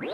Hit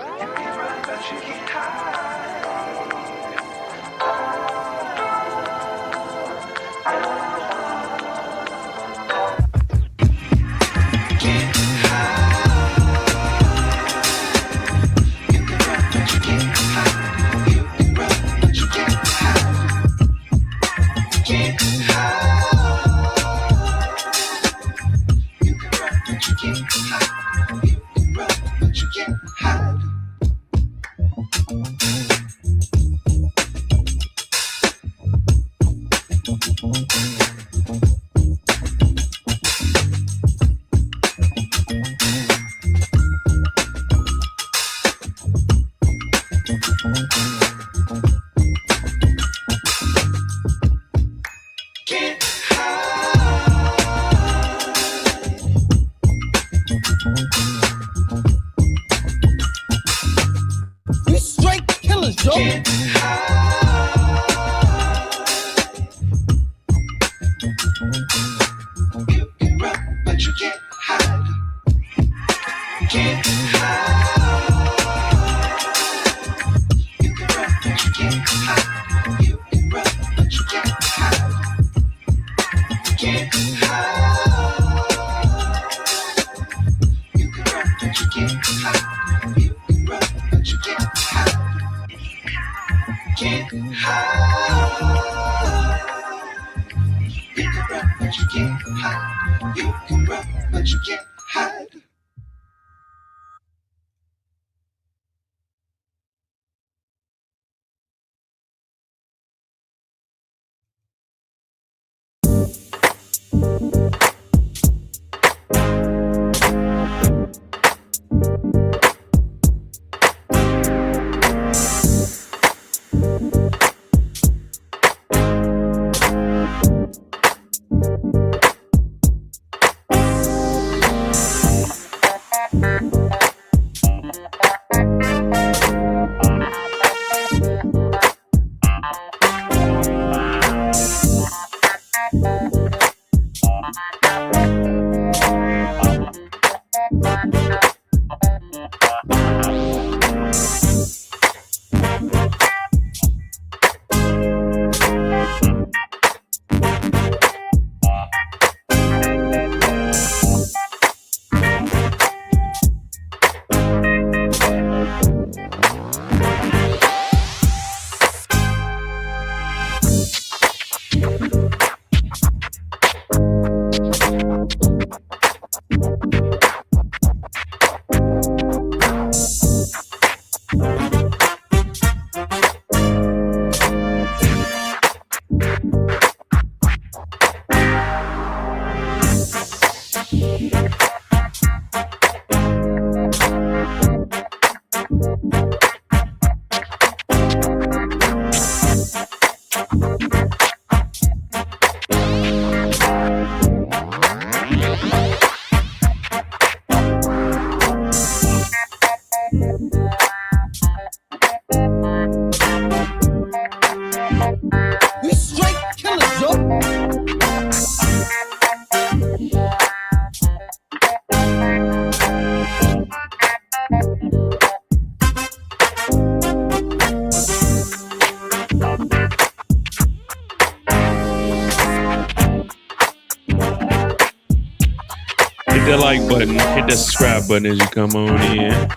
that like button, hit that subscribe button as you come on in.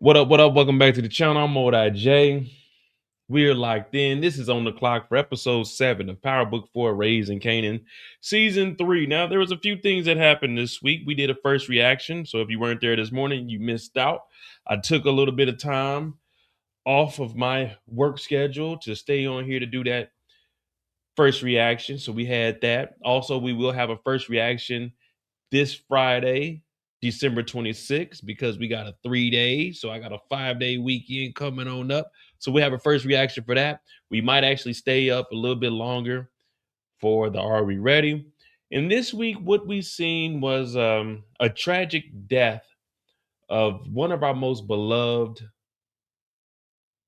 What up, what up? Welcome back to the channel. I'm Modi J. We're locked in. This is on the clock for episode 7 of Power Book 4, Raising Canaan, season 3. Now, there was a few things that happened this week. We did a first reaction, so if you weren't there this morning, you missed out. I took a little bit of time off of my work schedule to stay on here to do that first reaction, so we had that. Also, we will have a first reaction this Friday, December 26th, because we got a 3-day, so I got a 5-day weekend coming on up. So we have a first reaction for that. We might actually stay up a little bit longer for the Are We Ready? And this week, what we seen was a tragic death of one of our most beloved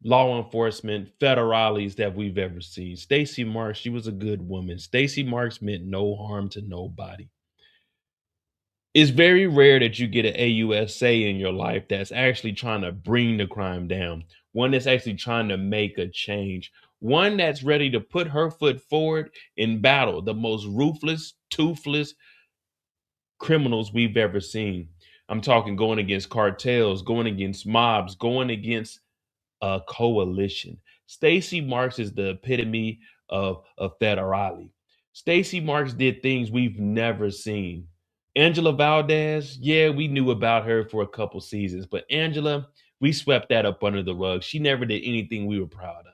law enforcement, federales that we've ever seen. Stacy Marks, she was a good woman. Stacy Marks meant no harm to nobody. It's very rare that you get an AUSA in your life that's actually trying to bring the crime down, one that's actually trying to make a change, one that's ready to put her foot forward in battle the most ruthless, toothless criminals we've ever seen. I'm talking going against cartels, going against mobs, going against a coalition. Stacy Marks is the epitome of a federale. Stacy Marks did things we've never seen. Angela Valdez, yeah, we knew about her for a couple seasons, but Angela, we swept that up under the rug. She never did anything we were proud of.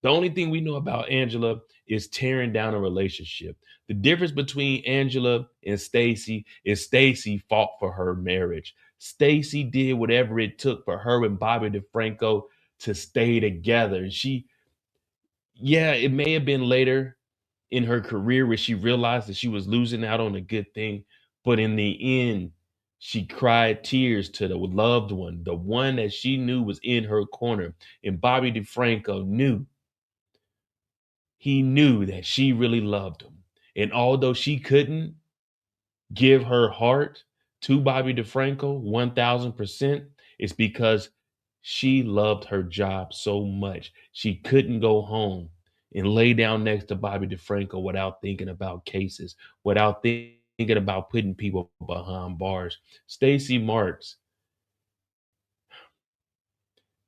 The only thing we know about Angela is tearing down a relationship. The difference between Angela and Stacy is Stacy fought for her marriage. Stacy did whatever it took for her and Bobby DeFranco to stay together. And yeah, it may have been later in her career where she realized that she was losing out on a good thing, but in the end, she cried tears to the loved one, the one that she knew was in her corner. And Bobby DeFranco knew he knew that she really loved him. And although she couldn't give her heart to Bobby DeFranco 1000%, it's because she loved her job so much. She couldn't go home and lay down next to Bobby DeFranco without thinking about cases, without thinking about putting people behind bars. Stacy Marks,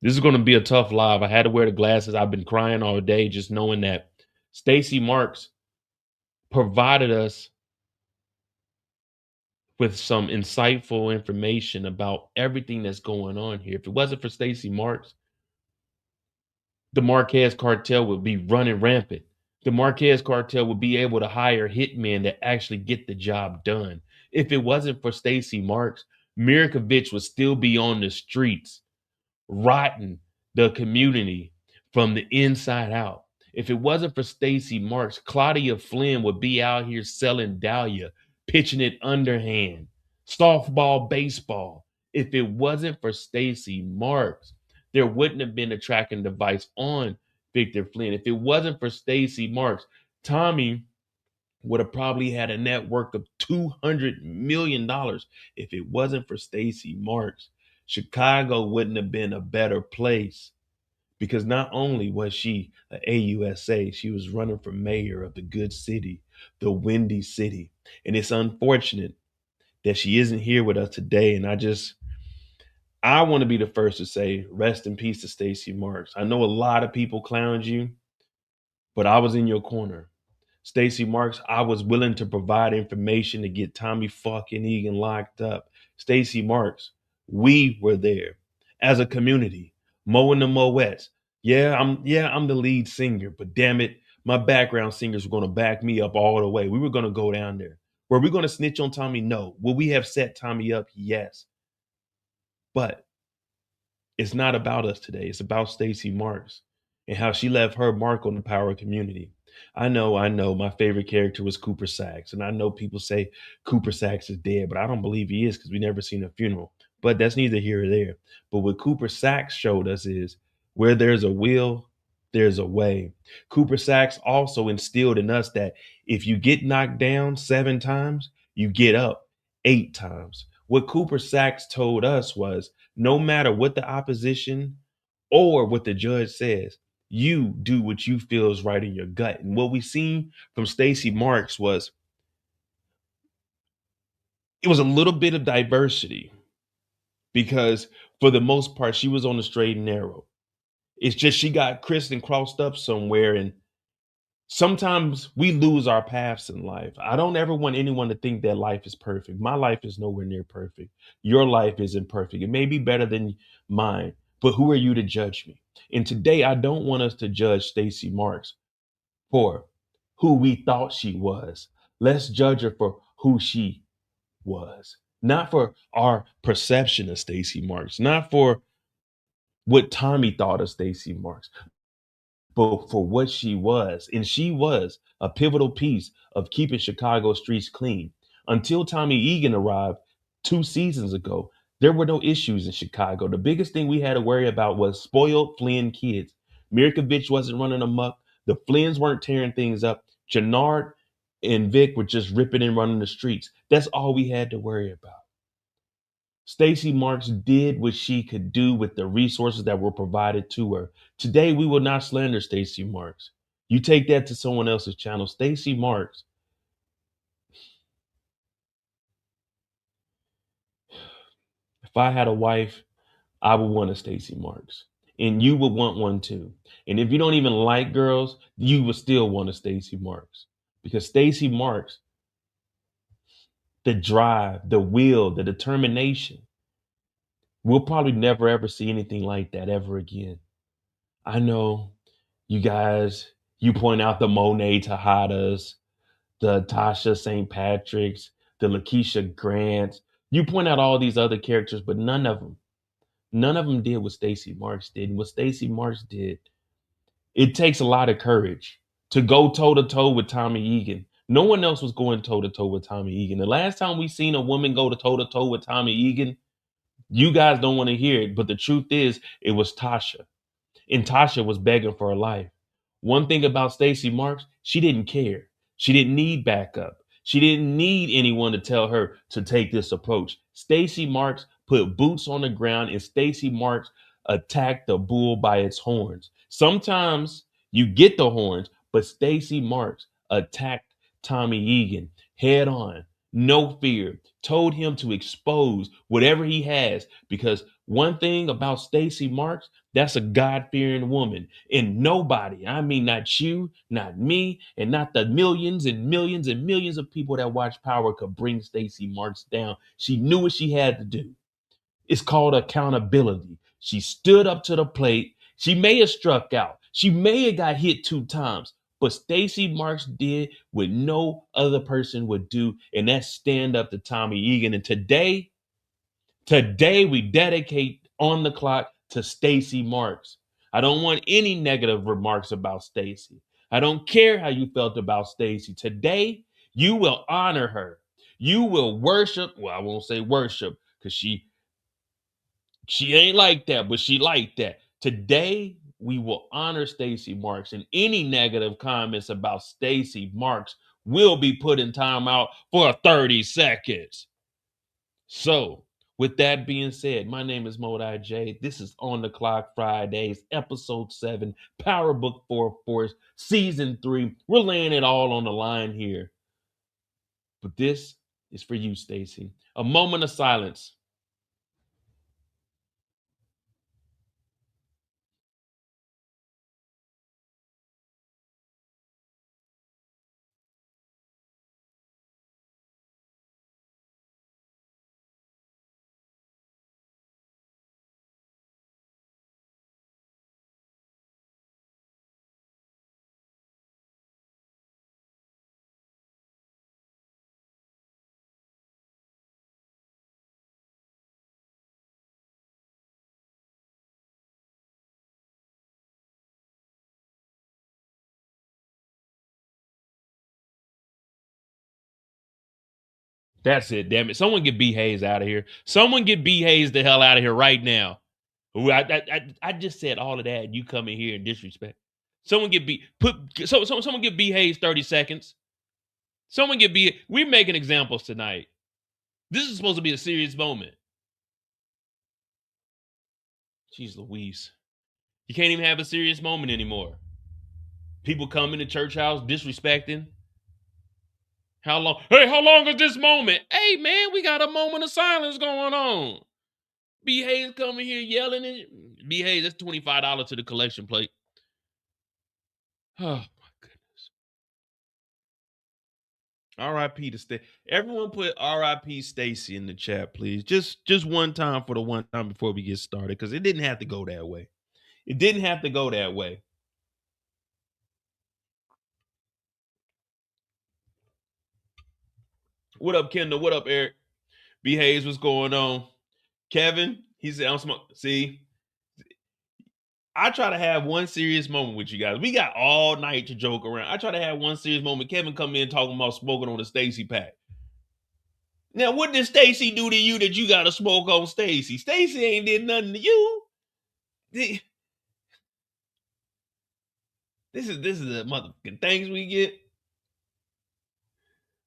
this is going to be a tough live. I had to wear the glasses. I've been crying all day just knowing that Stacy Marks provided us with some insightful information about everything that's going on here. If it wasn't for Stacy Marks, the Marquez cartel would be running rampant. The Marquez cartel would be able to hire hitmen that actually get the job done. If it wasn't for Stacy Marks, Mirkovich would still be on the streets, rotting the community from the inside out. If it wasn't for Stacy Marks, Claudia Flynn would be out here selling Dahlia, pitching it underhand, softball, baseball. If it wasn't for Stacy Marks, there wouldn't have been a tracking device on Victor Flynn. If it wasn't for Stacy Marks, Tommy would have probably had a net worth of $200 million. If it wasn't for Stacy Marks, Chicago wouldn't have been a better place because not only was she a AUSA, she was running for mayor of the good city, the Windy City. And it's unfortunate that she isn't here with us today. And I want to be the first to say, rest in peace to Stacy Marks. I know a lot of people clowned you, but I was in your corner. Stacy Marks, I was willing to provide information to get Tommy fucking Egan locked up. Stacy Marks, we were there as a community, mowing the moettes. I'm the lead singer, but damn it, my background singers were going to back me up all the way. We were going to go down there. Were we going to snitch on Tommy? No. Will we have set Tommy up? Yes. But it's not about us today. It's about Stacy Marks and how she left her mark on the power community. I know. My favorite character was Cooper Saxe. And I know people say Cooper Saxe is dead, but I don't believe he is because we never seen a funeral. But that's neither here or there. But what Cooper Saxe showed us is where there's a will, there's a way. Cooper Saxe also instilled in us that if you get knocked down 7 times, you get up 8 times. What Cooper Saxe told us was no matter what the opposition or what the judge says, you do what you feel is right in your gut. And what we seen from Stacy Marks was it was a little bit of diversity because for the most part, she was on the straight and narrow. It's just she got Kris and crossed up somewhere. And sometimes we lose our paths in life. I don't ever want anyone to think that life is perfect. My life is nowhere near perfect. Your life isn't perfect. It may be better than mine, but who are you to judge me? And today, I don't want us to judge Stacy Marks for who we thought she was. Let's judge her for who she was, not for our perception of Stacy Marks, not for what Tommy thought of Stacy Marks, but for what she was. And she was a pivotal piece of keeping Chicago streets clean. Until Tommy Egan arrived 2 seasons ago, There were no issues in Chicago. The biggest thing we had to worry about was spoiled Flynn kids. Mirkovich wasn't running amok. The Flynns weren't tearing things up. Jenard and Vic were just ripping and running the streets. That's all we had to worry about. Stacy Marks did what she could do with the resources that were provided to her. Today, we will not slander Stacy Marks. You take that to someone else's channel. Stacy Marks, if I had a wife, I would want a Stacy Marks. And you would want one too. And if you don't even like girls, you would still want a Stacy Marks. Because Stacy Marks, the drive, the will, the determination, we'll probably never ever see anything like that ever again. I know you guys, you point out the Monet Tejadas, the Tasha St. Patrick's, the Lakeisha Grants. You point out all these other characters, but none of them did what Stacy Marks did. And what Stacy Marks did, it takes a lot of courage to go toe to toe with Tommy Egan. No one else was going toe to toe with Tommy Egan. The last time we seen a woman go to toe with Tommy Egan, you guys don't want to hear it, but the truth is, it was Tasha. And Tasha was begging for her life. One thing about Stacy Marks, she didn't care. She didn't need backup. She didn't need anyone to tell her to take this approach. Stacy Marks put boots on the ground, and Stacy Marks attacked the bull by its horns. Sometimes you get the horns, but Stacy Marks attacked Tommy Egan head on, no fear, told him to expose whatever he has, because one thing about Stacy Marks, that's a God-fearing woman. And nobody, I mean, not you, not me, and not the millions and millions and millions of people that watch Power could bring Stacy Marks down. She knew what she had to do. It's called accountability. She stood up to the plate. She may have struck out. She may have got hit 2 times. But Stacy Marks did what no other person would do, and that's stand up to Tommy Egan. And today we dedicate On the Clock to Stacy Marks. I don't want any negative remarks about Stacy. I don't care how you felt about Stacy. Today, you will honor her. You will worship. Well, I won't say worship because she ain't like that, but she like that. Today, we will honor Stacy Marks, and any negative comments about Stacy Marks will be put in timeout for 30 seconds. So, with that being said, my name is Modai J. This is On the Clock Fridays, episode 7, Power Book 4 Force, season 3. We're laying it all on the line here. But this is for you, Stacy. A moment of silence. That's it, damn it. Someone get B Hayes out of here. Someone get B Hayes the hell out of here right now. I just said all of that, and you come in here and disrespect. Someone get someone get B Hayes 30 seconds. Someone get B. We're making examples tonight. This is supposed to be a serious moment. Jeez Louise. You can't even have a serious moment anymore. People come in the church house disrespecting. How long? Hey, how long is this moment? Hey, man, we got a moment of silence going on. B Hayes coming here yelling it. B Hayes, that's $25 to the collection plate. Oh my goodness. R.I.P. to Stacy. Everyone put R.I.P. Stacy in the chat, please. Just one time for the one time before we get started, because it didn't have to go that way. It didn't have to go that way. What up, Kendall? What up, Eric? B Hayes, what's going on? Kevin, he said, I'm smoking. See, I try to have one serious moment with you guys. We got all night to joke around. I try to have one serious moment. Kevin come in talking about smoking on the Stacy pack. Now, what did Stacy do to you that you got to smoke on Stacy? Stacy ain't did nothing to you. This is the motherfucking things we get.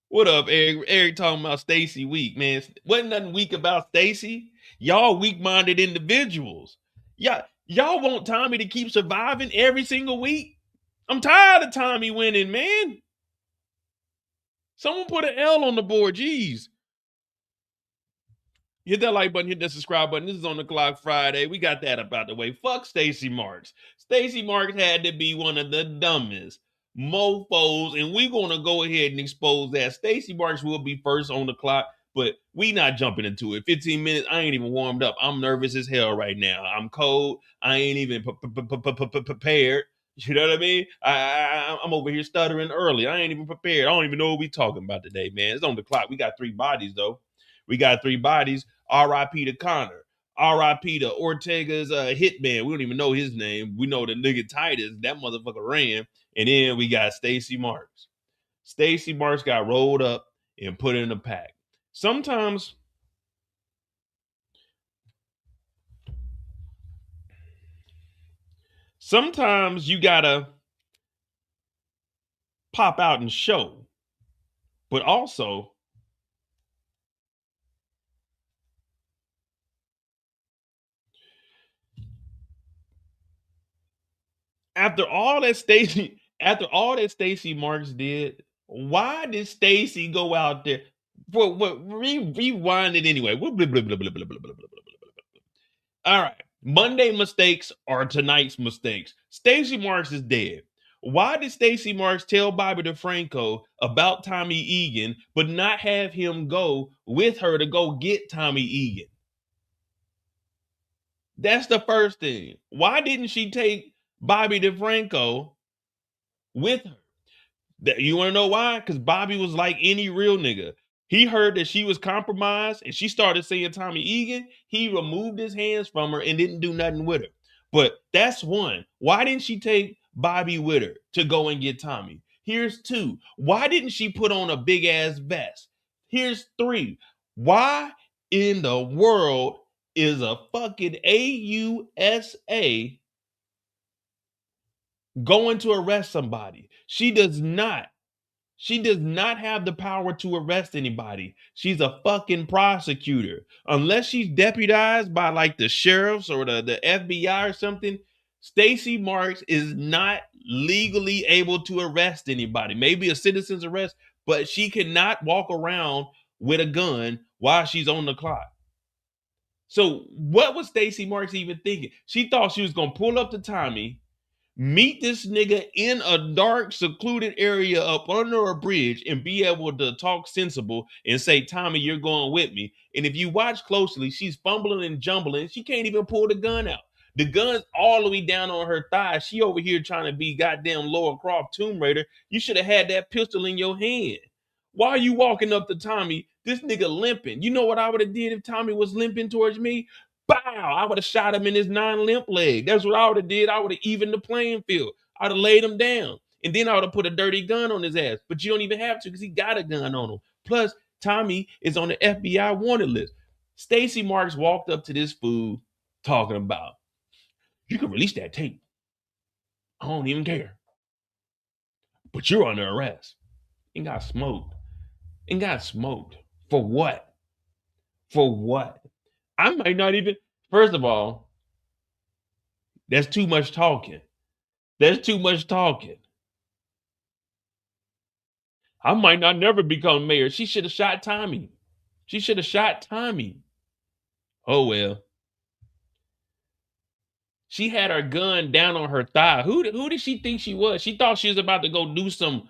What up, Eric? Eric talking about Stacy weak, man. Wasn't nothing weak about Stacy. Y'all weak-minded individuals. Y'all want Tommy to keep surviving every single week? I'm tired of Tommy winning, man. Someone put an L on the board. Jeez. Hit that like button, hit that subscribe button. This is On the Clock Friday. We got that about the way. Fuck Stacey Marks. Stacey Marks had to be one of the dumbest mofos, and we're going to go ahead and expose that. Stacey Marks will be first on the clock, but we not jumping into it. 15 minutes, I ain't even warmed up. I'm nervous as hell right now. I'm cold. I ain't even prepared. You know what I mean? I'm over here stuttering early. I ain't even prepared. I don't even know what we talking about today, man. It's on the clock. We got 3 bodies, though. We got 3 bodies. R.I.P. to Connor. R.I.P. to Ortega's hitman. We don't even know his name. We know the nigga Titus. That motherfucker ran. And then we got Stacey Marks. Stacey Marks got rolled up and put in a pack. Sometimes you gotta pop out and show. But also, after all that Stacey Marks did, why did Stacey go out there? Rewind it anyway. All right. Monday mistakes are tonight's mistakes. Stacey Marks is dead. Why did Stacey Marks tell Bobby DeFranco about Tommy Egan, but not have him go with her to go get Tommy Egan? That's the first thing. Why didn't she take Bobby DeFranco with her? You want to know why? Because Bobby was like any real nigga. He heard that she was compromised and she started saying Tommy Egan. He removed his hands from her and didn't do nothing with her. But that's one. Why didn't she take Bobby with her to go and get Tommy? Here's 2. Why didn't she put on a big ass vest? Here's 3. Why in the world is a fucking AUSA going to arrest somebody? She does not have the power to arrest anybody. She's a fucking prosecutor. Unless she's deputized by like the sheriffs or the FBI or something, Stacey Marks is not legally able to arrest anybody. Maybe a citizen's arrest, but she cannot walk around with a gun while she's on the clock. So what was Stacey Marks even thinking? She thought she was going to pull up to Tommy, meet this nigga in a dark, secluded area up under a bridge and be able to talk sensible and say, Tommy, you're going with me. And if you watch closely, she's fumbling and jumbling. She can't even pull the gun out. The gun's all the way down on her thigh. She over here trying to be goddamn Laura Croft Tomb Raider. You should have had that pistol in your hand. Why are you walking up to Tommy? This nigga limping. You know what I would have did if Tommy was limping towards me? Bow! I would have shot him in his non-limp leg. That's what I would have did. I would have evened the playing field. I'd have laid him down. And then I would have put a dirty gun on his ass. But you don't even have to because he got a gun on him. Plus, Tommy is on the FBI wanted list. Stacey Marks walked up to this fool talking about, you can release that tape. I don't even care. But you're under arrest. And got smoked. For what? For what? I might not even, first of all, that's too much talking. I might not never become mayor. She should have shot Tommy. Oh, well. She had her gun down on her thigh. Who did she think she was? She thought she was about to go do some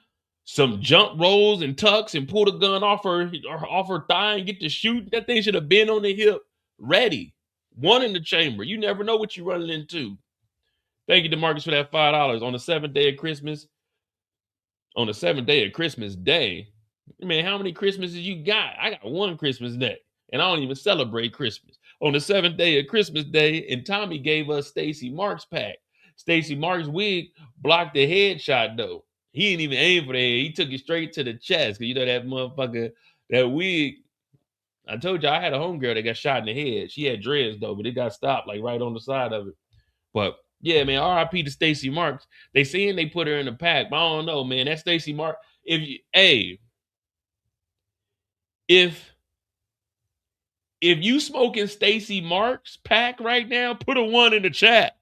jump rolls and tucks and pull the gun off her thigh and get to shoot. That thing should have been on the hip, ready. One in the chamber. You never know what you're running into. Thank you, DeMarcus, for that $5 on the 7th day of Christmas. On the 7th day of Christmas Day. Man, how many Christmases you got? I got one Christmas day, and I don't even celebrate Christmas. On the 7th day of Christmas Day, and Tommy gave us Stacey Marks pack. Stacey Marks' wig blocked the headshot, though. He didn't even aim for the head. He took it straight to the chest. Because you know that motherfucker, that wig, I told you I had a homegirl that got shot in the head. She had dreads though, but it got stopped like right on the side of it. But yeah, man, R.I.P. to Stacy Marks. They saying they put her in the pack, but I don't know, man. That Stacy Marks. If you smoking Stacy Marks pack right now, put a 1 in the chat.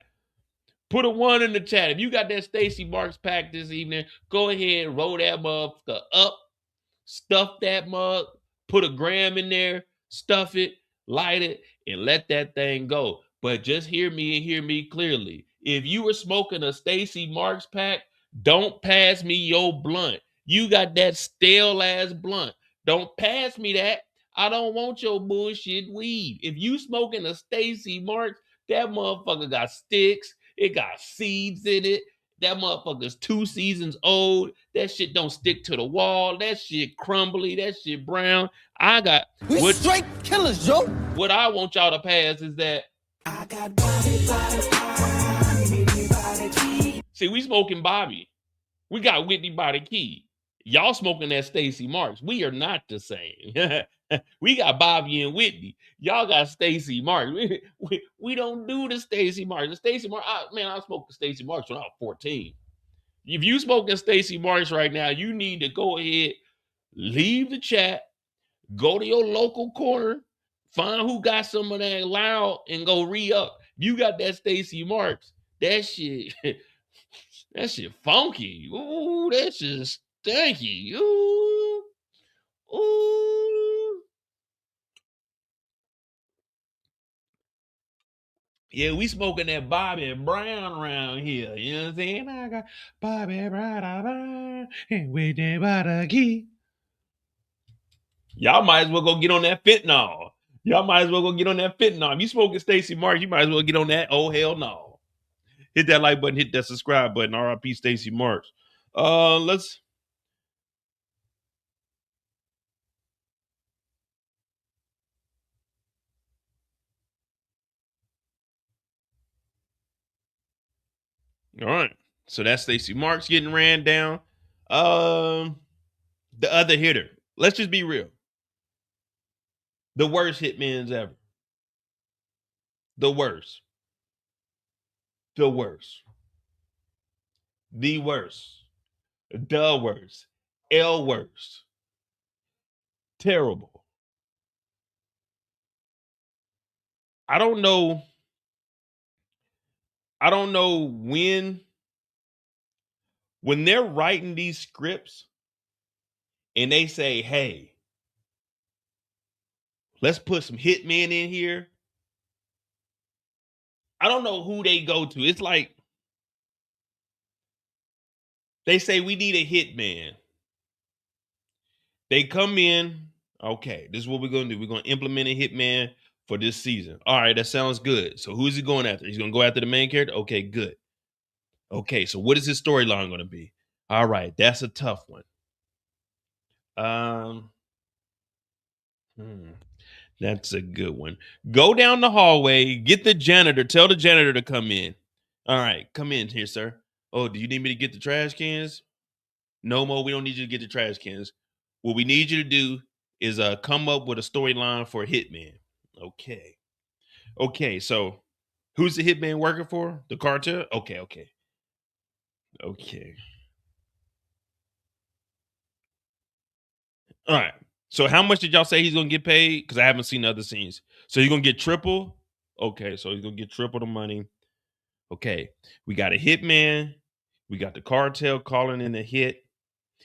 Put a 1 in the chat. If you got that Stacy Marks pack this evening, go ahead and roll that motherfucker up, stuff that mug, put a gram in there, stuff it, light it, and let that thing go. But just hear me and hear me clearly. If you were smoking a Stacy Marks pack, don't pass me your blunt. You got that stale ass blunt. Don't pass me that. I don't want your bullshit weed. If you smoking a Stacy Marks, that motherfucker got sticks. It got seeds in it. That motherfucker's 2 seasons old. That shit don't stick to the wall. That shit crumbly. That shit brown. We straight killers, Joe. What I want y'all to pass is that. I got Bobby. See, we smoking Bobby. We got Whitney by the key. Y'all smoking that Stacy Marks. We are not the same. We got Bobby and Whitney. Y'all got Stacy Marks. We don't do the Stacy Marks. The Stacy Marks, I smoked the Stacy Marks when I was 14. If you smoking Stacy Marks right now, you need to go ahead, leave the chat, go to your local corner, find who got some of that loud, and go re-up. You got that Stacy Marks. That shit, that shit funky. Ooh, that shit stanky. Ooh, ooh. Yeah, we smoking that Bobby Brown around here. You know what I'm saying? I got Bobby Brown and with that by the key. Y'all might as well go get on that fentanyl. Y'all might as well go get on that fentanyl. If you smoking Stacy Marks, you might as well get on that. Oh, hell no. Hit that like button, hit that subscribe button. RIP Stacy Marks. Let's. All right. So that's Stacy Marks getting ran down. The other hitter. Let's just be real. The worst hitmans ever. The worst. The worst. The worst. The worst. L worst. Terrible. I don't know when they're writing these scripts and they say, hey, let's put some hitmen in here. I don't know who they go to. It's like they say we need a hitman. They come in, okay, this is what we're going to do. We're going to implement a hitman for this season. All right, that sounds good. So who's he going after? He's going to go after the main character? Okay, good. Okay, so what is his storyline going to be? All right, that's a tough one. That's a good one. Go down the hallway, get the janitor, tell the janitor to come in. All right, come in here, sir. Oh, do you need me to get the trash cans? No more, we don't need you to get the trash cans. What we need you to do is come up with a storyline for a hitman. Okay. Okay, so who's the hitman working for? The cartel? Okay. All right. So how much did y'all say he's gonna get paid? Because I haven't seen the other scenes. So he's gonna get triple? Okay, so he's gonna get triple the money. Okay, we got a hitman, we got the cartel calling in a hit,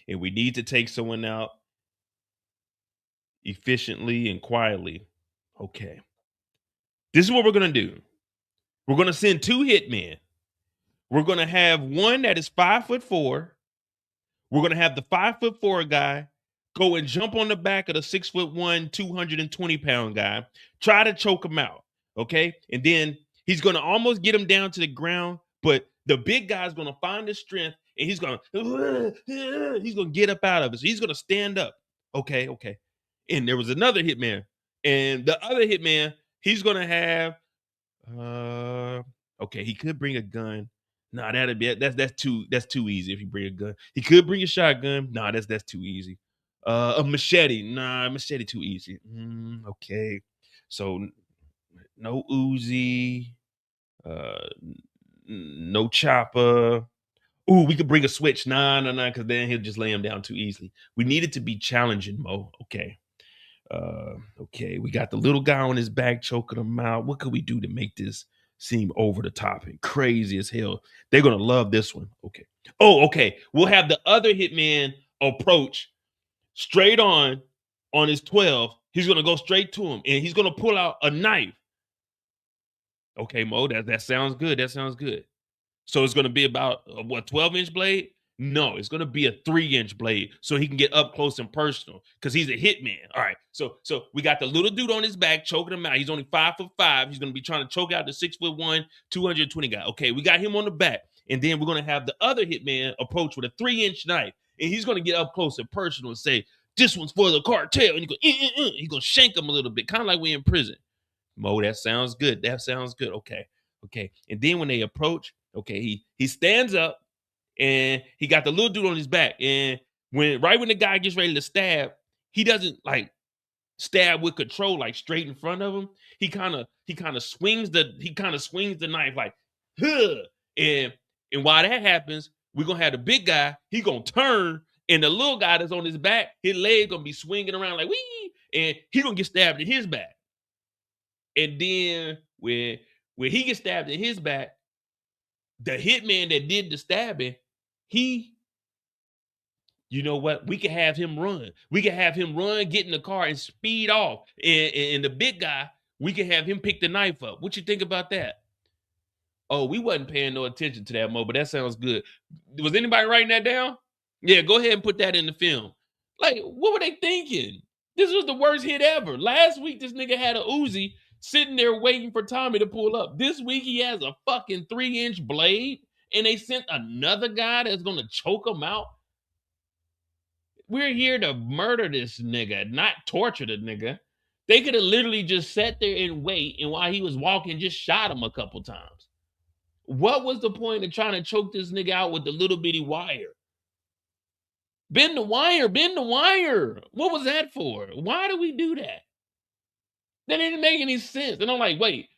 and we need to take someone out efficiently and quietly. Okay. This is what we're gonna do. We're gonna send 2 hitmen. We're gonna have one that is 5'4". We're gonna have the 5'4" guy go and jump on the back of the 6'1", 220-pound guy, try to choke him out. Okay. And then he's gonna almost get him down to the ground, but the big guy's gonna find his strength and he's gonna get up out of it. So he's gonna stand up. Okay. And there was another hitman. And the other hitman, he's gonna have okay, he could bring a gun. Nah, that's too easy if you bring a gun. He could bring a shotgun. Nah, that's too easy. A machete. Nah, machete too easy. Okay. So no Uzi. No chopper. Ooh, we could bring a switch. Nah, because then he'll just lay him down too easily. We need it to be challenging, Mo. Okay. Okay, we got the little guy on his back choking him out. What could we do to make this seem over the top and crazy as hell? They're gonna love this one. Okay. Oh, okay. We'll have the other hitman approach straight on his 12. He's gonna go straight to him and he's gonna pull out a knife. Okay, Mo, that sounds good. That sounds good. So it's going to be about what, 12-inch blade? No, it's going to be a 3-inch blade so he can get up close and personal because he's a hitman. All right. So we got the little dude on his back choking him out. He's only 5'5". He's going to be trying to choke out the 6'1", 220 guy. Okay, we got him on the back. And then we're going to have the other hitman approach with a 3-inch knife. And he's going to get up close and personal and say, "This one's for the cartel." And he's going to shank him a little bit, kind of like we're in prison. Mo, that sounds good. That sounds good. Okay. And then when they approach, okay, he stands up and he got the little dude on his back. And when the guy gets ready to stab, he doesn't like stab with control, like straight in front of him. He kind of swings the knife like, huh. And while that happens, we're gonna have the big guy, he gonna turn, and the little guy that's on his back, his leg gonna be swinging around like wee, and he gonna get stabbed in his back. And then when he gets stabbed in his back, the hitman that did the stabbing, you know what? We can have him run. We can have him run, get in the car, and speed off. And the big guy, we can have him pick the knife up. What you think about that? Oh, we wasn't paying no attention to that, Mo, but that sounds good. Was anybody writing that down? Yeah, go ahead and put that in the film. Like, what were they thinking? This was the worst hit ever. Last week, this nigga had a Uzi sitting there waiting for Tommy to pull up. This week, he has a fucking 3-inch blade, and they sent another guy that's going to choke him out. We're here to murder this nigga, not torture the nigga. They could have literally just sat there and wait, and while he was walking, just shot him a couple times. What was the point of trying to choke this nigga out with the little bitty wire? Bend the wire. What was that for? Why do we do that? That didn't make any sense. And I'm like, wait,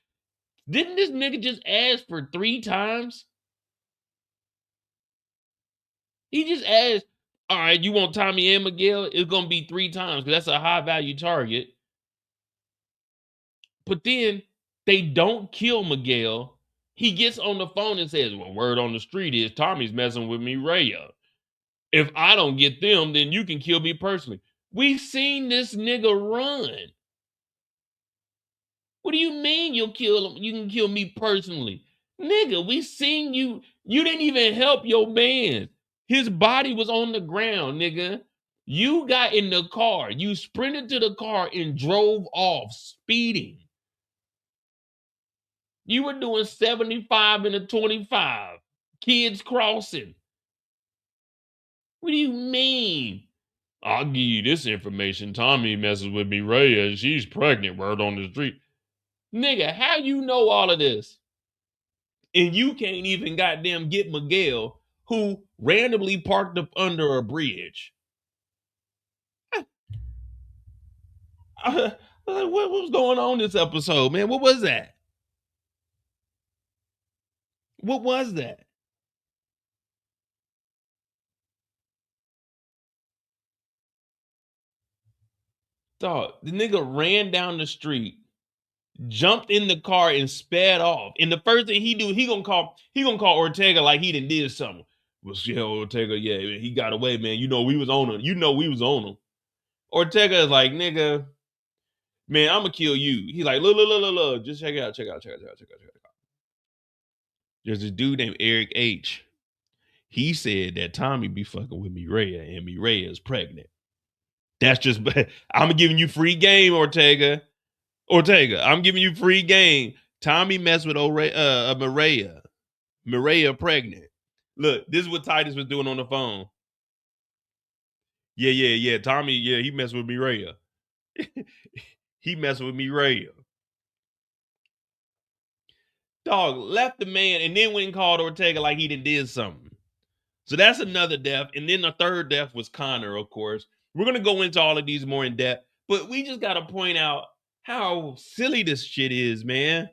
didn't this nigga just ask for 3 times? He just asked, all right, you want Tommy and Miguel? It's going to be 3 times because that's a high value target. But then they don't kill Miguel. He gets on the phone and says, well, word on the street is Tommy's messing with Mireya. If I don't get them, then you can kill me personally. We've seen this nigga run. What do you mean you'll kill him? You can kill me personally. Nigga, we seen you. You didn't even help your man. His body was on the ground, nigga. You got in the car. You sprinted to the car and drove off, speeding. You were doing 75 and a 25. Kids crossing. What do you mean? I'll give you this information. Tommy messes with Mireya. She's pregnant. Word on the street. Nigga, how you know all of this? And you can't even goddamn get Miguel, who randomly parked up under a bridge. What was going on this episode, man? What was that? What was that? Dog, the nigga ran down the street, jumped in the car, and sped off. And the first thing he do, he gonna call Ortega like he did something. Well, yeah, Ortega, yeah, he got away, man. You know we was on him. Ortega is like, nigga, man, I'm gonna kill you. He's like, look, just check it out. There's this dude named Eric H. He said that Tommy be fucking with Mireya, and Mireya is pregnant. That's just, I'm giving you free game, Ortega. I'm giving you free game. Tommy messed with Mireya. Mireya pregnant. Look, this is what Titus was doing on the phone. Yeah. Tommy, yeah, he messed with Mireya. He messed with Mireya. Dog left the man and then went and called Ortega like he did something. So that's another death. And then the third death was Connor, of course. We're gonna go into all of these more in depth, but we just gotta point out how silly this shit is, man.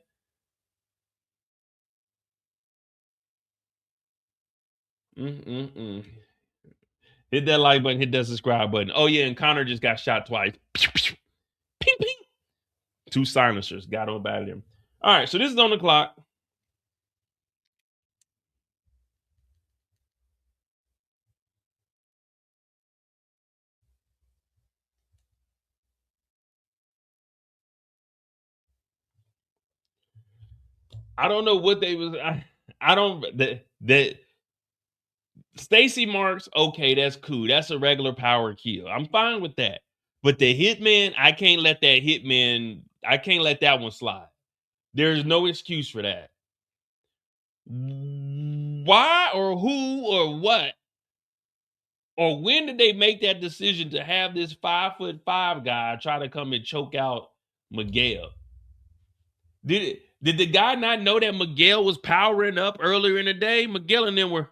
Hit that like button, hit that subscribe button. Oh yeah, and Connor just got shot twice. Ping ping. 2 silencers got on bad at him. All right, so this is on the clock. I don't know what they was. I don't that Stacy marks. Okay, that's cool. That's a regular power kill. I'm fine with that. But the hitman, I can't let that hitman. I can't let that one slide. There's no excuse for that. Why or who or what or when did they make that decision to have this 5'5" guy try to come and choke out Miguel? Did the guy not know that Miguel was powering up earlier in the day? Miguel and them were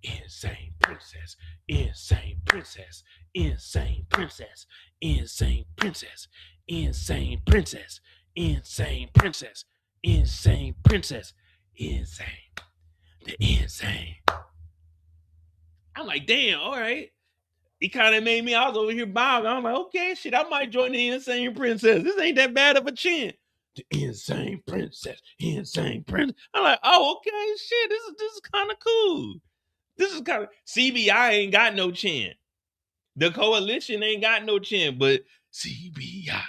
insane princess, insane princess, insane princess, insane princess, insane princess, insane princess, insane princess, insane. The insane. I'm like, damn, all right. It kind of made me, I was over here bobbing. I'm like, okay, shit, I might join the insane princess. This ain't that bad of a chant. The insane princess, insane princess. I'm like, oh, okay, shit, this is kind of cool. This is kind of CBI ain't got no chant. The coalition ain't got no chant, but CBI,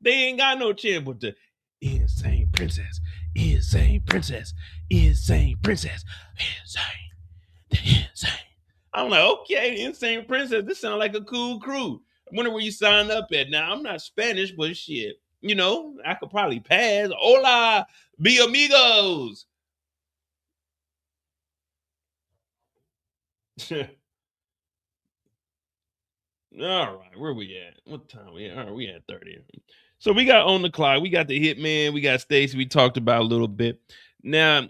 they ain't got no chant, but the insane princess, insane princess, insane princess, insane, the insane. I'm like, okay, insane princess. This sounds like a cool crew. I wonder where you signed up at. Now I'm not Spanish, but shit, you know, I could probably pass. Hola, mi amigos. All right, where we at? What time we at? All right, we at 30. So we got on the clock. We got the hitman. We got Stacy. We talked about a little bit. Now,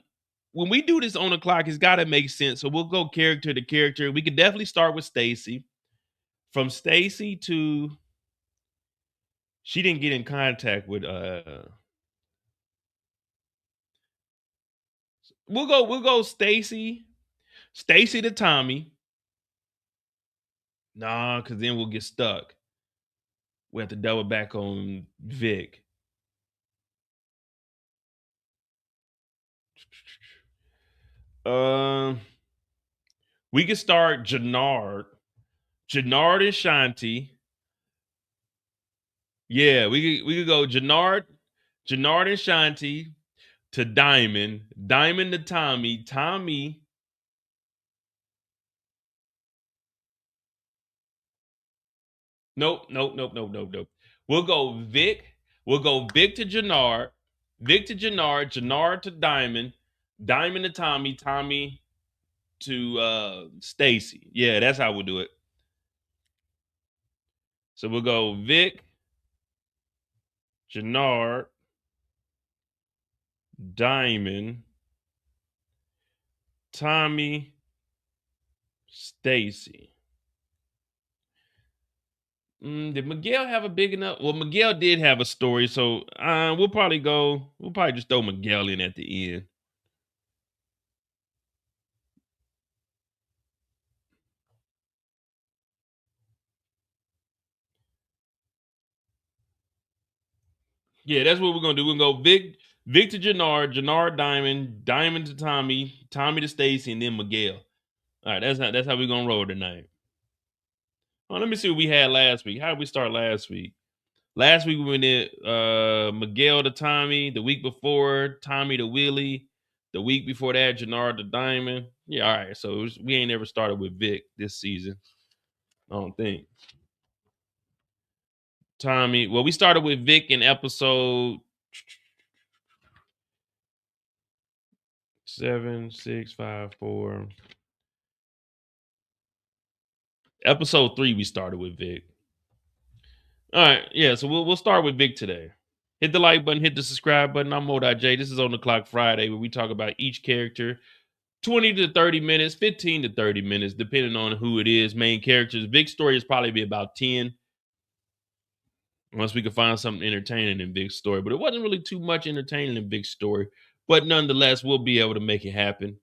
when we do this on the clock, it's got to make sense. So we'll go character to character. We could definitely start with Stacy. From Stacy to she didn't get in contact with we'll go Stacy to Tommy. Nah, because then we'll get stuck. We have to double back on Vic. We can start Jenard and Shanti. Yeah, we could go Jenard and Shanti to Diamond to Tommy. Nope. We'll go Vic to Jenard to Diamond to Tommy to Stacy. Yeah, that's how we'll do it. So we'll go Vic, Jenard, Diamond, Tommy, Stacy. Did Miguel have a big enough? Well, Miguel did have a story, so we'll probably just throw Miguel in at the end. Yeah, that's what we're gonna do. We're gonna go Vic to Jenard Diamond to Tommy to Stacy, and then Miguel. All right, that's how we're gonna roll tonight. Oh, let me see what we had last week. How did we start last week? Last week we went in Miguel to Tommy. The week before, Tommy to Willie. The week before that, Jenard to Diamond. Yeah, all right. So we ain't ever started with Vic this season. I don't think. Tommy. Well, we started with Vic in episode 7, 6, 5, 4. Episode 3, we started with Vic. All right, yeah. So we'll start with Vic today. Hit the like button, hit the subscribe button. I'm Mo.J. This is On the Clock Friday, where we talk about each character 20 to 30 minutes, 15 to 30 minutes, depending on who it is. Main characters. Vic's story is probably be about 10. Once we can find something entertaining in Vic's story. But it wasn't really too much entertaining in Vic's story. But nonetheless, we'll be able to make it happen.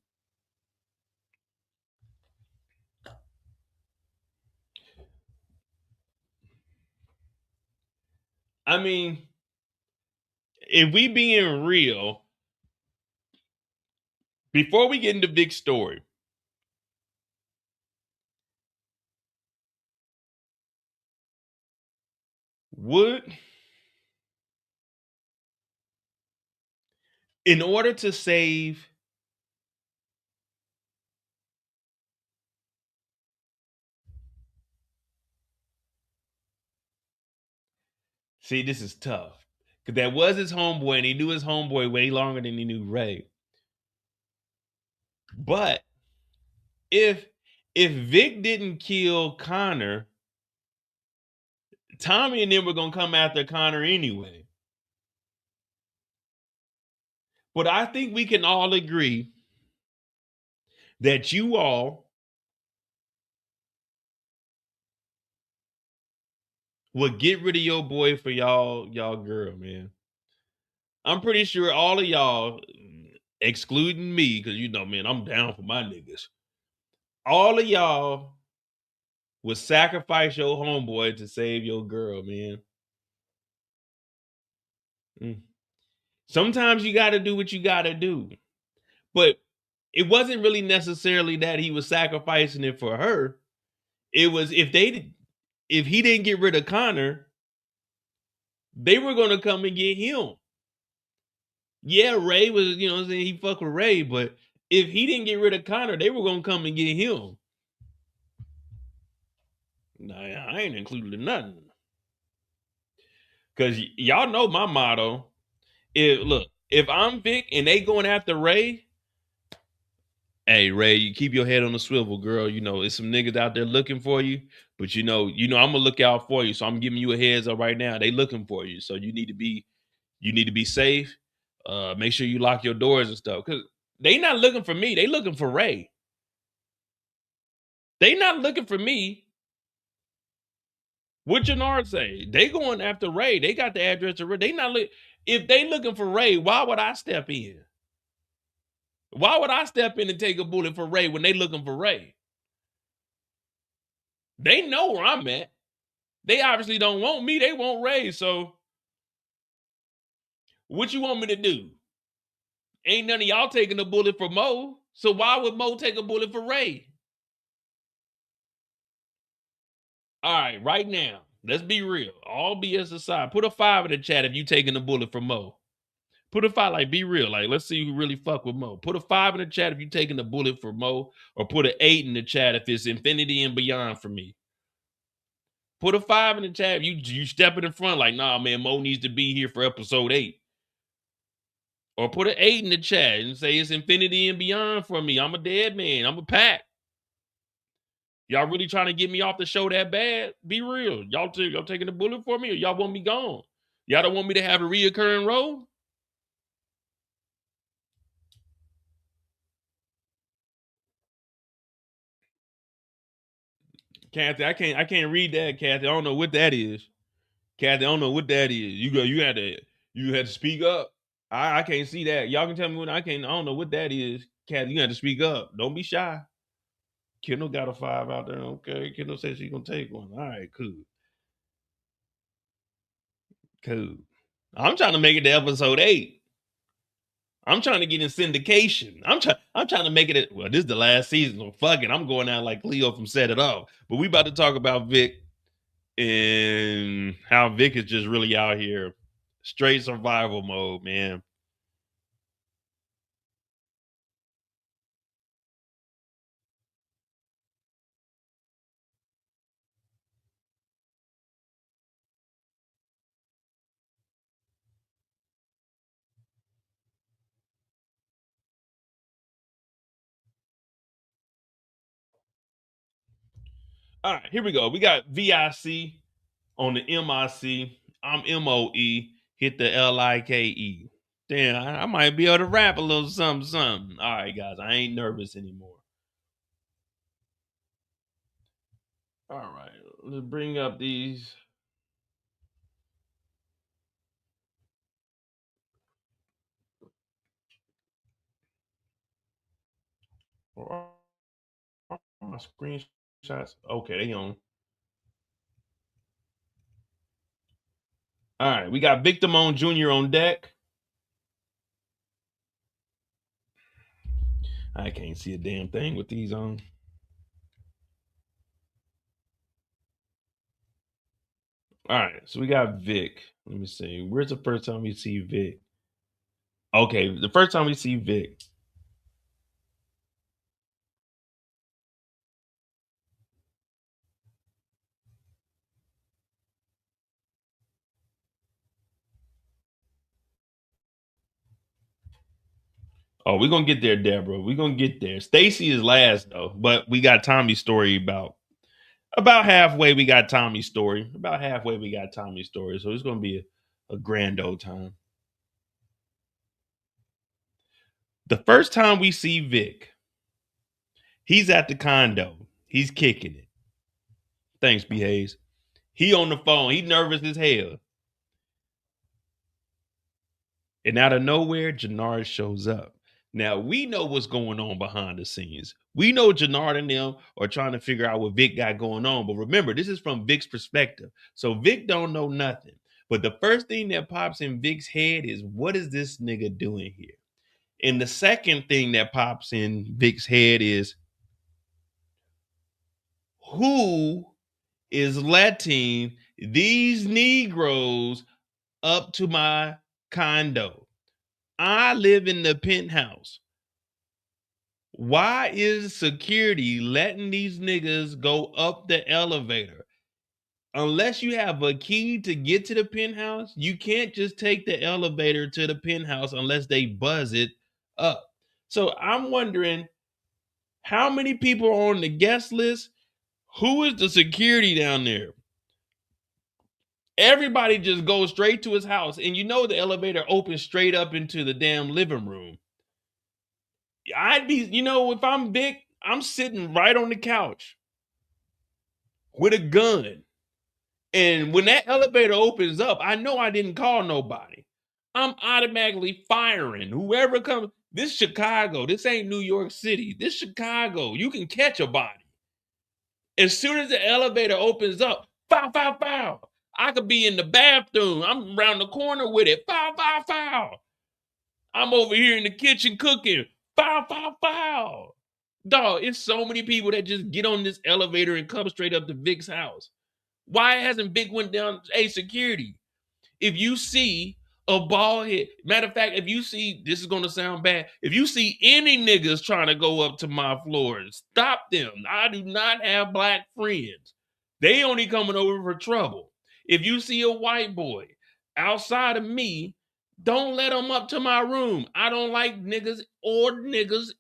I mean, if we being real, before we get into Vic's story, in order to save see, this is tough. Because that was his homeboy, and he knew his homeboy way longer than he knew Ray. But if Vic didn't kill Connor, Tommy and them were gonna come after Connor anyway. But I think we can all agree that you all would get rid of your boy for y'all girl, man. I'm pretty sure all of y'all, excluding me, because you know, man, I'm down for my niggas. All of y'all would sacrifice your homeboy to save your girl, man. Sometimes you got to do what you got to do. But it wasn't really necessarily that he was sacrificing it for her. It was if he didn't get rid of Connor, they were going to come and get him. Yeah, Ray was, you know what I'm saying, he fucked with Ray, but if he didn't get rid of Connor, they were going to come and get him. Nah, I ain't included in nothing. Because y'all know my motto. If I'm Vic and they going after Ray, hey, Ray, you keep your head on the swivel, girl. You know, there's some niggas out there looking for you, but you know, I'm gonna look out for you. So I'm giving you a heads up right now. They looking for you. So you need to be safe. Make sure you lock your doors and stuff. Cause they not looking for me. They looking for Ray. They not looking for me. What Jenard say? They going after Ray. They got the address of Ray. They not if they looking for Ray, why would I step in? Why would I step in and take a bullet for Ray when they looking for Ray? They know where I'm at. They obviously don't want me. They want Ray. So what you want me to do? Ain't none of y'all taking a bullet for Mo. So why would Mo take a bullet for Ray? All right, right now, let's be real. All BS aside, put a 5 in the chat if you taking a bullet for Mo. Put a 5, like, be real. Like, let's see who really fuck with Mo. Put a 5 in the chat if you taking a bullet for Mo, or put an 8 in the chat if it's infinity and beyond for me. Put a 5 in the chat if you step in front like, nah, man, Mo needs to be here for episode 8. Or put an 8 in the chat and say it's infinity and beyond for me. I'm a dead man. I'm a pack. Y'all really trying to get me off the show that bad? Be real. Y'all taking the bullet for me, or y'all want me gone? Y'all don't want me to have a reoccurring role? Kathy, I can't read that, Kathy. I don't know what that is. Kathy, I don't know what that is. You had to speak up. I can't see that. Y'all can tell me when I don't know what that is. Kathy, you got to speak up. Don't be shy. Kendall got a 5 out there. Okay. Kendall says she's gonna take one. All right, cool. Cool. I'm trying to make it to episode 8. I'm trying to get in syndication. I'm trying to make it. Well, this is the last season, so fuck it. I'm going out like Leo from Set It Off. But we about to talk about Vic and how Vic is just really out here, straight survival mode, man. All right, here we go. We got VIC on the MIC. I'm MOE. Hit the LIKE. Damn, I might be able to rap a little something. All right, guys, I ain't nervous anymore. All right, let's bring up these. My screenshots. Okay, they on. All right, we got Victimone Jr. on deck. I can't see a damn thing with these on. All right, so we got Vic. Let me see. Where's the first time we see Vic? Okay, the first time we see Vic. Oh, we're gonna get there, Deborah. We're gonna get there. Stacy is last though, but we got Tommy's story about halfway. We got Tommy's story. About halfway, we got Tommy's story. So it's gonna be a grand old time. The first time we see Vic, he's at the condo. He's kicking it. Thanks, B. Hayes. He on the phone. He nervous as hell. And out of nowhere, Jenard shows up. Now, we know what's going on behind the scenes. We know Jenard and them are trying to figure out what Vic got going on. But remember, this is from Vic's perspective. So Vic don't know nothing. But the first thing that pops in Vic's head is, what is this nigga doing here? And the second thing that pops in Vic's head is, who is letting these Negroes up to my condo? I live in the penthouse. Why is security letting these niggas go up the elevator? Unless you have a key to get to the penthouse, you can't just take the elevator to the penthouse unless they buzz it up. So I'm wondering, how many people are on the guest list? Who is the security down there? Everybody just goes straight to his house, and you know the elevator opens straight up into the damn living room. I'd be, if I'm Vic, I'm sitting right on the couch with a gun. And when that elevator opens up, I know I didn't call nobody. I'm automatically firing. Whoever comes, this Chicago, this ain't New York City. This Chicago, you can catch a body. As soon as the elevator opens up, foul, foul, foul. I could be in the bathroom. I'm around the corner with it. Foul, foul, foul. I'm over here in the kitchen cooking. Foul, foul, foul. Dog, it's so many people that just get on this elevator and come straight up to Vic's house. Why hasn't Vic went down? Hey, security, if you see a bald head, matter of fact, if you see, this is going to sound bad, if you see any niggas trying to go up to my floor, stop them. I do not have black friends. They only coming over for trouble. If you see a white boy outside of me, don't let them up to my room. I don't like niggas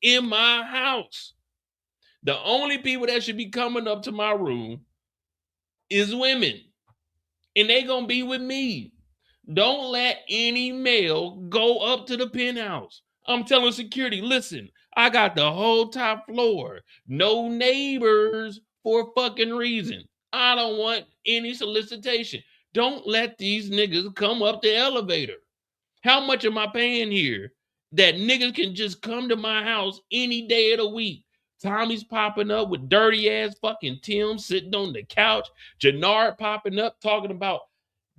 in my house. The only people that should be coming up to my room is women. And they gonna be with me. Don't let any male go up to the penthouse. I'm telling security, listen, I got the whole top floor. No neighbors for a fucking reason. I don't want any solicitation. Don't let these niggas come up the elevator. How much am I paying here that niggas can just come to my house any day of the week? Tommy's popping up with dirty ass fucking Tim sitting on the couch. Jenard popping up talking about,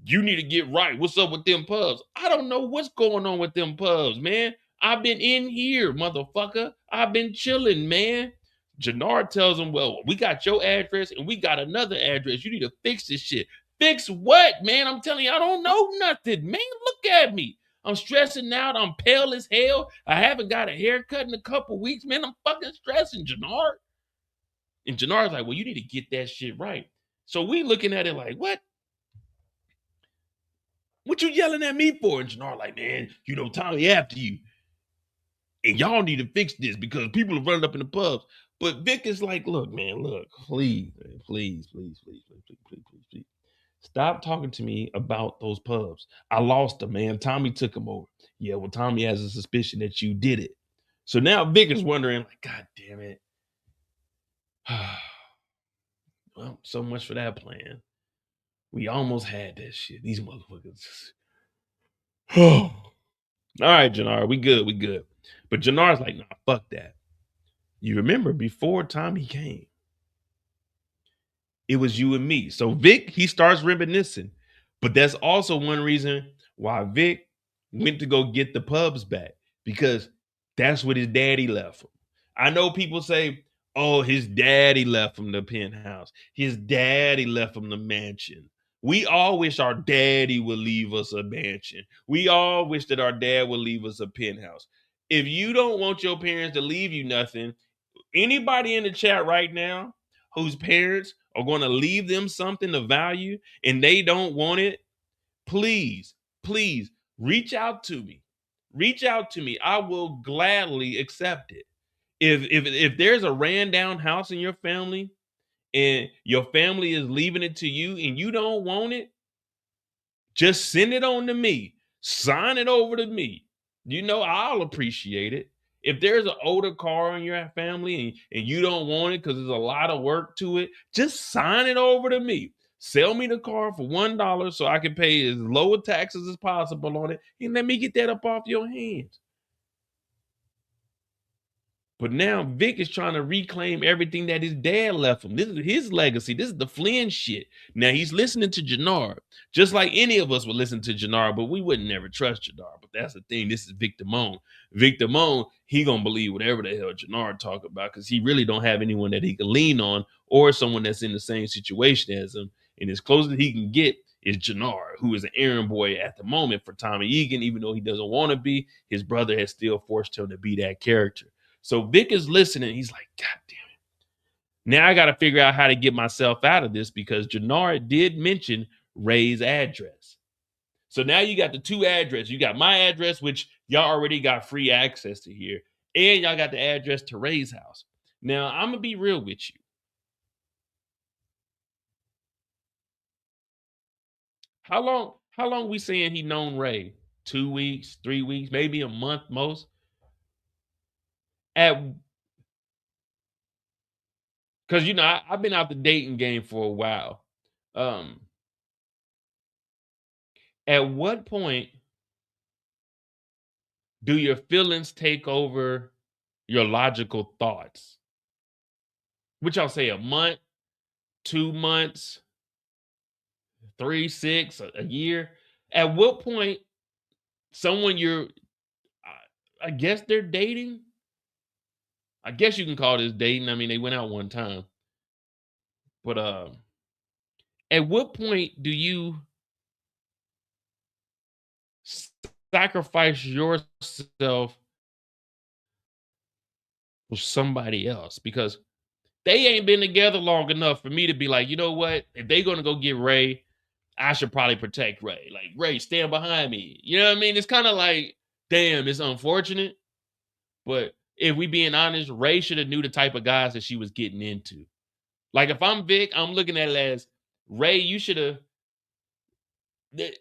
you need to get right. What's up with them pubs? I don't know what's going on with them pubs, man. I've been in here, motherfucker. I've been chilling, man. Jenard tells him, well, we got your address and we got another address. You need to fix this shit. Fix what, man? I'm telling you, I don't know nothing, man. Look at me. I'm stressing out. I'm pale as hell. I haven't got a haircut in a couple weeks, man. I'm fucking stressing, Jenard. And Jenard's like, well, you need to get that shit right. So we looking at it like, what? What you yelling at me for? And Jenard like, man, Tommy after you. And y'all need to fix this because people are running up in the pubs. But Vic is like, look, man, look, please, man, please. Stop talking to me about those pubs. I lost them, man. Tommy took them over. Yeah, well, Tommy has a suspicion that you did it. So now Vic is wondering, like, God damn it. Well, so much for that plan. We almost had that shit. These motherfuckers. All right, Jenard, we good. But Jenard's like, nah, fuck that. You remember before Tommy came, it was you and me. So Vic, he starts reminiscing. But that's also one reason why Vic went to go get the pubs back, because that's what his daddy left him. I know people say, oh, his daddy left him the penthouse. His daddy left him the mansion. We all wish our daddy would leave us a mansion. We all wish that our dad would leave us a penthouse. If you don't want your parents to leave you nothing, anybody in the chat right now whose parents are going to leave them something of value and they don't want it, please, please reach out to me. Reach out to me. I will gladly accept it. If there's a ran down house in your family and your family is leaving it to you and you don't want it, just send it on to me. Sign it over to me. You know, I'll appreciate it. If there's an older car in your family and you don't want it because there's a lot of work to it, just sign it over to me. Sell me the car for $1 so I can pay as low taxes as possible on it, and let me get that up off your hands. But now Vic is trying to reclaim everything that his dad left him. This is his legacy. This is the Flynn shit. Now he's listening to Jenard, just like any of us would listen to Jenard, but we wouldn't never trust Jenard. But that's the thing. This is Vic Damone. Vic Damone, he gonna believe whatever the hell Jenard talk about, because he really don't have anyone that he can lean on or someone that's in the same situation as him. And as close as he can get is Jenard, who is an errand boy at the moment for Tommy Egan, even though he doesn't want to be. His brother has still forced him to be that character. So Vic is listening. He's like, God damn it. Now I got to figure out how to get myself out of this, because Jenard did mention Ray's address. So now you got the two addresses. You got my address, which y'all already got free access to here, and y'all got the address to Ray's house. Now I'm going to be real with you. How long we saying he known Ray? 2 weeks, 3 weeks, maybe a month most? Because, you know, I've been out the dating game for a while. At what point do your feelings take over your logical thoughts? Which I'll say a month, 2 months, 3, 6, a year. At what point someone I guess they're dating? I guess you can call this dating. I mean, they went out one time. But at what point do you sacrifice yourself for somebody else? Because they ain't been together long enough for me to be like, you know what? If they're gonna go get Ray, I should probably protect Ray. Like, Ray, stand behind me. You know what I mean? It's kind of like, damn, it's unfortunate. But if we being honest, Ray should have knew the type of guys that she was getting into. Like, if I'm Vic, I'm looking at it as, Ray, you should have.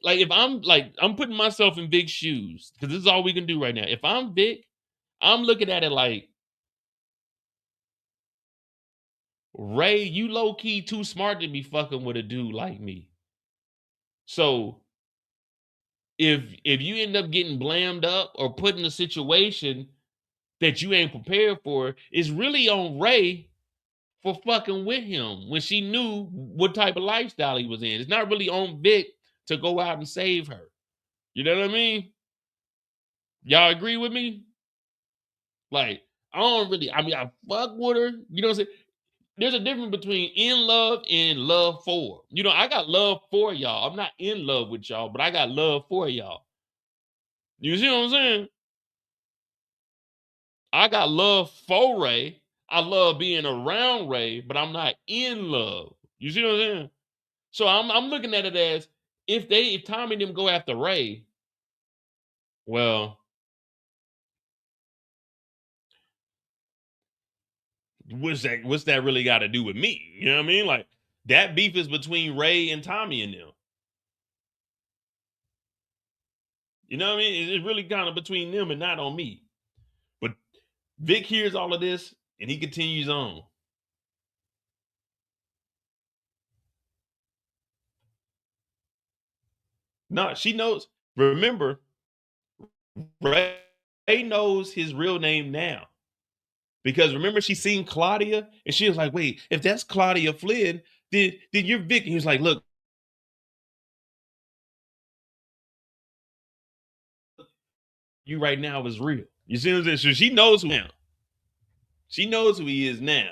Like, if I'm putting myself in Vic's shoes, because this is all we can do right now. If I'm Vic, I'm looking at it like, Ray, you low key too smart to be fucking with a dude like me. So if you end up getting blammed up or put in a situation that you ain't prepared for, it's really on Ray for fucking with him when she knew what type of lifestyle he was in. It's not really on Vic to go out and save her. You know what I mean? Y'all agree with me? Like, I fuck with her. You know what I'm saying? There's a difference between in love and love for. You know, I got love for y'all. I'm not in love with y'all, but I got love for y'all. You see what I'm saying? I got love for Ray. I love being around Ray, but I'm not in love. You see what I'm saying? So I'm looking at it as, if Tommy and them go after Ray, well, what's that really got to do with me? You know what I mean? Like, that beef is between Ray and Tommy and them. You know what I mean? It's really kind of between them and not on me. But Vic hears all of this and he continues on. No, she knows. Remember, Ray knows his real name now. Because remember, she seen Claudia and she was like, wait, if that's Claudia Flynn, then you're Vic. And he was like, look, you right now is real. You see what I'm saying? So she knows who now. She knows who he is now.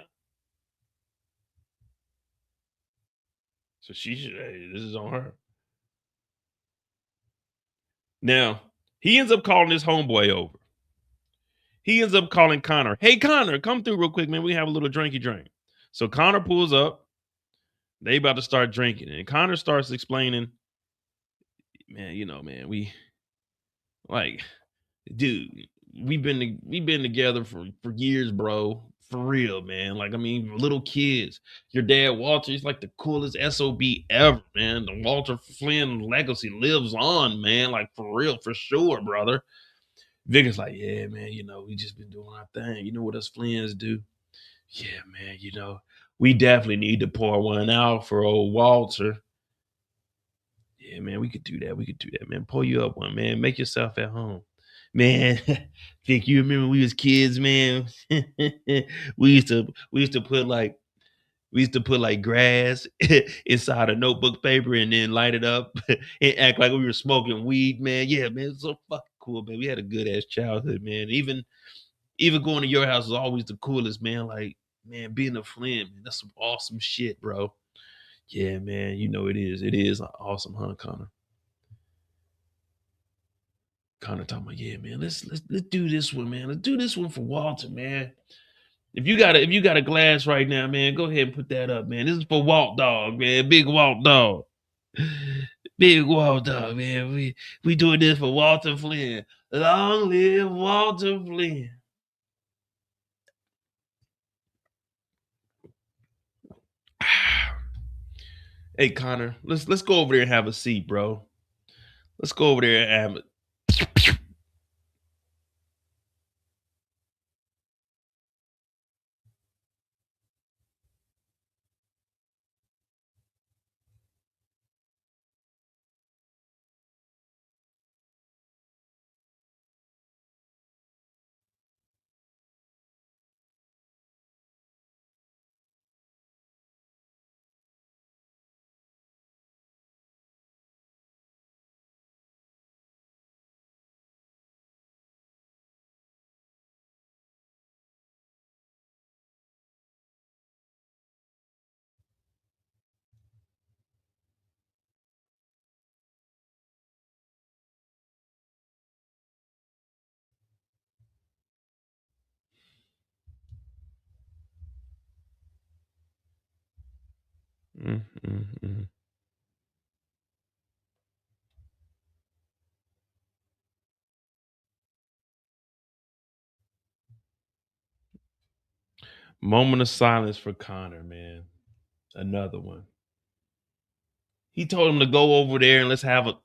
So she should, hey, this is on her. Now, he ends up calling his homeboy over. He ends up calling Connor. Hey, Connor, come through real quick, man. We have a little drinky drink. So Connor pulls up. They about to start drinking. And Connor starts explaining, man, you know, man, we like, dude, we've been together for years, bro. For real, man. Like, I mean, little kids. Your dad, Walter, he's like the coolest SOB ever, man. The Walter Flynn legacy lives on, man. Like, for real, for sure, brother. Vic is like, yeah, man, you know, we just been doing our thing. You know what us Flynn's do? Yeah, man, you know, we definitely need to pour one out for old Walter. Yeah, man, we could do that. We could do that, man. Pull you up one, man. Make yourself at home. Man, Vic, you remember when we was kids, man? we used to put like grass inside a notebook paper and then light it up and act like we were smoking weed, man. Yeah, man, it's so fucking cool, man. We had a good ass childhood, man. Even going to your house was always the coolest, man. Like, man, being a Flynn, man, that's some awesome shit, bro. Yeah, man, you know it is. It is awesome, huh, Connor? Connor talking about, yeah, man, let's do this one, man. Let's do this one for Walter, man. If you got a glass right now, man, go ahead and put that up, man. This is for Walt Dog, man. Big Walt Dog. Big Walt Dog, man. We doing this for Walter Flynn. Long live Walter Flynn. Hey Connor, let's go over there and have a seat, bro. Let's go over there and have it. Mm. Moment of silence for Connor, man. Another one. He told him to go over there and let's have a.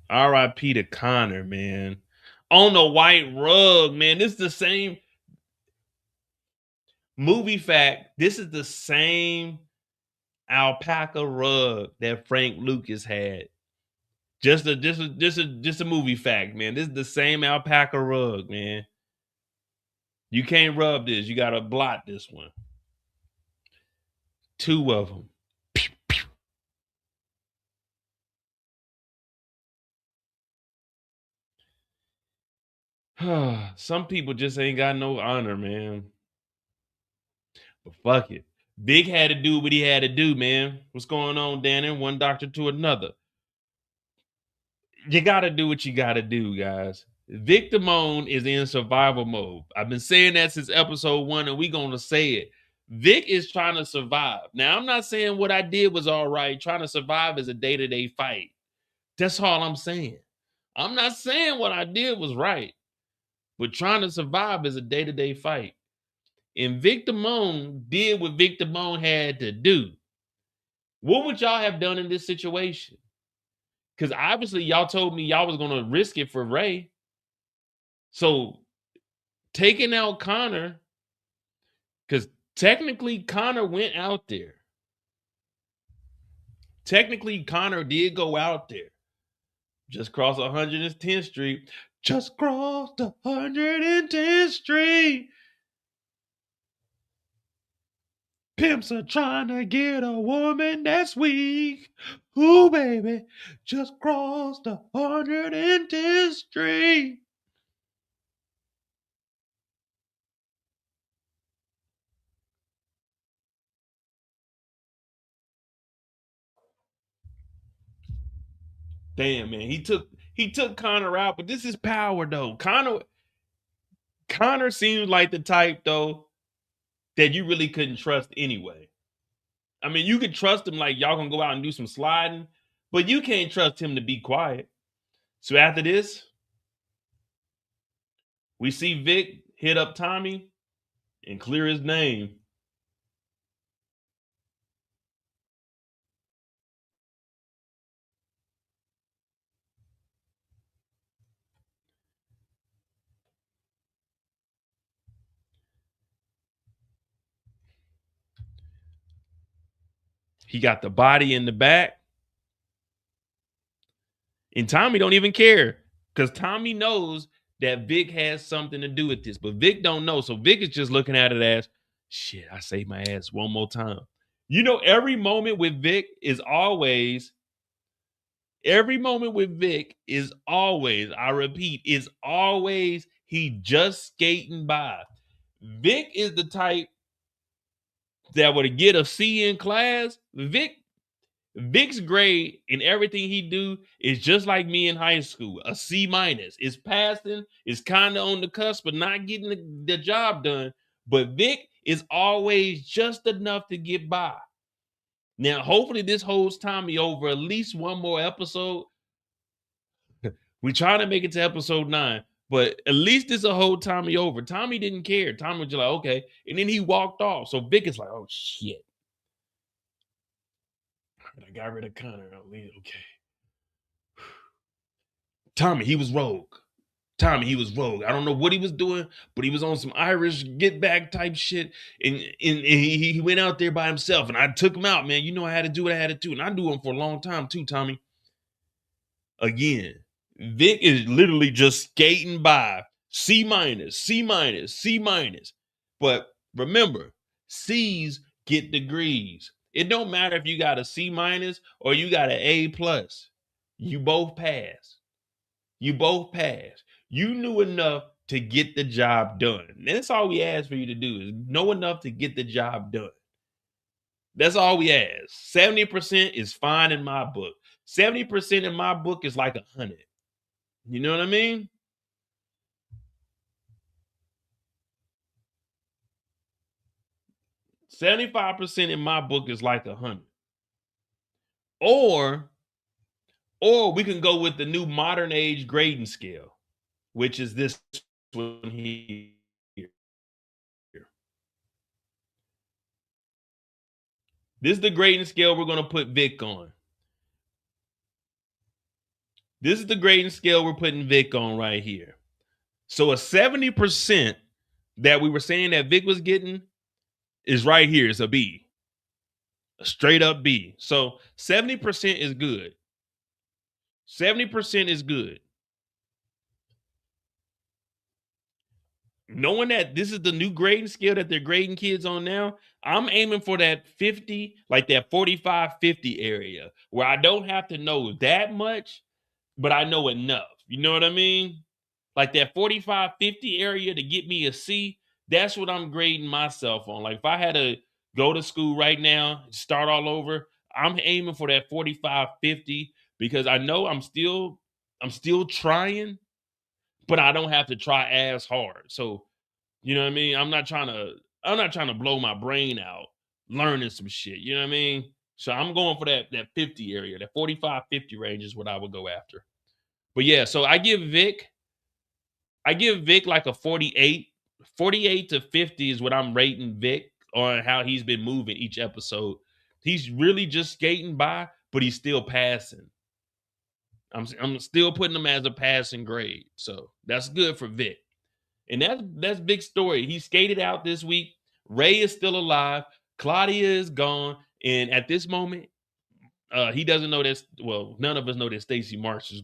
R.I.P. to Connor, man. On the white rug, man. This is the same movie fact. This is the same alpaca rug that Frank Lucas had. Just a movie fact, man. This is the same alpaca rug, man. You can't rub this. You gotta blot this one. Two of them. Some people just ain't got no honor, man. But fuck it. Big had to do what he had to do, man. What's going on, Danny? One doctor to another. You gotta do what you gotta do, guys. Vic Damone is in survival mode. I've been saying that since episode 1, and we gonna say it. Vic is trying to survive. Now, I'm not saying what I did was all right. Trying to survive is a day-to-day fight. That's all I'm saying. I'm not saying what I did was right. But trying to survive is a day-to-day fight. And Vic Damone did what Vic Damone had to do. What would y'all have done in this situation? Because obviously y'all told me y'all was going to risk it for Ray. So taking out Connor, because technically Connor went out there. Technically Connor did go out there. Just cross 110th Street. Just crossed 110th Street. Pimps are trying to get a woman that's weak. Ooh, baby, just crossed 110th Street. Damn, man, he took Connor out, but this is power though. Connor seems like the type though that you really couldn't trust anyway. I mean, you could trust him like y'all gonna go out and do some sliding, but you can't trust him to be quiet. So after this, we see Vic hit up Tommy and clear his name. He got the body in the back. And Tommy don't even care because Tommy knows that Vic has something to do with this, but Vic don't know. So Vic is just looking at it as, shit, I saved my ass one more time. You know, every moment with Vic, I repeat, is always he just skating by. Vic is the type that would get a C in class. Vic's grade in everything he do is just like me in high school, a C minus. It's passing, it's kind of on the cusp, but not getting the job done. But Vic is always just enough to get by. Now, hopefully this holds Tommy over at least one more episode. We trying to make it to episode 9, but at least this will hold Tommy over. Tommy didn't care. Tommy was just like, okay. And then he walked off. So Vic is like, oh, shit. I got rid of Connor. Okay. Tommy, he was rogue. I don't know what he was doing, but he was on some Irish get back type shit. And he went out there by himself. And I took him out, man. You know I had to do what I had to do. And I do him for a long time too, Tommy. Again, Vic is literally just skating by. C minus, C minus, C minus. But remember, C's get degrees. It don't matter if you got a C minus or you got an A plus. You both pass. You knew enough to get the job done. And that's all we ask for you to do is know enough to get the job done. That's all we ask. 70% is fine in my book. 70% in my book is like 100. You know what I mean? $75% in my book is like 100. Or we can go with the new modern age grading scale, which is this one here. This is the grading scale we're going to put Vic on. This is the grading scale we're putting Vic on right here. So a 70% that we were saying that Vic was getting is right here. It's a B. A straight up B. So 70% is good. 70% is good. Knowing that this is the new grading scale that they're grading kids on now, I'm aiming for that 50, like that 45-50 area where I don't have to know that much, but I know enough. You know what I mean? Like that 45-50 area to get me a C, that's what I'm grading myself on. Like if I had to go to school right now, start all over, I'm aiming for that 45-50 because I know I'm still trying, but I don't have to try as hard. So, you know what I mean? I'm not trying to blow my brain out learning some shit. You know what I mean? So I'm going for that 50 area, that 45-50 range is what I would go after. But yeah, so I give Vic I give Vic like a 48. 48 to 50 is what I'm rating Vic on how he's been moving each episode. He's really just skating by, but he's still passing. I'm still putting him as a passing grade. So that's good for Vic. And that's big story. He skated out this week. Ray is still alive. Claudia is gone. And at this moment, he doesn't know that. Well, none of us know that Stacy Marks is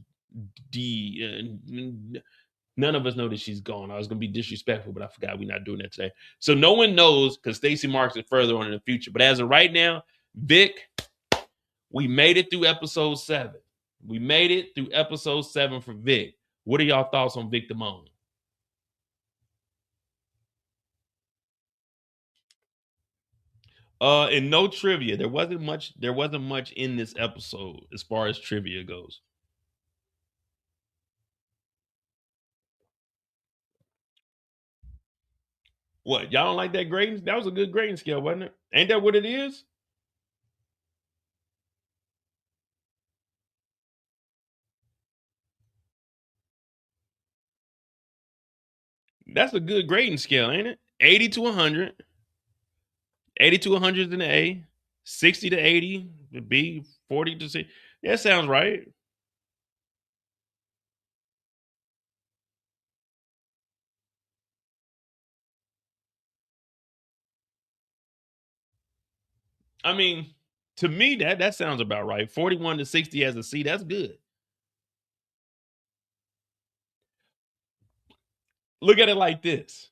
none of us know that she's gone. I was gonna be disrespectful, but I forgot we're not doing that today. So no one knows because Stacy Marks is further on in the future. But as of right now, Vic, we made it through episode 7. We made it through episode 7 for Vic. What are y'all thoughts on Vic Damone? And no trivia. There wasn't much in this episode as far as trivia goes. What? Y'all don't like that grading? That was a good grading scale, wasn't it? Ain't that what it is? That's a good grading scale, ain't it? 80 to 100. 80 to 100 is an A. 60 to 80 would B. 40 to C. Yeah, sounds right. I mean, to me, that sounds about right. 41 to 60 as a C, that's good. Look at it like this.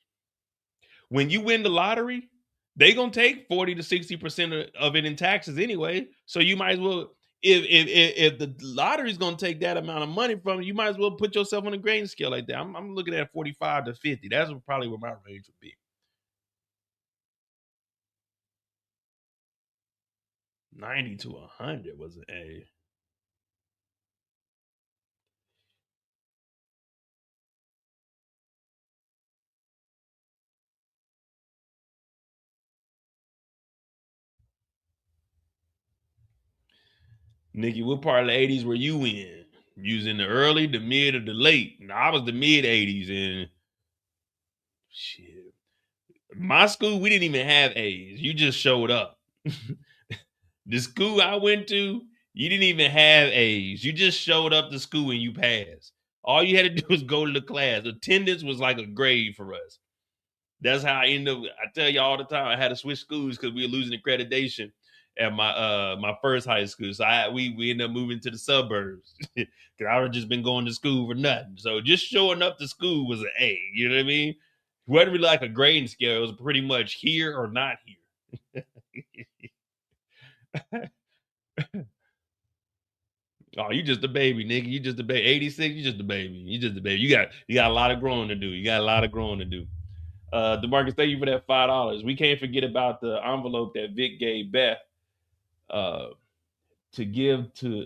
When you win the lottery, they gonna take 40 to 60% of it in taxes anyway. So you might as well, if the lottery's gonna take that amount of money from you, might as well put yourself on a grading scale like that. I'm looking at 45 to 50. That's probably what my range would be. 90 to 100 was an A. Nikki, what part of the 80s were you in? You was in the early, the mid, or the late? And I was the mid 80s, and shit. My school, we didn't even have A's. You just showed up. The school I went to, you didn't even have A's. You just showed up to school and you passed. All you had to do was go to the class. Attendance was like a grade for us. That's how I ended up. I tell you all the time, I had to switch schools because we were losing accreditation at my first high school. So we ended up moving to the suburbs because I had just been going to school for nothing. So just showing up to school was an A. You know what I mean? It wasn't really like a grading scale. It was pretty much here or not here. Oh, you just a baby, nigga. You just a baby. 86, you just a baby. You just a baby. You got a lot of growing to do. You got a lot of growing to do. DeMarcus, thank you for that $5. We can't forget about the envelope that Vic gave Beth uh to give to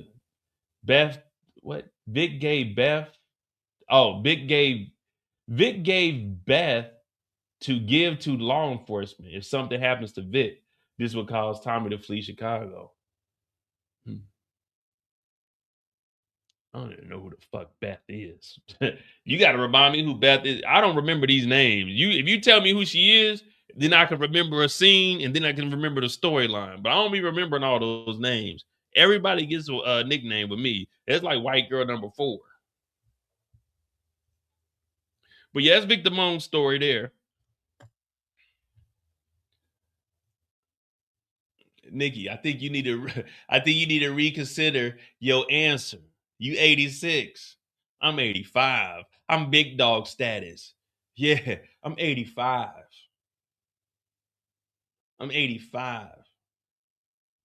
Beth. What Vic gave Beth? Oh, Vic gave Beth to give to law enforcement if something happens to Vic. This would cause Tommy to flee Chicago. Hmm. I don't even know who the fuck Beth is. You got to remind me who Beth is. I don't remember these names. If you tell me who she is, then I can remember a scene and then I can remember the storyline. But I don't be remembering all those names. Everybody gets a nickname with me. It's like white girl number 4. But yeah, that's Vic Damone's story there. Nikki, I think you need to reconsider your answer. You 86. I'm 85. I'm big dog status. Yeah, I'm 85. I'm 85.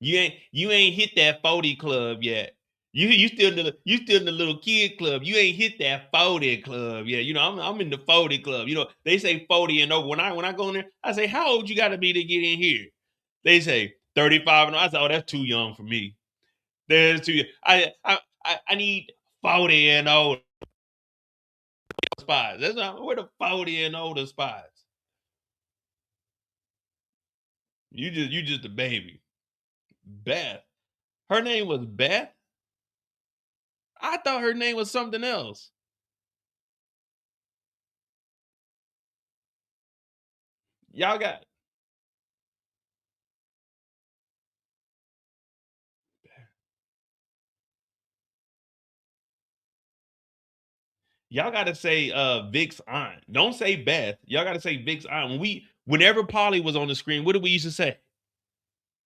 You ain't hit that 40 club yet. You still in the little kid club. You ain't hit that 40 club yet. You know, I'm in the 40 club. You know, they say 40 and over. When I go in there, I say, how old you gotta be to get in here? They say 35 and over. I say, oh, that's too young for me. That's too young. I need 40 and older spots. That's not where the 40 and older spots. You just a baby. Beth. Her name was Beth. I thought her name was something else. Y'all got y'all gotta say Vic's aunt. Don't say Beth. Y'all gotta say Vic's aunt. Whenever Polly was on the screen, what did we used to say?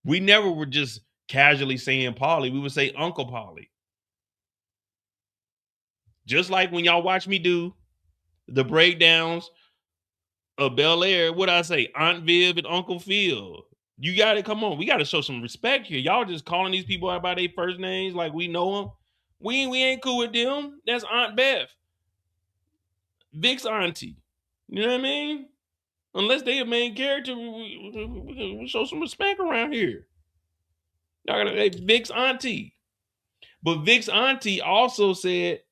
We never were just casually saying Polly. We would say Uncle Polly. Just like when y'all watch me do the breakdowns of Bel Air, what I say? Aunt Viv and Uncle Phil. You got to come on. We got to show some respect here. Y'all just calling these people out by their first names like we know them. We ain't cool with them. That's Aunt Beth, Vic's auntie. You know what I mean? Unless they a main character, we show some respect around here. Y'all gotta say Vic's auntie. But Vic's auntie also said,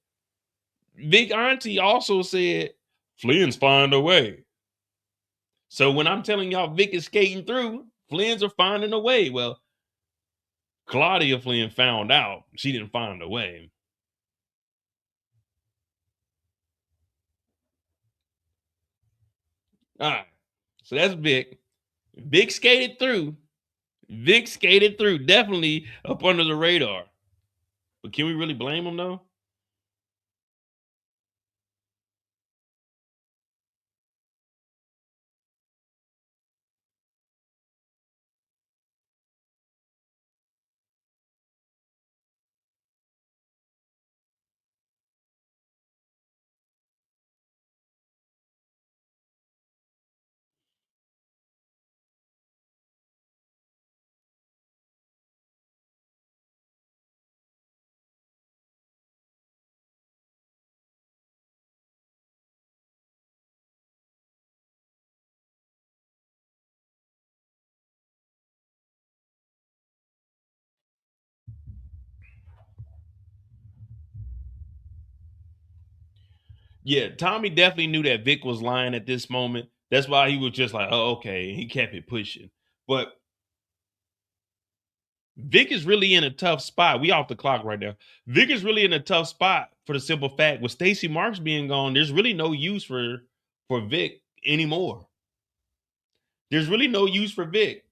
Flynn's find a way. So when I'm telling y'all Vic is skating through, Flynn's are finding a way. Well, Claudia Flynn found out. She didn't find a way. All right. So that's Vic. Vic skated through. Definitely up under the radar. But can we really blame him though? Yeah, Tommy definitely knew that Vic was lying at this moment. That's why he was just like, oh, okay. He kept it pushing. But Vic is really in a tough spot. We off the clock right now. Vic is really in a tough spot for the simple fact with Stacy Marks being gone, there's really no use for Vic anymore. There's really no use for Vic.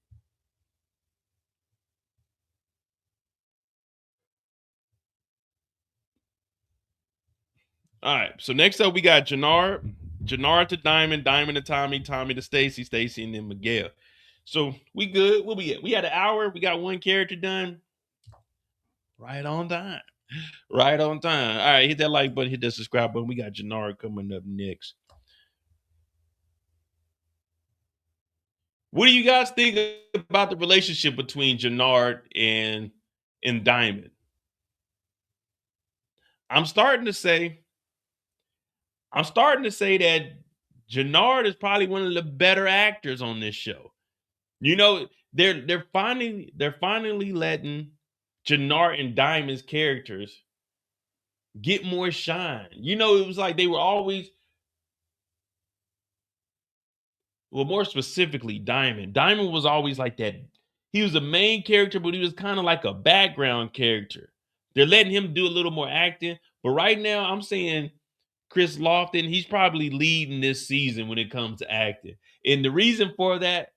All right. So next up we got Jenard. Jenard to Diamond, Diamond to Tommy, Tommy to Stacy, Stacy, and then Miguel. So we good. What we at? We had an hour. We got one character done. Right on time. Right on time. All right, hit that like button, hit that subscribe button. We got Jenard coming up next. What do you guys think about the relationship between Jenard and Diamond? I'm starting to say that Jenard is probably one of the better actors on this show. You know, they're finally letting Jenard and Diamond's characters get more shine. You know, it was like they were always, well, more specifically, Diamond. Diamond was always like that. He was a main character, but he was kind of like a background character. They're letting him do a little more acting. But right now, I'm saying Chris Lofton, he's probably leading this season when it comes to acting. And the reason for that,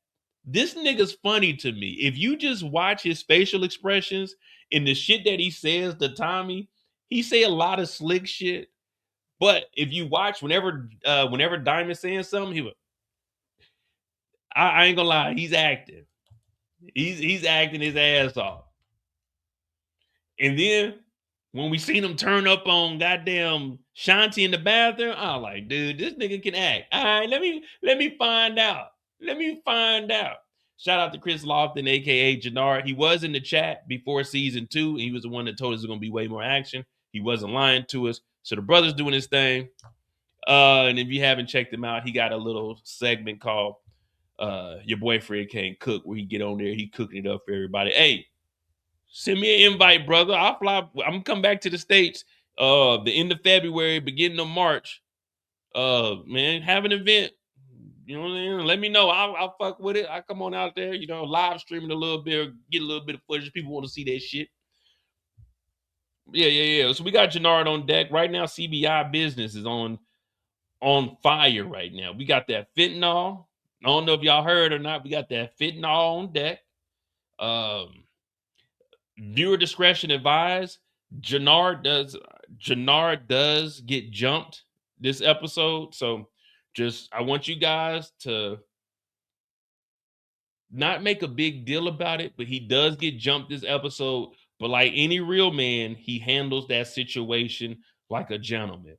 this nigga's funny to me. If you just watch his facial expressions and the shit that he says to Tommy, he say a lot of slick shit. But if you watch whenever Diamond's saying something, I ain't gonna lie, he's acting. He's acting his ass off. And then when we seen him turn up on goddamn Shanti in the bathroom, I was like, dude, this nigga can act. All right, let me find out. Let me find out. Shout out to Chris Lofton, aka Jenard. He was in the chat before season 2, and he was the one that told us there's gonna be way more action. He wasn't lying to us. So the brother's doing his thing. And if you haven't checked him out, he got a little segment called Your Boyfriend Can't Cook, where he get on there, he cooking it up for everybody. Hey, send me an invite, brother. I'll fly. I'm gonna come back to the States the end of February, beginning of March. Man, have an event. You know what I mean? Let me know. I'll fuck with it. I come on out there, you know, live streaming a little bit, get a little bit of footage. People want to see that shit. Yeah. So we got Jenard on deck. Right now, CBI business is on fire right now. We got that fentanyl. I don't know if y'all heard or not. We got that fentanyl on deck. Viewer discretion advised. Jenard does get jumped this episode. So I want you guys to not make a big deal about it, but he does get jumped this episode. But like any real man, he handles that situation like a gentleman.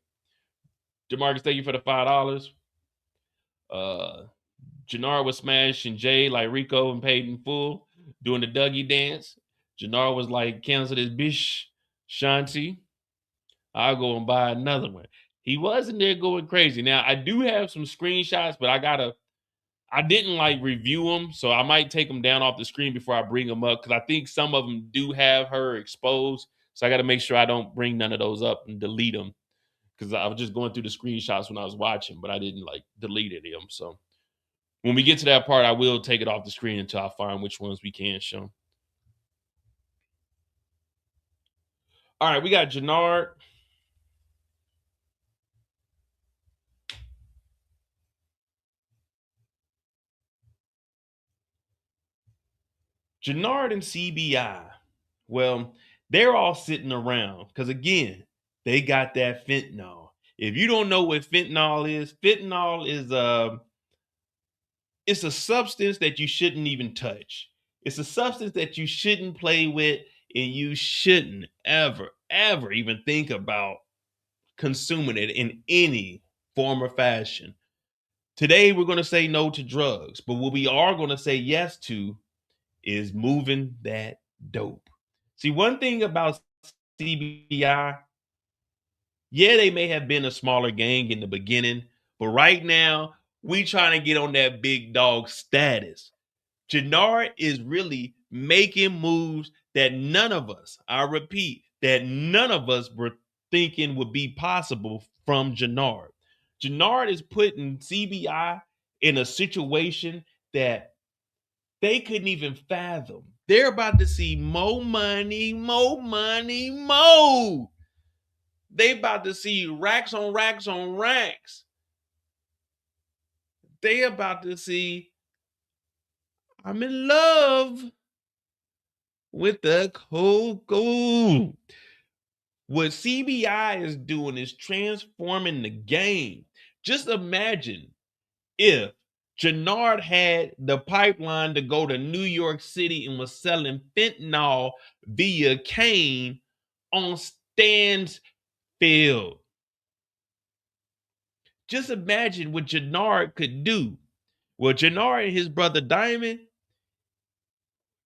Jamarcus, thank you for the $5. Jenard was smashing Jay like Rico and paid in full, doing the Dougie dance. Jenard was like, cancel this bitch, Shanti. I'll go and buy another one. He wasn't there going crazy. Now, I do have some screenshots, but I didn't like review them, so I might take them down off the screen before I bring them up, because I think some of them do have her exposed. So I got to make sure I don't bring none of those up and delete them, because I was just going through the screenshots when I was watching, but I didn't like delete any of them. So when we get to that part, I will take it off the screen until I find which ones we can show. All right, we got Jenard. Jenard and CBI. Well, they're all sitting around because, again, they got that fentanyl. If you don't know what fentanyl is it's a substance that you shouldn't even touch. It's a substance that you shouldn't play with, and you shouldn't ever even think about consuming it in any form or fashion. Today, we're going to say no to drugs, but what we are going to say yes to is moving that dope. See, one thing about CBI, yeah, they may have been a smaller gang in the beginning, but right now, we trying to get on that big dog status. Jenard is really making moves that none of us, I repeat, that none of us were thinking would be possible from Jenard. Jenard is putting CBI in a situation that they couldn't even fathom. They're about to see more money, more money, more. They about to see racks on racks on racks. They about to see, I'm in love with the cocoa. What CBI is doing is transforming the game. Just imagine if Jenard had the pipeline to go to New York City and was selling fentanyl via cane on Stansfield. Just imagine what Jenard could do. Well, Jenard and his brother Diamond,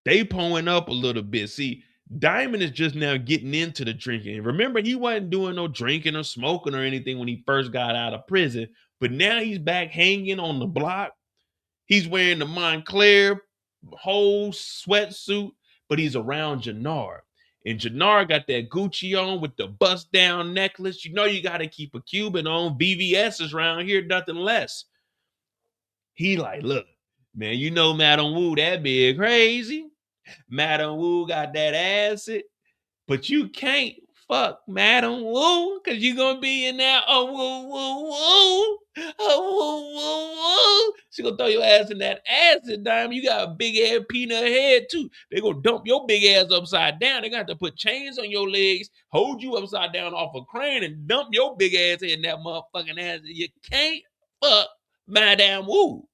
they pulling up a little bit. See, Diamond is just now getting into the drinking. Remember, he wasn't doing no drinking or smoking or anything when he first got out of prison, but now he's back hanging on the block. He's wearing the Montclair whole sweatsuit, but he's around Jenard. And Jenard got that Gucci on with the bust down necklace. You know you got to keep a Cuban on. VVS is around here, nothing less. He like, look, man, you know Madam Wu, that big crazy. Madam Wu got that acid, but you can't fuck Madam Wu, because you're going to be in there, She going to throw your ass in that acid, Diamond. You got a big ass peanut head, too. They going to dump your big ass upside down. They got to put chains on your legs, hold you upside down off a crane, and dump your big ass head in that motherfucking ass. You can't fuck Madam Wu.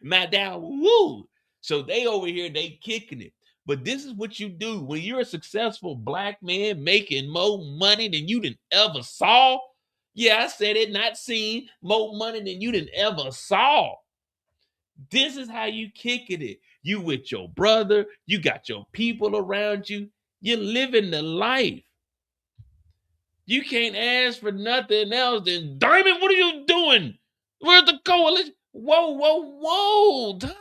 Madam Wu. So they over here, they kicking it. But this is what you do when you're a successful black man making more money than you done ever saw. Yeah, I said it, not seen. More money than you done ever saw. This is how you kicking it. You with your brother. You got your people around you. You're living the life. You can't ask for nothing else than, Diamond, what are you doing? Where's the coalition? Whoa, Tommy.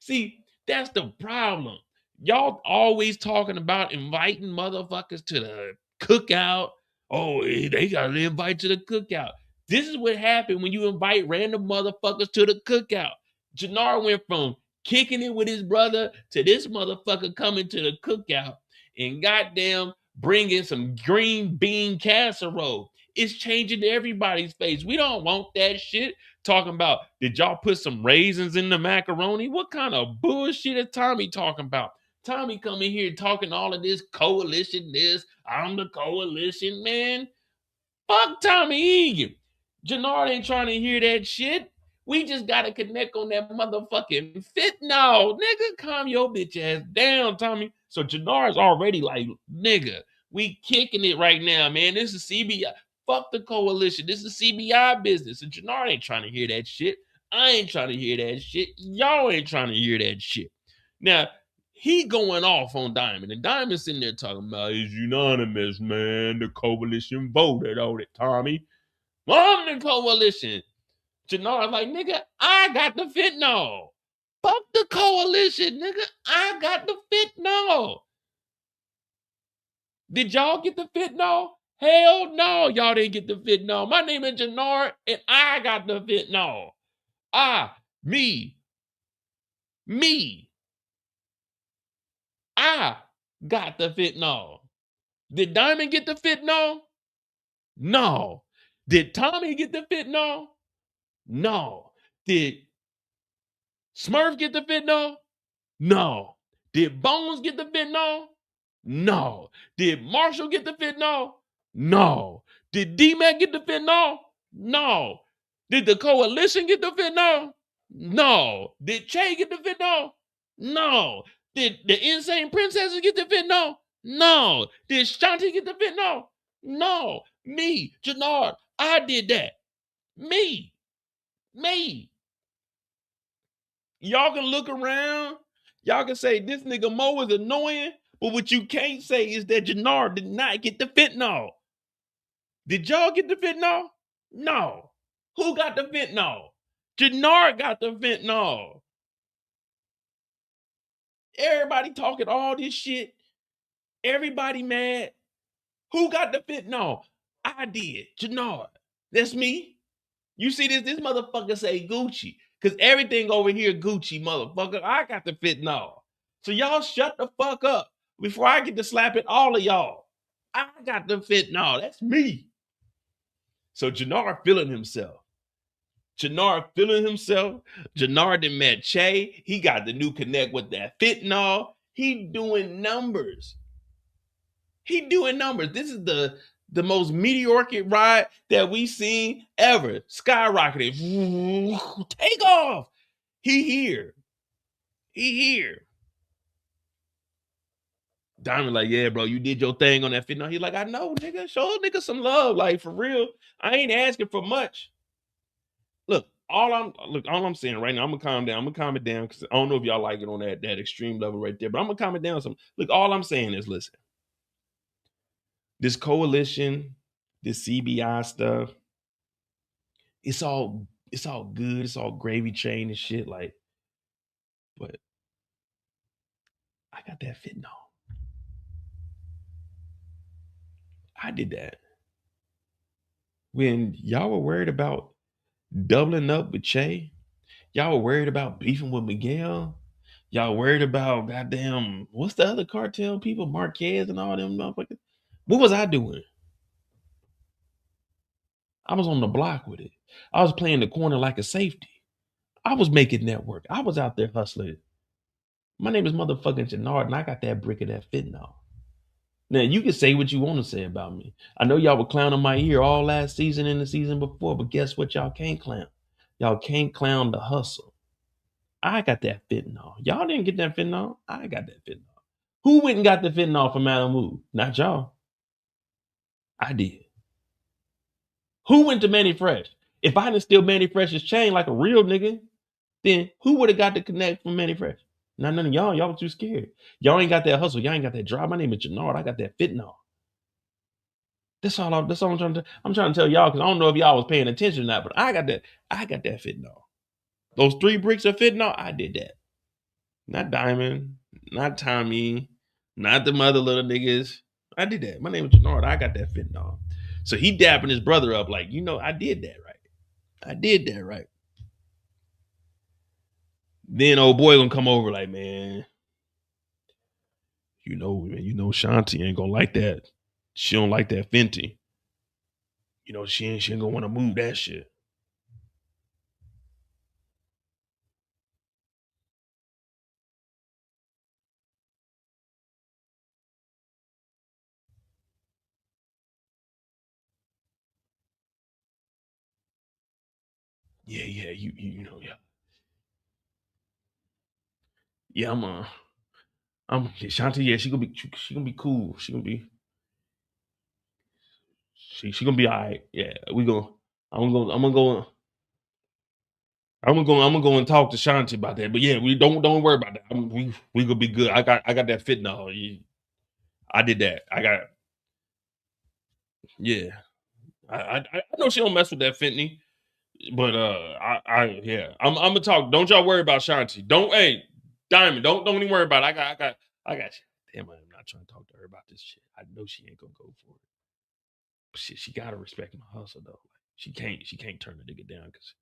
See, that's the problem. Y'all always talking about inviting motherfuckers to the cookout. Oh, they got to invite to the cookout. This is what happened when you invite random motherfuckers to the cookout. Jenard went from kicking it with his brother to this motherfucker coming to the cookout and goddamn bringing some green bean casserole. It's changing everybody's face. We don't want that shit. Talking about, did y'all put some raisins in the macaroni? What kind of bullshit is Tommy talking about? Tommy coming here talking all of this coalition, this, I'm the coalition, man. Fuck Tommy Egan. Jenard ain't trying to hear that shit. We just gotta connect on that motherfucking fit. No, nigga, calm your bitch ass down, Tommy. So Jenard's already like, nigga, we kicking it right now, man. This is CBI. Fuck the coalition. This is CBI business. And Jenard ain't trying to hear that shit. I ain't trying to hear that shit. Y'all ain't trying to hear that shit. Now, he going off on Diamond, and Diamond's sitting there talking about it's unanimous, man. The coalition voted on it, Tommy. Well, I'm the coalition. Jenard's like, nigga, I got the fentanyl. Fuck the coalition, nigga. I got the fentanyl. Did y'all get the fentanyl? Hell no, y'all didn't get the fentanyl. My name is Jenard, and I got the fentanyl. Me. I got the fentanyl. Did Diamond get the fentanyl? No. Did Tommy get the fentanyl? No. Did Smurf get the fentanyl? No. Did Bones get the fentanyl? No. Did Marshall get the fentanyl? No. Did D-Mac get the fentanyl? No. Did the coalition get the fentanyl? No. Did Che get the fentanyl? No. Did the Insane Princesses get the fentanyl? No. Did Shanti get the fentanyl? No. Me, Jenard, I did that. Me. Y'all can look around. Y'all can say this nigga Mo is annoying, but what you can't say is that Jenard did not get the fentanyl. Did y'all get the fentanyl? No. Who got the fentanyl? Jenard got the fentanyl. Everybody talking all this shit. Everybody mad. Who got the fentanyl? I did. Jenard. That's me. You see this motherfucker say Gucci. Because everything over here Gucci, motherfucker. I got the fentanyl. So y'all shut the fuck up before I get to slapping all of y'all. I got the fentanyl. That's me. So Jenard feeling himself. Jenard done met Che. He got the new connect with that fentanyl. He doing numbers. This is the most meteoric ride that we seen ever. Skyrocketed. Take off. He here. Diamond like, yeah, bro, you did your thing on that fentanyl. He like, I know, nigga. Show nigga some love. Like, for real. I ain't asking for much. Look, all I'm saying right now, I'm gonna calm down. I'm gonna calm it down because I don't know if y'all like it on that extreme level right there, but I'm gonna calm it down some. Look, all I'm saying is, listen, this coalition, this CBI stuff, it's all good, it's all gravy train and shit, like, but I got that fentanyl. I did that. When y'all were worried about doubling up with Che, y'all were worried about beefing with Miguel. Y'all worried about goddamn, what's the other cartel people, Marquez and all them motherfuckers? What was I doing? I was on the block with it. I was playing the corner like a safety. I was making network. I was out there hustling. My name is motherfucking Jenard, and I got that brick of that fentanyl. Now, you can say what you want to say about me. I know y'all were clowning my ear all last season and the season before, but guess what y'all can't clown? Y'all can't clown the hustle. I got that fentanyl. Y'all didn't get that fentanyl. I got that fentanyl. Who went and got the fentanyl from Malibu? Not y'all. I did. Who went to Manny Fresh? If I didn't steal Manny Fresh's chain like a real nigga, then who would have got the connect from Manny Fresh? Not none of y'all. Y'all were too scared. Y'all ain't got that hustle. Y'all ain't got that drive. My name is Jenard. I got that fentanyl. That's all I'm trying to. I'm trying to tell y'all because I don't know if y'all was paying attention or not, but I got that fentanyl. Those 3 bricks of fentanyl, I did that. Not Diamond, not Tommy, not the other little niggas. I did that. My name is Jenard. I got that fentanyl. So he dapping his brother up like, I did that right. Then old boy gonna come over like, man, Shanti ain't gonna like that. She don't like that Fenty. she ain't gonna want to move that shit. Yeah, yeah. Yeah, Shanti. Yeah, she gonna be cool. She gonna be all right. Yeah, we gonna. I'm gonna go. I'm gonna go and talk to Shanti about that. But yeah, we don't worry about that. We gonna be good. I got that fentanyl. I did that. I got. Yeah, I know she don't mess with that fentanyl. But yeah, I'm gonna talk. Don't y'all worry about Shanti. Don't, hey, Diamond, don't even worry about it. I got you. Damn, I'm not trying to talk to her about this shit. I know she ain't gonna go for it. But shit, she gotta respect my hustle though. Like, she can't turn the nigga down because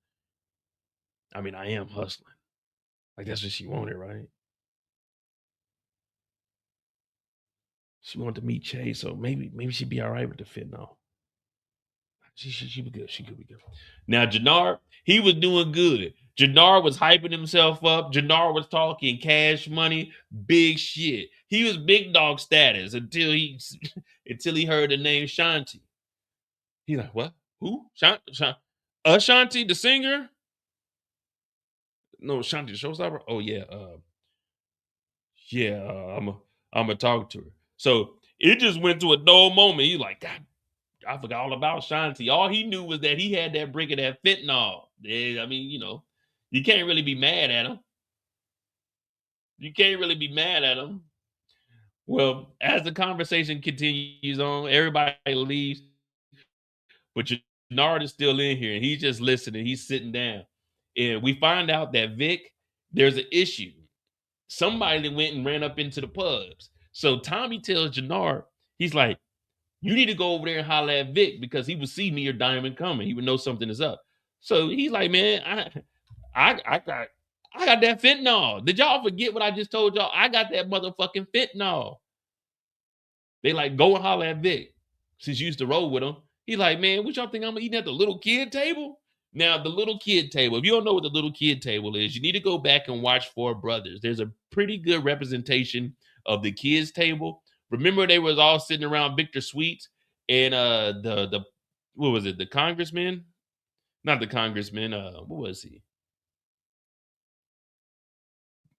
I mean I am hustling. Like that's what she wanted, right? She wanted to meet Chase, so maybe she'd be all right with the fentanyl. She be good. She could be good. Now Jenard, he was doing good. Jenard was hyping himself up. Jenard was talking cash money, big shit. He was big dog status until he heard the name Shanti. He's like, what? Who? Shanti? Shanti, the singer? No, Shanti, the showstopper. Oh yeah, yeah. I'm gonna talk to her. So it just went to a dull moment. He's like, God, I forgot all about Shanti. All he knew was that he had that brick of that fentanyl. Yeah, I mean, you can't really be mad at him. You can't really be mad at him. Well, as the conversation continues on, everybody leaves, but Jenard is still in here and he's just listening. He's sitting down. And we find out that Vic, there's an issue. Somebody that went and ran up into the pubs. So Tommy tells Jenard, he's like, you need to go over there and holler at Vic because he would see me or Diamond coming. He would know something is up. So he's like, man, I got that fentanyl. Did y'all forget what I just told y'all? I got that motherfucking fentanyl. They like, go and holler at Vic. Since you used to roll with him. He's like, man, what y'all think I'm eating at the little kid table? Now, the little kid table, if you don't know what the little kid table is, you need to go back and watch Four Brothers. There's a pretty good representation of the kids table. Remember, they was all sitting around Victor Sweets and the what was it? The congressman? Not the congressman. What was he?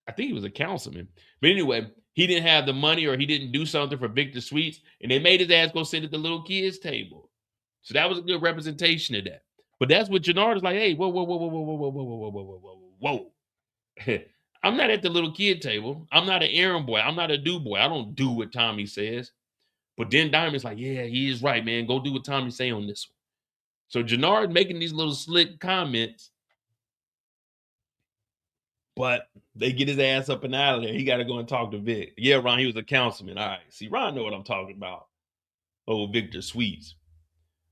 I think he was a councilman. But anyway, he didn't have the money or he didn't do something for Victor Sweets, and they made his ass go sit at the little kids' table. So that was a good representation of that. But that's what Jenard is like, hey, whoa, whoa, whoa, whoa, whoa, whoa, whoa, whoa, whoa, whoa, whoa, whoa. I'm not at the little kid table. I'm not an errand boy. I'm not a do boy. I don't do what Tommy says. But then Diamond's like, yeah, he is right, man. Go do what Tommy say on this one. So Jenard making these little slick comments, but they get his ass up and out of there. He got to go and talk to Vic. Yeah, Ron, he was a councilman. All right. See, Ron know what I'm talking about. Oh, Victor Sweets.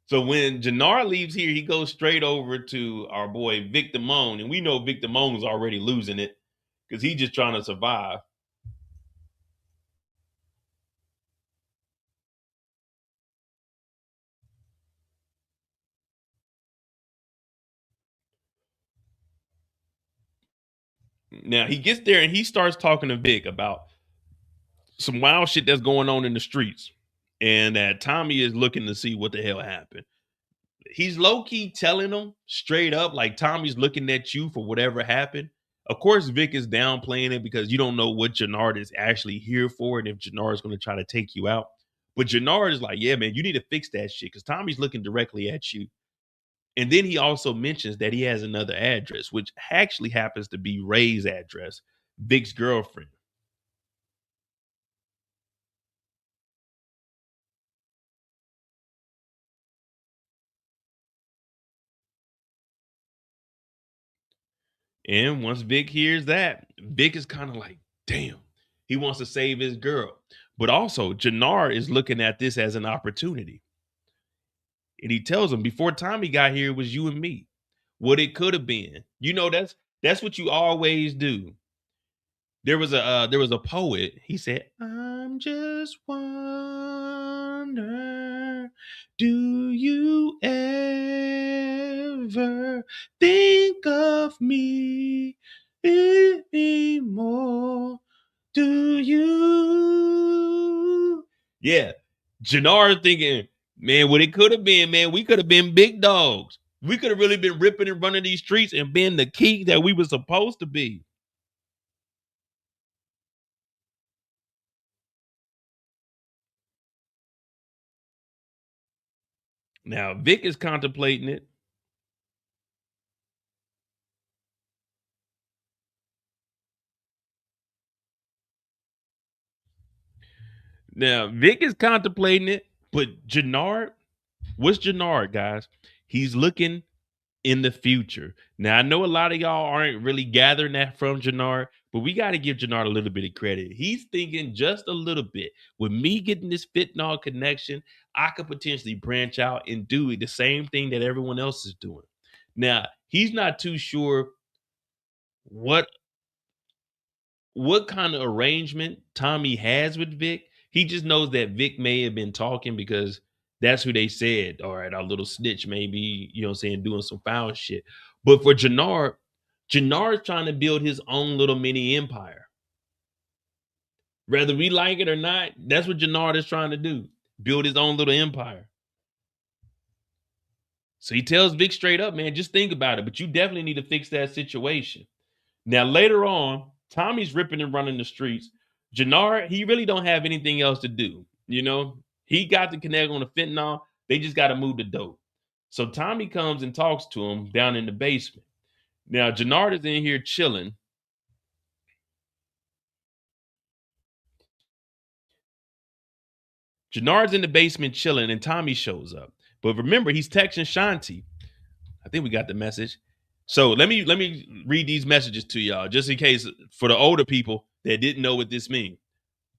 So when Jenard leaves here, he goes straight over to our boy Vic Damone. And we know Vic Damone's already losing it because he's just trying to survive. Now he gets there and he starts talking to Vic about some wild shit that's going on in the streets. And that Tommy is looking to see what the hell happened. He's low-key telling him straight up, like Tommy's looking at you for whatever happened. Of course, Vic is downplaying it because you don't know what Jenard is actually here for and if Jenard is going to try to take you out. But Jenard is like, yeah, man, you need to fix that shit because Tommy's looking directly at you. And then he also mentions that he has another address, which actually happens to be Ray's address, Vic's girlfriend. And once Vic hears that, Vic is kind of like, damn, he wants to save his girl. But also, Jenard is looking at this as an opportunity. And he tells him, before Tommy got here, it was you and me. What it could have been. That's what you always do. There was a poet. He said, I'm just wonder Do you ever think of me anymore? Do you? Yeah. Jenard thinking, man, what it could have been, man, we could have been big dogs. We could have really been ripping and running these streets and being the key that we were supposed to be. Now, Vic is contemplating it. Now, Vic is contemplating it, but Jenard, what's Jenard, guys? He's looking in the future. Now, I know a lot of y'all aren't really gathering that from Jenard, but we got to give Jenard a little bit of credit. He's thinking just a little bit. With me getting this fentanyl connection, I could potentially branch out and do the same thing that everyone else is doing. Now, he's not too sure what kind of arrangement Tommy has with Vic. He just knows that Vic may have been talking because that's who they said, all right, our little snitch may be, you know what I'm saying, doing some foul shit. But for Jenard's trying to build his own little mini empire. Whether we like it or not, that's what Jenard is trying to do. Build his own little empire. So he tells Vic straight up, man, just think about it. But you definitely need to fix that situation. Now, later on, Tommy's ripping and running the streets. Jenard, he really don't have anything else to do. You know, he got to connect on the fentanyl. They just got to move the dope. So Tommy comes and talks to him down in the basement. Now, Jenard is in here chilling. Jenard's in the basement chilling, and Tommy shows up. But remember, he's texting Shanti. I think we got the message. So let me read these messages to y'all, just in case for the older people that didn't know what this means.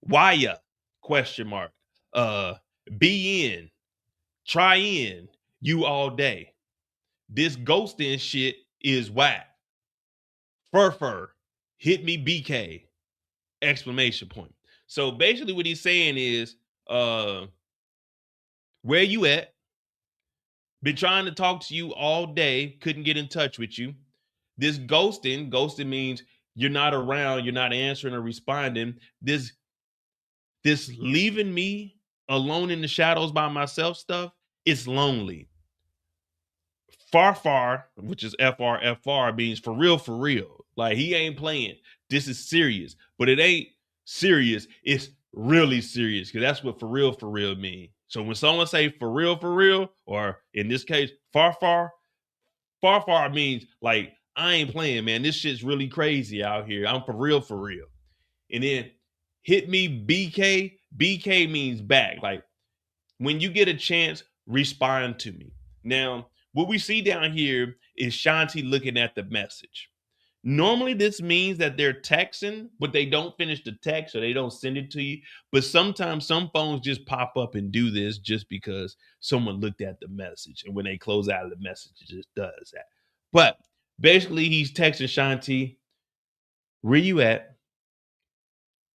Why question mark. Be in. Try in. You all day. This ghosting shit is whack. Fur. Hit me BK. Exclamation point. So basically what he's saying is, where you at? Been trying to talk to you all day. Couldn't get in touch with you. This ghosting means you're not around. You're not answering or responding. This leaving me alone in the shadows by myself stuff, it's lonely. Far, which is FR, means for real. Like he ain't playing. This is serious. But it ain't serious. It's really serious because that's what for real mean. So when someone say for real, or in this case, far means like I ain't playing, man. This shit's really crazy out here. I'm for real. And then hit me BK. BK means back. Like when you get a chance, respond to me. Now, what we see down here is Shanti looking at the message. Normally, this means that they're texting, but they don't finish the text or they don't send it to you. But sometimes some phones just pop up and do this just because someone looked at the message. And when they close out of the message, it just does that. But basically, he's texting Shanti, where you at?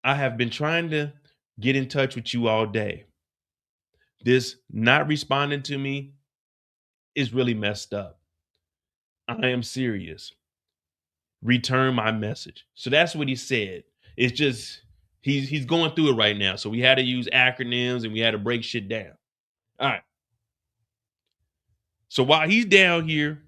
I have been trying to get in touch with you all day. This not responding to me is really messed up. I am serious. Return my message. So that's what he said. It's just he's going through it right now. So we had to use acronyms and we had to break shit down. All right. So while he's down here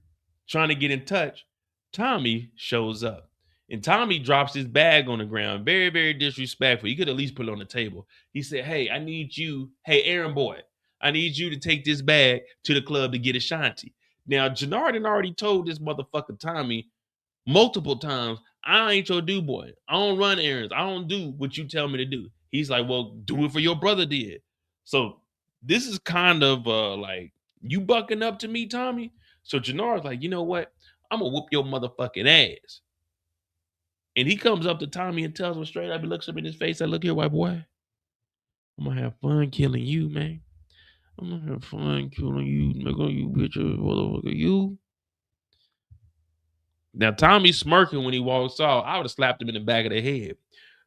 trying to get in touch, Tommy shows up. And Tommy drops his bag on the ground. Very, very disrespectful. He could at least put it on the table. He said, hey, I need you. Hey, Aaron boy, I need you to take this bag to the club to get a Shanti. Now, Jenard had already told this motherfucker Tommy multiple times, I ain't your dude boy. I don't run errands. I don't do what you tell me to do. He's like, well, do it for your brother did. So this is kind of like, you bucking up to me, Tommy? So Jenard's like, you know what? I'm going to whoop your motherfucking ass. And he comes up to Tommy and tells him straight up, he looks up in his face, I look here, white boy. I'm going to have fun killing you, man. I'm going to have fun killing you, nigga, you bitch, motherfucker, you. Now, Tommy's smirking when he walks off. I would have slapped him in the back of the head.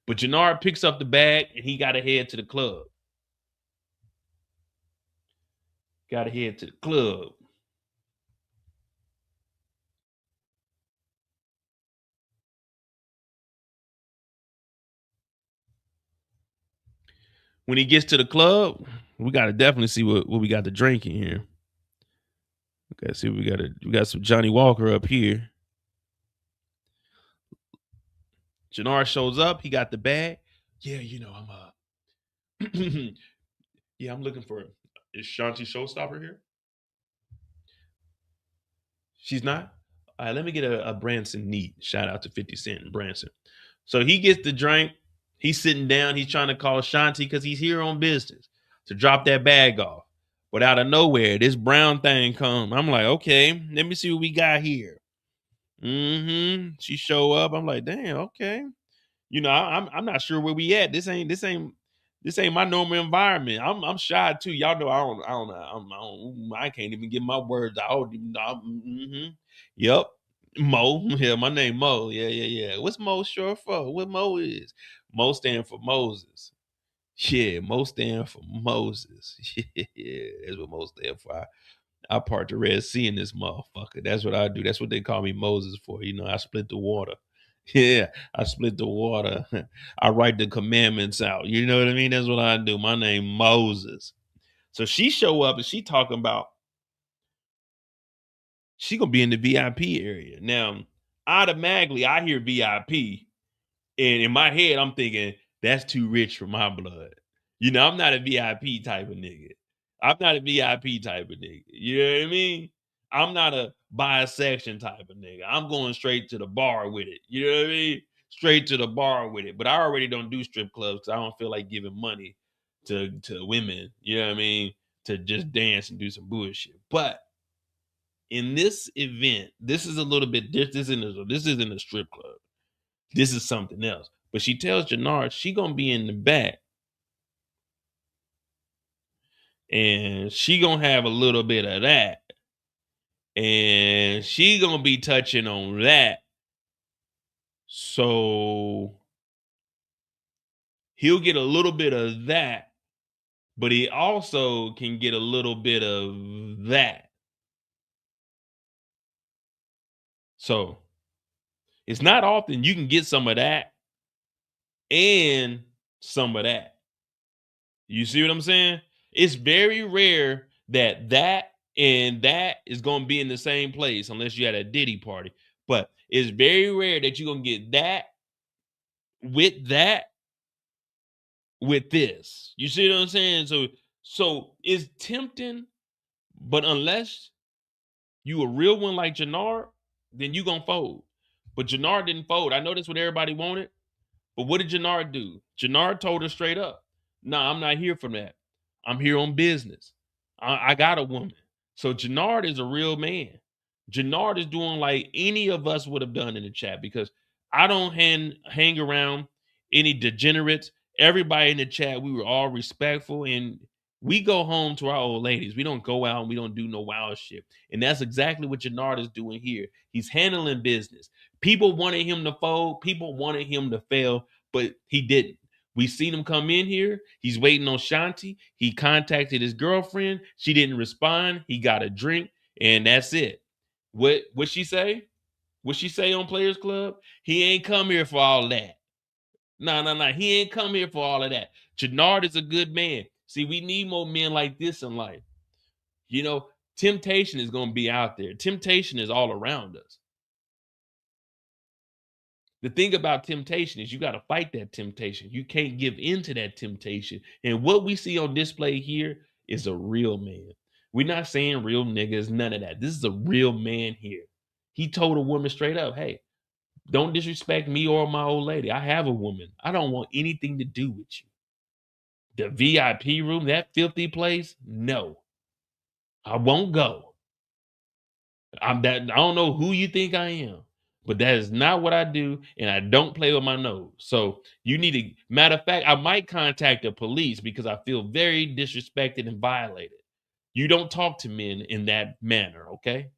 But Jenard picks up the bag and he got to head to the club. Gotta head to the club. When he gets to the club, we gotta definitely see what we got to drink in here. Okay, see, we got some Johnny Walker up here. Jenard shows up. He got the bag. Yeah, you know, yeah, I'm looking for. Is Shanti Showstopper here? She's not. All right, let me get a Branson neat. Shout out to 50 Cent and Branson. So he gets the drink. He's sitting down. He's trying to call Shanti because he's here on business to drop that bag off. But out of nowhere, this brown thing come. I'm like, okay, let me see what we got here. She show up. I'm like, damn, okay. You know, I'm not sure where we at. This ain't my normal environment. I'm shy too. Y'all know I can't even get my words out. Yep. Mo. Yeah, my name Mo. Yeah. What's Mo short for? What Mo is? Mo stand for Moses. Yeah, Mo stand for Moses. Yeah, that's what Mo stand for. I part the Red Sea in this motherfucker. That's what I do. That's what they call me Moses for. You know, I split the water. Yeah, I split the water. I write the commandments out. You know what I mean? That's what I do. My name Moses. So she show up and she talking about she gonna be in the VIP area. Now, automatically I hear VIP, and in my head I'm thinking that's too rich for my blood. You know, I'm not a VIP type of nigga. I'm not a VIP type of nigga. You know what I mean? I'm not a buy a section type of nigga. I'm going straight to the bar with it. You know what I mean? Straight to the bar with it. But I already don't do strip clubs because I don't feel like giving money to women. You know what I mean? To just dance and do some bullshit. But in this event, this is a little bit. This isn't a strip club. This is something else. But she tells Jenard she gonna be in the back, and she gonna have a little bit of that, and she gonna be touching on that. So he'll get a little bit of that, but he also can get a little bit of that. So it's not often you can get some of that and some of that. You see what I'm saying? It's very rare that and that is going to be in the same place unless you had a Diddy party. But it's very rare that you're going to get that with this. You see what I'm saying? So it's tempting, but unless you a real one like Jenard, then you going to fold. But Jenard didn't fold. I know that's what everybody wanted. But what did Jenard do? Jenard told her straight up, "Nah, I'm not here for that. I'm here on business. I got a woman." So Jenard is a real man. Jenard is doing like any of us would have done in the chat because I don't hang around any degenerates. Everybody in the chat, we were all respectful and we go home to our old ladies. We don't go out and we don't do no wild shit. And that's exactly what Jenard is doing here. He's handling business. People wanted him to fold. People wanted him to fail, but he didn't. We seen him come in here. He's waiting on Shanti. He contacted his girlfriend. She didn't respond. He got a drink, and that's it. What she say? What she say on Players Club? He ain't come here for all that. No. He ain't come here for all of that. Jenard is a good man. See, we need more men like this in life. You know, temptation is going to be out there. Temptation is all around us. The thing about temptation is you got to fight that temptation. You can't give into that temptation. And what we see on display here is a real man. We're not saying real niggas, none of that. This is a real man here. He told a woman straight up, "Hey, don't disrespect me or my old lady. I have a woman. I don't want anything to do with you. The VIP room, that filthy place, no. I won't go. I don't know who you think I am, but that is not what I do, and I don't play with my nose. So you need to, matter of fact, I might contact the police because I feel very disrespected and violated. You don't talk to men in that manner, okay?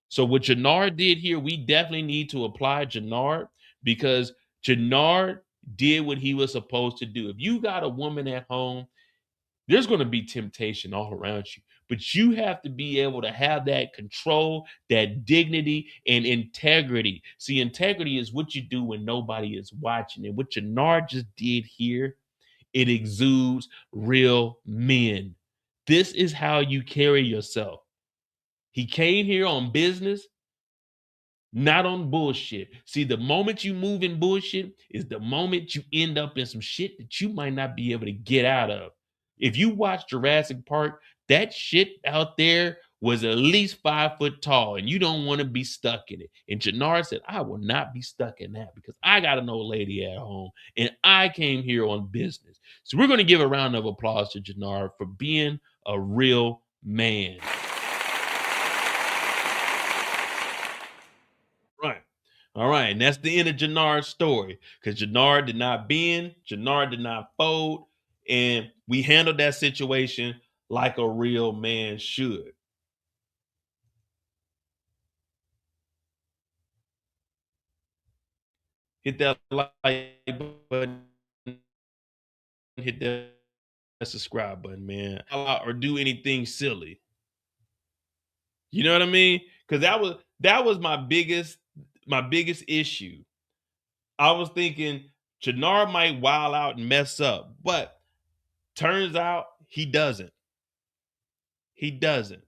So what Jenard did here, we definitely need to apply Jenard because Jenard did what he was supposed to do. If you got a woman at home, there's going to be temptation all around you. but you have to be able to have that control, that dignity, and integrity. See, integrity is what you do when nobody is watching. And what Jenard just did here, it exudes real men. This is how you carry yourself. He came here on business, not on bullshit. See, the moment you move in bullshit is the moment you end up in some shit that you might not be able to get out of. If you watch Jurassic Park, that shit out there was at least 5 foot tall, and you don't want to be stuck in it. And Jenard said, I will not be stuck in that because I got an old lady at home, and I came here on business. So we're going to give a round of applause to Jenard for being a real man. Right. All right. And that's the end of Jenard's story. Because Jenard did not bend, Jenard did not fold. And we handled that situation like a real man should. Hit that like button, hit that subscribe button, man. Or do anything silly. You know what I mean? Because that was my biggest issue. I was thinking Jenard might wild out and mess up, but turns out he doesn't. He doesn't.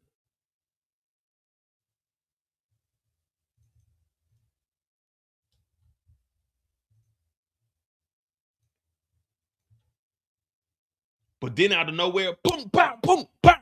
But then out of nowhere, boom, pow, boom, pow.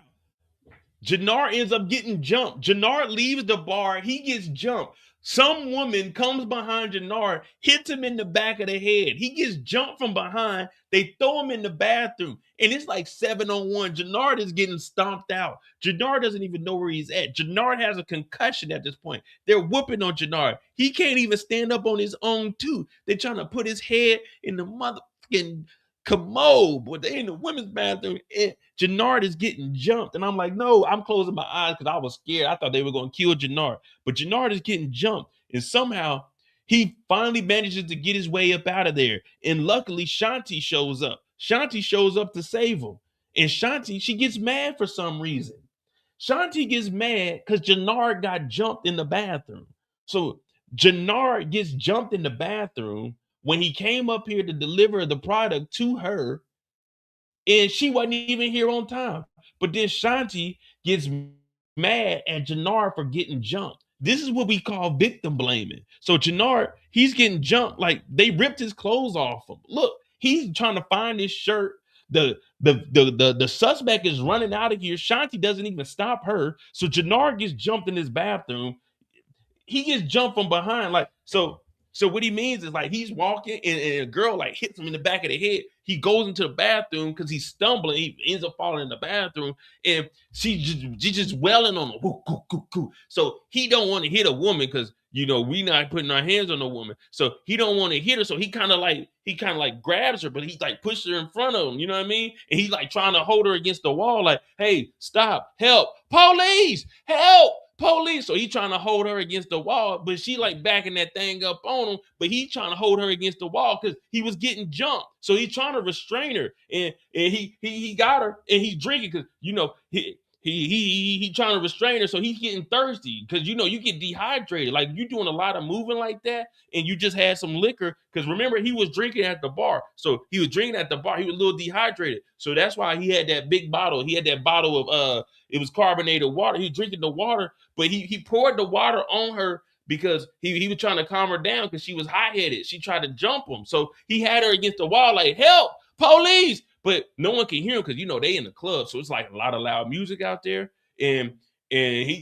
Jenard ends up getting jumped. Jenard leaves the bar. He gets jumped. Some woman comes behind Jenard, hits him in the back of the head. He gets jumped from behind. They throw him in the bathroom. And it's like 7-on-1. Jenard is getting stomped out. Jenard doesn't even know where he's at. Jenard has a concussion at this point. They're whooping on Jenard. He can't even stand up on his own, too. They're trying to put his head in the motherfucking commode, but they in the women's bathroom. And Jenard is getting jumped. And I'm like, no, I'm closing my eyes because I was scared. I thought they were going to kill Jenard. But Jenard is getting jumped. And somehow he finally manages to get his way up out of there. And luckily, Shanti shows up. Shanti shows up to save him. And Shanti, she gets mad for some reason. Shanti gets mad because Jenard got jumped in the bathroom. So Jenard gets jumped in the bathroom when he came up here to deliver the product to her, and she wasn't even here on time. But then Shanti gets mad at Jenard for getting jumped. This is what we call victim blaming. So Jenard, he's getting jumped, like they ripped his clothes off him. Look, he's trying to find his shirt. The suspect is running out of here. Shanti doesn't even stop her. So Jenard gets jumped in his bathroom. He gets jumped from behind, like so. So what he means is like he's walking and a girl like hits him in the back of the head. He goes into the bathroom because he's stumbling. He ends up falling in the bathroom, and she's just wailing on him. Woo, coo, coo, coo. So he don't want to hit a woman because we not putting our hands on a woman. So he don't want to hit her. So he kind of like grabs her, but he like pushes her in front of him. You know what I mean? And he's like trying to hold her against the wall, like, hey, stop, help, police, help. Police. So he trying to hold her against the wall, but she like backing that thing up on him, but he trying to hold her against the wall because he was getting jumped. So he's trying to restrain her, and he got her, and he's drinking because he trying to restrain her, so he's getting thirsty because you get dehydrated, like you doing a lot of moving like that, and you just had some liquor because remember he was drinking at the bar, so he was drinking at the bar, he was a little dehydrated, so that's why he had that big bottle. He had that bottle of it was carbonated water. He was drinking the water, but he poured the water on her because he was trying to calm her down because she was hot-headed. She tried to jump him, so he had her against the wall, like, help, police. But no one can hear him because they in the club, so it's like a lot of loud music out there, and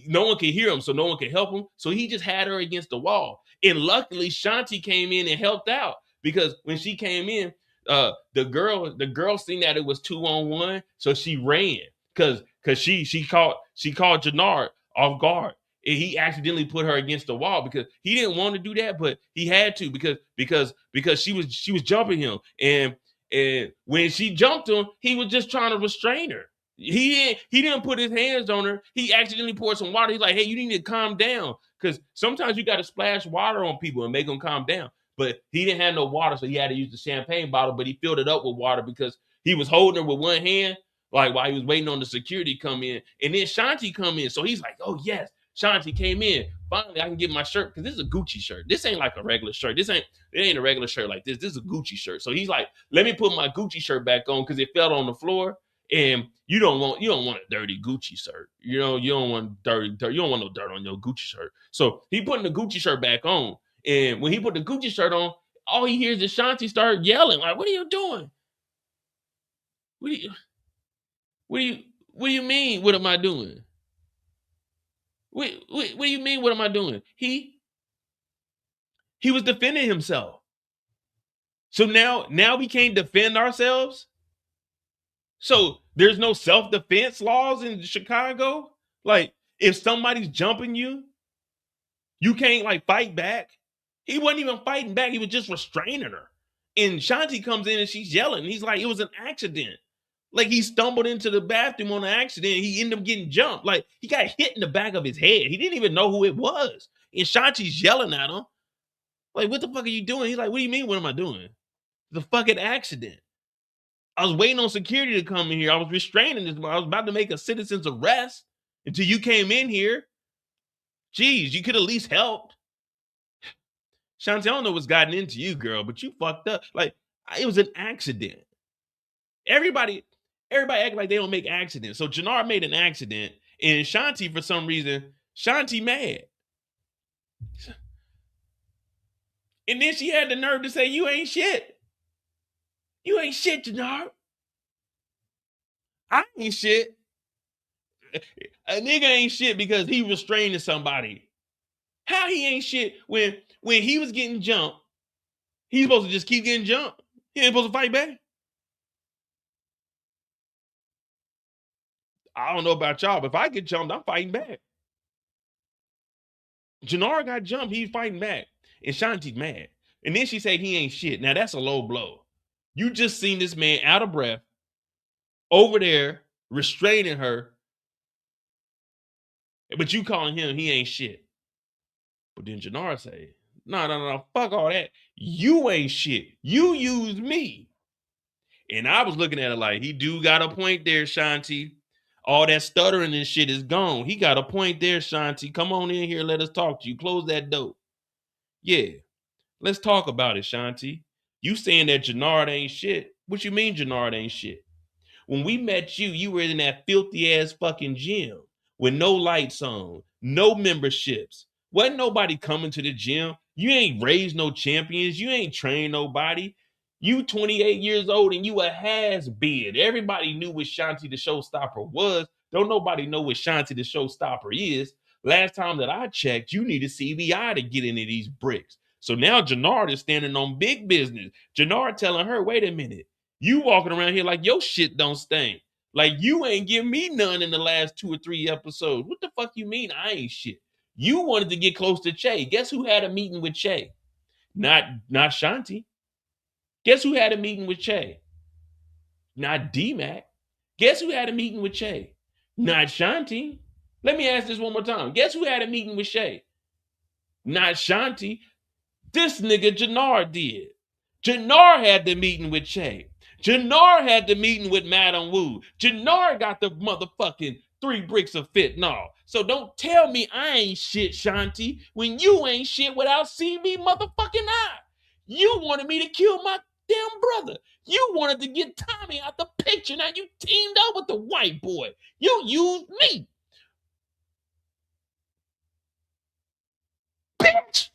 no one can hear him, so no one can help him. So he just had her against the wall. And luckily, Shanti came in and helped out because when she came in, the girl seen that it was 2-on-1, so she ran because she called Jenard off guard. And he accidentally put her against the wall because he didn't want to do that, but he had to because she was jumping him. And when she jumped him, he was just trying to restrain her. He didn't put his hands on her. He accidentally poured some water. He's like, hey, you need to calm down. Because sometimes you got to splash water on people and make them calm down. But he didn't have no water, so he had to use the champagne bottle, but he filled it up with water because he was holding her with one hand. Like while he was waiting on the security come in, and then Shanti come in. So he's like, oh yes, Shanti came in. Finally, I can get my shirt because this is a Gucci shirt. This ain't like a regular shirt. It ain't a regular shirt like this. This is a Gucci shirt. So he's like, let me put my Gucci shirt back on because it fell on the floor. And you don't want a dirty Gucci shirt. You don't want dirt. You don't want no dirt on your Gucci shirt. So he putting the Gucci shirt back on. And when he put the Gucci shirt on, all he hears is Shanti start yelling, like, what are you doing? What do you mean? What am I doing? What do you mean? What am I doing? He was defending himself. So now we can't defend ourselves. So there's no self-defense laws in Chicago. Like if somebody's jumping you, you can't like fight back. He wasn't even fighting back. He was just restraining her. And Shanti comes in and she's yelling. He's like, it was an accident. Like he stumbled into the bathroom on an accident. He ended up getting jumped. Like he got hit in the back of his head. He didn't even know who it was. And Shanti's yelling at him. Like, what the fuck are you doing? He's like, what do you mean? What am I doing? The fucking accident. I was waiting on security to come in here. I was restraining this. I was about to make a citizen's arrest until you came in here. Jeez, you could at least helped. Shanti, I don't know what's gotten into you, girl, but you fucked up. Like, it was an accident. Everybody act like they don't make accidents. So Jenard made an accident, and Shanti, for some reason, Shanti mad. And then she had the nerve to say, you ain't shit. You ain't shit, Jenard. I ain't shit. A nigga ain't shit because he restraining somebody. How he ain't shit when he was getting jumped, he's supposed to just keep getting jumped? He ain't supposed to fight back? I don't know about y'all, but if I get jumped, I'm fighting back. Jenard got jumped, he's fighting back. And Shanti's mad. And then she said he ain't shit. Now that's a low blow. You just seen this man out of breath over there restraining her, but you calling him he ain't shit. But then Jenard say, no, fuck all that. You ain't shit. You used me. And I was looking at it like, he do got a point there, Shanti. All that stuttering and shit is gone. He got a point there, Shanti. Come on in here, let us talk to you. Close that door. Yeah, let's talk about it, Shanti. You saying that Jenard ain't shit. What you mean Jenard ain't shit? When we met you, you were in that filthy ass fucking gym with no lights on, no memberships. Wasn't nobody coming to the gym. You ain't raised no champions. You ain't trained nobody. You 28 years old and you a has-been. Everybody knew what Shanti the Showstopper was. Don't nobody know what Shanti the Showstopper is. Last time that I checked, you need a CBI to get into these bricks. So now Jenard is standing on big business. Jenard telling her, wait a minute. You walking around here like your shit don't stink. Like you ain't give me none in the last 2 or 3 episodes. What the fuck you mean I ain't shit? You wanted to get close to Che. Guess who had a meeting with Che? Not Shanti. Guess who had a meeting with Che? Not D-Mac. Guess who had a meeting with Che? Not Shanti. Let me ask this one more time. Guess who had a meeting with Che? Not Shanti. This nigga Jenard did. Jenard had the meeting with Che. Jenard had the meeting with Madam Wu. Jenard got the motherfucking 3 bricks of fentanyl. So don't tell me I ain't shit, Shanti, when you ain't shit without seeing me motherfucking eye. You wanted me to kill my damn brother. You wanted to get Tommy out the picture. Now you teamed up with the white boy. You used me. Bitch.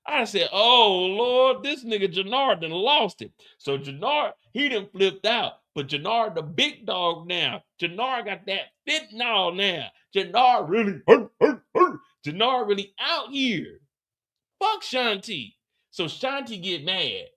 I said, oh, Lord, this nigga Jenard done lost it. So Jenard, he done flipped out. But Jenard the big dog now. Jenard got that fentanyl now. Jenard really, Jenard really out here. Fuck Shanti. So Shanti get mad.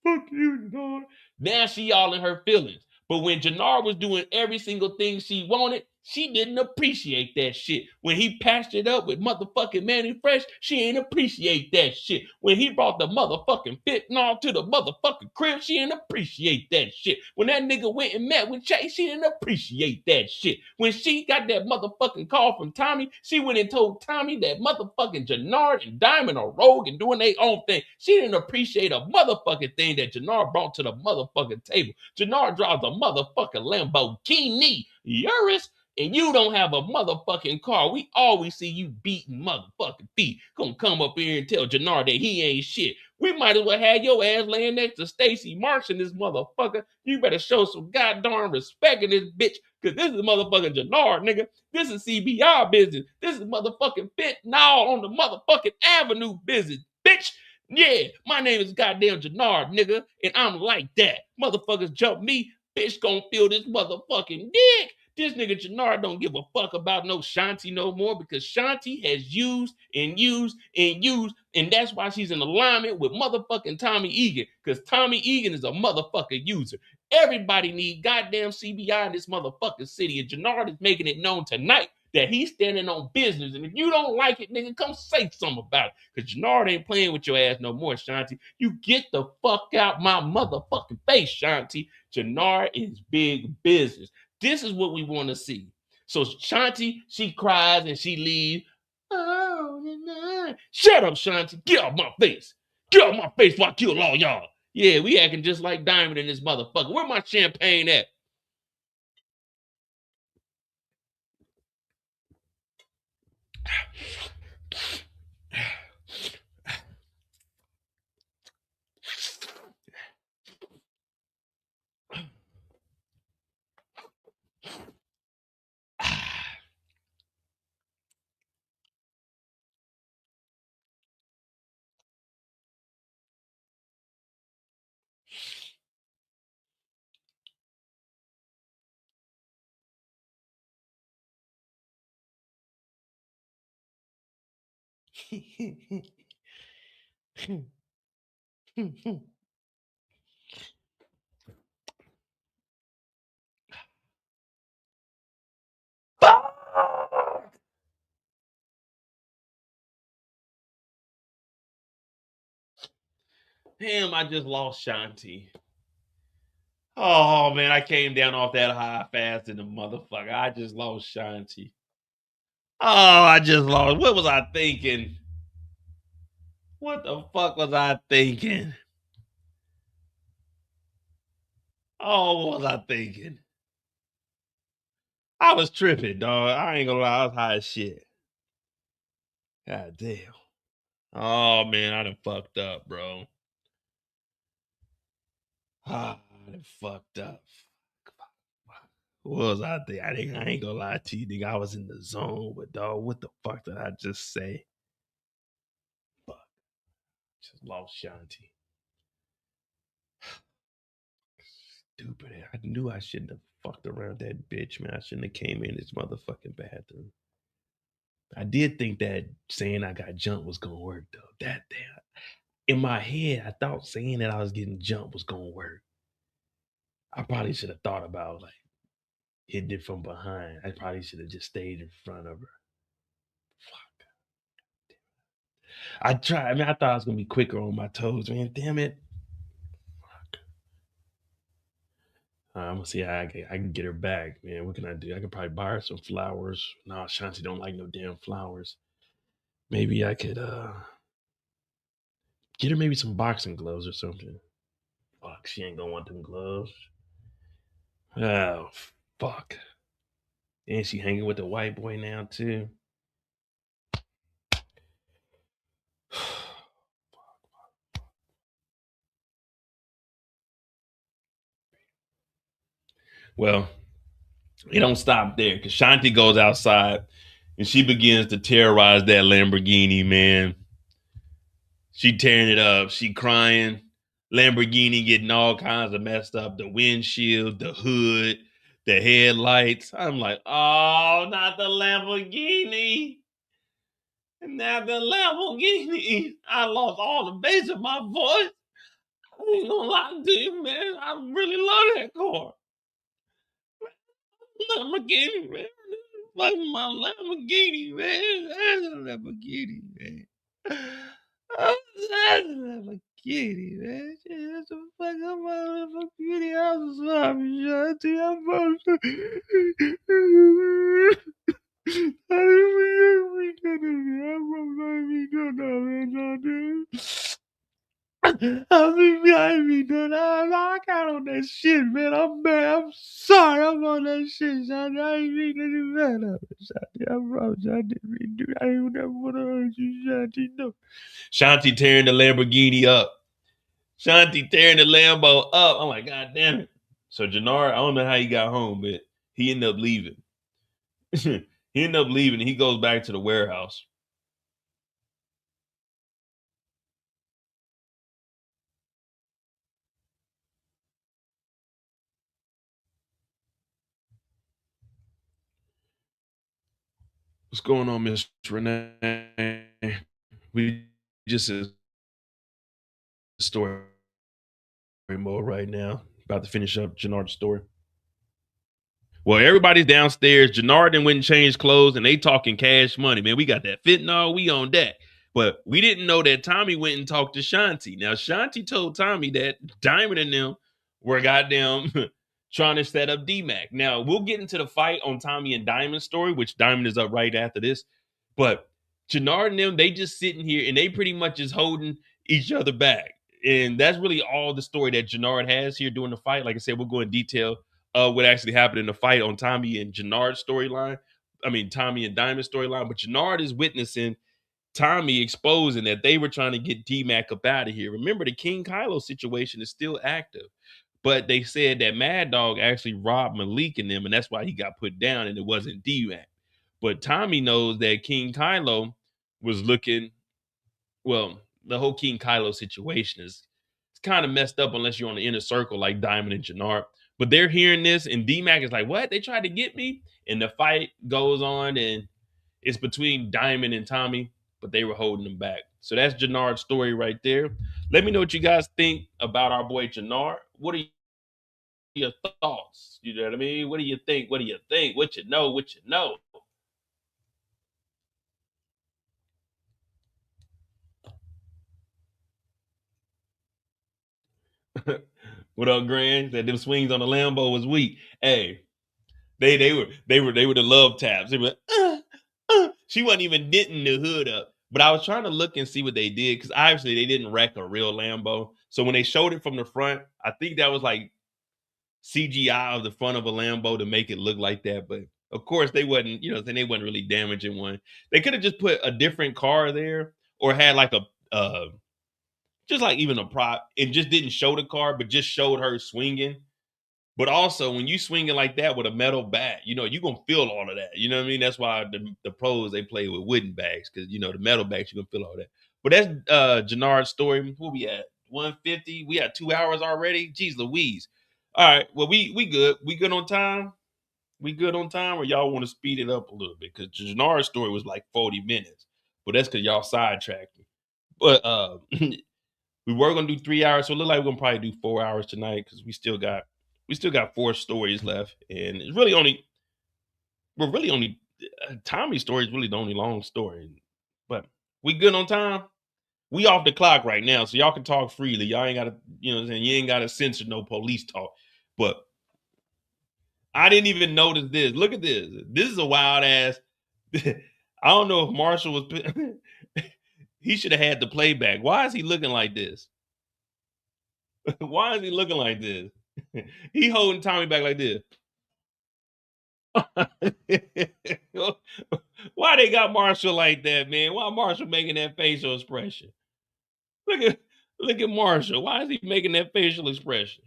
Fuck you, Jenard. Now she all in her feelings. But when Jenard was doing every single thing she wanted, She didn't appreciate that shit. When he patched it up with motherfucking Manny Fresh, she ain't appreciate that shit. When he brought the motherfucking fentanyl to the motherfucking crib, she didn't appreciate that shit. When that nigga went and met with Chase, she didn't appreciate that shit. When she got that motherfucking call from Tommy, she went and told Tommy that motherfucking Jenard and Diamond are rogue and doing their own thing. She didn't appreciate a motherfucking thing that Jenard brought to the motherfucking table. Jenard drives a motherfucking Lamborghini Urus, and you don't have a motherfucking car. We always see you beating motherfucking feet. Gonna come up here and tell Jenard that he ain't shit. We might as well have your ass laying next to Stacy Marks and this motherfucker. You better show some goddamn respect in this bitch, because this is motherfucking Jenard, nigga. This is CBR business. This is motherfucking fentanyl on the motherfucking avenue business, bitch. Yeah, my name is goddamn Jenard, nigga, and I'm like that. Motherfuckers jump me, bitch gonna feel this motherfucking dick. This nigga Jenard don't give a fuck about no Shanti no more, because Shanti has used and used and used, and that's why she's in alignment with motherfucking Tommy Egan, because Tommy Egan is a motherfucking user. Everybody need goddamn CBI in this motherfucking city, and Jenard is making it known tonight that he's standing on business. And if you don't like it, nigga, come say something about it, because Jenard ain't playing with your ass no more, Shanti. You get the fuck out my motherfucking face, Shanti. Jenard is big business. This is what we want to see. So Shanti, she cries and she leaves. Oh, shut up, Shanti. Get off my face. Get off my face before I kill all y'all. Yeah, we acting just like Diamond in this motherfucker. Where my champagne at? Damn, I just lost Shanti. Oh man, I came down off that high fast in the motherfucker. I just lost Shanti. Oh, I just lost. What was I thinking? What the fuck was I thinking? Oh, what was I thinking? I was tripping, dog. I ain't gonna lie, I was high as shit. God damn. Oh man, I done fucked up, bro. I done fucked up. What was I thinking? I ain't gonna lie to you, nigga. I was in the zone, but dog, what the fuck did I just say? Fuck. Just lost Shanti. Stupid. I knew I shouldn't have fucked around that bitch, man. I shouldn't have came in this motherfucking bathroom. I did think that saying I got jumped was gonna work though. That damn. In my head, I thought saying that I was getting jumped was gonna work. I probably should have thought about like hitting it from behind. I probably should have just stayed in front of her. Fuck. I tried. I mean, I thought I was gonna be quicker on my toes, man. Damn it. Fuck. I'm gonna see how I can get her back, man. What can I do? I could probably buy her some flowers. No, Shanti don't like no damn flowers. Maybe I could get her maybe some boxing gloves or something. Fuck, she ain't gonna want them gloves. Oh, fuck. And she hanging with the white boy now too. Well, it don't stop there, because Shanti goes outside and she begins to terrorize that Lamborghini, man. She tearing it up. She crying. Lamborghini getting all kinds of messed up. The windshield, the hood, the headlights. I'm like, oh, not the Lamborghini. Not the Lamborghini. I lost all the bass in my voice. I ain't gonna lie to you, man. I really love that car. Lamborghini, man. Like my Lamborghini, man. That's a Lamborghini, man. That's a Lamborghini, man. Shit, that's a fucking Lamborghini. I'm sorry, Shanti. I'm I got on that shit, man. I'm mad. I'm sorry. I'm on that shit, Shanti. I ain't mean to do that. Shanti, I'm wrong. Shanti, I didn't do that. I ain't never want to hurt you, Shanti. No. Shanti tearing the Lamborghini up. Shanti tearing the Lambo up. I'm like, God damn it. So Jenard, I don't know how he got home, but he ended up leaving. He ended up leaving. And he goes back to the warehouse. What's going on, Miss Renee? We just in story mode right now. About to finish up Jenard's story. Well, everybody's downstairs. Jenard went and changed clothes, and they talking cash money. Man, we got that fentanyl. We on that. But we didn't know that Tommy went and talked to Shanti. Now, Shanti told Tommy that Diamond and them were goddamn trying to set up D-Mac. Now, we'll get into the fight on Tommy and Diamond's story, which Diamond is up right after this. But Jenard and them, they just sitting here, and they pretty much is holding each other back. And that's really all the story that Jenard has here during the fight. Like I said, we'll go in detail what actually happened in the fight on Tommy and Jenard's storyline. I mean, Tommy and Diamond's storyline. But Jenard is witnessing Tommy exposing that they were trying to get D-Mac up out of here. Remember, the King Kylo situation is still active. But they said that Mad Dog actually robbed Malik and them, and that's why he got put down, and it wasn't D-Mac. But Tommy knows that King Kylo was looking, well, the whole King Kylo situation is it's kind of messed up unless you're on the inner circle like Diamond and Jenard. But they're hearing this, and D-Mac is like, what? They tried to get me? And the fight goes on, and it's between Diamond and Tommy, but they were holding them back. So that's Jenard's story right there. Let me know what you guys think about our boy Jenard. What are your thoughts? You know what I mean? What do you think? What do you think? What you know? What you know? What up, Grand? That them swings on the Lambo was weak. Hey, they were the love taps. They were she wasn't even denting the hood up. But I was trying to look and see what they did because obviously they didn't wreck a real Lambo. So when they showed it from the front, I think that was like CGI of the front of a Lambo to make it look like that. But of course they wasn't, they wasn't really damaging one. They could have just put a different car there or had like a just like even a prop and just didn't show the car, but just showed her swinging. But also, when you swing it like that with a metal bat, you're going to feel all of that. You know what I mean? That's why the pros, they play with wooden bags because, the metal bags, you're going to feel all that. But that's Jenard's story. What we at? 150? We at 2 hours already? Jeez Louise. All right. Well, we good. We good on time? We good on time or y'all want to speed it up a little bit? Because Jenard's story was like 40 minutes. But that's because y'all sidetracked me. But we were gonna do 3 hours, so it looked like we're gonna probably do 4 hours tonight because we still got 4 stories left, and it's really only we're really only Tommy's story is really the only long story. But we good on time. We off the clock right now, so y'all can talk freely. Y'all ain't gotta, what I'm saying, you ain't gotta censor no police talk. But I didn't even notice this. Look at this. This is a wild ass. I don't know if Marshall was. He should have had the playback. Why is he looking like this? Why is he looking like this? He holding Tommy back like this. Why they got Marshall like that, man? Why Marshall making that facial expression? Look at look at Marshall. Why is he making that facial expression?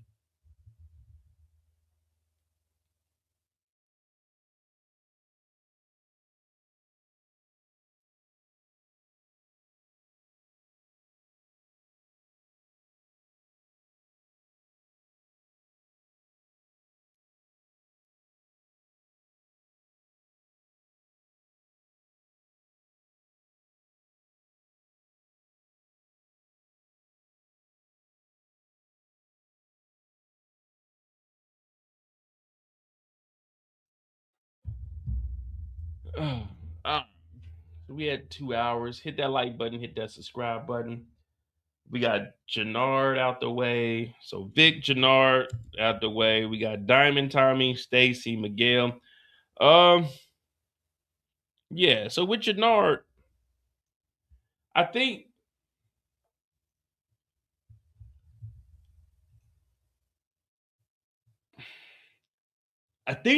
We had 2 hours. Hit that like button, hit that subscribe button. We got Jenard out the way. So Vic, Jenard out the way. We got Diamond, Tommy, Stacy, Miguel. Yeah. So with Jenard, I think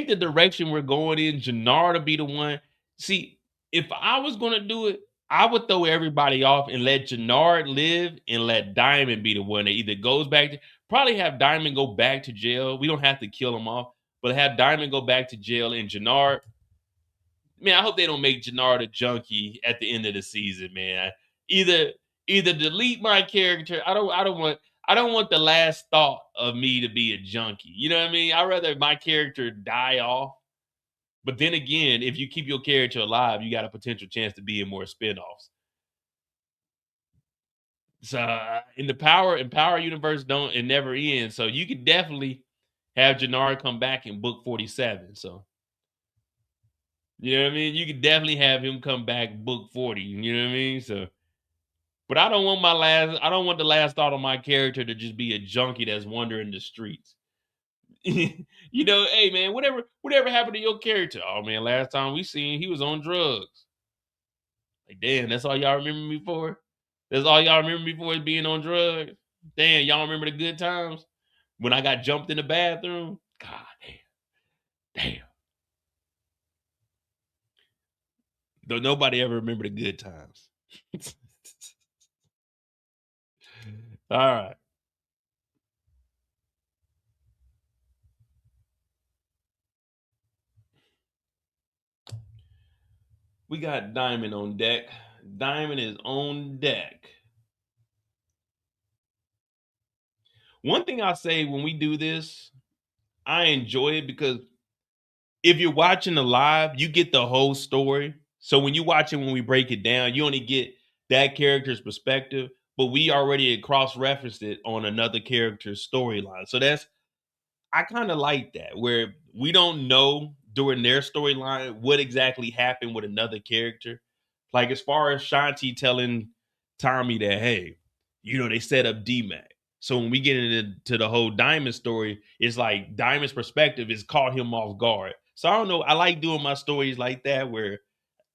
the direction we're going in, Jenard will be the one. See, if I was gonna do it, I would throw everybody off and let Jenard live and let Diamond be the one that either goes back to, probably have Diamond go back to jail. We don't have to kill him off, but have Diamond go back to jail and Jenard. Man, I hope they don't make Jenard a junkie at the end of the season, man. Either delete my character. I don't want the last thought of me to be a junkie. You know what I mean? I'd rather my character die off. But then again, if you keep your character alive, you got a potential chance to be in more spinoffs. So in the power universe, it never ends. So you could definitely have Jenard come back in book 47. So you know what I mean? You could definitely have him come back book 40. You know what I mean? So but I don't want the last thought of my character to just be a junkie that's wandering the streets. You know, hey man, whatever happened to your character? Oh man, last time we seen he was on drugs. Like, damn, that's all y'all remember me for? That's all y'all remember me for is being on drugs? Damn, y'all remember the good times? When I got jumped in the bathroom? God damn. Damn. Though nobody ever remember the good times. All right. We got Diamond on deck. Diamond is on deck. One thing I say when we do this, I enjoy it because if you're watching the live, you get the whole story. So when you watch it, when we break it down, you only get that character's perspective, but we already cross-referenced it on another character's storyline. So I kind of like that, where we don't know during their storyline what exactly happened with another character. Like as far as Shanti telling Tommy that, hey, they set up D-Mac. So when we get into the whole Diamond story, it's like Diamond's perspective is caught him off guard. So I don't know. I like doing my stories like that, where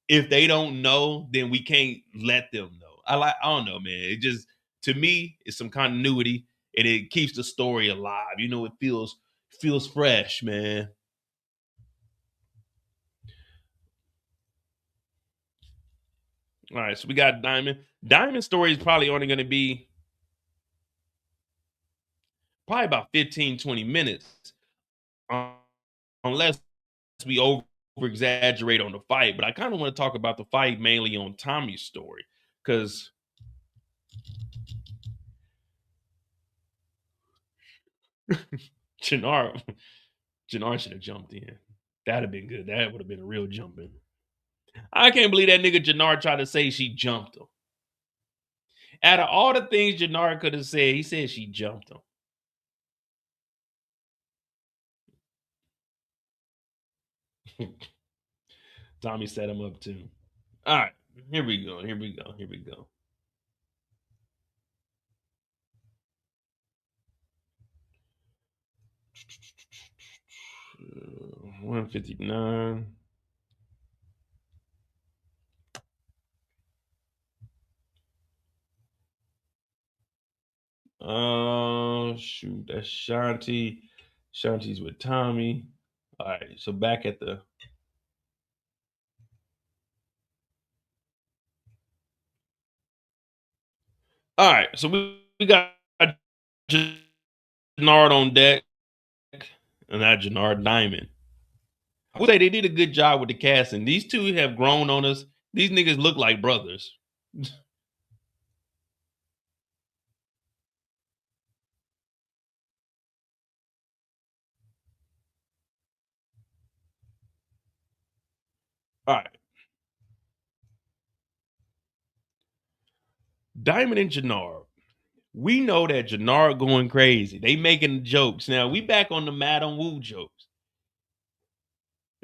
if they don't know, then we can't let them know. I don't know, man. It just, to me, it's some continuity and it keeps the story alive. It feels fresh, man. All right, so we got Diamond. Diamond story is probably only going to be probably about 15, 20 minutes, unless we over exaggerate on the fight. But I kind of want to talk about the fight mainly on Tommy's story because Jenard should have jumped in. That'd have been good. That would have been a real jump in. I can't believe that nigga Jenard tried to say she jumped him. Out of all the things Jenard could have said, he said she jumped him. Tommy set him up too. All right, here we go. Here we go. Here we go. 159. Shoot, that's Shanti. Shanti's with Tommy. All right, so back at the. All right, so we got Jenard on deck, and that Jenard Diamond. I would say they did a good job with the casting. These two have grown on us. These niggas look like brothers. All right. Diamond and Jenard. We know that Jenard going crazy. They making jokes. Now we back on the Madam Wu jokes.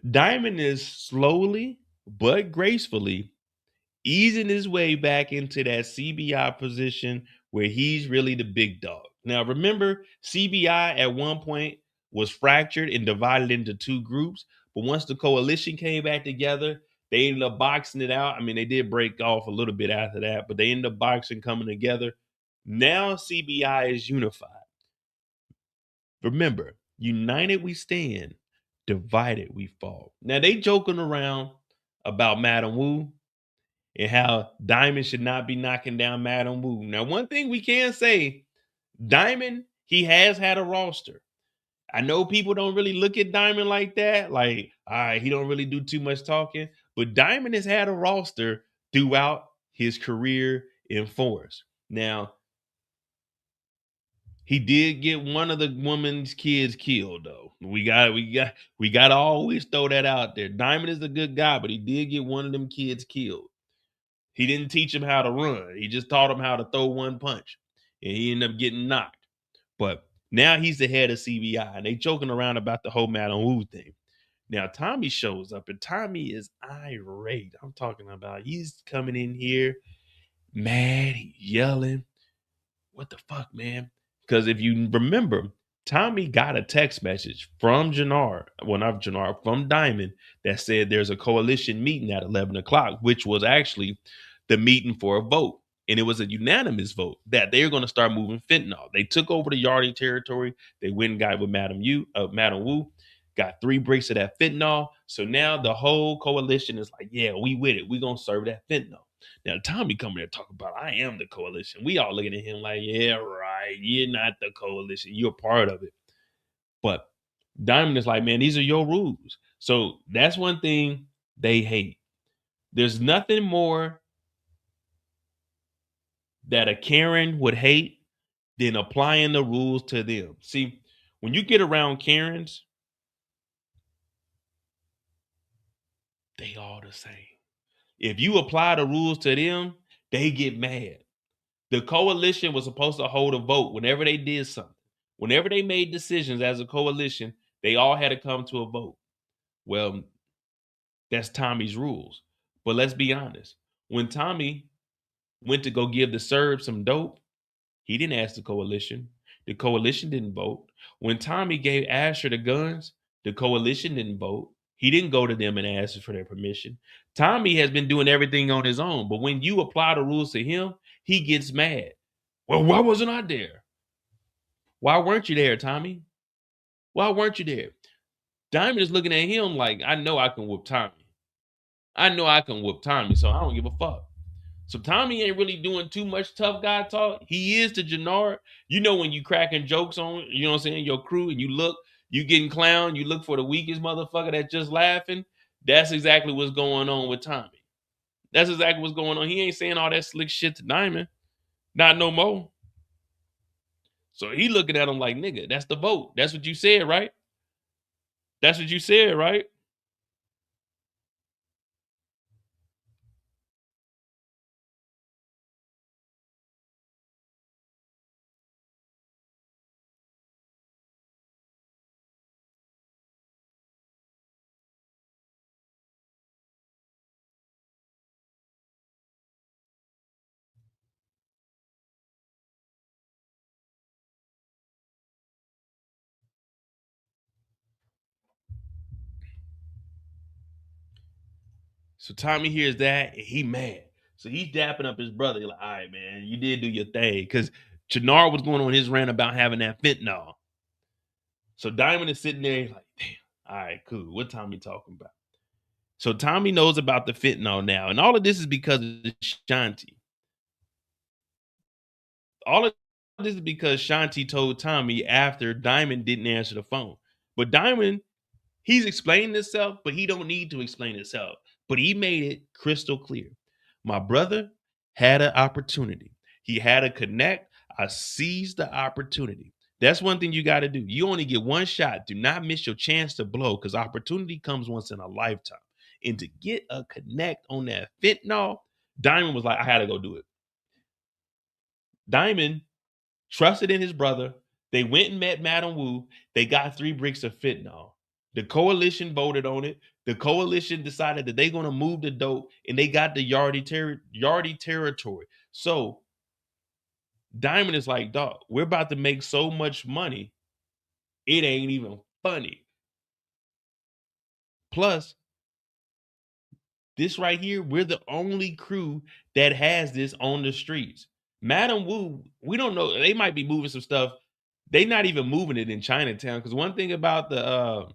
Diamond is slowly but gracefully, easing his way back into that CBI position where he's really the big dog. Now, remember, CBI at one point was fractured and divided into two groups, but once the coalition came back together, they ended up boxing it out. I mean, they did break off a little bit after that, but they ended up boxing, coming together. Now CBI is unified. Remember, united we stand, divided we fall. Now they joking around about Madam Wu and how Diamond should not be knocking down Madam Wu. Now, one thing we can say, Diamond, he has had a roster. I know people don't really look at Diamond like that. Like, all right, he don't really do too much talking. But Diamond has had a roster throughout his career in force. Now, he did get one of the woman's kids killed, though. We got to always throw that out there. Diamond is a good guy, but he did get one of them kids killed. He didn't teach him how to run. He just taught him how to throw one punch. And he ended up getting knocked. But now he's the head of CBI. And they joking around about the whole Madam Wu thing. Now Tommy shows up, and Tommy is irate. I'm talking about he's coming in here mad, yelling. What the fuck, man? Because if you remember, Tommy got a text message from Jenard, well, not Jenard, from Diamond that said there's a coalition meeting at 11 o'clock, which was actually the meeting for a vote. And it was a unanimous vote that they're going to start moving fentanyl. They took over the Yardie territory. They went and got with Madam Wu, got 3 bricks of that fentanyl. So now the whole coalition is like, yeah, we with it. We going to serve that fentanyl. Now Tommy coming there talking about, I am the coalition. We all looking at him like, yeah, right. You're not the coalition. You're part of it. But Diamond is like, man, these are your rules. So that's one thing they hate. There's nothing more that a Karen would hate than applying the rules to them. See, when you get around Karens, they all the same. If you apply the rules to them, they get mad. The coalition was supposed to hold a vote whenever they did something. Whenever they made decisions as a coalition, they all had to come to a vote. Well, that's Tommy's rules. But let's be honest. When Tommy went to go give the Serbs some dope, he didn't ask the coalition. The coalition didn't vote. When Tommy gave Asher the guns, the coalition didn't vote. He didn't go to them and ask for their permission. Tommy has been doing everything on his own. But when you apply the rules to him, he gets mad. Well, why wasn't I there? Why weren't you there, Tommy? Why weren't you there? Diamond is looking at him like, I know I can whoop Tommy. I know I can whoop Tommy, so I don't give a fuck. So Tommy ain't really doing too much tough guy talk. He is to Jenard. You know when you cracking jokes on, you know what I'm saying, your crew, and you look, you getting clown, you look for the weakest motherfucker that's just laughing. That's exactly what's going on with Tommy. That's exactly what's going on. He ain't saying all that slick shit to Diamond. Not no more. So he looking at him like, nigga, that's the vote. That's what you said, right? That's what you said, right? So Tommy hears that and he mad. So he's dapping up his brother. He's like, all right, man, you did do your thing. Because Jenard was going on his rant about having that fentanyl. So Diamond is sitting there. He's like, damn, all right, cool. What Tommy talking about? So Tommy knows about the fentanyl now. And all of this is because of Shanti. All of this is because Shanti told Tommy after Diamond didn't answer the phone. But Diamond, he's explaining himself, but he don't need to explain himself. But he made it crystal clear. My brother had an opportunity. He had a connect. I seized the opportunity. That's one thing you got to do. You only get one shot. Do not miss your chance to blow because opportunity comes once in a lifetime. And to get a connect on that fentanyl, Diamond was like, I had to go do it. Diamond trusted in his brother. They went and met Madam Wu. They got 3 bricks of fentanyl. The coalition voted on it. The coalition decided that they're going to move the dope, and they got the Yardie territory. So Diamond is like, dog, we're about to make so much money, it ain't even funny. Plus, this right here, we're the only crew that has this on the streets. Madam Wu, we don't know. They might be moving some stuff. They not even moving it in Chinatown. Because one thing about the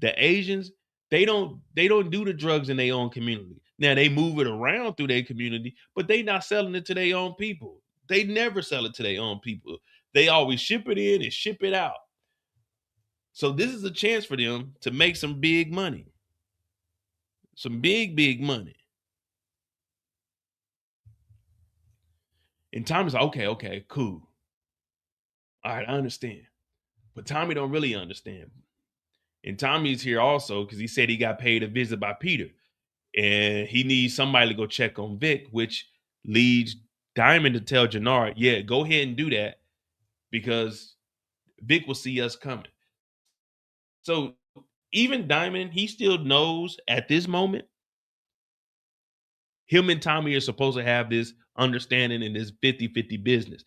Asians, they don't do the drugs in their own community. Now they move it around through their community, but they not selling it to their own people. They never sell it to their own people. They always ship it in and ship it out. So this is a chance for them to make some big money. Some big money. And Tommy's like, okay, cool. All right, I understand. But Tommy don't really understand. And Tommy's here also because he said he got paid a visit by Peter. And he needs somebody to go check on Vic, which leads Diamond to tell Jenard, yeah, go ahead and do that because Vic will see us coming. So even Diamond, he still knows at this moment, him and Tommy are supposed to have this understanding in this 50-50 business.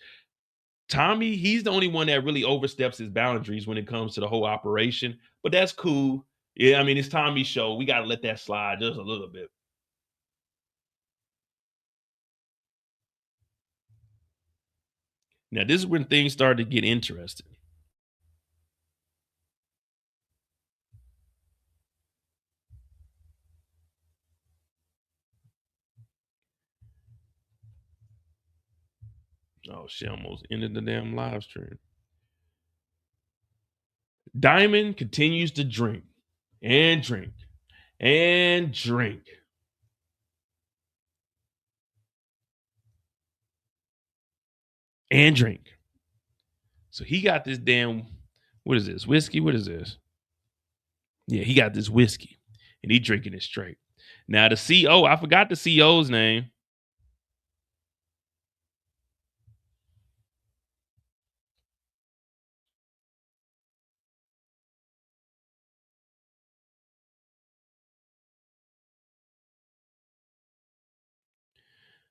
Tommy, he's the only one that really oversteps his boundaries when it comes to the whole operation, but that's cool. Yeah, I mean, it's Tommy's show. We got to let that slide just a little bit. Now, this is when things started to get interesting. Oh, she almost ended the damn live stream. Diamond continues to drink and drink and drink. And drink. So he got this damn, what is this? Whiskey? What is this? Yeah, he got this whiskey and he drinking it straight. Now the CO, I forgot the CO's name.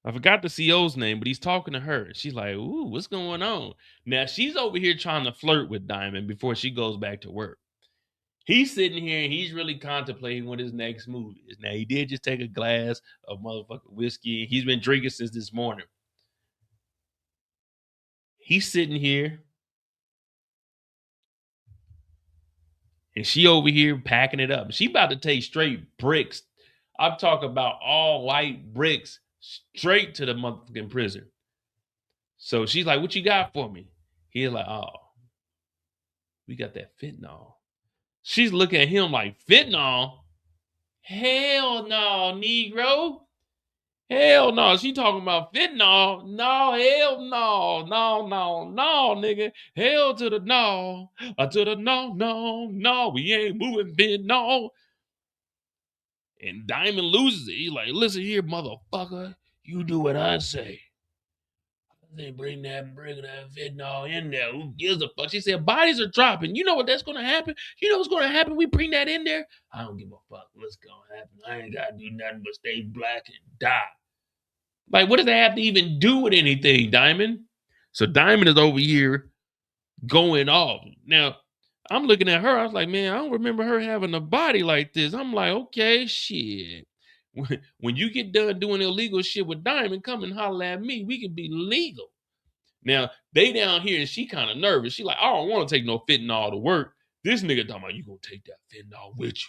I forgot the CO's name, but he's talking to her. She's like, ooh, what's going on? Now she's over here trying to flirt with Diamond before she goes back to work. He's sitting here and he's really contemplating what his next move is. Now, he did just take a glass of motherfucking whiskey. He's been drinking since this morning. He's sitting here and she over here packing it up. She about to take straight bricks. I'm talking about all white bricks straight to the motherfucking prison. So she's like, what you got for me? He's like, oh, we got that fentanyl. She's looking at him like, fentanyl? Hell no, Negro. Hell no. She talking about fentanyl. No, hell no. No, nigga. Hell to the no. To the no. We ain't moving fentanyl. And Diamond loses it. He's like, listen here, motherfucker. You do what I say. They bring that fentanyl in there. Who gives a fuck? She said, bodies are dropping. You know what that's going to happen? You know what's going to happen? We bring that in there. I don't give a fuck what's going to happen. I ain't got to do nothing but stay black and die. Like, what does that have to even do with anything, Diamond? So Diamond is over here going off. Now, I'm looking at her. I was like, man, I don't remember her having a body like this. I'm like, okay, shit. When you get done doing illegal shit with Diamond, come and holler at me. We can be legal. Now, they down here and she kind of nervous. She like, I don't want to take no fentanyl to work. This nigga talking about, you gonna take that fentanyl with you.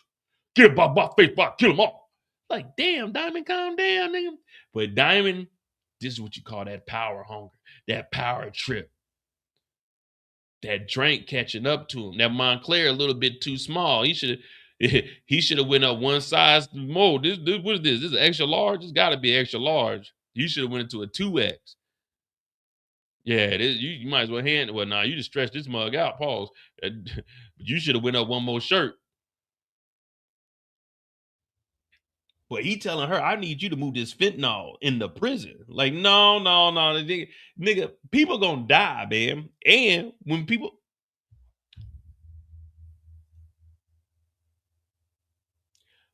Get him by face, by kill him all. Like, damn, Diamond, calm down, nigga. But Diamond, this is what you call that power hunger, that power trip. That drink catching up to him. That Montclair a little bit too small. He should have went up one size more. This what is this? This is extra large? It's gotta be extra large. You should have went into a 2X. Yeah, this, you might as well hand it. Well, nah, you just stretch this mug out, pause. You should have went up one more shirt. But he telling her, I need you to move this fentanyl in the prison. Like, no. Nigga, people gonna die, man. And when people...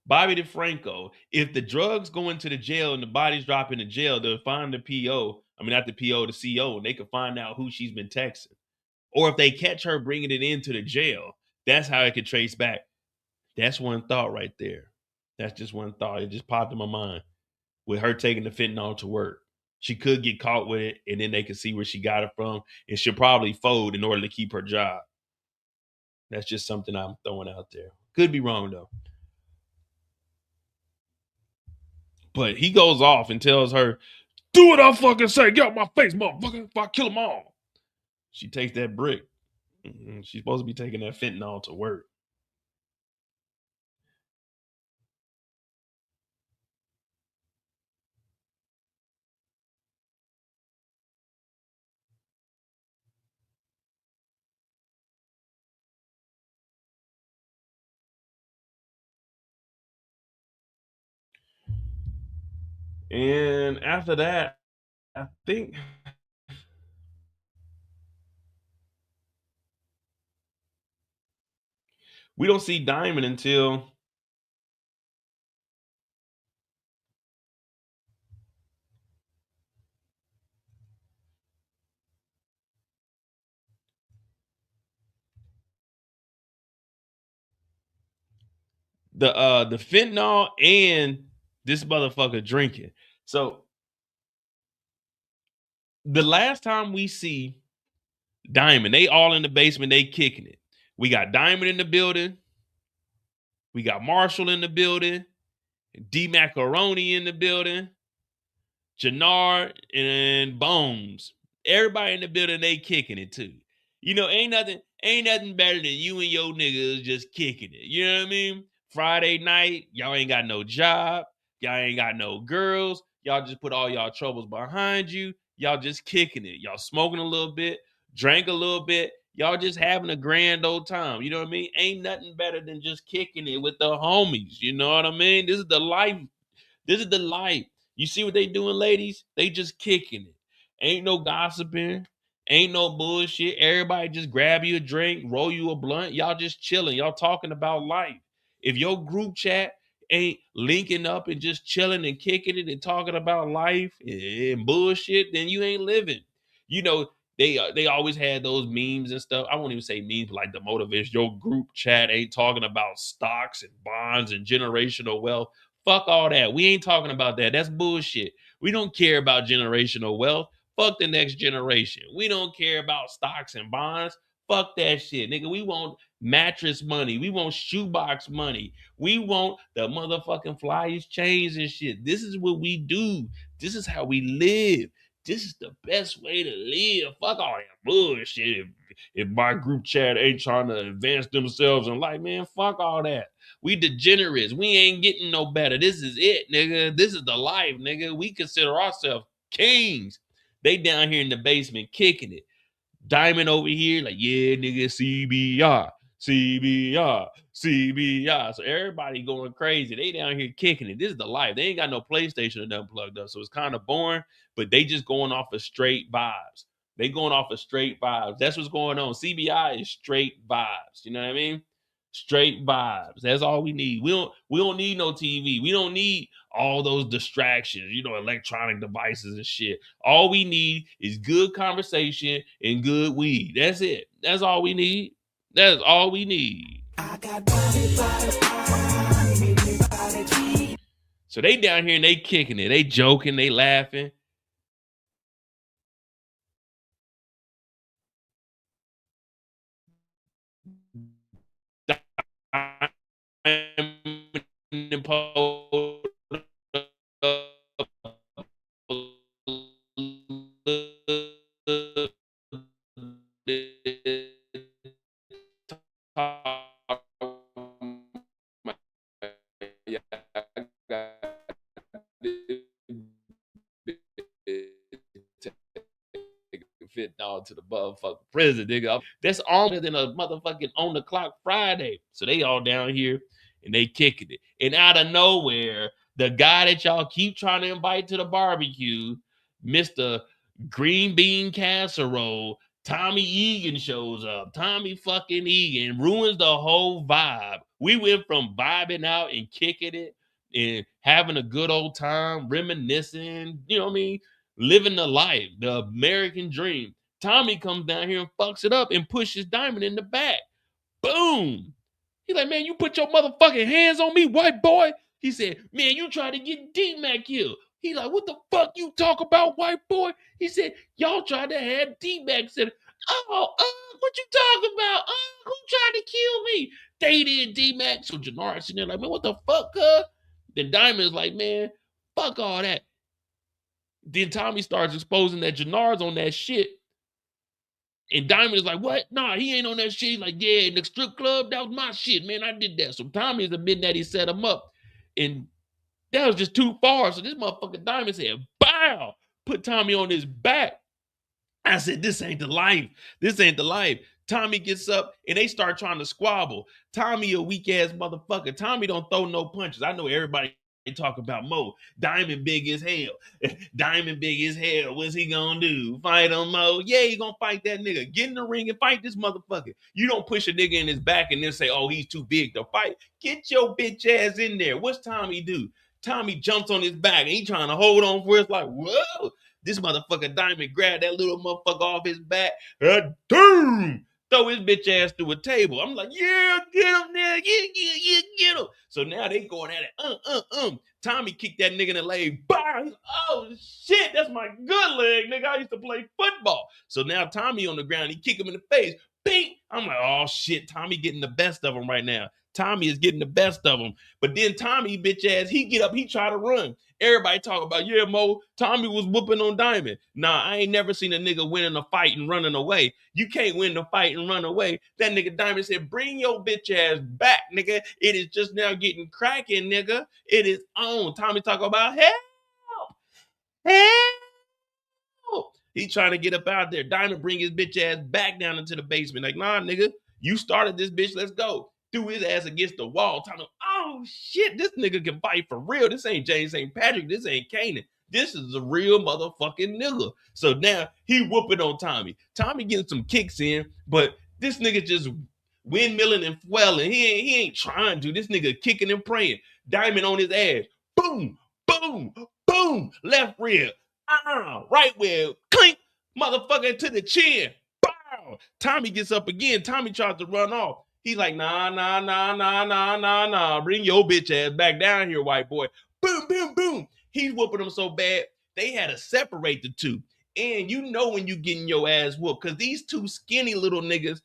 Bobby DeFranco, if the drugs go into the jail and the bodies drop in the jail, they'll find the PO. I mean, not the PO, the CO, and they can find out who she's been texting. Or if they catch her bringing it into the jail, that's how it could trace back. That's one thought right there. That's just one thought. It just popped in my mind with her taking the fentanyl to work. She could get caught with it, and then they could see where she got it from, and she'll probably fold in order to keep her job. That's just something I'm throwing out there. Could be wrong, though. But he goes off and tells her, do what I fucking say. Get out my face, motherfucker. If I kill them all. She takes that brick. She's supposed to be taking that fentanyl to work. And after that, I think we don't see Diamond until the fentanyl and this motherfucker drinking. So the last time we see Diamond, they all in the basement, they kicking it. We got Diamond in the building. We got Marshall in the building. D Macaroni in the building. Jenard and Bones. Everybody in the building, they kicking it too. You know, ain't nothing better than you and your niggas just kicking it. You know what I mean? Friday night, y'all ain't got no job. Y'all ain't got no girls. Y'all just put all y'all troubles behind you. Y'all just kicking it. Y'all smoking a little bit, drank a little bit. Y'all just having a grand old time. You know what I mean? Ain't nothing better than just kicking it with the homies. You know what I mean? This is the life. This is the life. You see what they doing, ladies? They just kicking it. Ain't no gossiping. Ain't no bullshit. Everybody just grab you a drink, roll you a blunt. Y'all just chilling. Y'all talking about life. If your group chat ain't linking up and just chilling and kicking it and talking about life and bullshit, then you ain't living. You know, they always had those memes and stuff. I won't even say memes, but like the motivation. Your group chat ain't talking about stocks and bonds and generational wealth. Fuck all that. We ain't talking about that. That's bullshit. We don't care about generational wealth. Fuck the next generation. We don't care about stocks and bonds. Fuck that shit, nigga. We want mattress money. We want shoebox money. We want the motherfucking flyers, chains, and shit. This is what we do. This is how we live. This is the best way to live. Fuck all that bullshit. If my group chat ain't trying to advance themselves in life, man, fuck all that. We degenerates. We ain't getting no better. This is it, nigga. This is the life, nigga. We consider ourselves kings. They down here in the basement kicking it. Diamond over here, like, yeah, nigga, CBR, CBR, CBR. So everybody going crazy. They down here kicking it. This is the life. They ain't got no PlayStation or nothing plugged up. So it's kind of boring, but they just going off of straight vibes. They going off of straight vibes. That's what's going on. CBI is straight vibes. You know what I mean? Straight vibes. That's all we need. We don't need no TV. We don't need all those distractions, you know, electronic devices and shit. All we need is good conversation and good weed. That's it. That's all we need. That's all we need. So they down here and they kicking it. They joking, they laughing. Fit dog to the motherfucking prison, nigga. That's longer than a motherfucking on the clock Friday. So they all down here and they kicking it. And out of nowhere, the guy that y'all keep trying to invite to the barbecue, Mr. Green Bean Casserole, Tommy Egan shows up. Tommy fucking Egan ruins the whole vibe We went from vibing out and kicking it and having a good old time, reminiscing, you know what I mean? Living the life, the American dream. Tommy comes down here and fucks it up and pushes Diamond in the back. Boom. He like, man, you put your motherfucking hands on me, white boy. He said, man, you tried to get D-Mac killed. He like, what the fuck you talk about, white boy? He said, y'all tried to have D-Mac said, what you talking about? Who tried to kill me? They did, D-Mac. So Jenard sitting there like, man, what the fuck, cuz? Then Diamond's like, man, fuck all that. Then Tommy starts exposing that Jenard's on that shit. And Diamond is like, what? Nah, he ain't on that shit. He's like, yeah, in the strip club, that was my shit, man. I did that. So Tommy is admitting that he set him up. And that was just too far. So this motherfucker Diamond said, bow, put Tommy on his back. I said, this ain't the life. This ain't the life. Tommy gets up and they start trying to squabble. Tommy a weak ass motherfucker. Tommy don't throw no punches. I know everybody talk about Mo. Diamond big as hell. Diamond big as hell. What's he gonna do? Fight him, Mo? Yeah, he gonna fight that nigga. Get in the ring and fight this motherfucker. You don't push a nigga in his back and then say, oh, he's too big to fight. Get your bitch ass in there. What's Tommy do? Tommy jumps on his back and he trying to hold on for it. It's like, whoa. This motherfucker Diamond grabbed that little motherfucker off his back. Boom! Throw his bitch ass through a table. I'm like, yeah, get him there. Yeah, get him. So now they going at it. Tommy kicked that nigga in the leg. Bah! Oh, shit, that's my good leg, nigga. I used to play football. So now Tommy on the ground. He kick him in the face. Bing! I'm like, oh, shit, Tommy getting the best of him right now. Tommy is getting the best of him. But then Tommy, bitch ass, he get up, he try to run. Everybody talk about, yeah, Mo, Tommy was whooping on Diamond. Nah, I ain't never seen a nigga winning a fight and running away. You can't win the fight and run away. That nigga Diamond said, bring your bitch ass back, nigga. It is just now getting cracking, nigga. It is on. Tommy talk about, help. He trying to get up out there. Diamond bring his bitch ass back down into the basement. Like, nah, nigga, you started this bitch. Let's go. Threw his ass against the wall. Talking, oh shit, this nigga can fight for real. This ain't James St. Patrick. This ain't Kanan. This is a real motherfucking nigga. So now he whooping on Tommy. Tommy getting some kicks in, but this nigga just windmilling and swelling. He ain't trying to. This nigga kicking and praying. Diamond on his ass. Boom, boom, boom. Left rib. Right where clink, motherfucker to the chin. Bow. Tommy gets up again. Tommy tries to run off. He's like, nah. Bring your bitch ass back down here, white boy. Boom, boom, boom. He's whooping them so bad, they had to separate the two. And you know when you getting your ass whooped, because these two skinny little niggas,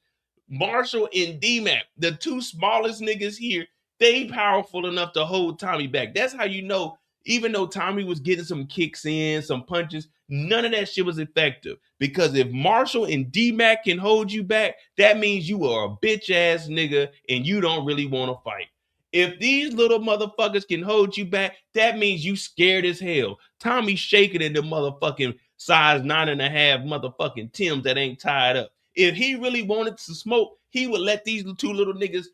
Marshall and D-Mac, the two smallest niggas here, they powerful enough to hold Tommy back. That's how you know, even though Tommy was getting some kicks in, some punches, none of that shit was effective. Because if Marshall and D-Mac can hold you back, that means you are a bitch ass nigga and you don't really want to fight. If these little motherfuckers can hold you back, that means you scared as hell. Tommy shaking in the motherfucking size 9.5 motherfucking Timbs that ain't tied up. If he really wanted to smoke, he would let these two little niggas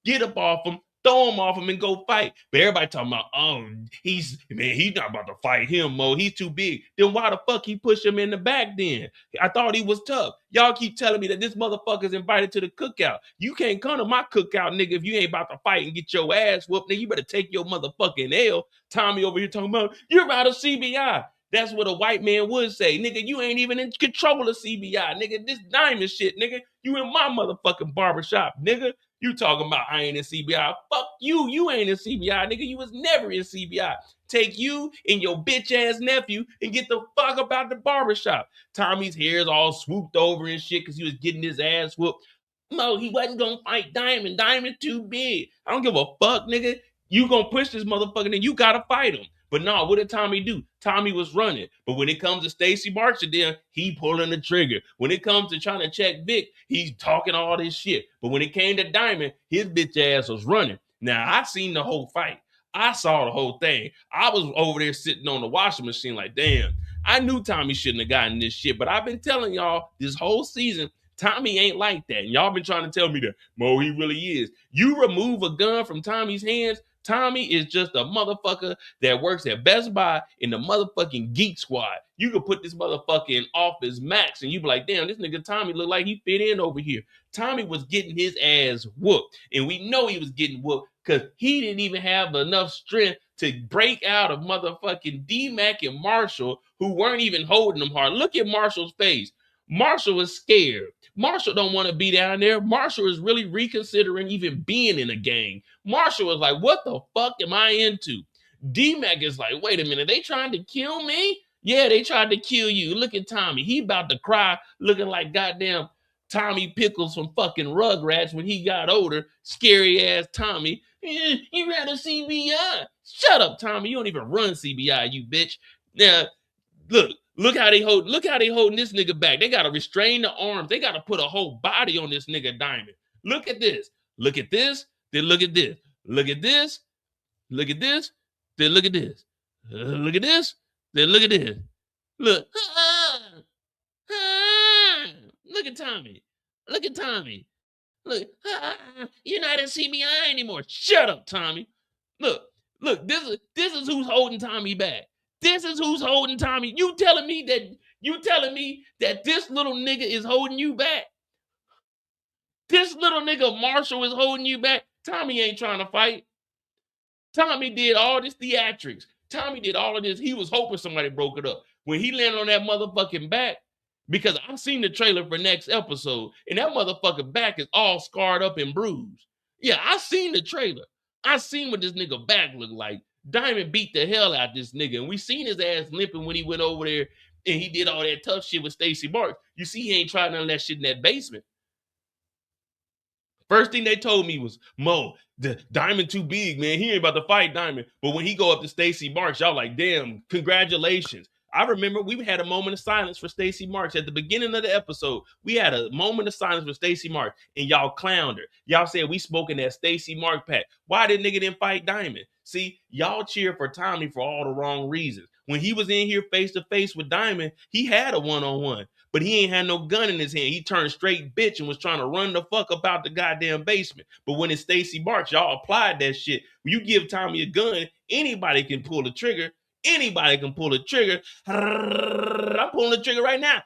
get up off him, throw him off him and go fight. But everybody talking about, oh, he's not about to fight him, Mo. He's too big. Then why the fuck he push him in the back then? I thought he was tough. Y'all keep telling me that this motherfucker's invited to the cookout. You can't come to my cookout, nigga, if you ain't about to fight and get your ass whooped. Nigga, you better take your motherfucking L. Tommy over here talking about, you're out of CBI. That's what a white man would say. Nigga, you ain't even in control of CBI. Nigga, this diamond shit, nigga. You in my motherfucking barbershop, nigga. You talking about I ain't in CBI. Fuck you. You ain't in CBI, nigga. You was never in CBI. Take you and your bitch ass nephew and get the fuck up out the barbershop. Tommy's hair is all swooped over and shit because he was getting his ass whooped. No, he wasn't gonna fight Diamond. Diamond too big. I don't give a fuck, nigga. You gonna push this motherfucker, then you gotta fight him. But no, what did Tommy do? Tommy was running. But when it comes to Stacy marching there, he pulling the trigger. When it comes to trying to check Vic, he's talking all this shit. But when it came to Diamond, his bitch ass was running. Now, I seen the whole fight. I saw the whole thing. I was over there sitting on the washing machine like, damn, I knew Tommy shouldn't have gotten this shit. But I've been telling y'all this whole season, Tommy ain't like that. And y'all been trying to tell me that, Mo, he really is. You remove a gun from Tommy's hands, Tommy is just a motherfucker that works at Best Buy in the motherfucking Geek Squad. You could put this motherfucker in Office Max and you be like, damn, this nigga Tommy look like he fit in over here. Tommy was getting his ass whooped. And we know he was getting whooped because he didn't even have enough strength to break out of motherfucking D-Mac and Marshall, who weren't even holding him hard. Look at Marshall's face. Marshall is scared. Marshall don't want to be down there. Marshall is really reconsidering even being in a gang. Marshall is like, what the fuck am I into? D-Mac is like, wait a minute, they trying to kill me? Yeah, they tried to kill you. Look at Tommy. He about to cry, looking like goddamn Tommy Pickles from fucking Rugrats when he got older. Scary ass Tommy. You ran a CBI. Shut up, Tommy. You don't even run CBI, you bitch. Now, look how they holding this nigga back. They gotta restrain the arms. They gotta put a whole body on this nigga Diamond. Look at this. Look at this. Then look at this. Look at this. Look at this. Then look at this. Look at this. Then look at this. Look. Look at Tommy. Look at Tommy. Look. You're not in CBI anymore. Shut up, Tommy. Look. This is who's holding Tommy back. This is who's holding Tommy. You telling me that this little nigga is holding you back? This little nigga Marshall is holding you back? Tommy ain't trying to fight. Tommy did all this theatrics. Tommy did all of this. He was hoping somebody broke it up. When he landed on that motherfucking back, because I've seen the trailer for next episode, and that motherfucking back is all scarred up and bruised. Yeah, I seen the trailer. I seen what this nigga back looked like. Diamond beat the hell out this nigga, and we seen his ass limping when he went over there and he did all that tough shit with Stacy Marks. You see, he ain't trying none of that shit in that basement. First thing they told me was, Mo, the Diamond too big, man. He ain't about to fight Diamond. But when he go up to Stacy Marks, y'all like, damn, congratulations. I remember we had a moment of silence for Stacy Marks at the beginning of the episode. We had a moment of silence for Stacy Marks, and y'all clowned her. Y'all said we spoke in that Stacy Marks pack. Why did nigga didn't fight Diamond? See, y'all cheer for Tommy for all the wrong reasons. When he was in here face to face with Diamond, he had a one-on-one, but he ain't had no gun in his hand. He turned straight bitch and was trying to run the fuck up out the goddamn basement. But when it's Stacy Marks, y'all applied that shit. When you give Tommy a gun, anybody can pull the trigger. Anybody can pull a trigger. I'm pulling the trigger right now.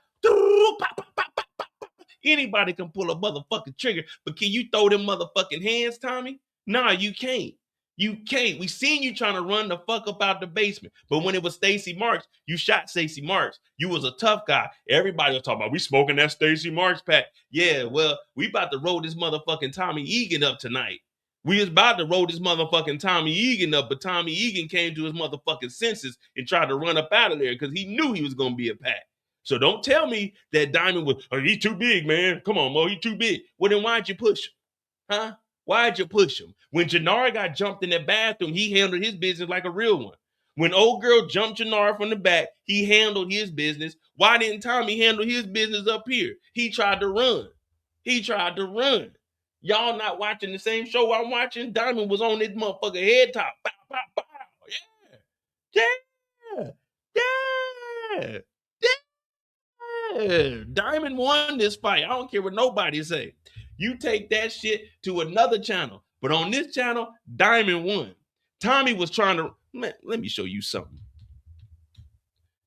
Anybody can pull a motherfucking trigger, but can you throw them motherfucking hands, Tommy? Nah, you can't. You can't. We seen you trying to run the fuck up out the basement. But when it was Stacy Marks, you shot Stacy Marks. You was a tough guy. Everybody was talking about, we smoking that Stacy Marks pack. Yeah, well, we about to roll this motherfucking Tommy Egan up tonight. We was about to roll this motherfucking Tommy Egan up, but Tommy Egan came to his motherfucking senses and tried to run up out of there because he knew he was going to be a pack. So don't tell me that Diamond was, oh, he's too big, man. Come on, Mo, he's too big. Well, then why'd you push him? Huh? Why'd you push him? When Jenard got jumped in that bathroom, he handled his business like a real one. When old girl jumped Jenard from the back, he handled his business. Why didn't Tommy handle his business up here? He tried to run. Y'all not watching the same show I'm watching? Diamond was on this motherfucker head top. Bow, bow, bow. Yeah. Diamond won this fight. I don't care what nobody say. You take that shit to another channel. But on this channel, Diamond won. Tommy was trying to, man, let me show you something.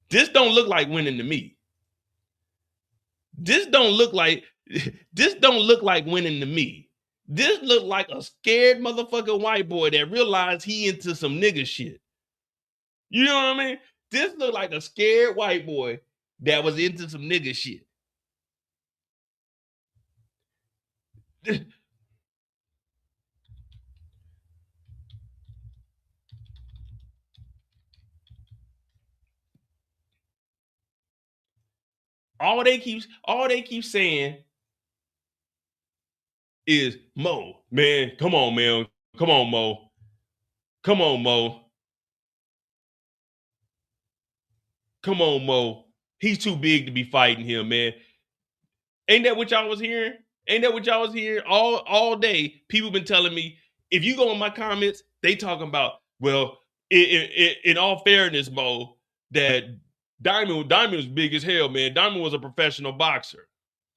This don't look like winning to me. This don't look like winning to me. This look like a scared motherfucking white boy that realized he into some nigga shit. You know what I mean? This look like a scared white boy that was into some nigga shit. All they keep saying is, Mo, man, come on, man. Come on, Mo. Come on, Mo. Come on, Mo. He's too big to be fighting him, man. Ain't that what y'all was hearing? All day? People been telling me, if you go in my comments, they talking about, well, in all fairness, Mo, that Diamond was big as hell, man. Diamond was a professional boxer.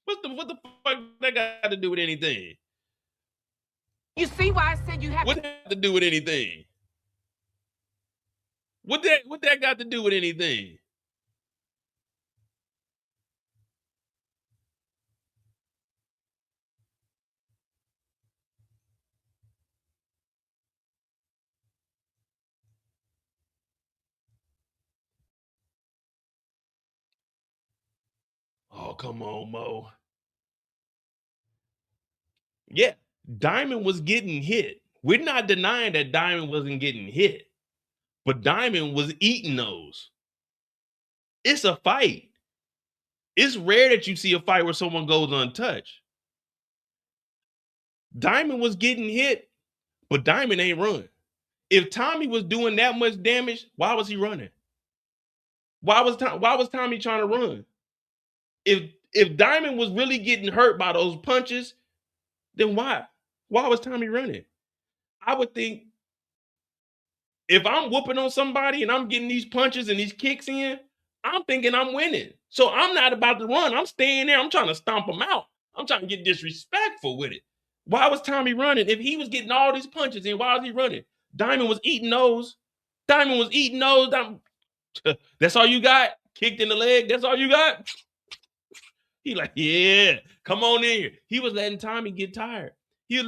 What the fuck that got to do with anything? You see why I said you have what that have to do with anything? What that got to do with anything? Oh, come on, Mo. Yeah, Diamond was getting hit. We're not denying that Diamond wasn't getting hit, but Diamond was eating those. It's a fight. It's rare that you see a fight where someone goes untouched. Diamond was getting hit, but Diamond ain't run. If Tommy was doing that much damage, why was he running? Why was Tommy trying to run? If Diamond was really getting hurt by those punches, then why? Why was Tommy running? I would think if I'm whooping on somebody and I'm getting these punches and these kicks in, I'm thinking I'm winning. So I'm not about to run. I'm staying there. I'm trying to stomp them out. I'm trying to get disrespectful with it. Why was Tommy running? If he was getting all these punches in, why was he running? Diamond was eating those. Diamond was eating those. That's all you got? Kicked in the leg? That's all you got? He like, yeah, come on in here. He was letting Tommy get tired. I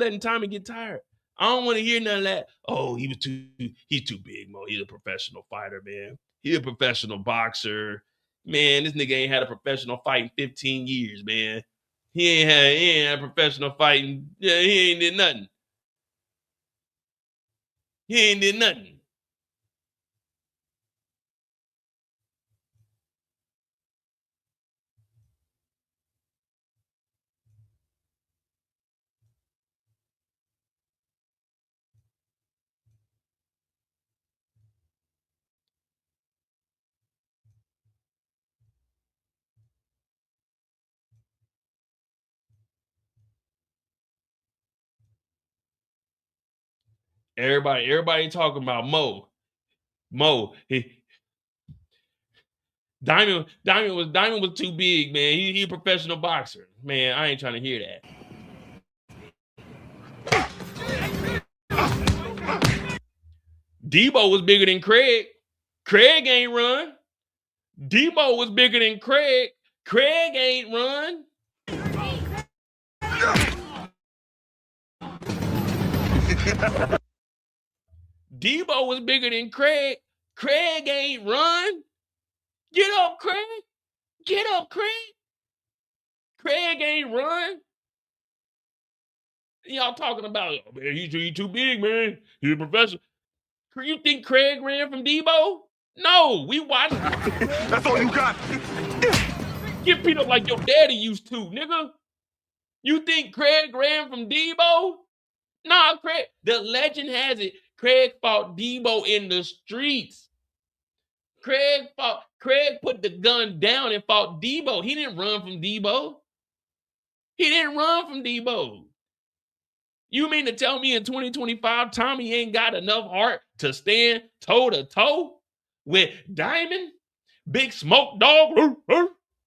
don't want to hear none of that. Oh, he's too big, Mo. He's a professional fighter, man. He's a professional boxer. Man, this nigga ain't had a professional fight in 15 years, man. He ain't had a professional fight. Yeah, he ain't did nothing. Everybody talking about Mo. Diamond was too big, man. He a professional boxer. Man, I ain't trying to hear that. Debo was bigger than Craig. Craig ain't run. Debo was bigger than Craig. Craig ain't run. Debo was bigger than Craig. Craig ain't run. Get up, Craig. Get up, Craig. Craig ain't run. Y'all talking about, oh, man, he's too big, man. He's a professional. You think Craig ran from Debo? No, we watched. That's all you got. Get beat up like your daddy used to, nigga. You think Craig ran from Debo? Nah, Craig. The legend has it. Craig fought Debo in the streets. Craig put the gun down and fought Debo. He didn't run from Debo. You mean to tell me in 2025, Tommy ain't got enough heart to stand toe-to-toe with Diamond? Big smoke dog?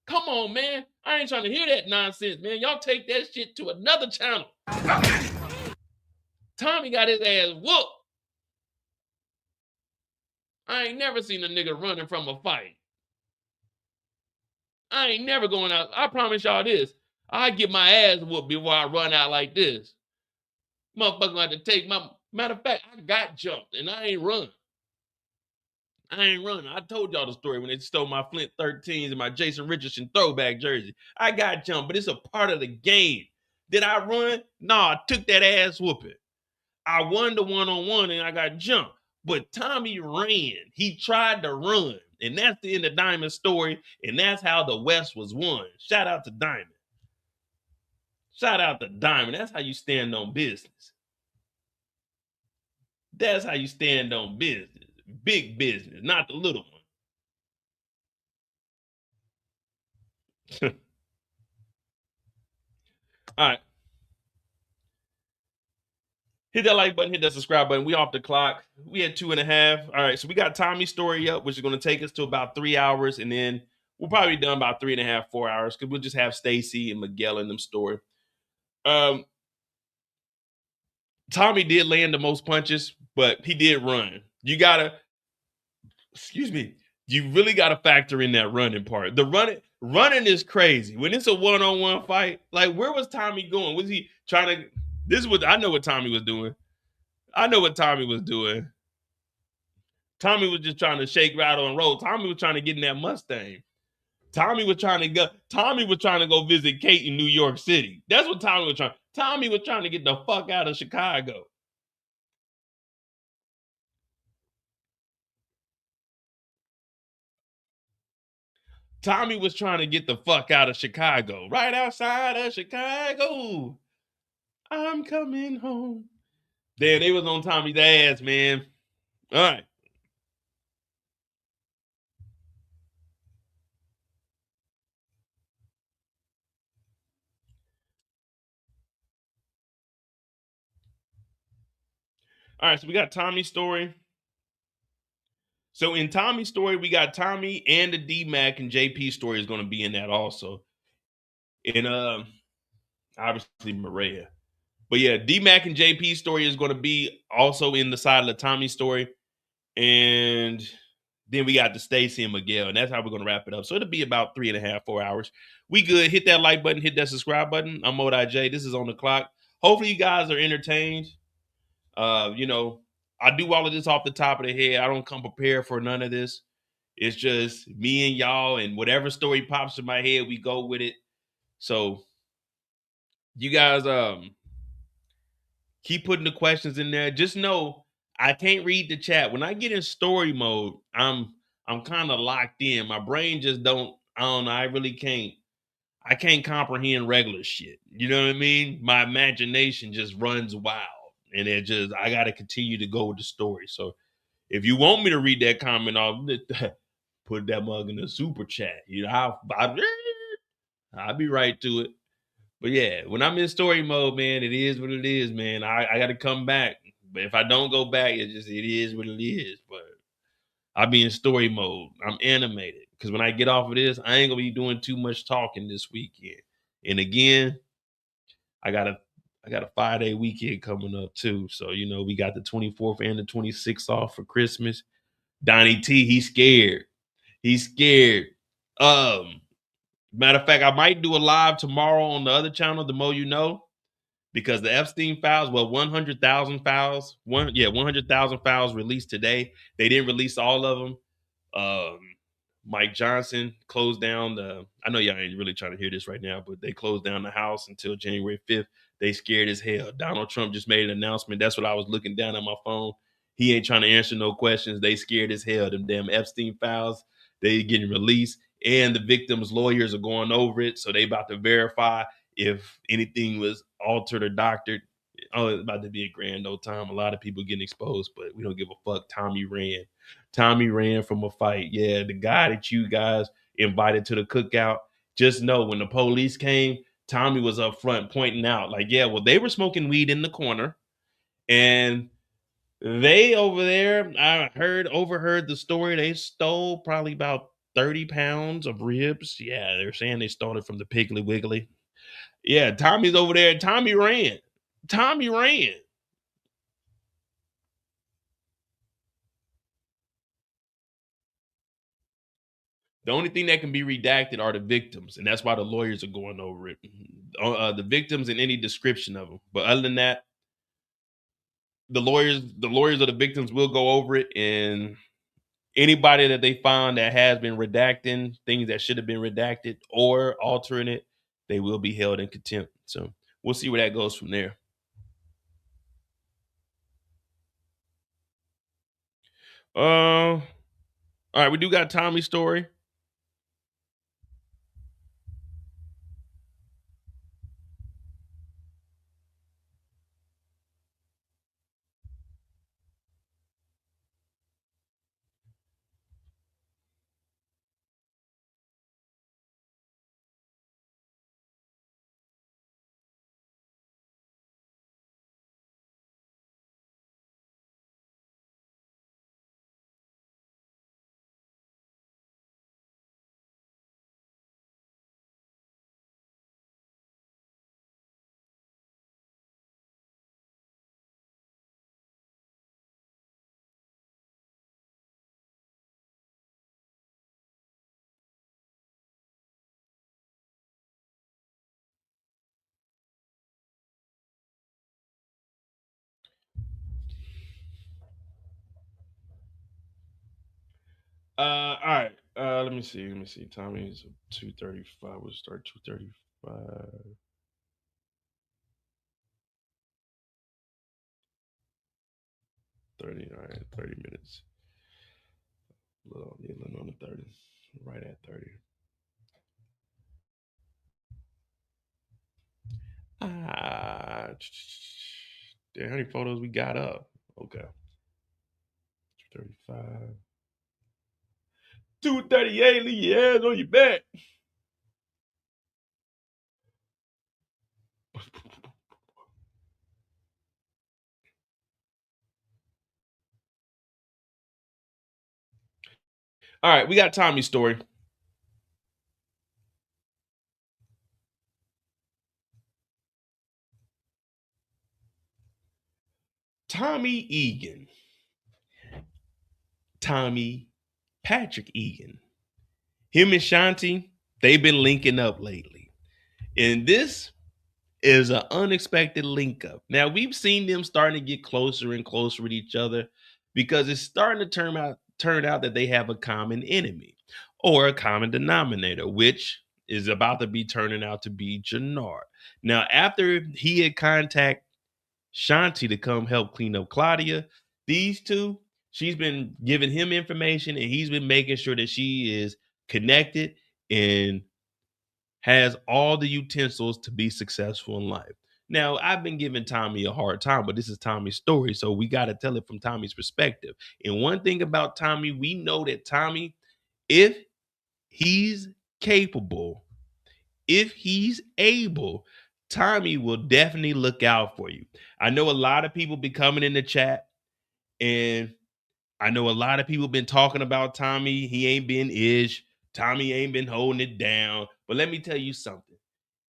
Come on, man. I ain't trying to hear that nonsense, man. Y'all take that shit to another channel. Tommy got his ass whooped. I ain't never seen a nigga running from a fight. I ain't never going out. I promise y'all this. I get my ass whooped before I run out like this. Motherfucker gonna have to take my... Matter of fact, I got jumped and I ain't run. I told y'all the story when they stole my Flint 13s and my Jason Richardson throwback jersey. I got jumped, but it's a part of the game. Did I run? No, I took that ass whooping. I won the one-on-one and I got jumped. But Tommy ran. He tried to run. And that's the end of Diamond's story. And that's how the West was won. Shout out to Diamond. That's how you stand on business. That's how you stand on business. Big business, not the little one. All right. Hit that like button, hit that subscribe button. We off the clock. We had 2.5. All right, so we got Tommy's story up, which is going to take us to about 3 hours, and then we'll probably be done about 3.5, 4 hours, because we'll just have Stacy and Miguel in them story. Tommy did land the most punches, but he did run. You gotta, excuse me, you really gotta factor in that running part. The running is crazy. When it's a one-on-one fight, like where was Tommy going? Was he trying to? This is what I know what Tommy was doing. I know what Tommy was doing. Tommy was just trying to shake, rattle, and roll. Tommy was trying to get in that Mustang. Tommy was trying to go. Tommy was trying to go visit Kate in New York City. That's what Tommy was trying. Tommy was trying to get the fuck out of Chicago. Tommy was trying to get the fuck out of Chicago. Right outside of Chicago. I'm coming home. Damn, they was on Tommy's ass, man. All right. All right, so we got Tommy's story. So in Tommy's story, we got Tommy and the D-Mac and JP story is going to be in that also. And obviously Mireya. But yeah, D-Mac and JP story is going to be also in the side of the Tommy story. And then we got the Stacy and Miguel, and that's how we're going to wrap it up. So it'll be about 3.5, 4 hours. We good. Hit that like button, hit that subscribe button. I'm Modi J. This is On the Clock. Hopefully you guys are entertained. You know, I do all of this off the top of the head. I don't come prepared for none of this. It's just me and y'all, and whatever story pops in my head, we go with it. So you guys keep putting the questions in there. Just know I can't read the chat. When I get in story mode, I'm kind of locked in. My brain just don't, I don't know, I can't comprehend regular shit. You know what I mean? My imagination just runs wild. And I gotta continue to go with the story. So if you want me to read that comment off, put that mug in the super chat. You know, I'll be right to it. But yeah, when I'm in story mode, man, it is what it is, man. I got to come back. But if I don't go back, it is what it is. But I'll be in story mode. I'm animated because when I get off of this, I ain't gonna be doing too much talking this weekend. And again, I got a 5-day weekend coming up too. So you know, we got the 24th and the 26th off for Christmas. Donnie T, he's scared. He's scared. Matter of fact, I might do a live tomorrow on the other channel, The Mo You Know, because the Epstein files, well, 100,000 files, 100,000 files released today. They didn't release all of them. Um, Mike Johnson closed down I know y'all ain't really trying to hear this right now, but they closed down the House until January 5th. They scared as hell. Donald Trump just made an announcement. That's what I was looking down on my phone. He ain't trying to answer no questions. They scared as hell. Them damn Epstein files, they getting released. And the victims' lawyers are going over it. So they about to verify if anything was altered or doctored. Oh, it's about to be a grand old time. A lot of people getting exposed, but we don't give a fuck. Tommy ran. Tommy ran from a fight. Yeah, the guy that you guys invited to the cookout. Just know when the police came, Tommy was up front pointing out, like, yeah, well, they were smoking weed in the corner. And they over there, I overheard the story. They stole probably about 30 pounds of ribs. Yeah, they're saying they stole it from the Piggly Wiggly. Yeah, Tommy's over there. Tommy ran. Tommy ran. The only thing that can be redacted are the victims, and that's why the lawyers are going over it. The victims and any description of them. But other than that, the lawyers of the victims will go over it, and anybody that they find that has been redacting things that should have been redacted or altering it, they will be held in contempt. So we'll see where that goes from there. All right, we do got Tommy's story. All right. Let me see. Tommy's 2:35. We'll start 2:35. 30. All right, 30 minutes. A little on the 30. Right at 30. Damn, how many photos we got up? Okay. 235. 238, leave your hands on your back. All right, we got Tommy's story. Tommy Egan. Tommy Patrick Egan. Him and Shanti, they've been linking up lately. And this is an unexpected link up. Now, we've seen them starting to get closer and closer with each other because it's starting to turn out that they have a common enemy or a common denominator, which is about to be turning out to be Jenard. Now, after he had contacted Shanti to come help clean up Claudia, these two, she's been giving him information and he's been making sure that she is connected and has all the utensils to be successful in life. Now, I've been giving Tommy a hard time, but this is Tommy's story, so we got to tell it from Tommy's perspective. And one thing about Tommy, we know that Tommy, if he's capable, if he's able, Tommy will definitely look out for you. I know a lot of people be coming in the chat, and I know a lot of people been talking about Tommy. He ain't been ish. Tommy ain't been holding it down. But let me tell you something.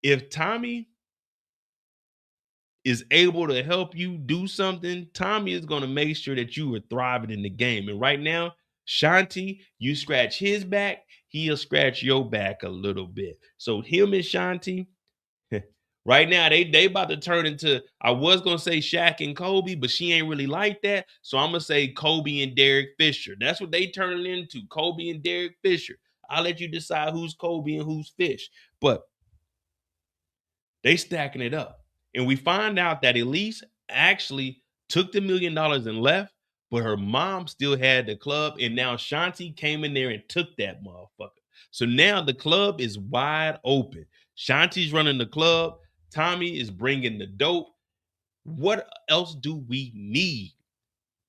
If Tommy is able to help you do something, Tommy is going to make sure that you are thriving in the game. And right now, Shanti, you scratch his back, he'll scratch your back a little bit. So him and Shanti, right now, they about to turn into, I was going to say Shaq and Kobe, but she ain't really like that. So I'm going to say Kobe and Derek Fisher. That's what they turning into, Kobe and Derek Fisher. I'll let you decide who's Kobe and who's Fish. But they stacking it up. And we find out that Elise actually took the $1 million and left, but her mom still had the club. And now Shanti came in there and took that motherfucker. So now the club is wide open. Shanti's running the club. Tommy is bringing the dope. What else do we need?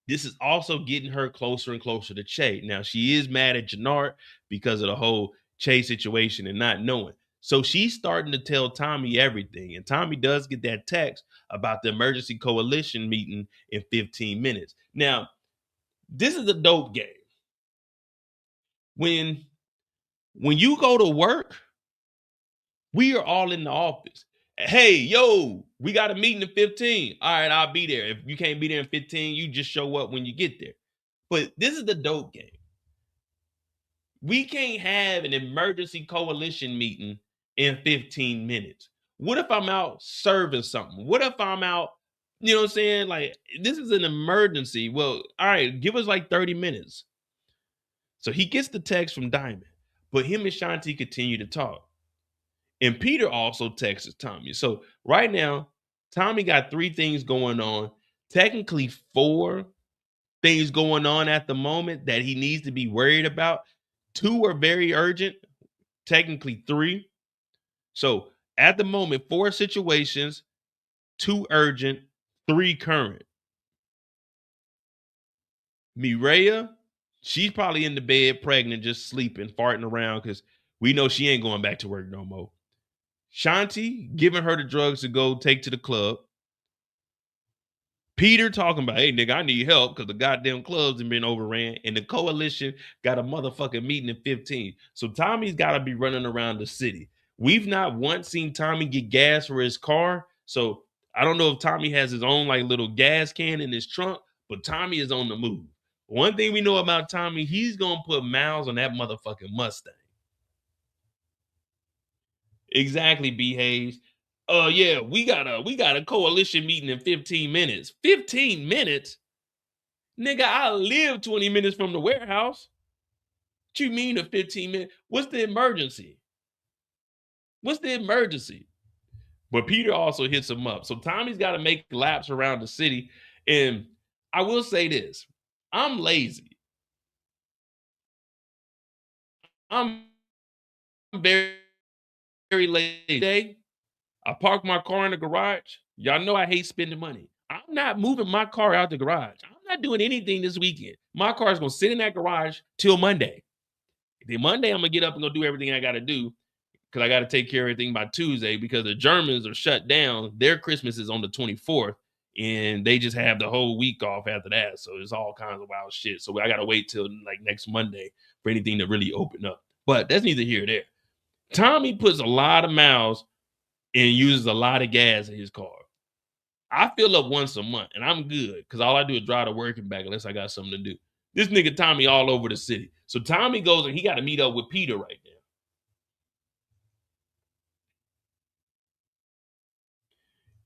This is also getting her closer and closer to Che. Now, she is mad at Jenard because of the whole Che situation and not knowing. So she's starting to tell Tommy everything. And Tommy does get that text about the emergency coalition meeting in 15 minutes. Now, this is a dope game. When you go to work, we are all in the office. Hey, yo, we got a meeting in 15. All right, I'll be there. If you can't be there in 15, you just show up when you get there. But this is the dope game. We can't have an emergency coalition meeting in 15 minutes. What if I'm out serving something? What if I'm out, you know what I'm saying? Like, this is an emergency. Well, all right, give us like 30 minutes. So he gets the text from Diamond, but him and Shanti continue to talk. And Peter also texts Tommy. So right now, Tommy got 3 things going on, technically 4 things going on at the moment that he needs to be worried about. 2 are very urgent, technically 3. So at the moment, 4 situations, 2 urgent, 3 current. Mireya, she's probably in the bed, pregnant, just sleeping, farting around because we know she ain't going back to work no more. Shanti giving her the drugs to go take to the club. Peter talking about, hey, nigga, I need help because the goddamn clubs have been overran and the coalition got a motherfucking meeting in 15. So Tommy's got to be running around the city. We've not once seen Tommy get gas for his car. So I don't know if Tommy has his own like little gas can in his trunk, but Tommy is on the move. One thing we know about Tommy, he's going to put miles on that motherfucking Mustang. Exactly, B. Hayes. Yeah, we got a coalition meeting in 15 minutes. 15 minutes? Nigga, I live 20 minutes from the warehouse. What you mean a 15 minute? What's the emergency? What's the emergency? But Peter also hits him up. So Tommy's got to make laps around the city. And I will say this. I'm lazy. I'm very, very lazy today. I parked my car in the garage. Y'all know I hate spending money. I'm not moving my car out the garage. I'm not doing anything this weekend. My car is going to sit in that garage till Monday. Then Monday, I'm going to get up and go do everything I got to do because I got to take care of everything by Tuesday because the Germans are shut down. Their Christmas is on the 24th, and they just have the whole week off after that. So it's all kinds of wild shit. So I got to wait till like next Monday for anything to really open up. But that's neither here nor there. Tommy puts a lot of miles and uses a lot of gas in his car. I fill up once a month, and I'm good because all I do is drive to work and back unless I got something to do. This nigga Tommy all over the city. So Tommy goes and he got to meet up with Peter right now.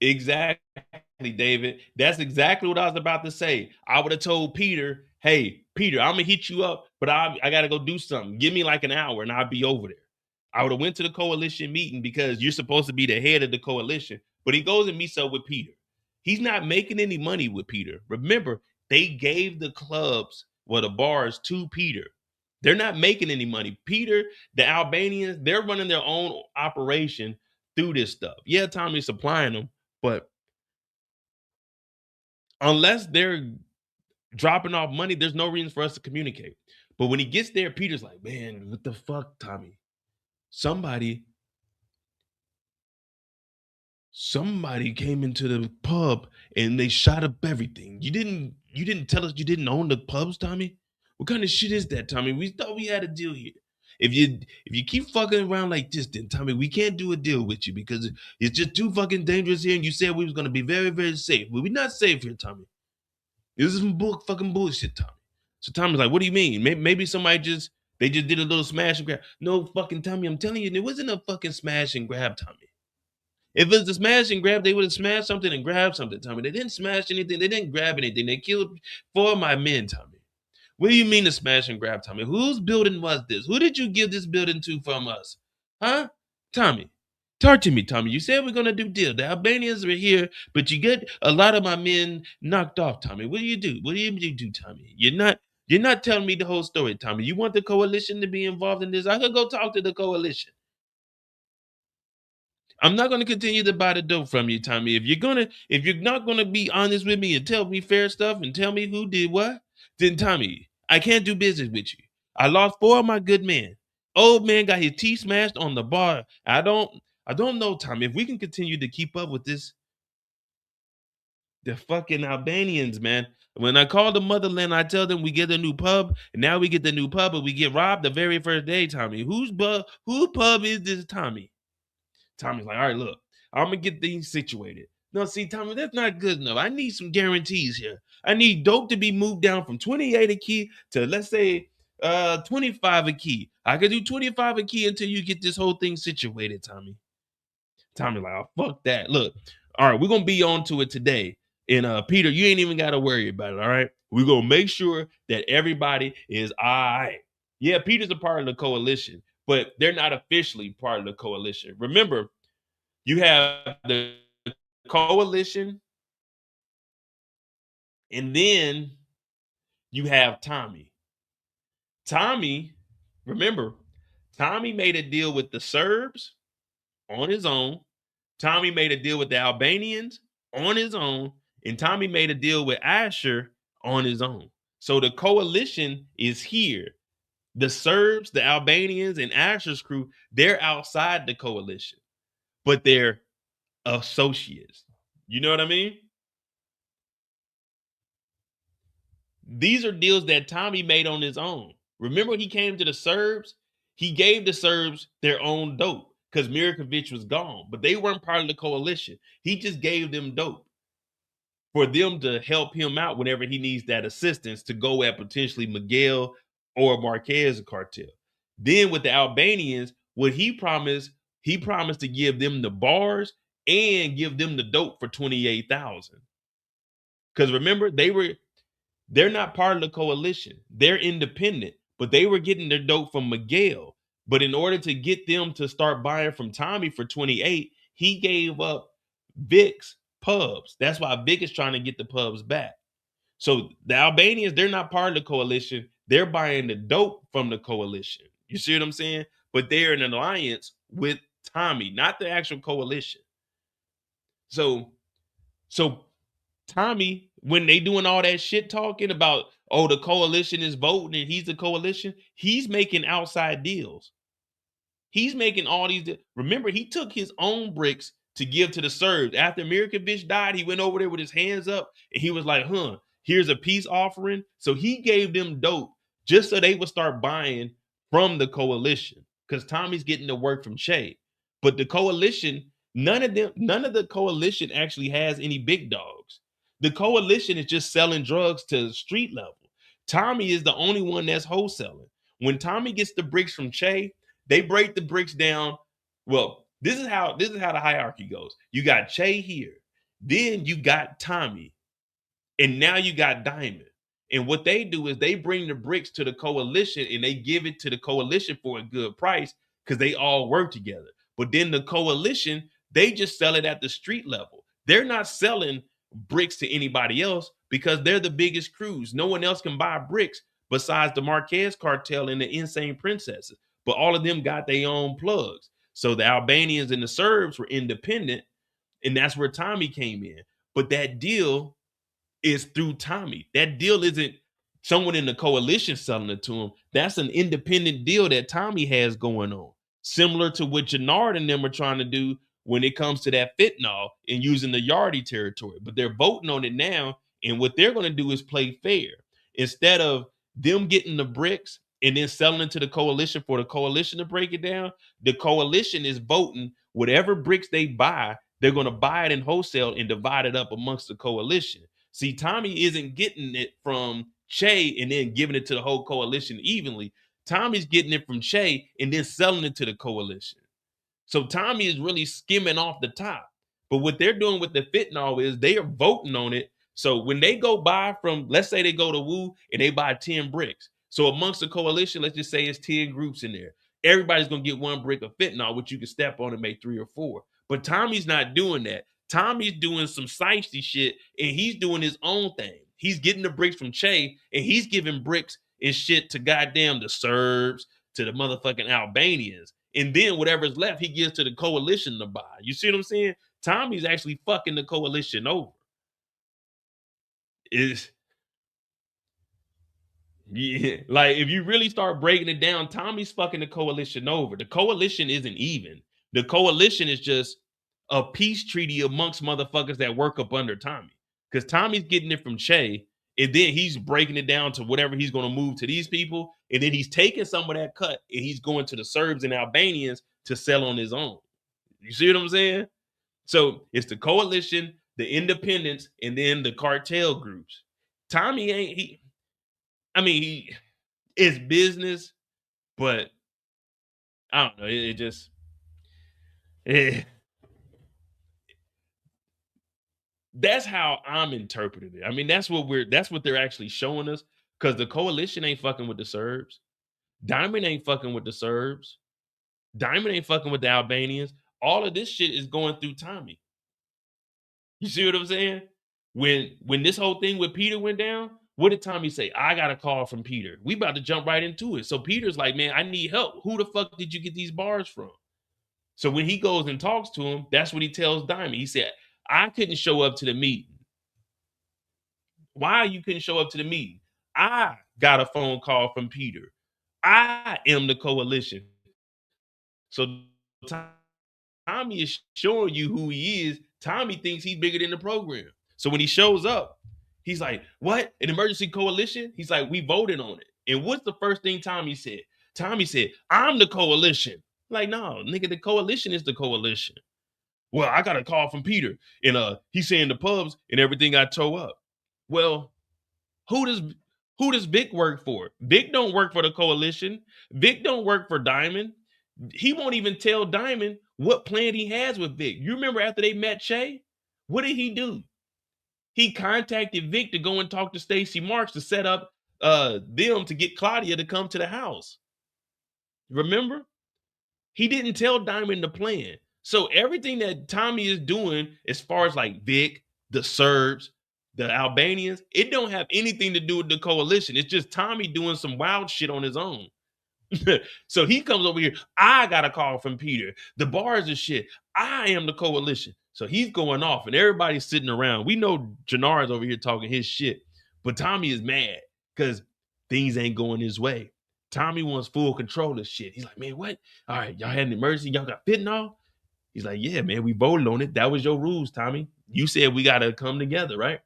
Exactly, David. That's exactly what I was about to say. I would have told Peter, hey, Peter, I'm going to hit you up, but I got to go do something. Give me like an hour and I'll be over there. I would have went to the coalition meeting because you're supposed to be the head of the coalition, but he goes and meets up with Peter. He's not making any money with Peter. Remember, they gave the clubs, the bars to Peter. They're not making any money. Peter, the Albanians, they're running their own operation through this stuff. Yeah, Tommy's supplying them, but unless they're dropping off money, there's no reason for us to communicate. But when he gets there, Peter's like, man, what the fuck, Tommy? Somebody came into the pub and they shot up everything. You didn't tell us you didn't own the pubs, Tommy? What kind of shit is that, Tommy? We thought we had a deal here. If you keep fucking around like this, then Tommy, we can't do a deal with you because it's just too fucking dangerous here. And you said we was gonna be very, very safe. But we're not safe here, Tommy. This is some fucking bullshit, Tommy. So Tommy's like, what do you mean? Maybe somebody they just did a little smash and grab. No, fucking Tommy, I'm telling you, it wasn't a fucking smash and grab, Tommy. If it was a smash and grab, they would have smashed something and grabbed something, Tommy. They didn't smash anything. They didn't grab anything. They killed 4 of my men, Tommy. What do you mean to smash and grab, Tommy? Whose building was this? Who did you give this building to from us? Huh? Tommy, talk to me, Tommy. You said we're going to do deal. The Albanians are here, but you get a lot of my men knocked off, Tommy. What do you do? What do you do, Tommy? You're not telling me the whole story, Tommy. You want the coalition to be involved in this? I could go talk to the coalition. I'm not going to continue to buy the dope from you, Tommy. If you're not going to be honest with me and tell me fair stuff and tell me who did what, then Tommy, I can't do business with you. I lost 4 of my good men. Old man got his teeth smashed on the bar. I don't know, Tommy. If we can continue to keep up with this, the fucking Albanians, man. When I call the motherland, I tell them we get a new pub, and now we get the new pub, but we get robbed the very first day, Tommy. Whose pub is this, Tommy? Tommy's like, all right, look, I'm going to get things situated. No, see, Tommy, that's not good enough. I need some guarantees here. I need dope to be moved down from 28 a key to, let's say, 25 a key. I could do 25 a key until you get this whole thing situated, Tommy. Tommy's like, oh, fuck that. Look, all right, we're going to be on to it today. And Peter, you ain't even got to worry about it, all right? We're going to make sure that everybody is all right. Yeah, Peter's a part of the coalition, but they're not officially part of the coalition. Remember, you have the coalition, and then you have Tommy. Remember, Tommy made a deal with the Serbs on his own. Tommy made a deal with the Albanians on his own. And Tommy made a deal with Asher on his own. So the coalition is here. The Serbs, the Albanians, and Asher's crew, they're outside the coalition, but they're associates. You know what I mean? These are deals that Tommy made on his own. Remember when he came to the Serbs? He gave the Serbs their own dope because Mirkovic was gone, but they weren't part of the coalition. He just gave them dope for them to help him out whenever he needs that assistance to go at potentially Miguel or Marquez cartel. Then with the Albanians, what he promised to give them the bars and give them the dope for 28,000. Because remember, they're not part of the coalition. They're independent, but they were getting their dope from Miguel. But in order to get them to start buying from Tommy for 28, he gave up Vic's pubs. That's why Vic is trying to get the pubs back. So the Albanians, they're not part of the coalition. They're buying the dope from the coalition. You see what I'm saying? But they're in an alliance with Tommy, not the actual coalition. So Tommy, when they doing all that shit talking about, oh, the coalition is voting and he's the coalition, he's making outside deals. He's making all these. Remember, he took his own bricks to give to the Serbs. After Mirkovic died, he went over there with his hands up and he was like, here's a peace offering. So he gave them dope just so they would start buying from the coalition, because Tommy's getting the work from Che. But the coalition, none of the coalition actually has any big dogs. The coalition is just selling drugs to street level. Tommy is the only one that's wholesaling. When Tommy gets the bricks from Che, they break the bricks down. Well, this is how the hierarchy goes. You got Che here, then you got Tommy, and now you got Diamond. And what they do is they bring the bricks to the coalition and they give it to the coalition for a good price because they all work together. But then the coalition, they just sell it at the street level. They're not selling bricks to anybody else because they're the biggest crews. No one else can buy bricks besides the Marquez cartel and the Insane Princesses. But all of them got their own plugs. So the Albanians and the Serbs were independent, and that's where Tommy came in. But that deal is through Tommy. That deal isn't someone in the coalition selling it to him. That's an independent deal that Tommy has going on, similar to what Jenard and them are trying to do when it comes to that fentanyl and using the Yardie territory. But they're voting on it now, and what they're going to do is play fair. Instead of them getting the bricks and then selling it to the coalition for the coalition to break it down, the coalition is voting whatever bricks they buy, they're going to buy it in wholesale and divide it up amongst the coalition. See, Tommy isn't getting it from Che and then giving it to the whole coalition evenly. Tommy's getting it from Che and then selling it to the coalition. So Tommy is really skimming off the top. But what they're doing with the fentanyl is they are voting on it. So when they go buy from, let's say they go to Wu and they buy 10 bricks. So amongst the coalition, let's just say it's 10 groups in there. Everybody's going to get one brick of fentanyl, which you can step on and make 3 or 4. But Tommy's not doing that. Tommy's doing some sightsee shit and he's doing his own thing. He's getting the bricks from Che and he's giving bricks and shit to goddamn the Serbs, to the motherfucking Albanians. And then whatever's left, he gives to the coalition to buy. You see what I'm saying? Tommy's actually fucking the coalition over. Yeah, like if you really start breaking it down, Tommy's fucking the coalition over. The coalition isn't even. The coalition is just a peace treaty amongst motherfuckers that work up under Tommy. Because Tommy's getting it from Che, and then he's breaking it down to whatever he's going to move to these people, and then he's taking some of that cut and he's going to the Serbs and Albanians to sell on his own. You see what I'm saying? So it's the coalition, the independents, and then the cartel groups. Tommy ain't he it's business, but I don't know. It just that's how I'm interpreting it. I mean, that's what they're actually showing us, because the coalition ain't fucking with the Serbs. Diamond ain't fucking with the Serbs. Diamond ain't fucking with the Albanians. All of this shit is going through Tommy. You see what I'm saying? When this whole thing with Peter went down, what did Tommy say? I got a call from Peter. We about to jump right into it. So Peter's like, man, I need help. Who the fuck did you get these bars from? So when he goes and talks to him, that's what he tells Diamond. He said, I couldn't show up to the meeting. Why you couldn't show up to the meeting? I got a phone call from Peter. I am the coalition. So Tommy is showing you who he is. Tommy thinks he's bigger than the program. So when he shows up, he's like, what? An emergency coalition? He's like, we voted on it. And what's the first thing Tommy said? Tommy said, I'm the coalition. Like, no, nigga, the coalition is the coalition. Well, I got a call from Peter, and he's saying the pubs and everything got tore up. Well, who does Vic work for? Vic don't work for the coalition. Vic don't work for Diamond. He won't even tell Diamond what plan he has with Vic. You remember after they met Che? What did he do? He contacted Vic to go and talk to Stacy Marks to set up them to get Claudia to come to the house. Remember? He didn't tell Diamond the plan. So everything that Tommy is doing, as far as like Vic, the Serbs, the Albanians, it don't have anything to do with the coalition. It's just Tommy doing some wild shit on his own. So he comes over here. I got a call from Peter. The bars are shit. I am the coalition. So he's going off, and everybody's sitting around. We know Jenard's over here talking his shit, but Tommy is mad because things ain't going his way. Tommy wants full control of shit. He's like, man, what? All right, y'all had an emergency. Y'all got fentanyl? He's like, yeah, man, we voted on it. That was your rules, Tommy. You said we got to come together, right?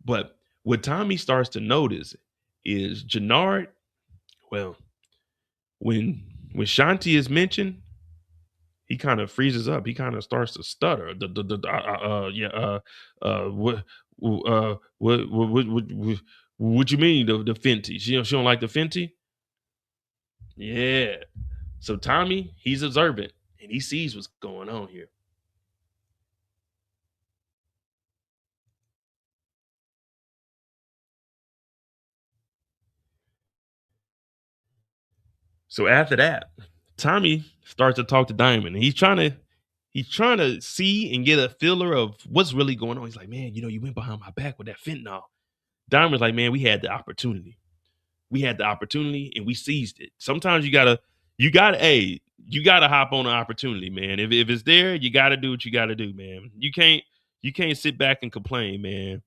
But what Tommy starts to notice is Jenard, well, when Shanti is mentioned, he kind of freezes up. He kind of starts to stutter. What you mean the Fenty? She don't like the Fenty? Yeah. So Tommy, he's observant and he sees what's going on here. So after that, Tommy starts to talk to Diamond, and he's trying to see and get a feeler of what's really going on. He's like, man, you went behind my back with that fentanyl. Diamond's like, man, we had the opportunity. We had the opportunity and we seized it. Sometimes you gotta hop on an opportunity, man. If it's there, you gotta do what you gotta do, man. You can't sit back and complain, man.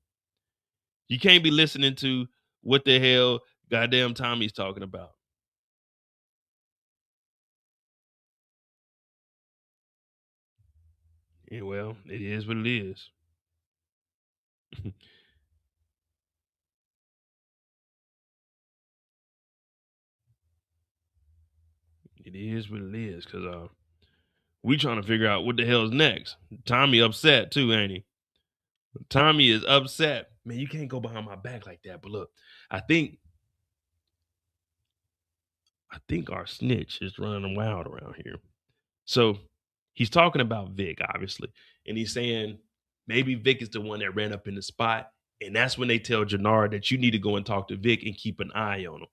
You can't be listening to what the hell goddamn Tommy's talking about. Yeah, well, it is what it is. It is what it is, cause we trying to figure out what the hell's next. Tommy upset too, ain't he? Tommy is upset. Man, you can't go behind my back like that. But look, I think our snitch is running wild around here. So he's talking about Vic, obviously, and he's saying maybe Vic is the one that ran up in the spot, and that's when they tell Jenard that you need to go and talk to Vic and keep an eye on him.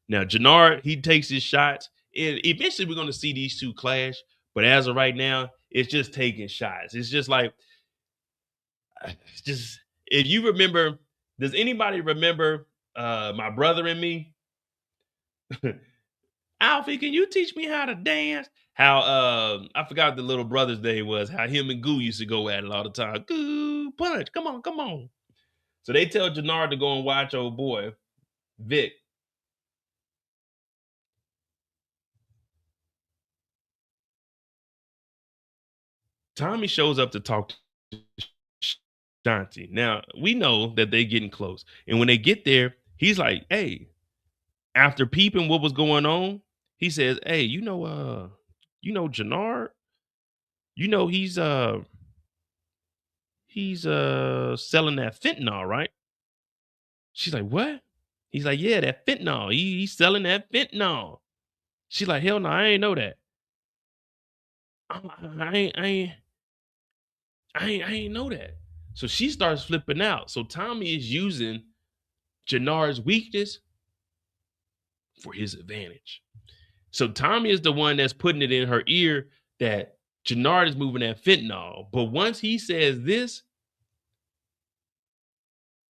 Now, Jenard, he takes his shots, and eventually we're going to see these two clash. But as of right now, it's just taking shots. It's just like, just if you remember, does anybody remember My Brother and Me? Alfie, can you teach me how to dance? How I forgot the little brother's name was, how him and Goo used to go at it all the time. Goo, punch, come on, come on. So they tell Jenard to go and watch old boy, Vic. Tommy shows up to talk to Shanti. Now, we know that they're getting close. And when they get there, he's like, hey, after peeping what was going on, he says, hey, Jenard? He's selling that fentanyl, right? She's like, what? He's like, yeah, that fentanyl. He's selling that fentanyl. She's like, hell no, I ain't know that. I ain't know that. So she starts flipping out. So Tommy is using Jenard's weakness for his advantage. So Tommy is the one that's putting it in her ear that Jenard is moving that fentanyl. But once he says this,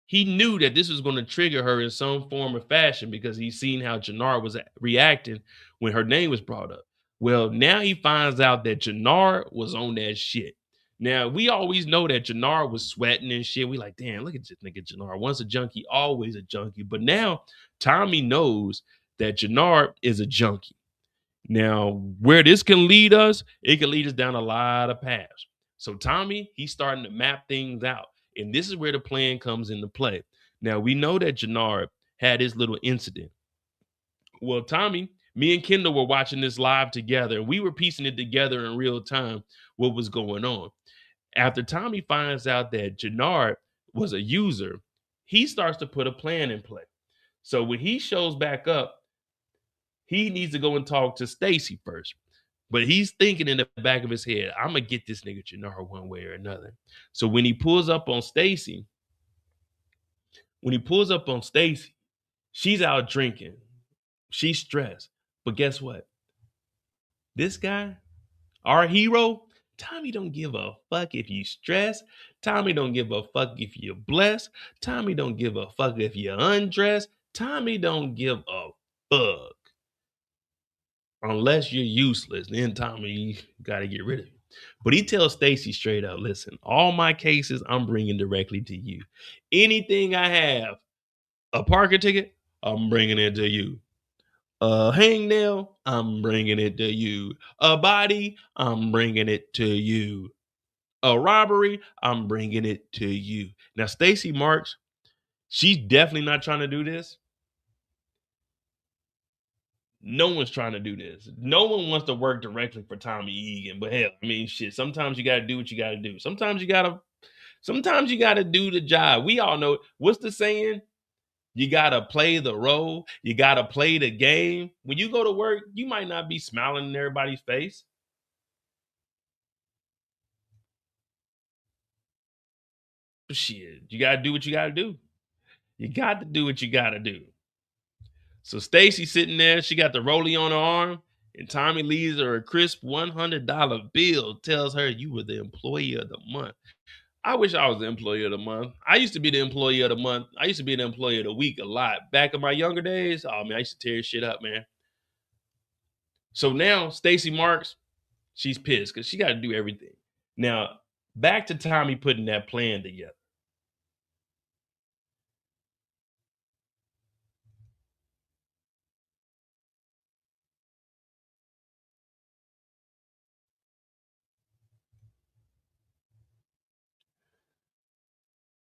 he knew that this was going to trigger her in some form or fashion because he's seen how Jenard was reacting when her name was brought up. Well, now he finds out that Jenard was on that shit. Now, we always know that Jenard was sweating and shit. We like, damn, look at this nigga Jenard. Once a junkie, always a junkie. But now Tommy knows that Jenard is a junkie. Now, where this can lead us, it can lead us down a lot of paths. So Tommy, he's starting to map things out. And this is where the plan comes into play. Now, we know that Jenard had his little incident. Well, Tommy, me and Kendall were watching this live together, and we were piecing it together in real time what was going on. After Tommy finds out that Jenard was a user, he starts to put a plan in play. So when he shows back up, he needs to go and talk to Stacy first. But he's thinking in the back of his head, I'm going to get this nigga Jenard one way or another. So when he pulls up on Stacy, When he pulls up on Stacy, she's out drinking. She's stressed. But guess what? This guy, our hero, Tommy don't give a fuck if you stress. Tommy don't give a fuck if you're blessed. Tommy don't give a fuck if you're undressed. Tommy don't give a fuck. Unless you're useless, then Tommy, you gotta get rid of you. But he tells Stacy straight up, listen, all my cases I'm bringing directly to you. Anything I have, a parking ticket, I'm bringing it to you. A hangnail, I'm bringing it to you. A body, I'm bringing it to you. A robbery, I'm bringing it to you. Now, Stacy Marks, she's definitely not trying to do this. No one's trying to do this. No one wants to work directly for Tommy Egan. But hell, I mean, shit. Sometimes you got to do what you got to do. Sometimes you got to do the job. We all know what's the saying. You got to play the role. You got to play the game. When you go to work, you might not be smiling in everybody's face. But shit, you got to do what you got to do. You got to do what you got to do. So Stacy sitting there, she got the rollie on her arm, and Tommy leaves her a crisp $100 bill, tells her you were the employee of the month. I wish I was the employee of the month. I used to be the employee of the month. I used to be the employee of the week a lot. Back in my younger days, oh man, I used to tear shit up, man. So now Stacy Marks, she's pissed because she got to do everything. Now, back to Tommy putting that plan together.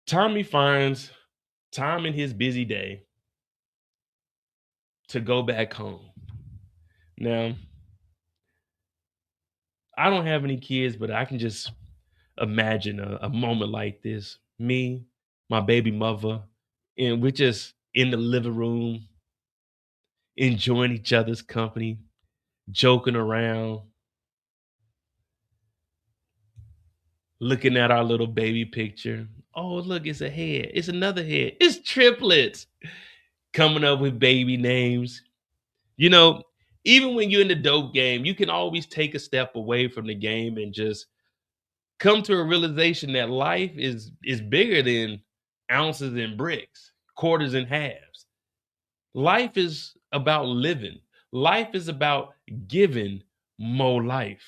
Tommy finds time in his busy day to go back home. Now, I don't have any kids, but I can just imagine a moment like this. Me, my baby mother, and we're just in the living room, enjoying each other's company, joking around, looking at our little baby picture. Oh, look, it's a head. It's another head. It's triplets. Coming up with baby names. You know, even when you're in the dope game, you can always take a step away from the game and just come to a realization that life is bigger than ounces and bricks, quarters and halves. Life is about living. Life is about giving more life.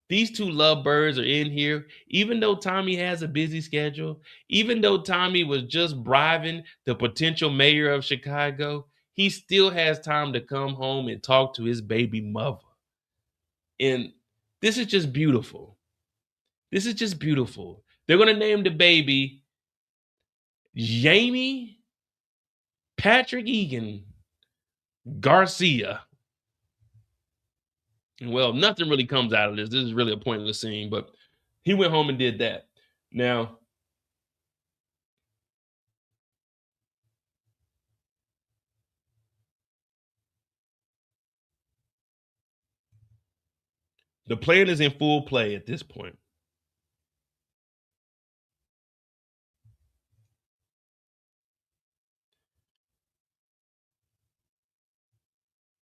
These two lovebirds are in here, even though Tommy has a busy schedule, even though Tommy was just bribing the potential mayor of Chicago, he still has time to come home and talk to his baby mother. And this is just beautiful. This is just beautiful. They're going to name the baby Jamie Patrick Egan Garcia. Well, nothing really comes out of this. This is really a pointless scene, but he went home and did that. Now, the plan is in full play at this point.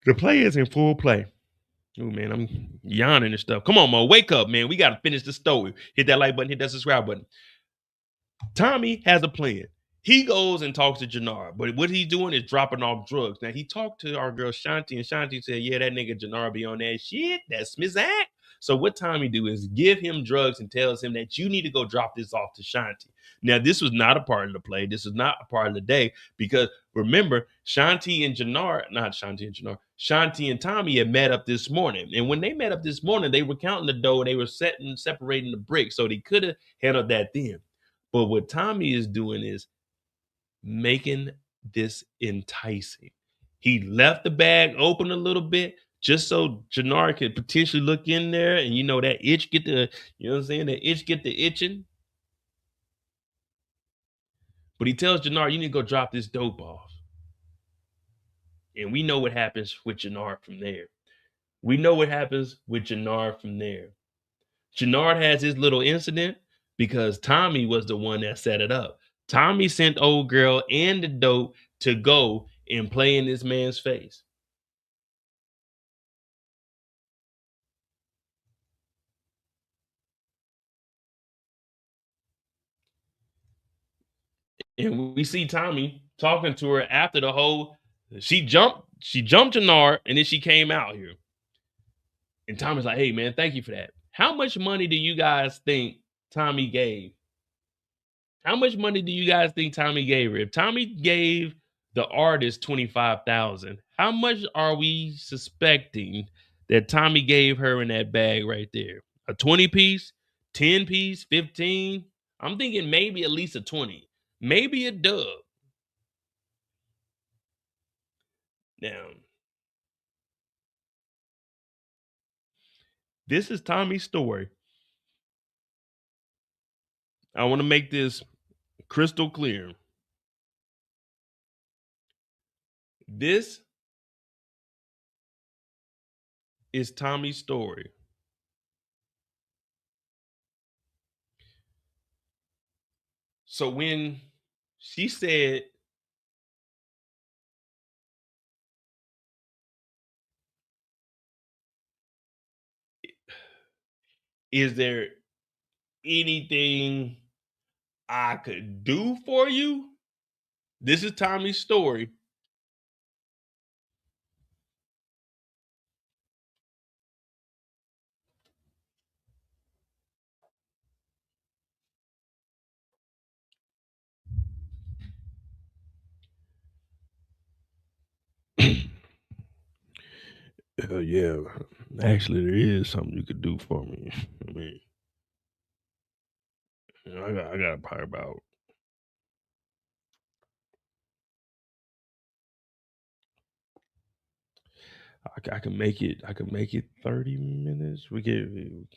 The play is in full play. Oh, man, I'm yawning and stuff. Come on, Mo, wake up, man. We got to finish the story. Hit that like button, hit that subscribe button. Tommy has a plan. He goes and talks to Jenard, but what he's doing is dropping off drugs. Now, he talked to our girl Shanti, and Shanti said, yeah, that nigga Jenard be on that shit. That's Mizak. So what Tommy do is give him drugs and tells him that you need to go drop this off to Shanti. Now, this was not a part of the play. This is not a part of the day because remember, Shanti and Tommy had met up this morning. And when they met up this morning, they were counting the dough and they were separating the bricks. So they could have handled that then. But what Tommy is doing is making this enticing. He left the bag open a little bit just so Jenard could potentially look in there and that itch get the, you know what I'm saying? That itch get the itching. But he tells Jenard, you need to go drop this dope off. And we know what happens with Jenard from there. Jenard has his little incident because Tommy was the one that set it up. Tommy sent old girl and the dope to go and play in this man's face. And we see Tommy talking to her after the whole she jumped Jenard and then she came out here. And Tommy's like, hey man, thank you for that. How much money do you guys think Tommy gave? How much money do you guys think Tommy gave her? If Tommy gave the artist 25,000, how much are we suspecting that Tommy gave her in that bag right there? A 20 piece, 10 piece, 15? I'm thinking maybe at least a 20. Maybe a dub. Now, this is Tommy's story. I want to make this crystal clear. This is Tommy's story. So when she said, is there anything I could do for you? This is Tommy's story. Yeah, actually, there is something you could do for me. I mean, I got probably about I can make it. I can make it 30 minutes. We can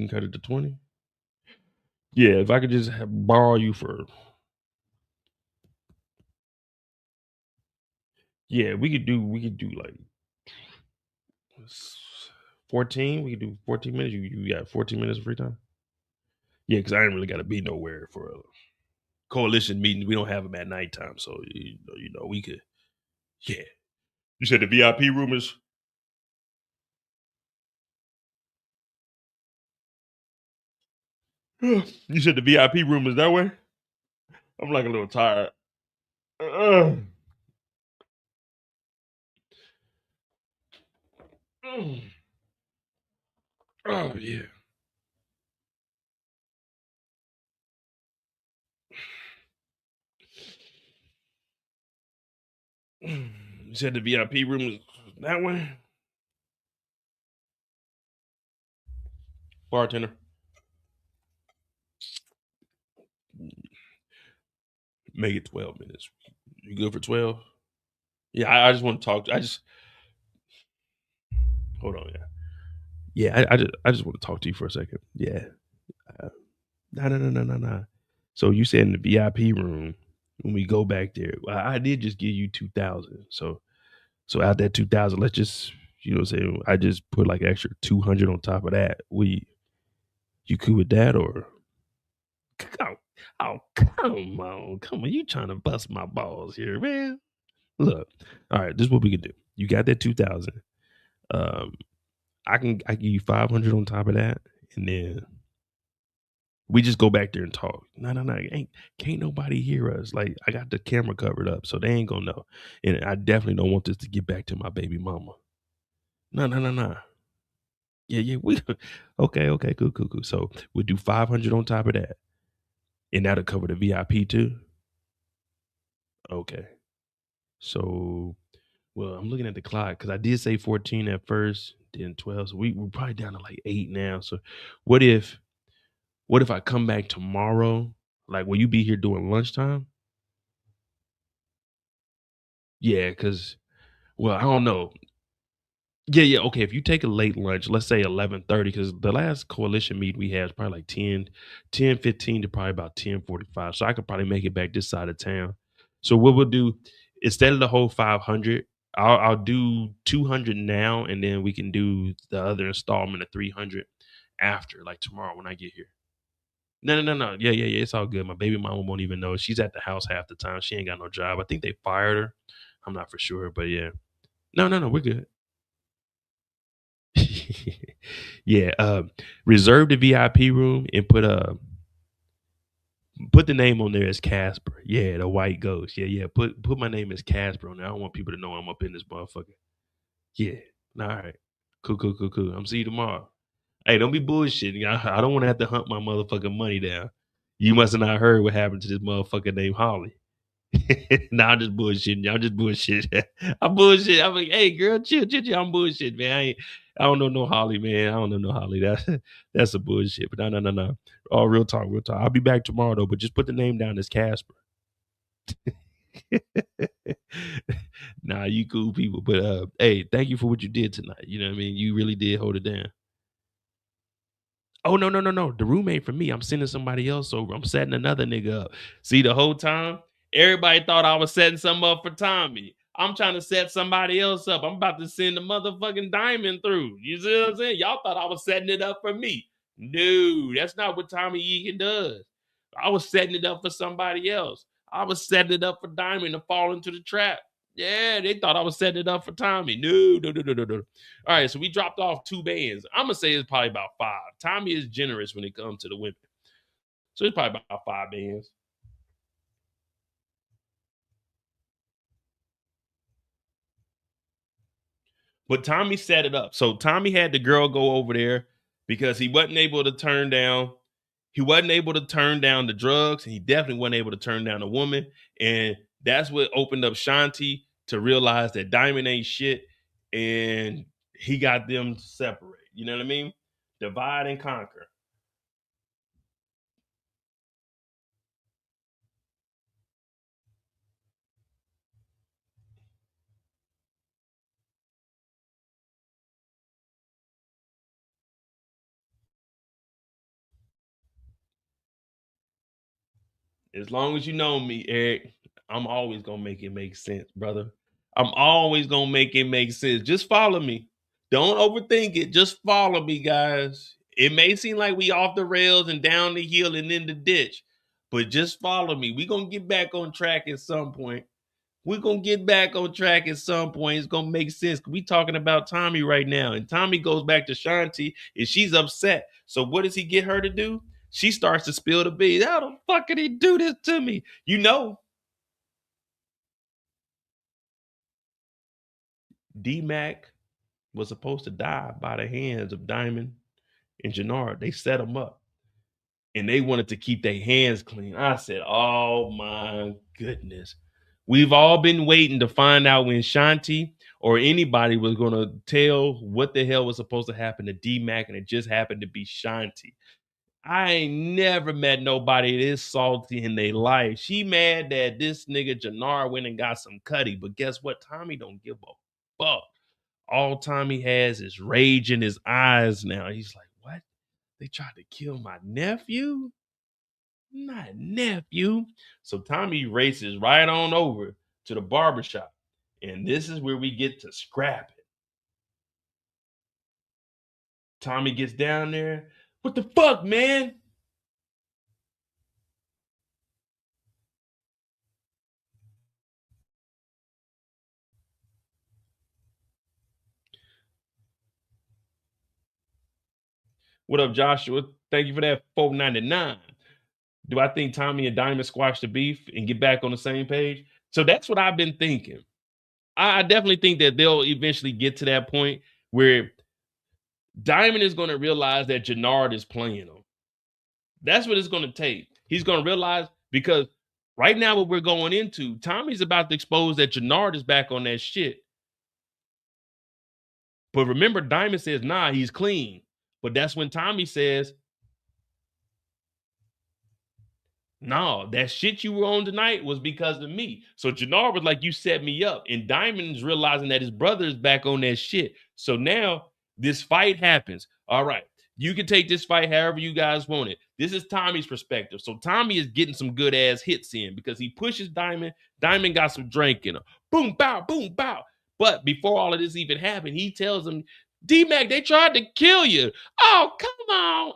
cut it to 20. Yeah, if I could just borrow you for. Yeah, we could do like 14. We could do 14 minutes. You got 14 minutes of free time. Yeah, because I ain't really got to be nowhere for a coalition meeting. We don't have them at nighttime, so you know we could. Yeah, you said the VIP room is. You said the VIP room is that way. I'm like a little tired. Uh, oh yeah. You said the VIP room is that way. Bartender. Make it 12 minutes. You good for 12? Yeah, I just want to talk. I just hold on. Yeah, I just want to talk to you for a second. Yeah. No. So you said in the VIP room when we go back there, I did just give you 2,000. So out that 2,000, let's just what I'm saying. I just put like extra 200 on top of that. You cool with that or? Oh, come on. You trying to bust my balls here, man. Look, all right, this is what we can do. You got that 2,000. I give you 500 on top of that, and then we just go back there and talk. No. Can't nobody hear us. Like, I got the camera covered up, so they ain't gonna know. And I definitely don't want this to get back to my baby mama. No. Yeah, we okay, cool. So we'll do 500 on top of that. And that'll cover the VIP too. Okay. So well, I'm looking at the clock because I did say 14 at first, then 12. So we're probably down to like 8 now. So what if I come back tomorrow? Like, will you be here during lunchtime? Yeah, because well, I don't know. Yeah. Okay, if you take a late lunch, let's say 11:30, because the last coalition meeting we had is probably like 10:15 to probably about 10:45. So I could probably make it back this side of town. So what we'll do, instead of the whole 500, I'll do 200 now, and then we can do the other installment of 300 after, like tomorrow when I get here. No. Yeah. It's all good. My baby mama won't even know. She's at the house half the time. She ain't got no job. I think they fired her. I'm not for sure, but yeah. No. We're good. Yeah. Reserve the VIP room and put the name on there as Casper. Yeah, the white ghost. Yeah. Put my name as Casper on there. I don't want people to know I'm up in this motherfucker. Yeah. All right. Cool. I'm see you tomorrow. Hey, don't be bullshitting. I don't want to have to hunt my motherfucking money down. You must have not heard what happened to this motherfucker named Holly. Nah, I'm just bullshitting. Y'all just bullshit. I'm bullshit. I'm like, hey, girl, chill. I'm bullshit, man. I don't know no Holly, man. I don't know no Holly. That's a bullshit. But no. Oh, real talk. I'll be back tomorrow though. But just put the name down as Casper. Nah, you cool people. But hey, thank you for what you did tonight. You know what I mean? You really did hold it down. Oh, no. The room ain't for me. I'm sending somebody else over. I'm setting another nigga up. See, the whole time, everybody thought I was setting something up for Tommy. I'm trying to set somebody else up. I'm about to send the motherfucking diamond through. You see what I'm saying? Y'all thought I was setting it up for me. No, that's not what Tommy Egan does. I was setting it up for somebody else. I was setting it up for Diamond to fall into the trap. Yeah, they thought I was setting it up for Tommy. No. All right, so we dropped off 2 bands. I'm gonna say it's probably about 5. Tommy is generous when it comes to the women, so it's probably about 5 bands. But Tommy set it up. So Tommy had the girl go over there because he wasn't able to turn down. He wasn't able to turn down the drugs, and he definitely wasn't able to turn down a woman. And that's what opened up Shanti to realize that Diamond ain't shit, and he got them to separate. You know what I mean? Divide and conquer. As long as you know me, Eric, I'm always gonna make it make sense, brother. I'm always gonna make it make sense. Just follow me. Don't overthink it. Just follow me, guys. It may seem like we off the rails and down the hill and in the ditch, but just follow me. We're gonna get back on track at some point. We're gonna get back on track at some point. It's gonna make sense. We talking about Tommy right now, and Tommy goes back to Shanti, and she's upset. So what does he get her to do? She starts to spill the beans. How the fuck did he do this to me? You know, D-Mac was supposed to die by the hands of Diamond and Jenard. They set him up, and they wanted to keep their hands clean. I said, oh my goodness. We've all been waiting to find out when Shanti or anybody was going to tell what the hell was supposed to happen to D-Mac, and it just happened to be Shanti. I ain't never met nobody this salty in their life. She mad that this nigga Jenard went and got some cutty, but guess what? Tommy don't give a fuck. All Tommy has is rage in his eyes now. He's like, what? They tried to kill my nephew? Not nephew. So Tommy races right on over to the barbershop. And this is where we get to scrap it. Tommy gets down there. What the fuck, man? What up, Joshua? Thank you for that $4.99. Do I think Tommy and Diamond squash the beef and get back on the same page? So that's what I've been thinking. I definitely think that they'll eventually get to that point where Diamond is going to realize that Jenard is playing him. That's what it's going to take. He's going to realize, because right now what we're going into, Tommy's about to expose that Jenard is back on that shit. But remember, Diamond says, nah, he's clean. But that's when Tommy says, no, that shit you were on tonight was because of me. So Jenard was like, you set me up. And Diamond's realizing that his brother is back on that shit. So now this fight happens. All right. You can take this fight however you guys want it. This is Tommy's perspective. So Tommy is getting some good ass hits in because he pushes Diamond. Diamond got some drink in him. Boom, bow, boom, bow. But before all of this even happened, he tells him, D-Mac, they tried to kill you. Oh, come on.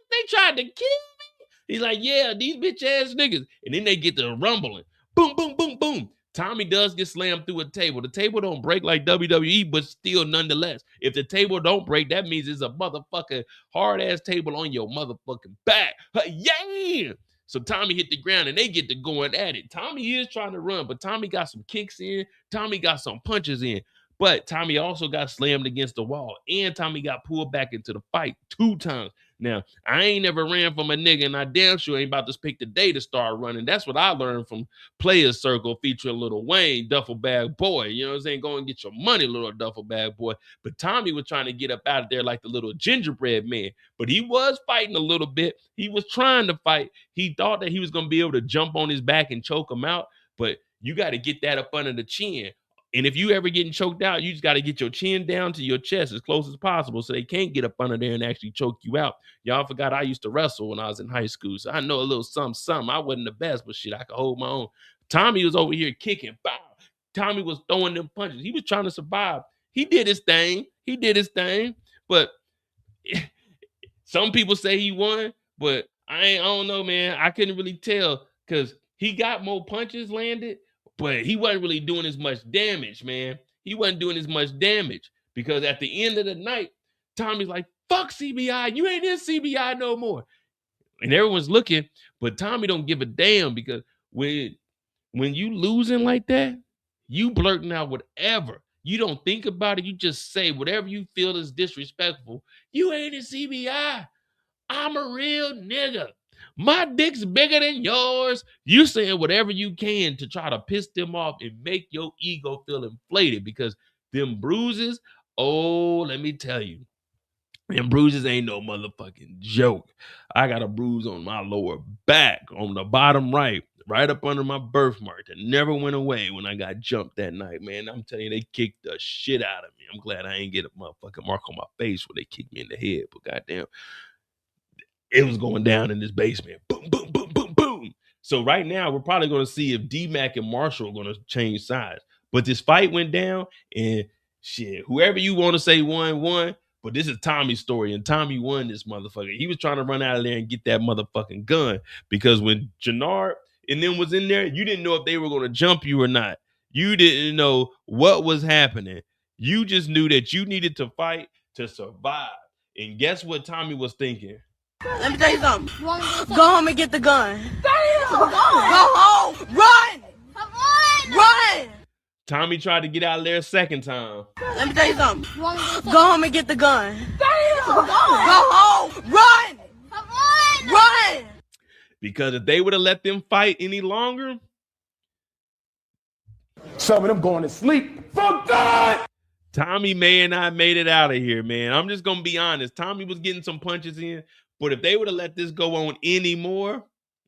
They tried to kill me. He's like, yeah, these bitch ass niggas. And then they get to rumbling. Boom, boom, boom, boom. Tommy does get slammed through a table. The table don't break like WWE, but still nonetheless. If the table don't break, that means it's a motherfucking hard-ass table on your motherfucking back. Yeah! So Tommy hit the ground and they get to going at it. Tommy is trying to run, but Tommy got some kicks in. Tommy got some punches in. But Tommy also got slammed against the wall. And Tommy got pulled back into the fight 2 times. Now, I ain't never ran from a nigga, and I damn sure ain't about to pick the day to start running. That's what I learned from Players Circle featuring Lil Wayne, Duffel Bag Boy. You know what I'm saying? Go and get your money, little Duffel Bag Boy. But Tommy was trying to get up out of there like the little gingerbread man. But he was fighting a little bit. He was trying to fight. He thought that he was going to be able to jump on his back and choke him out. But you got to get that up under the chin. And if you ever getting choked out, you just got to get your chin down to your chest as close as possible so they can't get up under there and actually choke you out. Y'all forgot I used to wrestle when I was in high school, so I know a little something. I wasn't the best, but shit, I could hold my own. Tommy was over here kicking. Bow. Tommy was throwing them punches. He was trying to survive. He did his thing. But some people say he won, but I don't know, man. I couldn't really tell because he got more punches landed, but he wasn't really doing as much damage, man. He wasn't doing as much damage because at the end of the night, Tommy's like, fuck CBI. You ain't in CBI no more. And everyone's looking, but Tommy don't give a damn because when you losing like that, you blurting out whatever. You don't think about it. You just say whatever you feel is disrespectful. You ain't in CBI. I'm a real nigga. My dick's bigger than yours. You saying whatever you can to try to piss them off and make your ego feel inflated because them bruises, oh, let me tell you, them bruises ain't no motherfucking joke. I got a bruise on my lower back, on the bottom right up under my birthmark that never went away when I got jumped that night, man. I'm telling you, they kicked the shit out of me. I'm glad I ain't get a motherfucking mark on my face when they kicked me in the head, but goddamn, it was going down in this basement. Boom, boom, boom, boom, boom. So right now, we're probably going to see if D-Mac and Marshall are going to change sides. But this fight went down, and shit, whoever you want to say won. But this is Tommy's story, and Tommy won this motherfucker. He was trying to run out of there and get that motherfucking gun because when Jenard and them was in there, you didn't know if they were going to jump you or not. You didn't know what was happening. You just knew that you needed to fight to survive. And guess what Tommy was thinking? Let me tell you something. Go home and get the gun. Go home. Run. Run. Tommy tried to get out of there a second time. Let me tell you something. Go home and get the gun. Go home. Run. Run. Because if they would have let them fight any longer, some of them going to sleep. For God! Tommy may have not made it out of here, man. I'm just going to be honest. Tommy was getting some punches in, but if they would have let this go on anymore,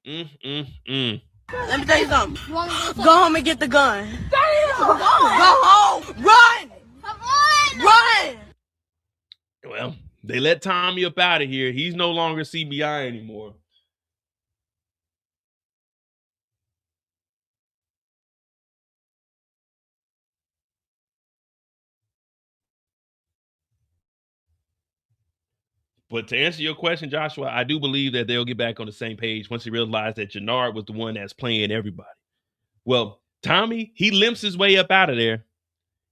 Let me tell you something. Go home and get the gun. Go home. Run. Run. Well, they let Tommy up out of here. He's no longer CBI anymore. But to answer your question, Joshua, I do believe that they'll get back on the same page once he realized that Jenard was the one that's playing everybody. Well, Tommy, he limps his way up out of there,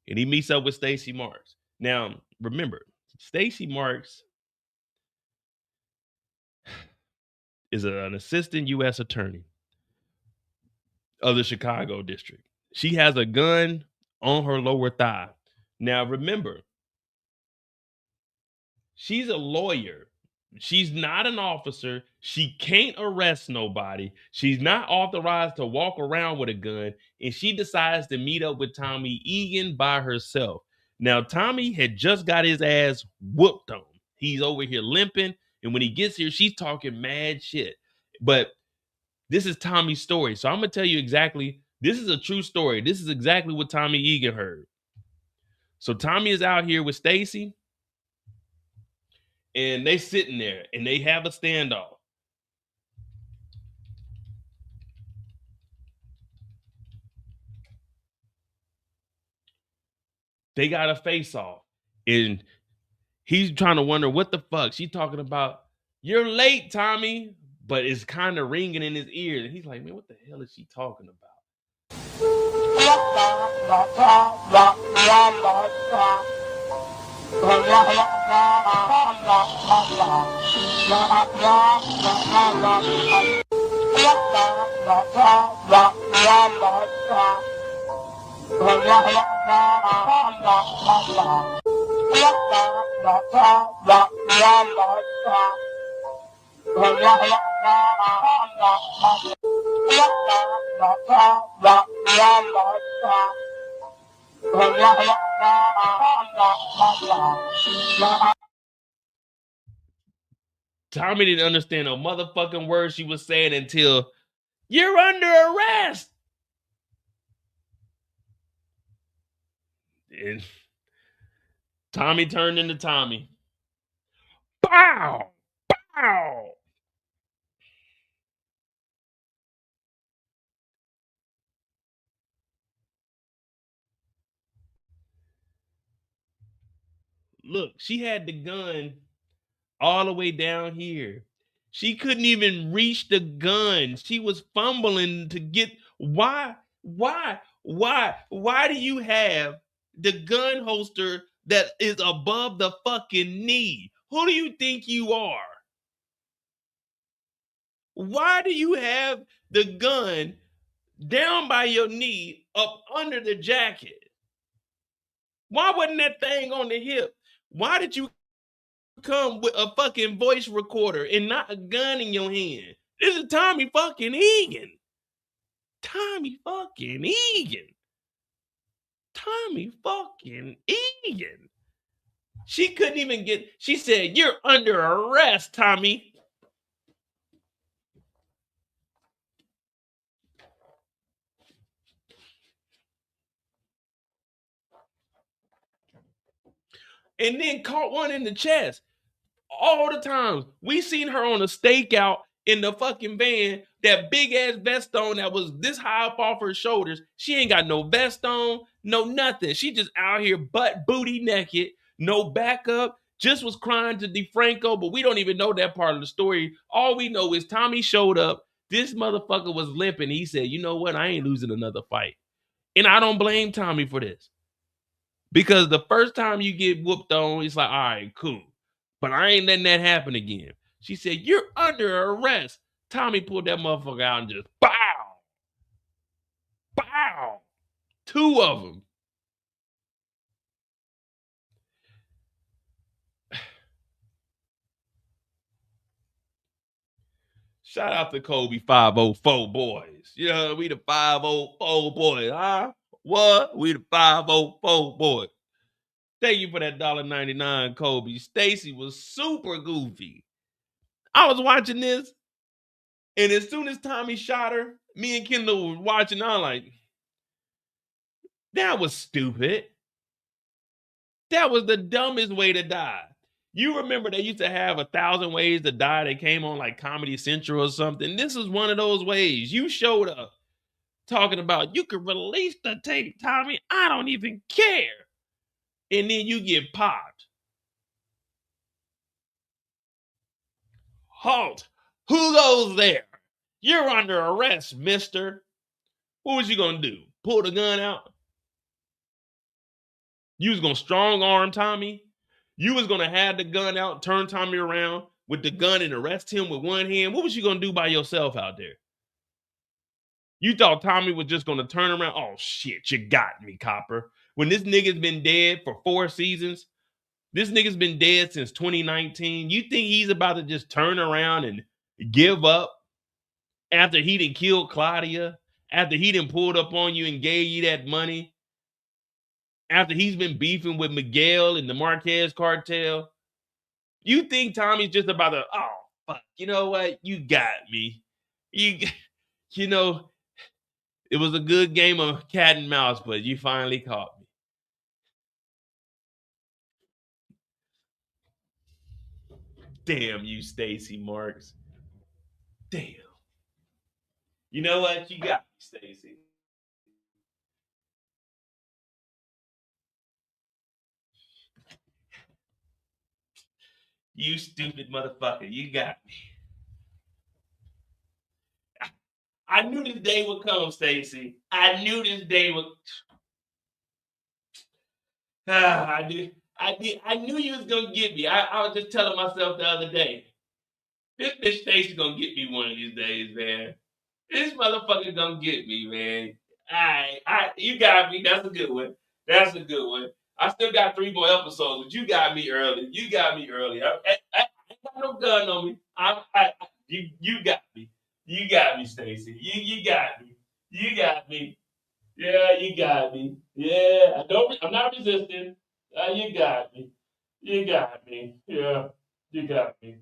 and he meets up with Stacy Marks. Now, remember, Stacy Marks is an assistant U.S. attorney of the Chicago district. She has a gun on her lower thigh. Now, remember, she's a lawyer. She's not an officer. She can't arrest nobody. She's not authorized to walk around with a gun. And she decides to meet up with Tommy Egan by herself. Now, Tommy had just got his ass whooped on. He's over here limping. And when he gets here, she's talking mad shit. But this is Tommy's story. So I'm going to tell you exactly. This is a true story. This is exactly what Tommy Egan heard. So Tommy is out here with Stacy. And they sitting there and they have a standoff. They got a face off. And he's trying to wonder what the fuck. She's talking about, you're late, Tommy. but it's kind of ringing in his ears. And he's like, man, what the hell is she talking about? Tommy didn't understand a motherfucking word she was saying until, you're under arrest. And Tommy turned into Tommy. Bow! Bow! Look, she had the gun all the way down here. She couldn't even reach the gun. She was fumbling to get. Why do you have the gun holster that is above the fucking knee? Who do you think you are? Why do you have the gun down by your knee up under the jacket? Why wasn't that thing on the hip? Why did you come with a fucking voice recorder and not a gun in your hand? This is Tommy fucking Egan. Tommy fucking Egan. Tommy fucking Egan. She couldn't even get, she said, you're under arrest, Tommy. And then caught one in the chest. All the times we seen her on a stakeout in the fucking van, that big ass vest on that was this high up off her shoulders. She ain't got no vest on, no nothing. She just out here butt booty naked, no backup. Just was crying to DeFranco, but we don't even know that part of the story. All we know is Tommy showed up. This motherfucker was limping. He said, you know what? I ain't losing another fight. And I don't blame Tommy for this. Because the first time you get whooped on, it's like, all right, cool. But I ain't letting that happen again. She said, you're under arrest. Tommy pulled that motherfucker out and just bow. Bow. Two of them. Shout out to Kobe 504 boys. You know, we the 504 boys, huh? What? We the 504 boys. Thank you for that $1.99, Kobe. Stacy was super goofy. I was watching this, and as soon as Tommy shot her, me and Kendall were watching. I'm like, that was stupid. That was the dumbest way to die. You remember they used to have 1,000 ways to die that came on like Comedy Central or something. This is one of those ways. You showed up talking about you could release the tape, Tommy. I don't even care. And then you get popped. Halt. Who goes there? You're under arrest, mister. What was you going to do? Pull the gun out? You was going to strong arm Tommy? You was going to have the gun out, turn Tommy around with the gun and arrest him with one hand? What was you going to do by yourself out there? You thought Tommy was just going to turn around? Oh, shit, you got me, copper. When this nigga's been dead for 4 seasons, this nigga's been dead since 2019. You think he's about to just turn around and give up after he done killed Claudia, after he done pulled up on you and gave you that money, after he's been beefing with Miguel and the Marquez cartel? You think Tommy's just about to, oh, fuck, you know what? You got me. You know, it was a good game of cat and mouse, but you finally caught me. Damn you, Stacy Marks. Damn. You know what? You got me, Stacy. You stupid motherfucker. You got me. I knew this day would come, Stacy. I knew this day would. I knew you was gonna get me. I was just telling myself the other day, this bitch Stacy gonna get me one of these days, man. This motherfucker gonna get me, man. Alright, you got me. That's a good one. That's a good one. I still got 3 more episodes, but you got me early. You got me early. I ain't got no gun on me. You got me. You got me, Stacy. You got me. You got me. Yeah, you got me. Yeah, I'm not resisting. You got me. You got me. Yeah, you got me.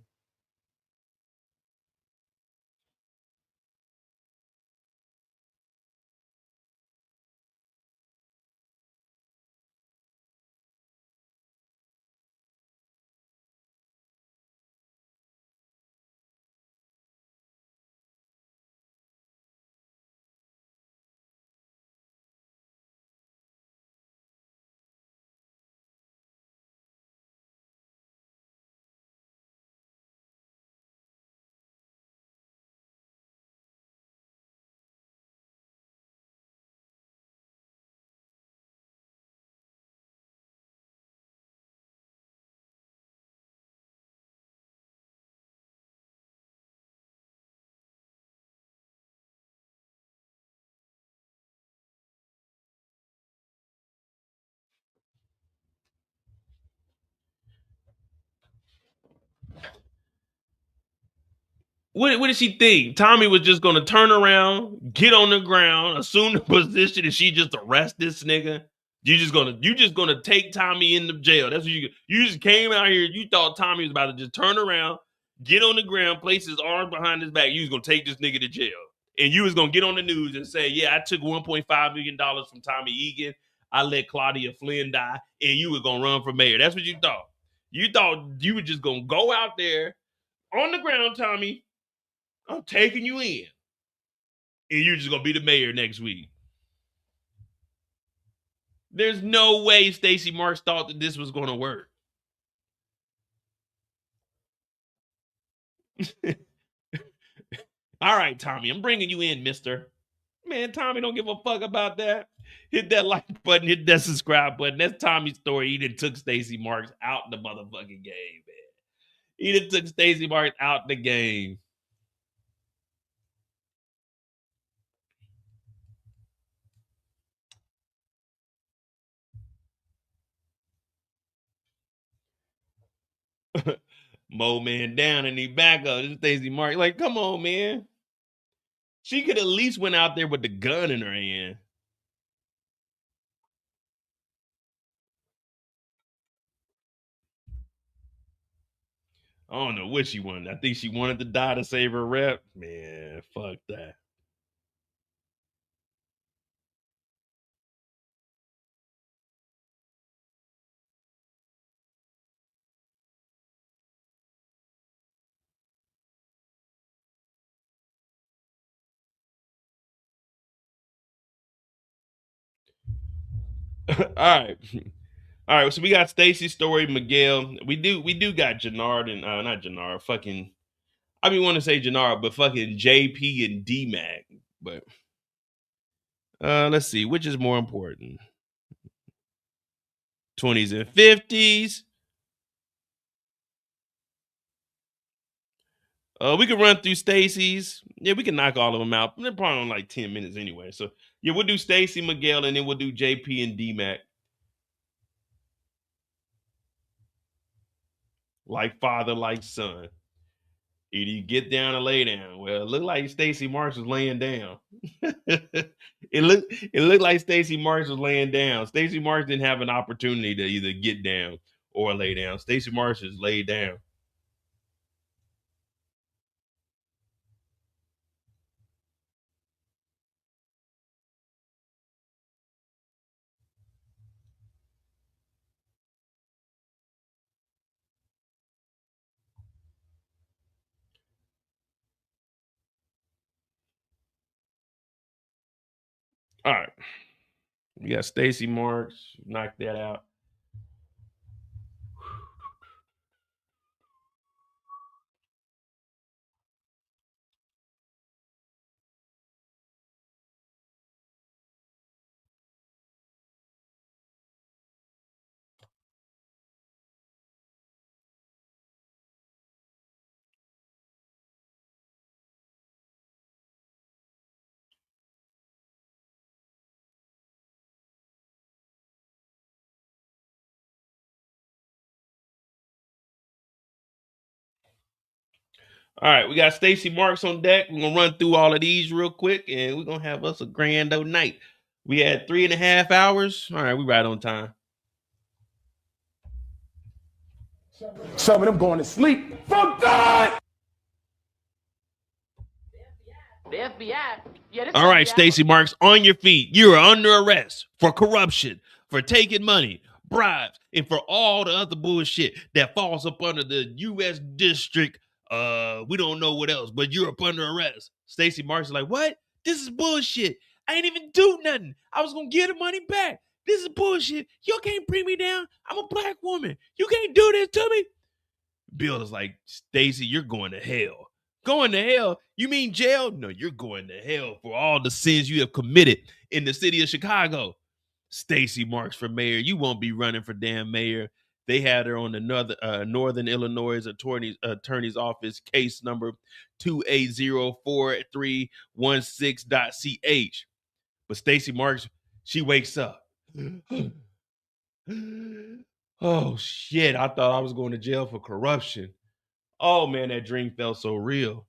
What did she think? Tommy was just gonna turn around, get on the ground, assume the position, and she just arrest this nigga? You just gonna take Tommy into jail. That's what you just came out here. You thought Tommy was about to just turn around, get on the ground, place his arms behind his back. You was gonna take this nigga to jail. And you was gonna get on the news and say, yeah, I took $1.5 million from Tommy Egan. I let Claudia Flynn die, and you was gonna run for mayor. That's what you thought. You thought you were just gonna go out there on the ground, Tommy. I'm taking you in. And you're just gonna be the mayor next week. There's no way Stacey Marks thought that this was gonna work. All right, Tommy, I'm bringing you in, mister. Man, Tommy don't give a fuck about that. Hit that like button, hit that subscribe button. That's Tommy's story. He done took Stacey Marks out the motherfucking game, man. He done took Stacey Marks out the game. Mo man down and he back up. This is Stacey Marks. Like, come on, man. She could at least went out there with the gun in her hand. I don't know what she wanted. I think she wanted to die to save her rep. Man, fuck that. All right. All right. So we got Stacy's story, Miguel. We do got Jenard and not Jenard, fucking I mean want to say Jenard, but fucking JP and D Mac. But let's see, which is more important? 20s and 50s. We can run through Stacy's. Yeah, we can knock all of them out. They're probably on like 10 minutes anyway. So yeah, we'll do Stacy, Miguel, and then we'll do JP and D Mac. Like father, like son. Either you get down or lay down. Well, it looked like Stacey Marks was laying down. it looked like Stacey Marks was laying down. Stacey Marks didn't have an opportunity to either get down or lay down. Stacey Marks just laid down. All right. We got Stacey Marks. Knock that out. All right, we got Stacy Marks on deck. We're gonna run through all of these real quick, and we're gonna have us a grand old night. We had 3.5 hours. All right, we right on time. Some of them going to sleep. For God! The FBI. Yeah, all right, Stacy Marks, on your feet. You are under arrest for corruption, for taking money, bribes, and for all the other bullshit that falls up under the U.S. District. We don't know what else, but you're up under arrest. Stacy Marks is like, what? This is bullshit. I ain't even do nothing. I was gonna get the money back. This is bullshit. You can't bring me down. I'm a black woman. You can't do this to me. Bill is like, Stacy, you're going to hell. Going to hell? You mean jail? No, you're going to hell for all the sins you have committed in the city of Chicago. Stacy Marks for mayor. You won't be running for damn mayor. They had her on the Northern Illinois Attorney's Office case number 2804316.ch. But Stacy Marks, she wakes up. Oh, shit. I thought I was going to jail for corruption. Oh, man, that dream felt so real.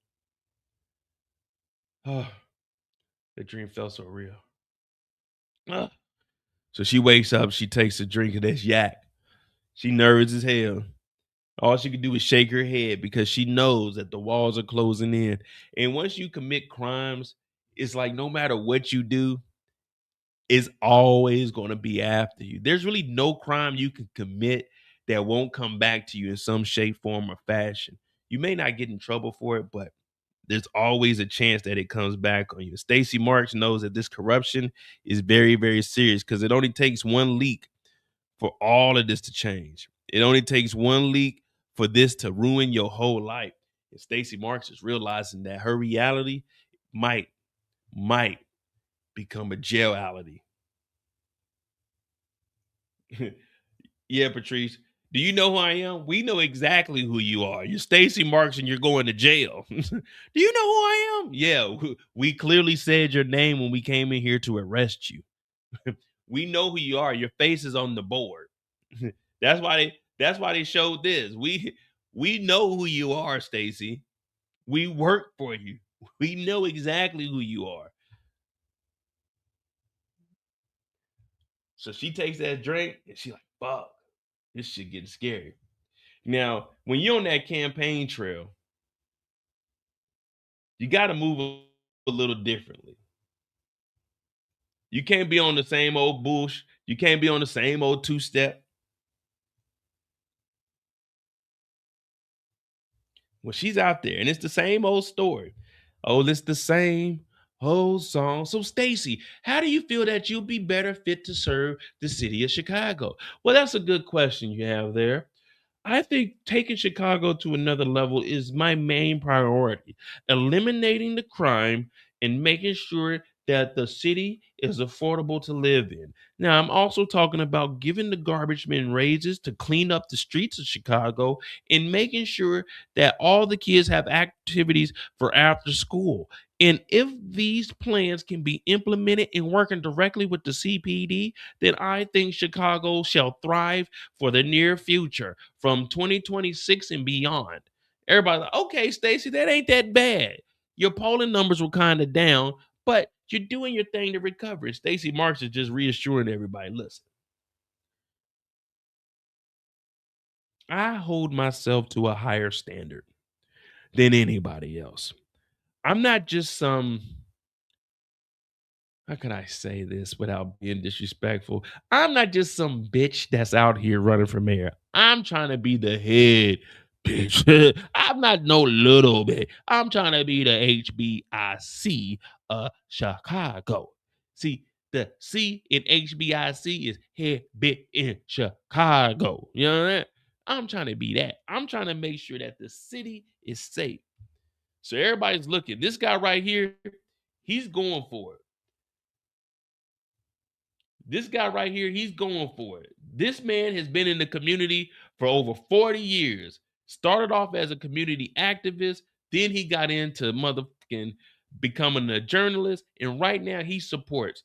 Oh, that dream felt so real. So she wakes up. She takes a drink of this yak. She nervous as hell. All she can do is shake her head because she knows that the walls are closing in. And once you commit crimes, it's like no matter what you do, it's always going to be after you. There's really no crime you can commit that won't come back to you in some shape, form, or fashion. You may not get in trouble for it, but there's always a chance that it comes back on you. Stacy Marks knows that this corruption is very, very serious because it only takes one leak for all of this to change. It only takes one leak for this to ruin your whole life. And Stacy Marks is realizing that her reality might become a jaility. Yeah, Patrice. Do you know who I am? We know exactly who you are. You're Stacy Marks and you're going to jail. Do you know who I am? Yeah, we clearly said your name when we came in here to arrest you. We know who you are. Your face is on the board. That's why they showed this. We know who you are, Stacy. We work for you. We know exactly who you are. So she takes that drink and she's like, fuck, this shit getting scary. Now, when you're on that campaign trail, you got to move a little differently. You can't be on the same old bullshit. You can't be on the same old two-step. Well, she's out there, and it's the same old story. Oh, it's the same old song. So, Stacy, how do you feel that you'll be better fit to serve the city of Chicago? Well, that's a good question you have there. I think taking Chicago to another level is my main priority. Eliminating the crime and making sure that the city is affordable to live in. Now, I'm also talking about giving the garbage men raises to clean up the streets of Chicago and making sure that all the kids have activities for after school. And if these plans can be implemented and working directly with the CPD, then I think Chicago shall thrive for the near future from 2026 and beyond. Everybody's like, okay, Stacy, that ain't that bad. Your polling numbers were kind of down, but you're doing your thing to recover it. Stacy Marks is just reassuring everybody, listen, I hold myself to a higher standard than anybody else. I'm not just some, how can I say this without being disrespectful? I'm not just some bitch that's out here running for mayor. I'm trying to be the head bitch. I'm not no little bit. I'm trying to be the HBIC of Chicago. See, the C in HBIC is head bit in Chicago. You know what I mean? I'm trying to be that. I'm trying to make sure that the city is safe. So everybody's looking. This guy right here, he's going for it. This guy right here, he's going for it. This man has been in the community for over 40 years. Started off as a community activist. Then he got into motherfucking becoming a journalist. And right now he supports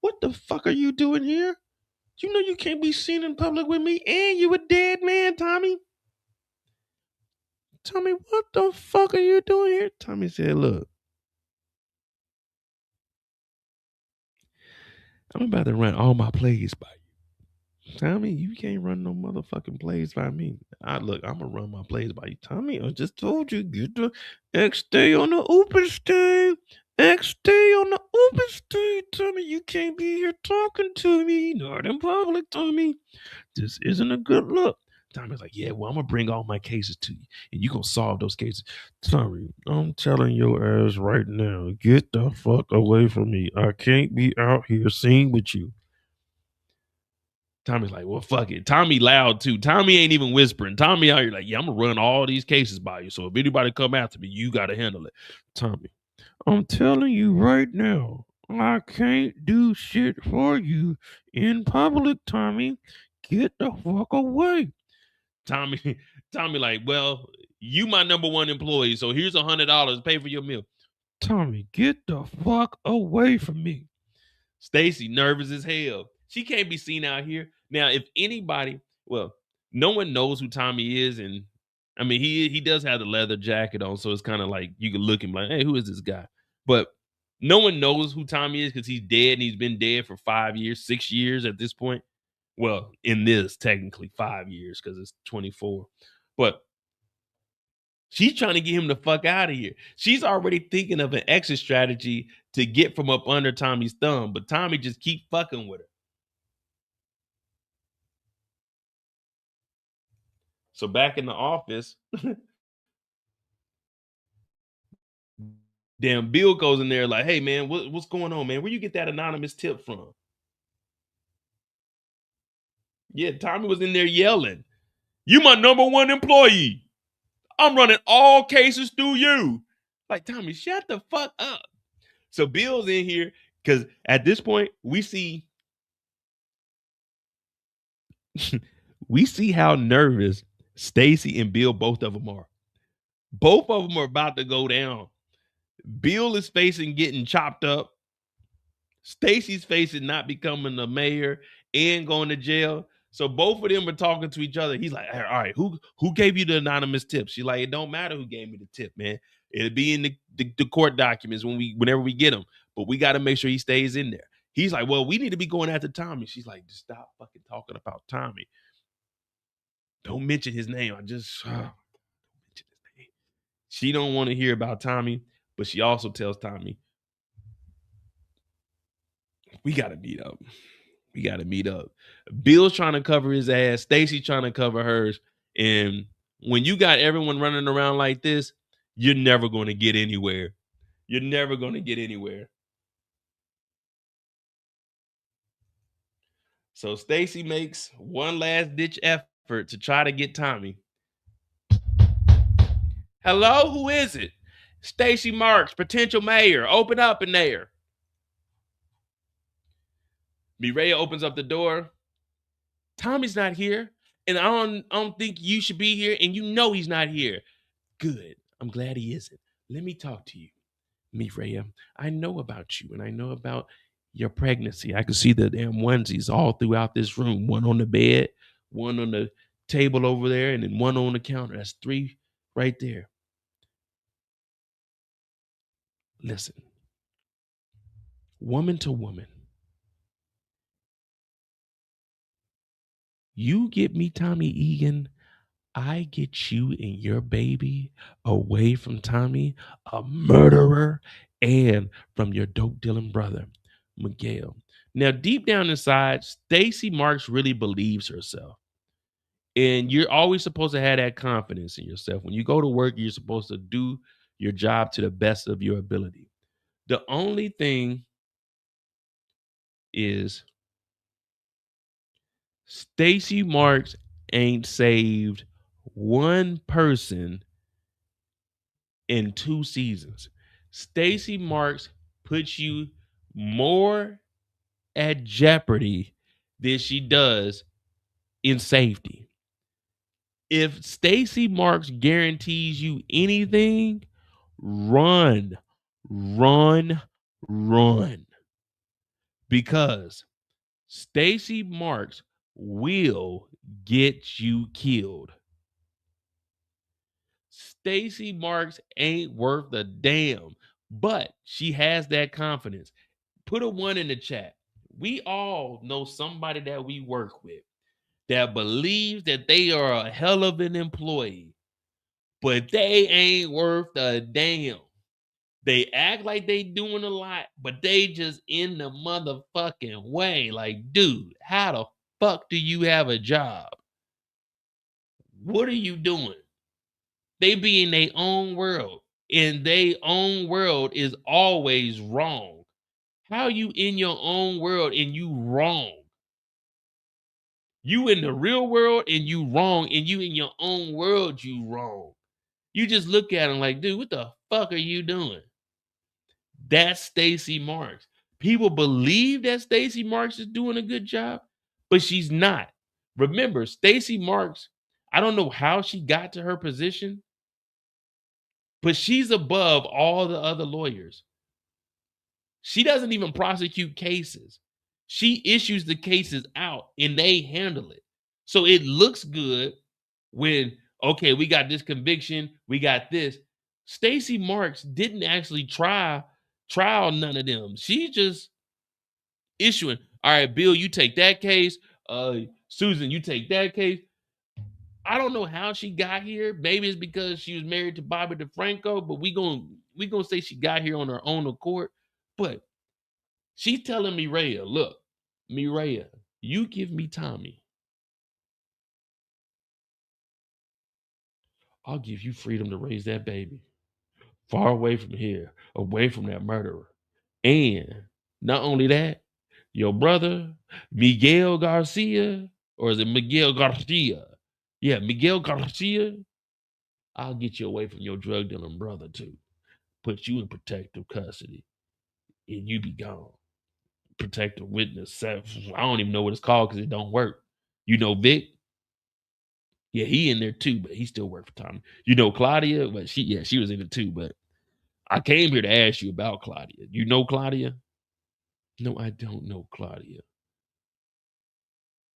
What the fuck are you doing here? You know you can't be seen in public with me, and you a dead man, Tommy. Tommy, what the fuck are you doing here? Tommy said, look, I'm about to run all my plays by you. Tommy, you can't run no motherfucking plays by me. I'm gonna run my plays by you. Tommy, I just told you, get the X stay on the open stay. X stay on the open stay. Tommy, you can't be here talking to me. Not in public, Tommy. This isn't a good look. Tommy's like, yeah, well, I'm gonna bring all my cases to you, and you gonna solve those cases. Tommy, I'm telling your ass right now, get the fuck away from me. I can't be out here seen with you. Tommy's like, well, fuck it. Tommy loud too. Tommy ain't even whispering. Tommy out here like, yeah, I'm gonna run all these cases by you. So if anybody come after me, you gotta handle it. Tommy, I'm telling you right now, I can't do shit for you in public, Tommy. Get the fuck away. Tommy, like, well, you my number one employee, so here's $100 to pay for your meal. Tommy, get the fuck away from me. Stacy, nervous as hell. She can't be seen out here. Now, if anybody, well, no one knows who Tommy is, and I mean he does have the leather jacket on, so it's kind of like you can look him like, hey, who is this guy? But no one knows who Tommy is because he's dead and he's been dead for 5 years, 6 years at this point. Well, in this, technically 5 years because it's 24. But she's trying to get him the fuck out of here. She's already thinking of an exit strategy to get from up under Tommy's thumb, but Tommy just keep fucking with her. So back in the office, damn Bill goes in there like, hey man, what's going on, man? Where you get that anonymous tip from? Yeah, Tommy was in there yelling, you my number one employee. I'm running all cases through you. Like, Tommy, shut the fuck up. So Bill's in here because at this point we see how nervous Stacy and Bill, both of them are. Both of them are about to go down. Bill is facing getting chopped up. Stacy's facing not becoming the mayor and going to jail. So both of them are talking to each other. He's like, all right, who gave you the anonymous tip? She's like, it don't matter who gave me the tip, man. It'll be in the court documents whenever we get them. But we got to make sure he stays in there. He's like, well, we need to be going after Tommy. She's like, just stop fucking talking about Tommy. Don't mention his name. Don't mention his name. She don't want to hear about Tommy, but she also tells Tommy, we got to meet up. We got to meet up. Bill's trying to cover his ass. Stacy trying to cover hers. And when you got everyone running around like this, you're never going to get anywhere. You're never going to get anywhere. So Stacy makes one last ditch effort to try to get Tommy. Hello, who is it? Stacy Marks, potential mayor. Open up in there. Mireya opens up the door. Tommy's not here, and I don't think you should be here, and you know he's not here. Good. I'm glad he isn't. Let me talk to you. Mireya, I know about you, and I know about your pregnancy. I can see the damn onesies all throughout this room. One on the bed, one on the table over there, and then one on the counter. That's 3 right there. Listen, woman to woman, you get me Tommy Egan, I get you and your baby away from Tommy, a murderer, and from your dope dealing brother, Miguel. Now, deep down inside, Stacy Marks really believes herself. And you're always supposed to have that confidence in yourself. When you go to work, you're supposed to do your job to the best of your ability. The only thing is Stacy Marks ain't saved one person in 2 seasons. Stacy Marks puts you more at jeopardy than she does in safety. If Stacy Marks guarantees you anything, run. because Stacy Marks will get you killed. Stacy Marks ain't worth a damn, but she has that confidence. Put a 1 in the chat. We all know somebody that we work with that believes that they are a hell of an employee, but they ain't worth a damn. They act like they doing a lot, but they just in the motherfucking way. Like, dude, how the fuck do you have a job? What are you doing? They be in their own world, and their own world is always wrong. How you in your own world and you wrong? You in the real world and you wrong, and you in your own world, you wrong. You just look at them like, dude, what the fuck are you doing? That's Stacy Marks. People believe that Stacy Marks is doing a good job, but she's not. Remember, Stacy Marks, I don't know how she got to her position, but she's above all the other lawyers. She doesn't even prosecute cases. She issues the cases out and they handle it. So it looks good when, okay, we got this conviction, we got this. Stacy Marks didn't actually trial none of them. She just issuing, all right, Bill, you take that case. Susan, you take that case. I don't know how she got here. Maybe it's because she was married to Bobby DeFranco, but we gonna say she got here on her own accord. But she's telling Mireya, look, Mireya, you give me Tommy. I'll give you freedom to raise that baby. Far away from here, away from that murderer. And not only that, your brother, Miguel Garcia, or is it Miguel Garcia? Yeah, Miguel Garcia. I'll get you away from your drug dealing brother too. Put you in protective custody, and you be gone. Protective witness. I don't even know what it's called because it don't work. You know Vic? Yeah, he in there too, but he still worked for Tommy. You know Claudia, but she was in it too. But I came here to ask you about Claudia. You know Claudia? No, I don't know Claudia.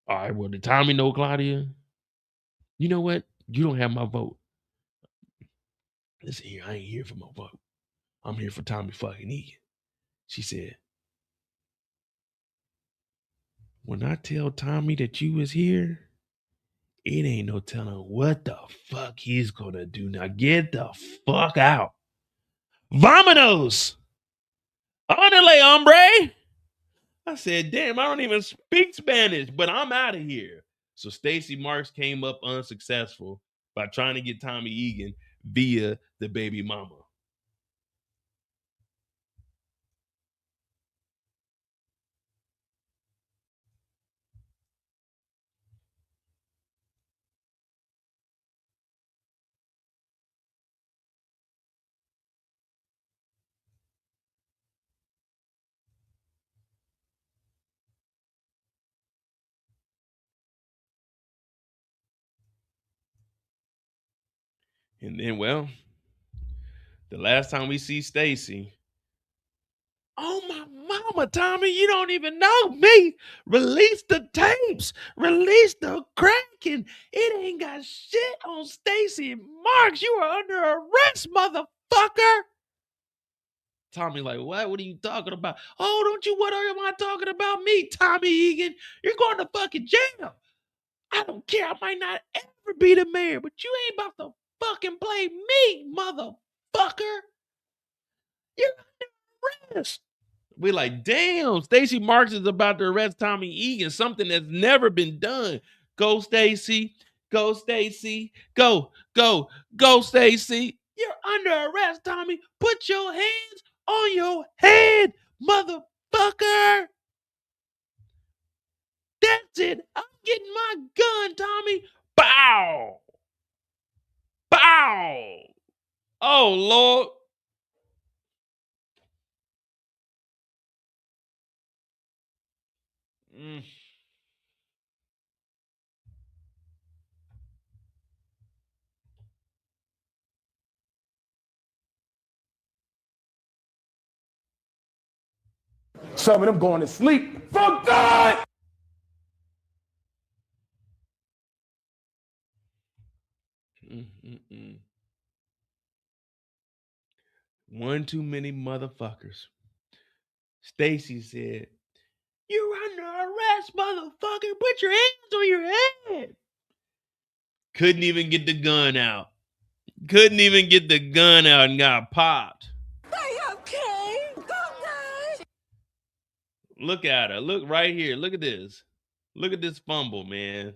All right, well, did Tommy know Claudia? You know what? You don't have my vote. Listen here, I ain't here for my vote. I'm here for Tommy fucking Egan. She said, when I tell Tommy that you was here, it ain't no telling what the fuck he's gonna do. Now get the fuck out. Vamonos! Andale, hombre! I said, damn, I don't even speak Spanish, but I'm out of here. So Stacy Marks came up unsuccessful by trying to get Tommy Egan via the baby mama. And then, well, the last time we see Stacy, oh my mama, Tommy, you don't even know me. Release the tapes. Release the Kraken. It ain't got shit on Stacy Marks. You are under arrest, motherfucker. Tommy like, what? What are you talking about? Oh, don't you, what am I talking about me, Tommy Egan? You're going to fucking jail. I don't care. I might not ever be the mayor, but you ain't about to fucking play me, motherfucker. You're under arrest. We're like, damn, Stacy Marks is about to arrest Tommy Egan, something that's never been done. Go, Stacy. Go, Stacy. Go, Stacy. You're under arrest, Tommy. Put your hands on your head, motherfucker. That's it. I'm getting my gun, Tommy. Bow. Bow. Oh, Lord. Some of them going to sleep for good. One too many motherfuckers. Stacy said, "You're under arrest, motherfucker. Put your hands on your head." Couldn't even get the gun out. Couldn't even get the gun out and got popped. Are you okay? Look at her. Look right here. Look at this. Look at this fumble, man.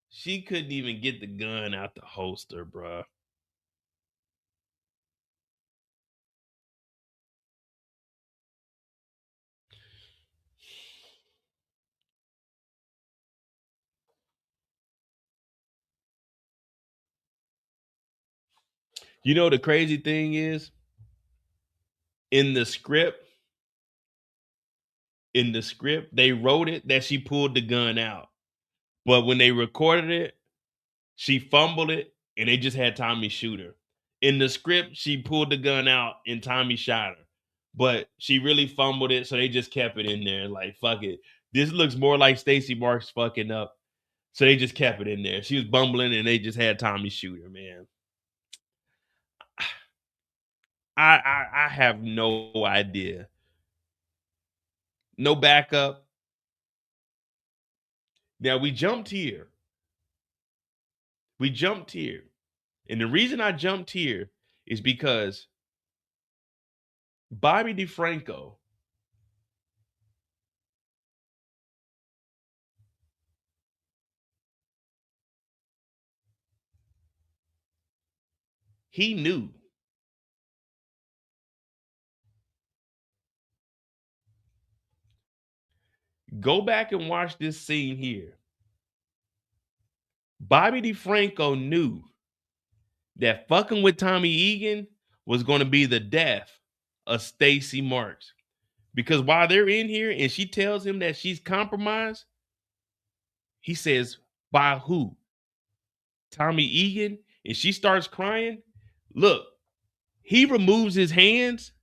She couldn't even get the gun out the holster, bruh. You know the crazy thing is, in the script, they wrote it that she pulled the gun out. But when they recorded it, she fumbled it and they just had Tommy shoot her. In the script, she pulled the gun out and Tommy shot her. But she really fumbled it, so they just kept it in there. Like, fuck it. This looks more like Stacy Marks fucking up. So they just kept it in there. She was bumbling and they just had Tommy shoot her, man. I have no idea. No backup. Now we jumped here. And the reason I jumped here is because Bobby DeFranco he knew. Go back and watch this scene here. Bobby DeFranco knew that fucking with Tommy Egan was going to be the death of Stacy Marks. Because while they're in here and she tells him that she's compromised, he says, by who? Tommy Egan? And she starts crying. Look, he removes his hands.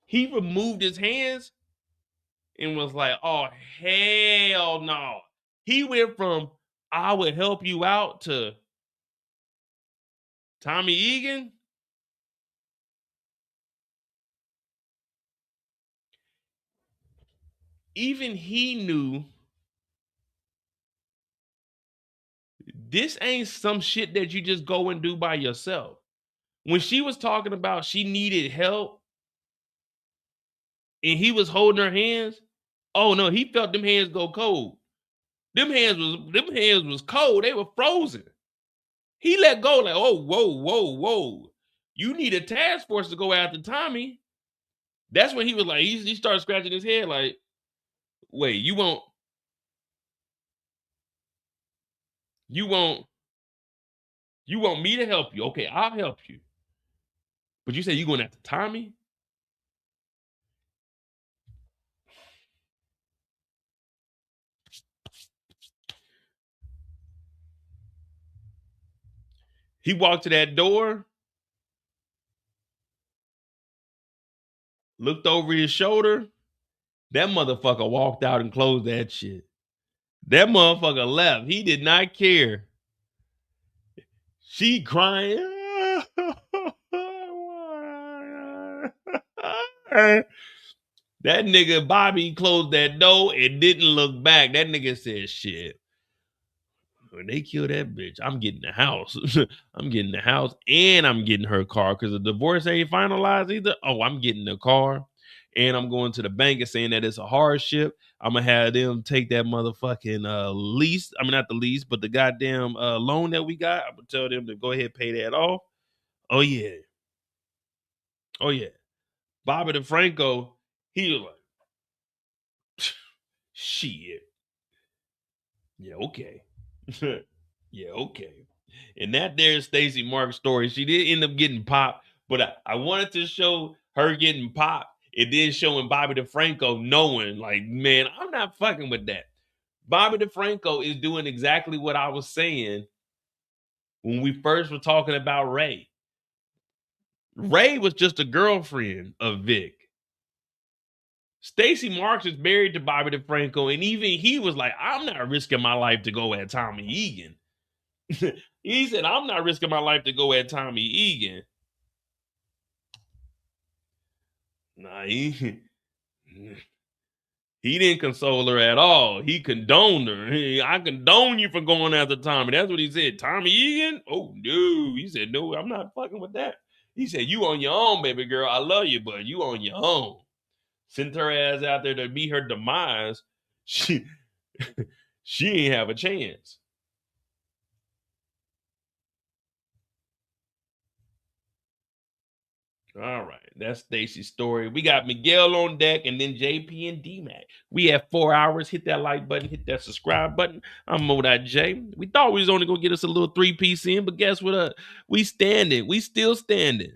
He removed his hands and was like, oh, hell no. He went from, I would help you out, to Tommy Egan. Even he knew this ain't some shit that you just go and do by yourself. When she was talking about she needed help and he was holding her hands, oh no, he felt them hands go cold. Them hands was cold. They were frozen. He let go like, oh, whoa. You need a task force to go after Tommy. That's when he was like, he started scratching his head like, wait, you want me to help you? Okay, I'll help you. But you say you going after Tommy? He walked to that door, looked over his shoulder. That motherfucker walked out and closed that shit. That motherfucker left. He did not care. She crying. That nigga Bobby closed that door and didn't look back. That nigga said, shit, when they kill that bitch, I'm getting the house. I'm getting the house and I'm getting her car because the divorce ain't finalized either. Oh, I'm getting the car and I'm going to the bank and saying that it's a hardship. I'm going to have them take that motherfucking lease. I mean, not the lease, but the goddamn loan that we got. I'm going to tell them to go ahead and pay that off. Oh, yeah. Bobby DeFranco, he was like, shit. Yeah, okay. Yeah, okay. And that there's Stacy Mark's story. She did end up getting popped, but I wanted to show her getting popped. It did showing Bobby DeFranco knowing, like, man, I'm not fucking with that. Bobby DeFranco is doing exactly what I was saying when we first were talking about Ray. Ray was just a girlfriend of Vic. Stacy Marks is married to Bobby DeFranco, and even he was like, I'm not risking my life to go at Tommy Egan. He said, I'm not risking my life to go at Tommy Egan. Nah, he didn't console her at all. He condoned her. Hey, I condone you for going after Tommy. That's what he said. Tommy Egan? Oh, no. He said, no, I'm not fucking with that. He said, you on your own, baby girl. I love you, but you on your own. Sent her ass out there to meet her demise. She ain't have a chance. All right, that's Stacy's story. We got Miguel on deck and then JP and D-Mac. We have 4 hours. Hit that like button, hit that subscribe button. I'm Mo.J. We thought we was only going to get us a little 3-piece in, but guess what? We standing. We still standing.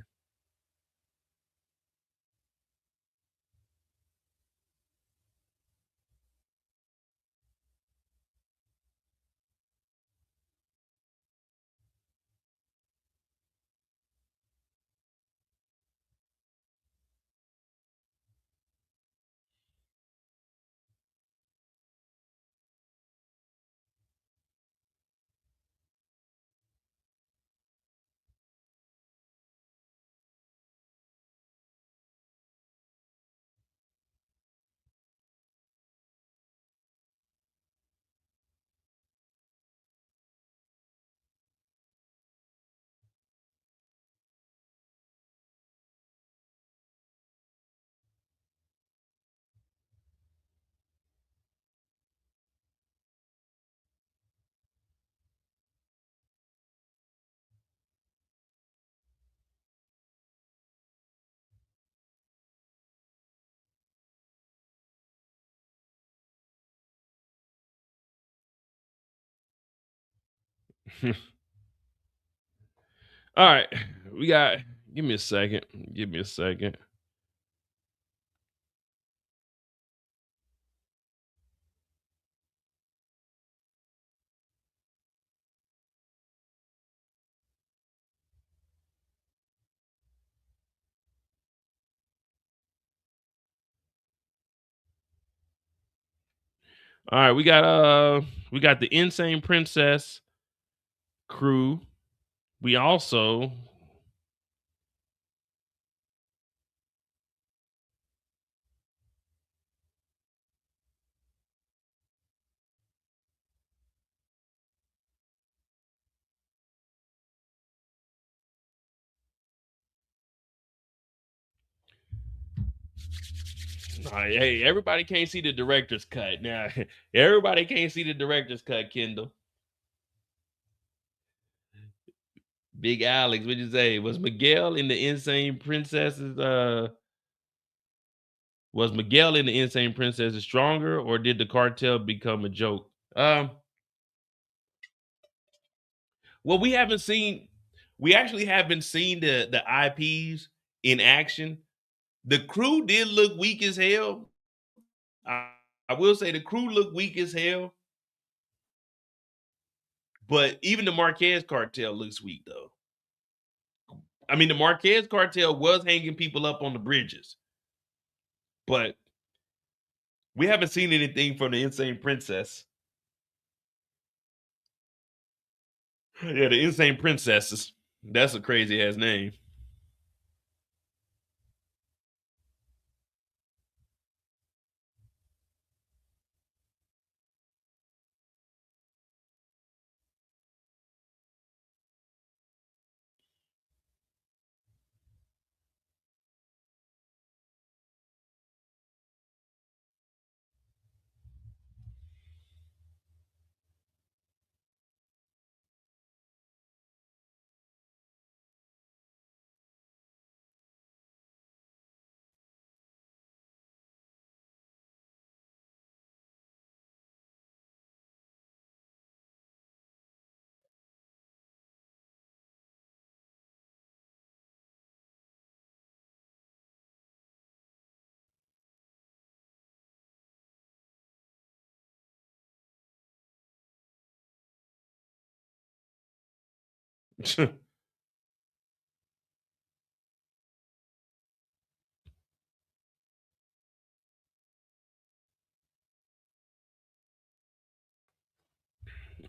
All right, we got. Give me a second. Give me a second. All right, we got the Insane Princess crew. We also hey, everybody can't see the director's cut. Now, everybody can't see the director's cut, Kendall. Big Alex, what'd you say? Was Miguel in the Insane Princesses? Was Miguel in the Insane Princesses stronger, or did the cartel become a joke? Well, we actually haven't seen the IPs in action. The crew did look weak as hell. I will say the crew looked weak as hell. But even the Marquez cartel looks weak, though. I mean, the Marquez cartel was hanging people up on the bridges, but we haven't seen anything from the Insane Princess. Yeah, the Insane Princesses. That's a crazy ass name.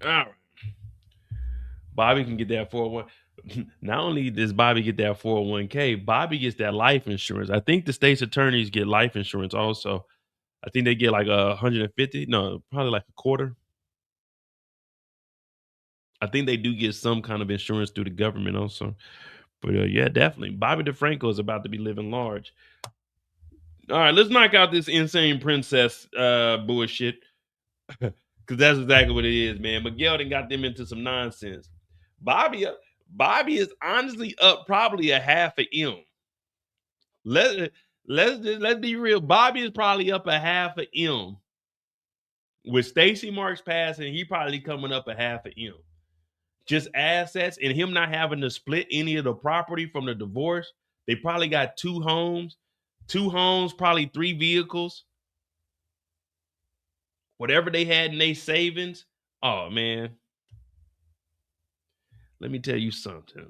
All right. Bobby can get that 401. Not only does Bobby get that 401k, Bobby gets that life insurance. I think the state's attorneys get life insurance also. I think they get like 150. No, probably like a quarter. I think they do get some kind of insurance through the government also. But yeah, definitely. Bobby DeFranco is about to be living large. All right, let's knock out this insane princess bullshit. Because that's exactly what it is, man. Miguel done got them into some nonsense. Bobby is honestly up probably a half a M. Let's be real. Bobby is probably up a half a M. With Stacy Marks passing, he probably coming up a half a M. Just assets and him not having to split any of the property from the divorce. They probably got two homes, probably 3 vehicles. Whatever they had in their savings. Oh man. Let me tell you something.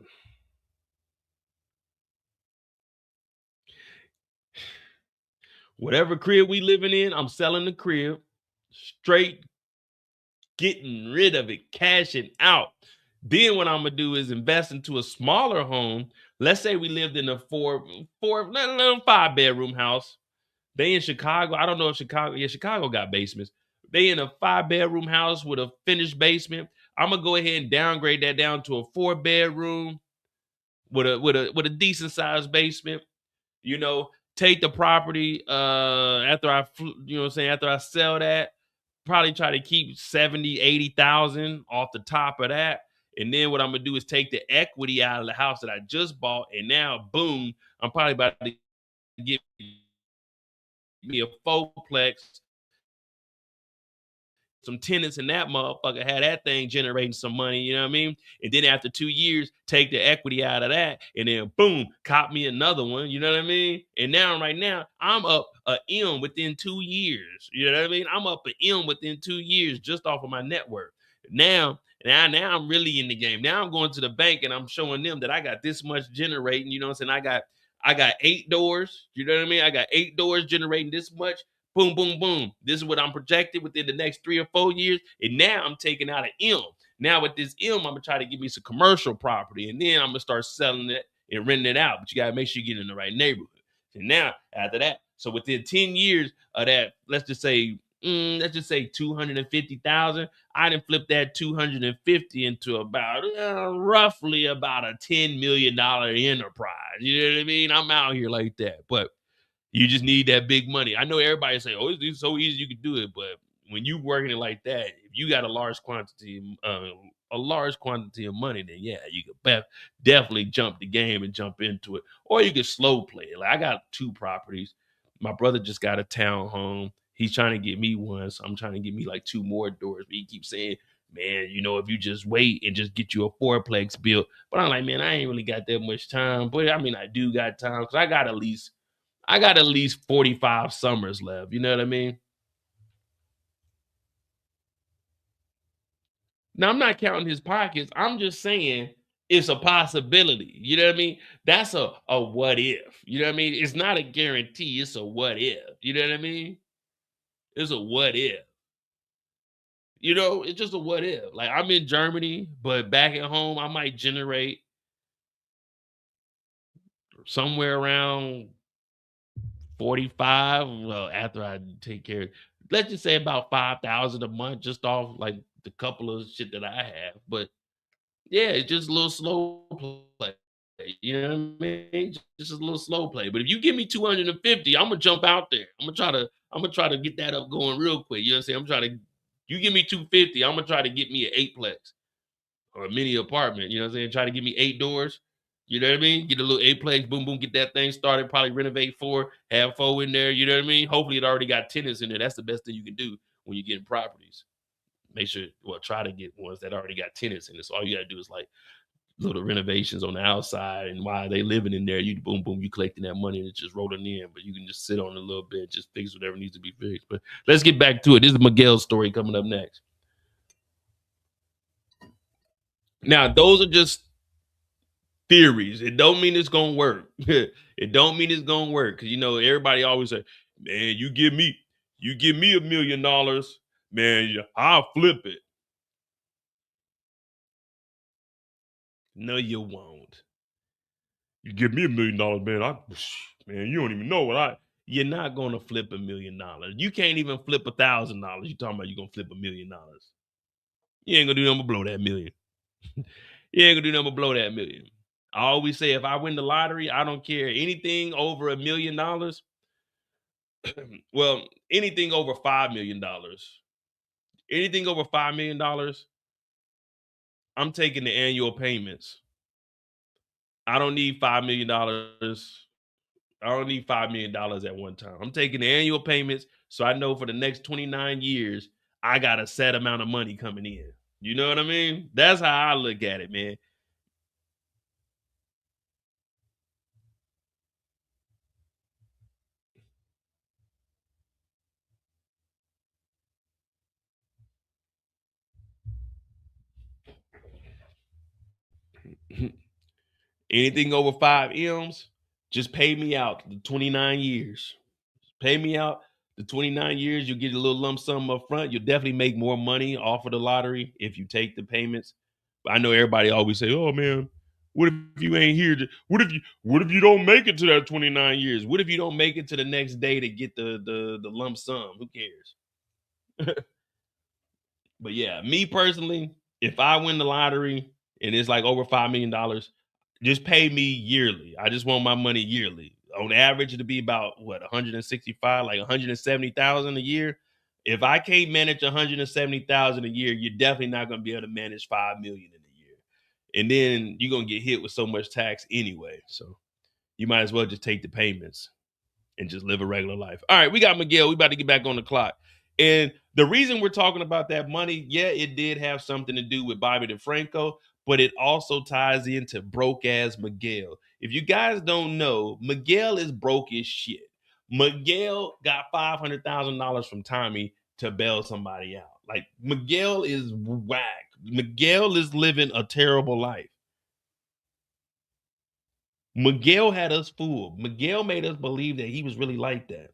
Whatever crib we living in, I'm selling the crib. Straight getting rid of it, cashing out. Then what I'm gonna do is invest into a smaller home. Let's say we lived in a 5-bedroom house. They in Chicago. I don't know if Chicago got basements. They in a 5-bedroom house with a finished basement. I'm gonna go ahead and downgrade that down to a 4-bedroom with a decent sized basement. You know, take the property after I sell that, probably try to keep 70,000-80,000 off the top of that. And then what I'm gonna do is take the equity out of the house that I just bought, and now boom, I'm probably about to get me a fourplex, some tenants in that motherfucker, had that thing generating some money, you know what I mean? And then after 2 years, take the equity out of that, and then boom, cop me another one, you know what I mean? And right now, I'm up a M within 2 years, you know what I mean? I'm up an M within 2 years just off of my network. Now I'm really in the game. Now I'm going to the bank and I'm showing them that I got this much generating, you know what I'm saying? I got 8 doors, you know what I mean? I got 8 doors generating this much. Boom, boom, boom. This is what I'm projected within the next 3 or 4 years. And now I'm taking out an M. Now with this M, I'm going to try to give me some commercial property. And then I'm going to start selling it and renting it out. But you got to make sure you get in the right neighborhood. And now after that, so within 10 years of that, let's just say 250,000, I done flip that 250 into about roughly about a $10 million enterprise. You know what I mean? I'm out here like that. But you just need that big money. I know everybody say, "Oh, it's so easy you can do it," but when you working it like that, if you got a large quantity of money, then yeah, you could definitely jump the game and jump into it, or you could slow play it. Like I got 2 properties. My brother just got a townhome. He's trying to get me one, so I'm trying to get me like 2 more doors. But he keeps saying, "Man, if you just wait and just get you a 4-plex built," but I'm like, man, I ain't really got that much time. But I mean, I do got time because I got at least 45 summers left. You know what I mean? Now, I'm not counting his pockets. I'm just saying it's a possibility. You know what I mean? That's a what if. You know what I mean? It's not a guarantee. It's a what if. You know what I mean? It's a what if. It's just a what if. Like I'm in Germany, but back at home, I might generate somewhere around 45. Well, after I take care of, let's just say about 5,000 a month, just off like the couple of shit that I have. But yeah, it's just a little slow play. You know what I mean? Just a little slow play. But if you give me 250, I'm gonna jump out there. I'm gonna try to get that up going real quick. You know what I'm saying? You give me 250, I'm gonna try to get me an 8-plex or a mini apartment. You know what I'm saying? Try to give me 8 doors. You know what I mean? Get a little 8-plex, boom, boom, get that thing started. Probably renovate 4, have 4 in there. You know what I mean? Hopefully it already got tenants in there. That's the best thing you can do when you're getting properties. Make sure, try to get ones that already got tenants in it. So all you gotta do is like little renovations on the outside, and while they living in there, you boom, boom, you collecting that money and it's just rolling in. But you can just sit on it a little bit, just fix whatever needs to be fixed. But let's get back to it. This is Miguel's story coming up next. Now, those are just theories. It don't mean it's gonna work. It don't mean it's gonna work. Cause everybody always say, man, you give me $1 million, man, I'll flip it. No, you won't. You give me $1 million, man, you don't even know what you're not gonna flip $1 million. You can't even flip $1,000. You talking about you gonna flip $1 million. You ain't gonna do nothing but blow that million. You ain't gonna do nothing but blow that million. I always say if I win the lottery, I don't care. Anything over $1 million, well, anything over $5 million. Anything over $5 million, I'm taking the annual payments. I don't need $5 million. I don't need $5 million at one time. I'm taking the annual payments so I know for the next 29 years, I got a set amount of money coming in. You know what I mean? That's how I look at it, man. Anything over 5 M's, just pay me out the 29 years. Pay me out the 29 years. You'll get a little lump sum up front. You'll definitely make more money off of the lottery if you take the payments. But I know everybody always say, "Oh man, what if you ain't here? What if you don't make it to that 29 years? What if you don't make it to the next day to get the lump sum? Who cares?" But yeah, me personally, if I win the lottery and it's like over $5 million, just pay me yearly. I just want my money yearly. On average, it'll be about what 165, like 170,000 a year. If I can't manage 170,000 a year, you're definitely not going to be able to manage 5 million in a year. And then you're going to get hit with so much tax anyway. So you might as well just take the payments and just live a regular life. All right, we got Miguel. We about to get back on the clock. And the reason we're talking about that money, yeah, it did have something to do with Bobby DeFranco, but it also ties into broke ass Miguel. If you guys don't know, Miguel is broke as shit. Miguel got $500,000 from Tommy to bail somebody out. Like Miguel is whack. Miguel is living a terrible life. Miguel had us fooled. Miguel made us believe that he was really like that.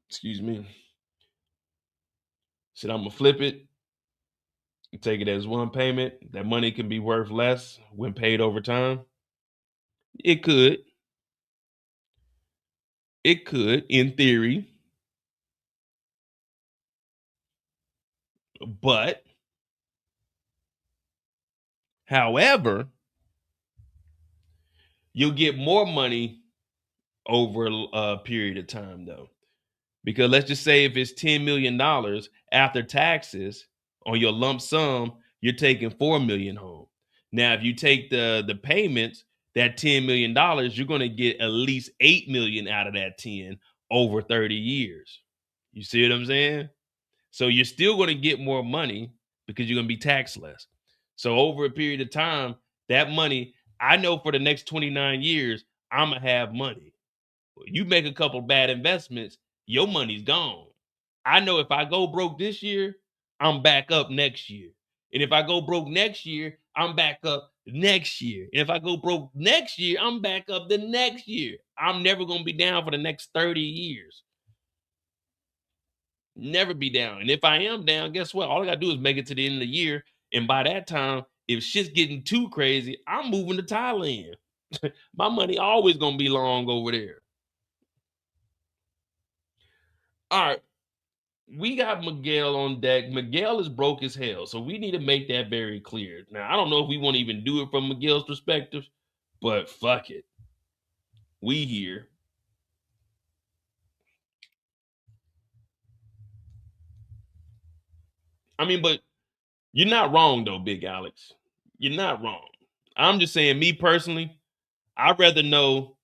Excuse me. Said I'm gonna flip it, take it as one payment. That money can be worth less when paid over time. It could. It could, in theory. But, however, you'll get more money over a period of time, though. Because let's just say if it's $10 million after taxes on your lump sum, you're taking $4 million home. Now, if you take the payments, that $10 million, you're going to get at least $8 million out of that 10 over 30 years. You see what I'm saying? So you're still going to get more money because you're going to be taxed less. So over a period of time, that money, I know for the next 29 years, I'm going to have money. You make a couple bad investments, your money's gone. I know if I go broke this year, I'm back up next year. And if I go broke next year, I'm back up next year. And if I go broke next year, I'm back up the next year. I'm never going to be down for the next 30 years. Never be down. And if I am down, guess what? All I got to do is make it to the end of the year. And by that time, if shit's getting too crazy, I'm moving to Thailand. My money always going to be long over there. All right. We got Miguel on deck. Miguel is broke as hell, so we need to make that very clear. Now, I don't know if we want to even do it from Miguel's perspective, but fuck it. We here. I mean, but you're not wrong, though, Big Alex. You're not wrong. I'm just saying, me personally, I'd rather know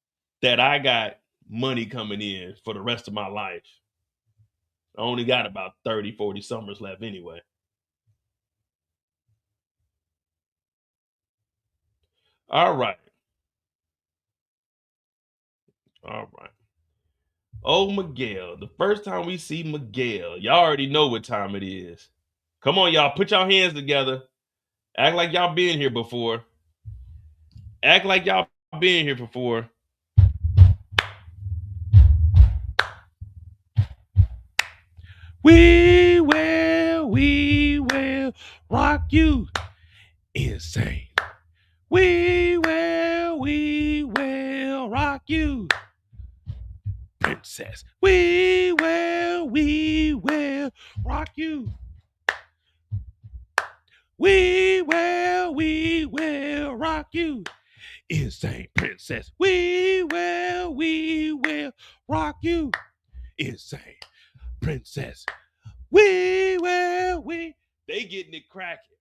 that I got money coming in for the rest of my life. I only got about 30, 40 summers left anyway. All right. All right. Oh, Miguel. The first time we see Miguel, y'all already know what time it is. Come on, y'all. Put y'all hands together. Act like y'all been here before. Act like y'all been here before. We will rock you. Insane. We will rock you. Princess. We will rock you. We will rock you. Insane princess. We will rock you. Insane princess. We. They getting it cracking.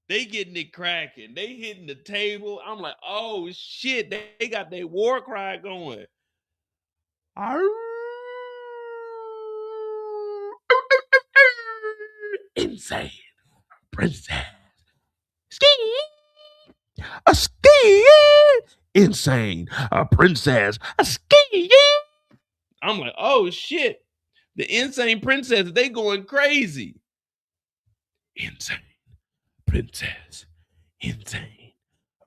They getting it cracking. They hitting the table. I'm like, oh shit, they got their war cry going. Insane princess. Ski. A ski. Insane. A princess. A ski. I'm like, oh shit. The insane princess, they going crazy. Insane princess. Insane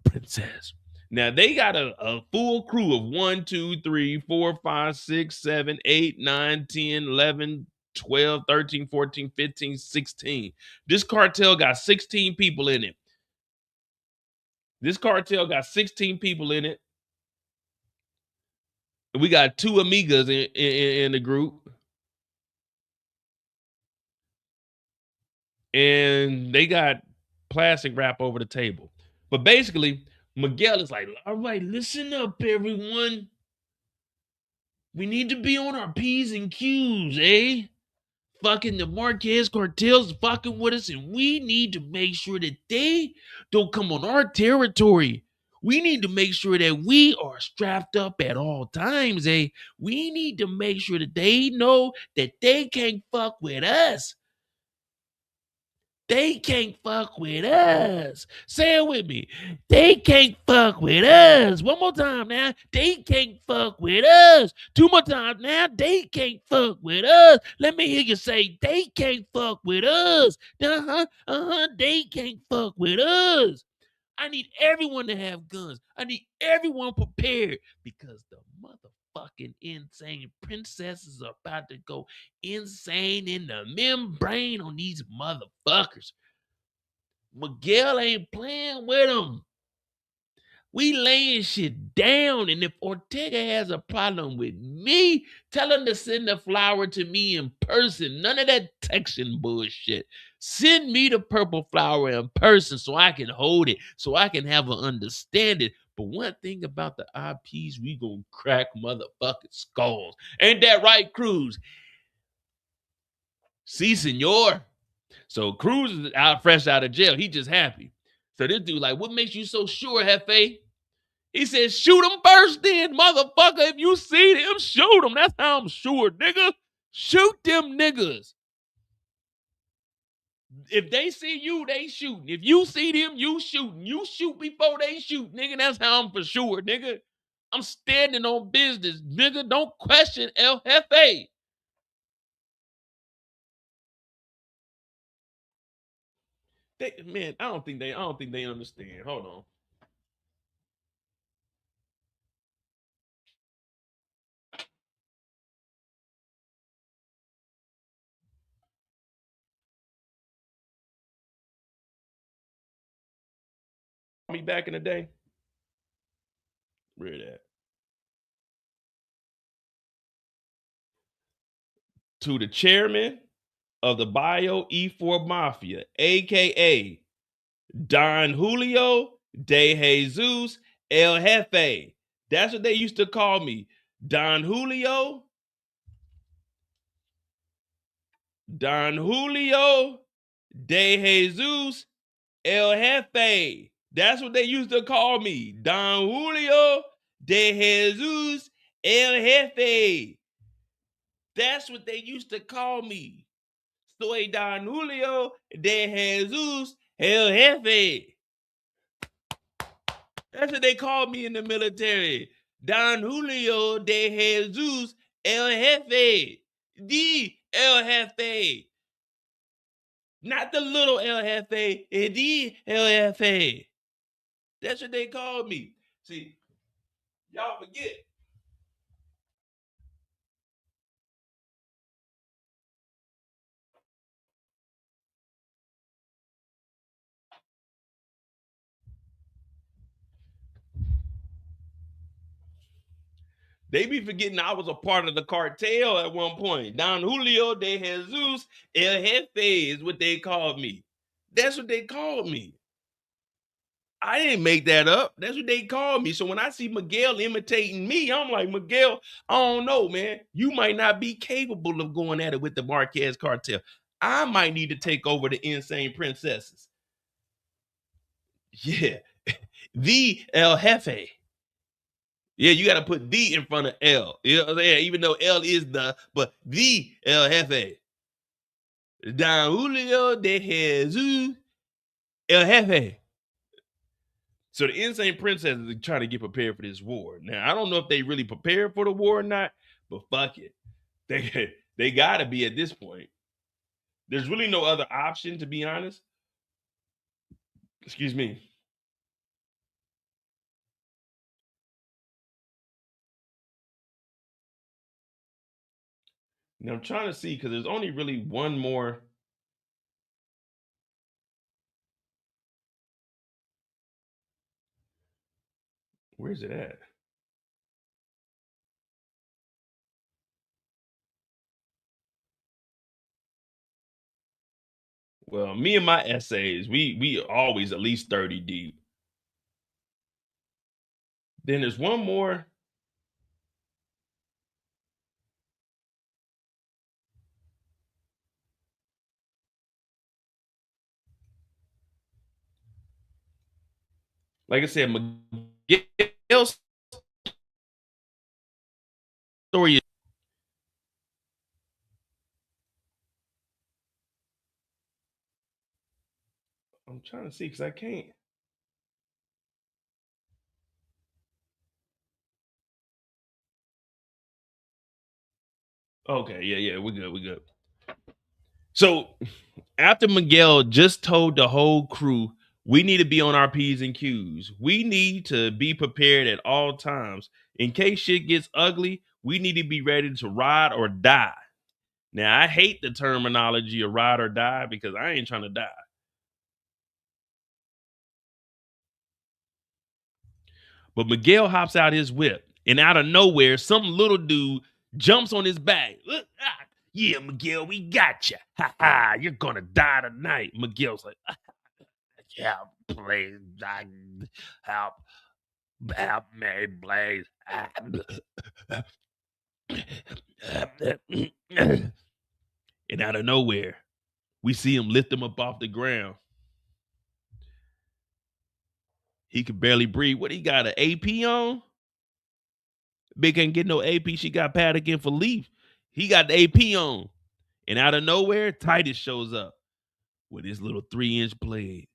princess. Now they got a full crew of 1, 2, 3, 4, 5, 6, 7, 8, 9, 10, 11, 12, 13, 14, 15, 16. This cartel got 16 people in it. This cartel got 16 people in it. We got 2 amigas in the group. And they got plastic wrap over the table. But basically, Miguel is like, all right, listen up, everyone. We need to be on our P's and Q's, eh? Fucking the Marquez cartel's fucking with us, and we need to make sure that they don't come on our territory. We need to make sure that we are strapped up at all times, eh? We need to make sure that they know that they can't fuck with us. They can't fuck with us. Say it with me. They can't fuck with us. One more time now. They can't fuck with us. 2 more times now. They can't fuck with us. Let me hear you say, they can't fuck with us. They can't fuck with us. I need everyone to have guns. I need everyone prepared because the motherfucking insane princess is about to go insane in the membrane on these motherfuckers. Miguel ain't playing with them. We laying shit down, and if Ortega has a problem with me, tell him to send the flower to me in person. None of that texting bullshit. Send me the purple flower in person so I can hold it, so I can have an understanding. But one thing about the IPs, we gonna crack motherfucking skulls. Ain't that right, Cruz? Si, senor. So Cruz is out fresh out of jail. He just happy. So this dude like, what makes you so sure, Hefe? He said, shoot him first then, motherfucker. If you see them, shoot them. That's how I'm sure, nigga. Shoot them niggas. If they see you, they shooting. If you see them, you shooting. You shoot before they shoot, nigga. That's how I'm for sure, nigga. I'm standing on business, nigga. Don't question El Jefe. Man, I don't think they understand. Hold on. Me back in the day. Where that? To the chairman of the Bio E4 Mafia, aka Don Julio de Jesus El Jefe. That's what they used to call me. Don Julio de Jesus El Jefe. That's what they used to call me. Don Julio de Jesus El Jefe. That's what they used to call me. Soy Don Julio de Jesus El Jefe. That's what they called me in the military. Don Julio de Jesus El Jefe. The El Jefe. Not the little El Jefe, the El Jefe. That's what they called me. See, y'all forget. They be forgetting I was a part of the cartel at one point. Don Julio de Jesus El Jefe is what they called me. That's what they called me. I didn't make that up. That's what they called me. So when I see Miguel imitating me, I'm like, Miguel, I don't know, man. You might not be capable of going at it with the Marquez cartel. I might need to take over the Insane Princesses. Yeah. The El Jefe. Yeah, you got to put the in front of L. You know what I'm saying? Even though L is the, but the El Jefe. Don Julio de Jesus El Jefe. So the Insane Princesses are trying to get prepared for this war. Now, I don't know if they really prepared for the war or not, but fuck it. They got to be at this point. There's really no other option, to be honest. Excuse me. Now, I'm trying to see because there's only really one more. Where's it at? Well, me and my essays, we always at least 30 deep. Then there's one more. Like I said, Miguel's story is. I'm trying to see because I can't. Okay, yeah, we're good. So after Miguel just told the whole crew, we need to be on our P's and Q's. We need to be prepared at all times. In case shit gets ugly, we need to be ready to ride or die. Now, I hate the terminology of ride or die because I ain't trying to die. But Miguel hops out his whip, and out of nowhere, some little dude jumps on his back. Yeah, Miguel, we got you. Ha ha, you're gonna die tonight. Miguel's like, yeah, please, help me, please. And out of nowhere, we see him lift him up off the ground. He could barely breathe. What, he got an AP on? Big ain't get no AP. She got Padigan for leaf. He got the AP on. And out of nowhere, Titus shows up with his little 3-inch blade.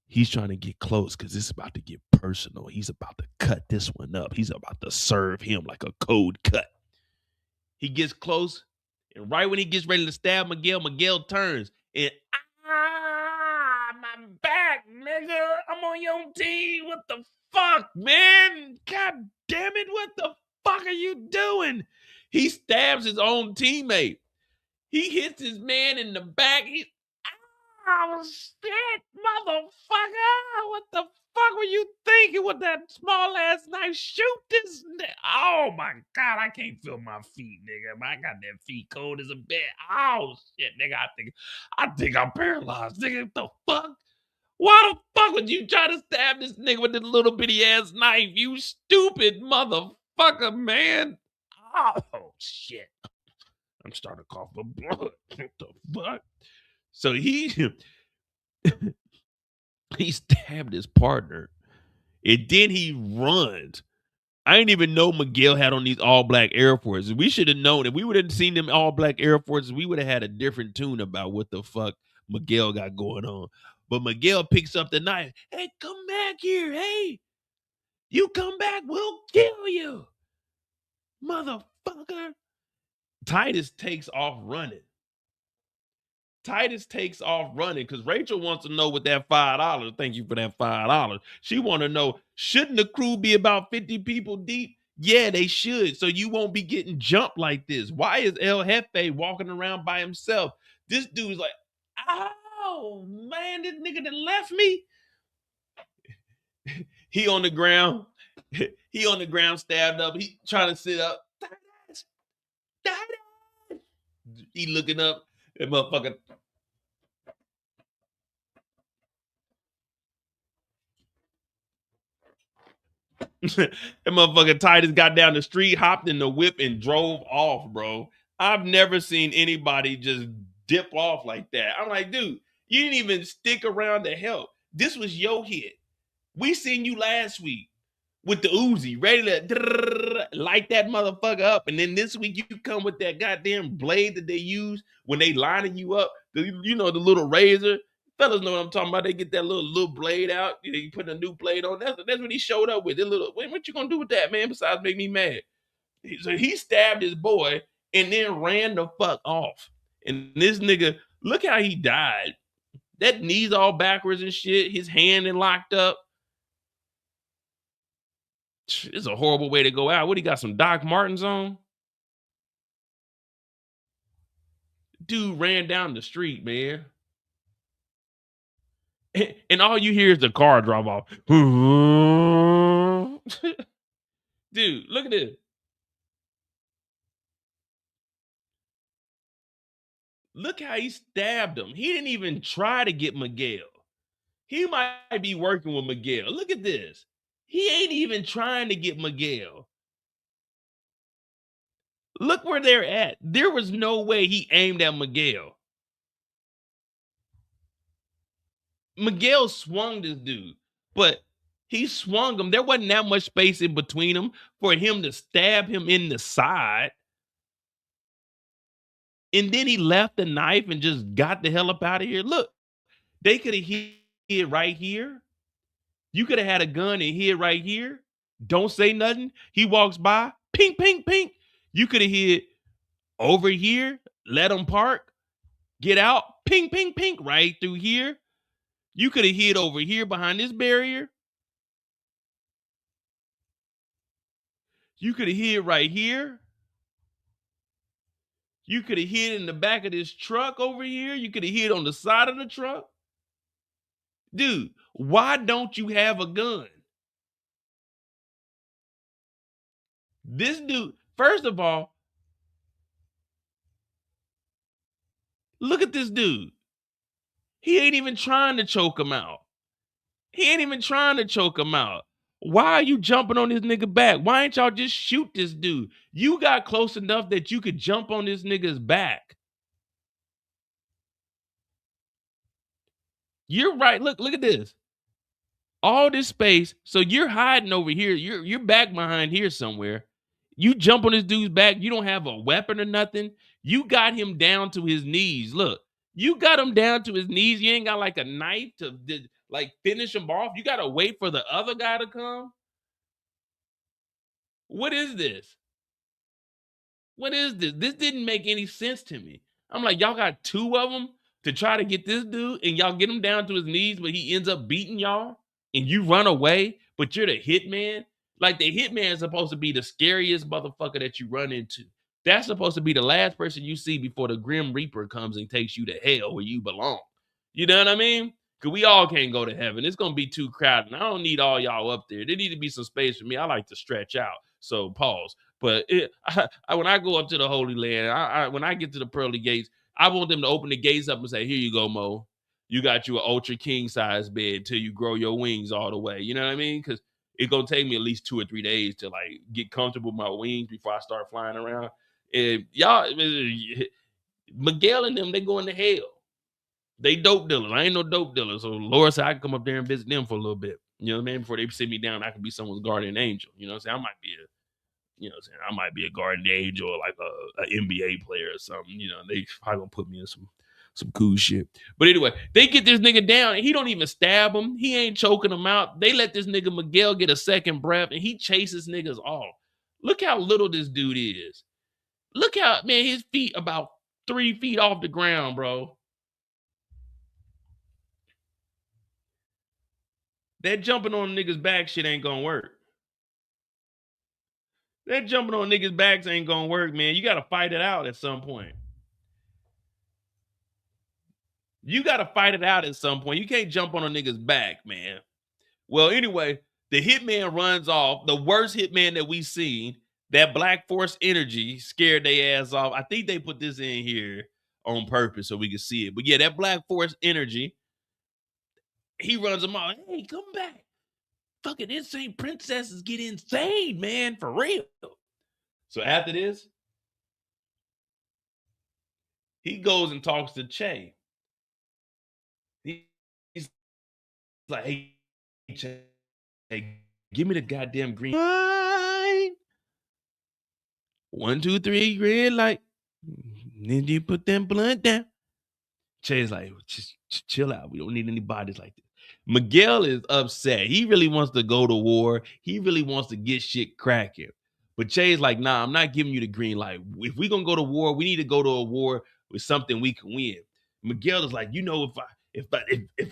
He's trying to get close because it's about to get personal. He's about to cut this one up. He's about to serve him like a cold cut. He gets close, and right when he gets ready to stab Miguel, Miguel turns and my back, nigga. I'm on your team. What the fuck, man? God damn it. What the fuck are you doing? He stabs his own teammate. He hits his man in the back. Oh, shit, motherfucker. What the fuck were you thinking with that small ass knife? Shoot this. Oh, my God. I can't feel my feet, nigga. I got that feet cold as a bed. Oh, shit, nigga. I think I'm paralyzed, nigga. What the fuck? Why the fuck would you try to stab this nigga with this little bitty ass knife? You stupid motherfucker, man. Oh, shit. I'm starting to cough for blood. What the fuck? So he stabbed his partner, and then he runs. I didn't even know Miguel had on these all black Air Forces. We should have known. If we would have seen them all black Air Forces, we would have had a different tune about what the fuck Miguel got going on. But Miguel picks up the knife. Hey, come back here. Hey, you come back, we'll kill you, motherfucker. Titus takes off running. Because Rachel wants to know what that $5. Thank you for that $5. She want to know, shouldn't the crew be about 50 people deep? Yeah, they should. So you won't be getting jumped like this. Why is El Jefe walking around by himself? This dude's like, oh, man, this nigga that left me. He on the ground. He on the ground, stabbed up. He trying to sit up. He looking up. That motherfucker. That motherfucker Titus got down the street, hopped in the whip, and drove off, bro. I've never seen anybody just dip off like that. I'm like, dude, you didn't even stick around to help. This was your hit. We seen you last week with the Uzi, ready to light that motherfucker up. And then this week you come with that goddamn blade that they use when they lining you up. You know, the little razor. Fellas know what I'm talking about. They get that little blade out. You put a new blade on. That's what he showed up with. What you gonna do with that, man? Besides make me mad. So he stabbed his boy and then ran the fuck off. And this nigga, look how he died. That knee's all backwards and shit. His hand is locked up. It's a horrible way to go out. What, he got some Doc Martens on? Dude ran down the street, man. And all you hear is the car drive off. Dude, look at this. Look how he stabbed him. He didn't even try to get Miguel. He might be working with Miguel. Look at this. He ain't even trying to get Miguel. Look where they're at. There was no way he aimed at Miguel. Miguel swung this dude, but he swung him. There wasn't that much space in between them for him to stab him in the side. And then he left the knife and just got the hell up out of here. Look, they could have hid right here. You could have had a gun and hid right here. Don't say nothing. He walks by. Pink, pink, pink. You could have hid over here. Let him park. Get out. Pink, pink, pink. Right through here. You could have hid over here behind this barrier. You could have hid right here. You could have hid in the back of this truck over here. You could have hid on the side of the truck. Dude, why don't you have a gun? This dude, first of all, look at this dude. He ain't even trying to choke him out. He ain't even trying to choke him out. Why are you jumping on this nigga back? Why ain't y'all just shoot this dude? You got close enough that you could jump on this nigga's back. You're right. Look at this. All this space. So you're hiding over here. You're back behind here somewhere. You jump on this dude's back. You don't have a weapon or nothing. You got him down to his knees. Look, you got him down to his knees. You ain't got like a knife to like finish him off. You got to wait for the other guy to come. What is this? What is this? This didn't make any sense to me. I'm like, y'all got two of them to try to get this dude and y'all get him down to his knees, but he ends up beating y'all and you run away, but you're the hitman. Like, the hitman is supposed to be the scariest motherfucker that you run into. That's supposed to be the last person you see before the Grim Reaper comes and takes you to hell where you belong. You know what I mean? Because we all can't go to heaven. It's going to be too crowded. I don't need all y'all up there. There need to be some space for me. I like to stretch out. So pause. But when I go up to the Holy Land, when I get to the pearly gates, I want them to open the gates up and say, here you go, Mo. You got you an ultra king size bed till you grow your wings all the way. You know what I mean? Because it's going to take me at least 2 or 3 days to like get comfortable with my wings before I start flying around. And y'all, Miguel and them, they going to hell. They dope dealers. I ain't no dope dealer. So Lord said I can come up there and visit them for a little bit. You know what I mean? Before they sit me down, I can be someone's guardian angel. You know what I'm saying? I might be a guardian angel or like a NBA player or something. You know, they probably gonna put me in some cool shit. But anyway, they get this nigga down and he don't even stab him. He ain't choking him out. They let this nigga Miguel get a second breath and he chases niggas off. Look how little this dude is. Look how, man, his feet about 3 feet off the ground, bro. That jumping on niggas' back shit ain't gonna work. That jumping on niggas' backs ain't gonna work, man. You gotta fight it out at some point. You gotta fight it out at some point. You can't jump on a nigga's back, man. Well, anyway, The hitman runs off. The worst hitman that we've seen. That Black Force energy scared their ass off. I think they put this in here on purpose so we can see it. But yeah, that Black Force energy, he runs them off. Hey, come back. Fucking insane princesses get insane, man, for real. So after this, he goes and talks to Che. He's like, hey, Che, give me the goddamn green light. 1, 2, 3, green light. Then you put that blunt down. Che's like, just chill out. We don't need any bodies like this. Miguel is upset. He really wants to go to war. He really wants to get shit cracking. But Che's like, nah, I'm not giving you the green light. If we're gonna go to war, we need to go to a war with something we can win. Miguel is like, you know, if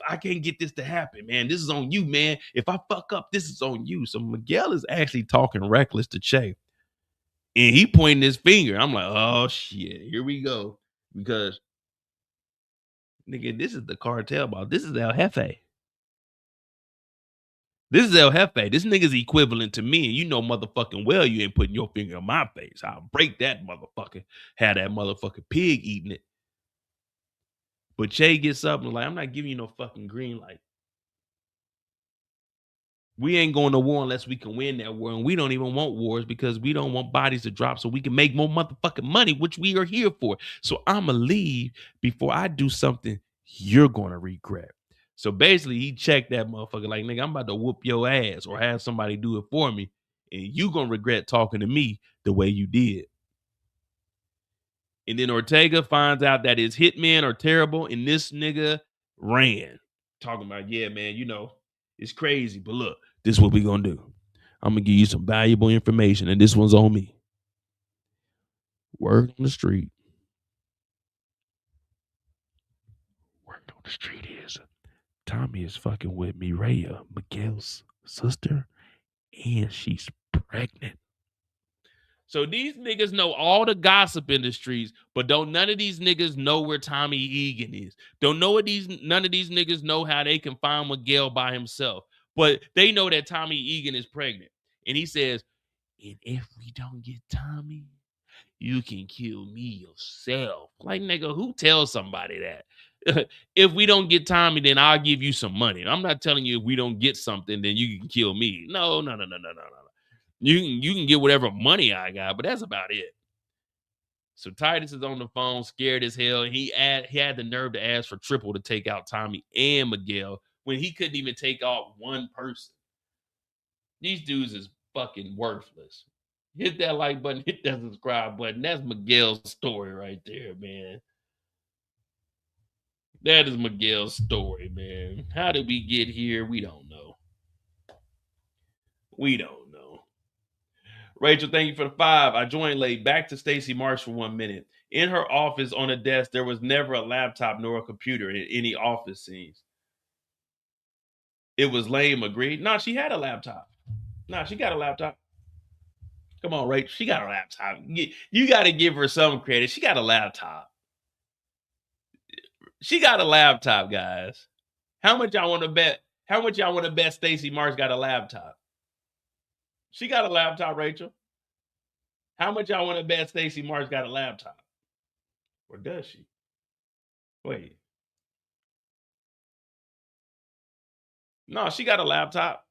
I can't get this to happen, man, this is on you, man. If I fuck up, this is on you. So Miguel is actually talking reckless to Che. And he pointing his finger. I'm like, oh shit, here we go. Because nigga, this is the cartel boss. This is El Jefe. This is El Jefe. This nigga's equivalent to me. And you know motherfucking well you ain't putting your finger in my face. I'll break that motherfucker. Have that motherfucking pig eating it. But Che gets up and like, I'm not giving you no fucking green light. We ain't going to war unless we can win that war. And we don't even want wars because we don't want bodies to drop so we can make more motherfucking money, which we are here for. So I'ma leave before I do something you're going to regret. So basically, he checked that motherfucker like, nigga, I'm about to whoop your ass or have somebody do it for me. And you going to regret talking to me the way you did. And then Ortega finds out that his hitmen are terrible. And this nigga ran. Talking about, yeah, man, you know, it's crazy. But look, this is what we going to do. I'm going to give you some valuable information. And this one's on me. Word on the street. Word on the street is Tommy is fucking with Mireya, Miguel's sister, and she's pregnant. So these niggas know all the gossip in the streets, but none of these niggas know where Tommy Egan is. None of these niggas know how they can find Miguel by himself. But they know that Tommy Egan is pregnant. And he says, and if we don't get Tommy, you can kill me yourself. Like, nigga, who tells somebody that? If we don't get Tommy, then I'll give you some money. I'm not telling you if we don't get something, then you can kill me. No. You can get whatever money I got, but that's about it. So Titus is on the phone, scared as hell. And he had the nerve to ask for Triple to take out Tommy and Miguel when he couldn't even take out one person. These dudes is fucking worthless. Hit that like button, hit that subscribe button. That's Miguel's story right there, man. That is Miguel's story, man. How did we get here? We don't know. We don't know. Rachel, thank you for the 5. I joined late. Back to Stacy Marsh for 1 minute. In her office on a desk, there was never a laptop nor a computer in any office scenes. It was lame, agreed. No, she had a laptop. No, she got a laptop. Come on, Rachel. She got a laptop. You got to give her some credit. She got a laptop. She got a laptop, guys. How much y'all want to bet? How much y'all want to bet Stacy Marsh got a laptop? She got a laptop, Rachel. How much y'all want to bet Stacy Marsh got a laptop? Or does she? Wait. No, she got a laptop.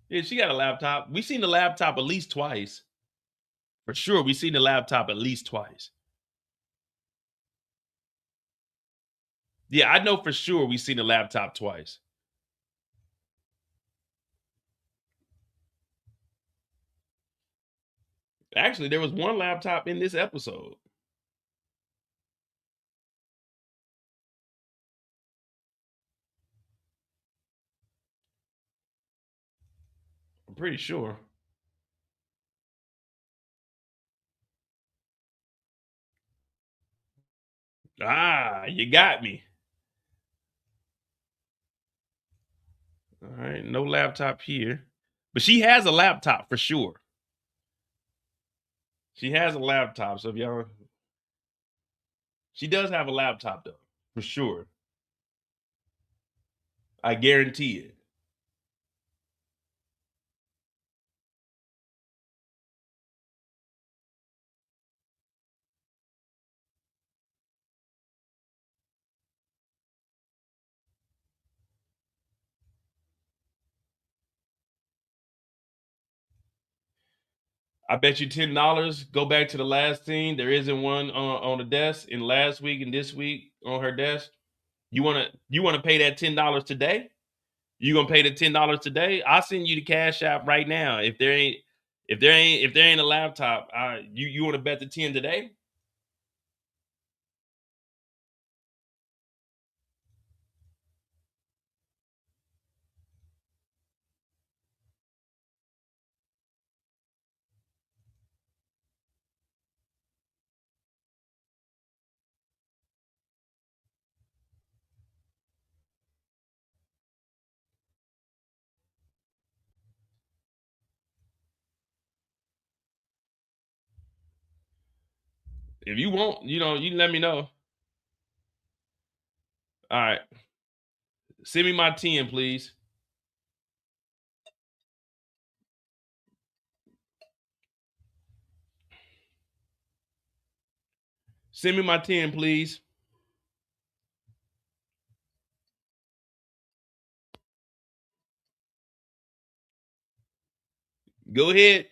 Yeah, she got a laptop. We've seen the laptop at least twice. For sure, we've seen the laptop at least twice. Yeah, I know for sure we've seen the laptop twice. Actually, there was one laptop in this episode. I'm pretty sure. Ah, you got me. All right, no laptop here. But she has a laptop for sure. She has a laptop, so if y'all... She does have a laptop, though. for sure. I guarantee it. I bet you $10. Go back to the last scene. There isn't one on the desk in last week and this week on her desk. You wanna pay that $10 today? You gonna pay the $10 today? I'll send you the cash app right now. If there ain't a laptop, you want to bet the 10 today? If you want, you let me know. All right. Send me my 10, please. Send me my 10, please. Go ahead.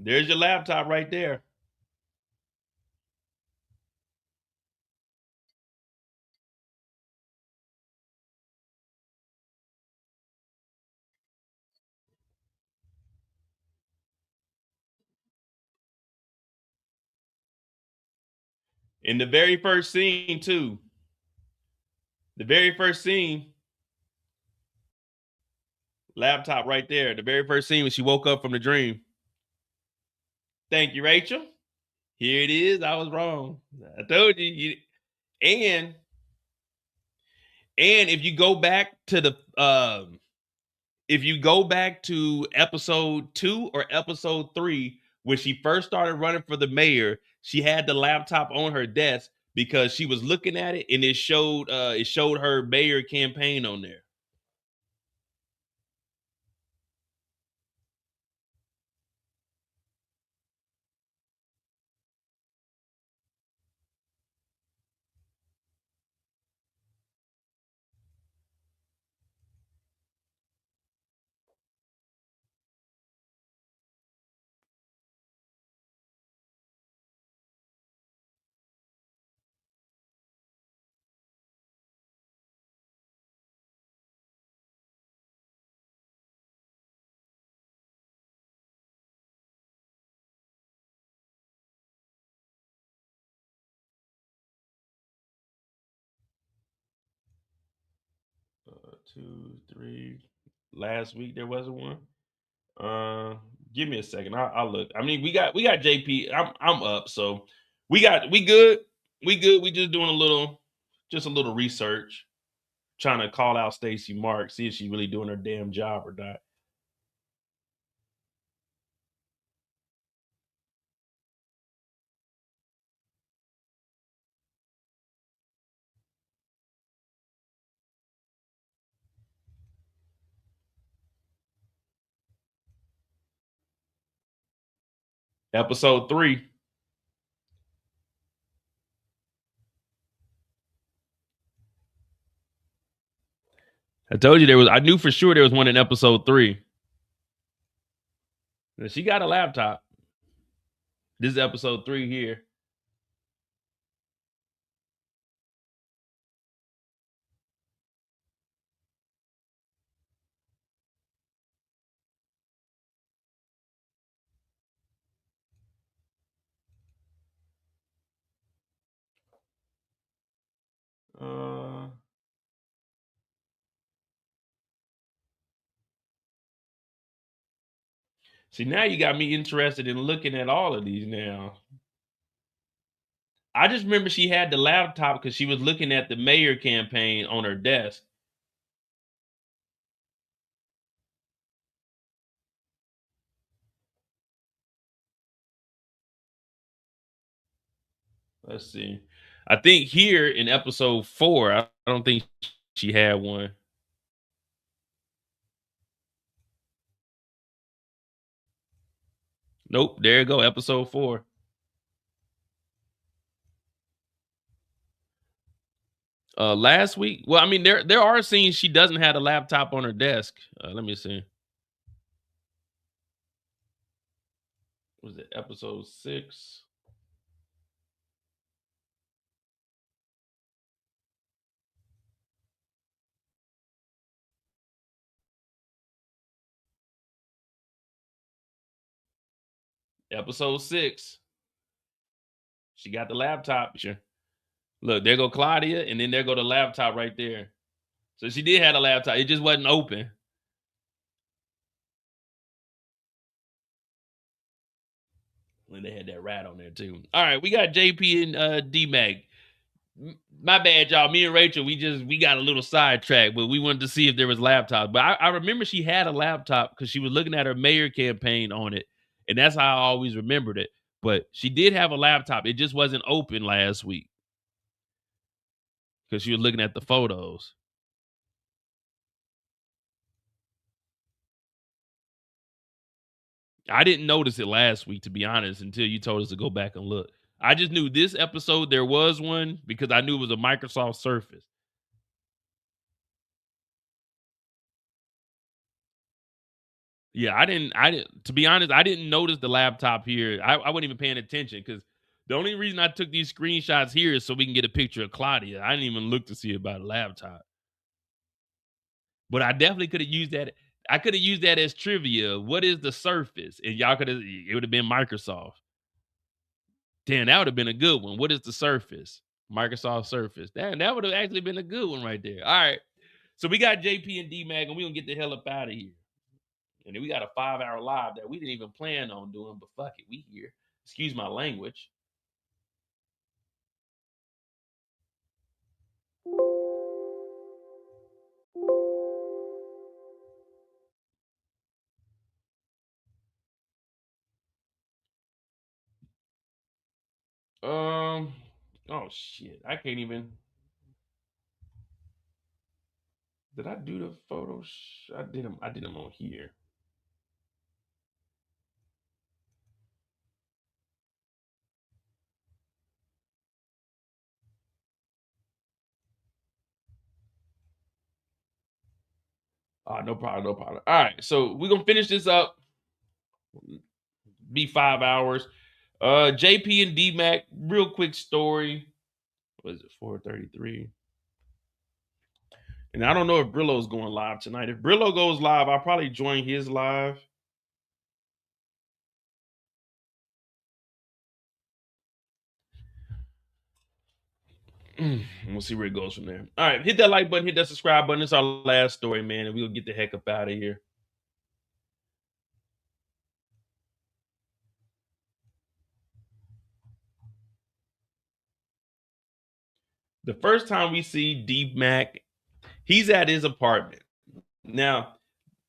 There's your laptop right there. In the very first scene, too. The very first scene, laptop right there. The very first scene when she woke up from the dream. Thank you, Rachel. Here it is. I was wrong. I told you. And if you go back to episode 2 or episode 3, when she first started running for the mayor, she had the laptop on her desk because she was looking at it and it showed her mayor campaign on there. Two, three. Last week there wasn't one. Give me a second. I'll look. I mean, we got JP. I'm up, so we good. We good. We just doing a little research, trying to call out Stacy Mark, see if she really doing her damn job or not. Episode 3. I told you there was. I knew for sure there was one in episode 3. She got a laptop. This is episode 3 here. See, now you got me interested in looking at all of these now. I just remember she had the laptop because she was looking at the mayor campaign on her desk. Let's see. I think here in episode 4, I don't think she had one. Nope, there you go, episode 4. Last week, well, I mean, there are scenes she doesn't have a laptop on her desk. Let me see. Was it episode 6? Episode 6. She got the laptop. Sure. Look, there go Claudia, and then there go the laptop right there. So she did have a laptop. It just wasn't open. And they had that rat on there too. All right, we got JP and D-Mac. My bad, y'all. Me and Rachel, we got a little sidetracked, but we wanted to see if there was laptops. But I remember she had a laptop because she was looking at her mayor campaign on it, and that's how I always remembered it. But she did have a laptop. It just wasn't open last week because she was looking at the photos. I didn't notice it last week, to be honest, until you told us to go back and look. I just knew this episode there was one because I knew it was a Microsoft Surface. Yeah, I didn't. To be honest, I didn't notice the laptop here. I wasn't even paying attention because the only reason I took these screenshots here is so we can get a picture of Claudia. I didn't even look to see about a laptop. But I definitely could have used that. I could have used that as trivia. What is the Surface? And y'all could have, it would have been Microsoft. Damn, that would have been a good one. What is the Surface? Microsoft Surface. Damn, that would have actually been a good one right there. All right. So we got JP and D-Mag, and we're going to get the hell up out of here. And then we got a 5-hour live that we didn't even plan on doing, but fuck it, we here. Excuse my language. Oh shit, I can't even. Did I do the photos? I did them. I did them on here. No problem, no problem. All right, so we're gonna finish this up. Be 5 hours. JP and D-Mac, real quick story. What is it? 4:33. And I don't know if Brillo's going live tonight. If Brillo goes live, I'll probably join his live. We'll see where it goes from there. All right, hit that like button, hit that subscribe button. It's our last story, man, and we'll get the heck up out of here. The first time we see D-Mac, he's at his apartment. Now,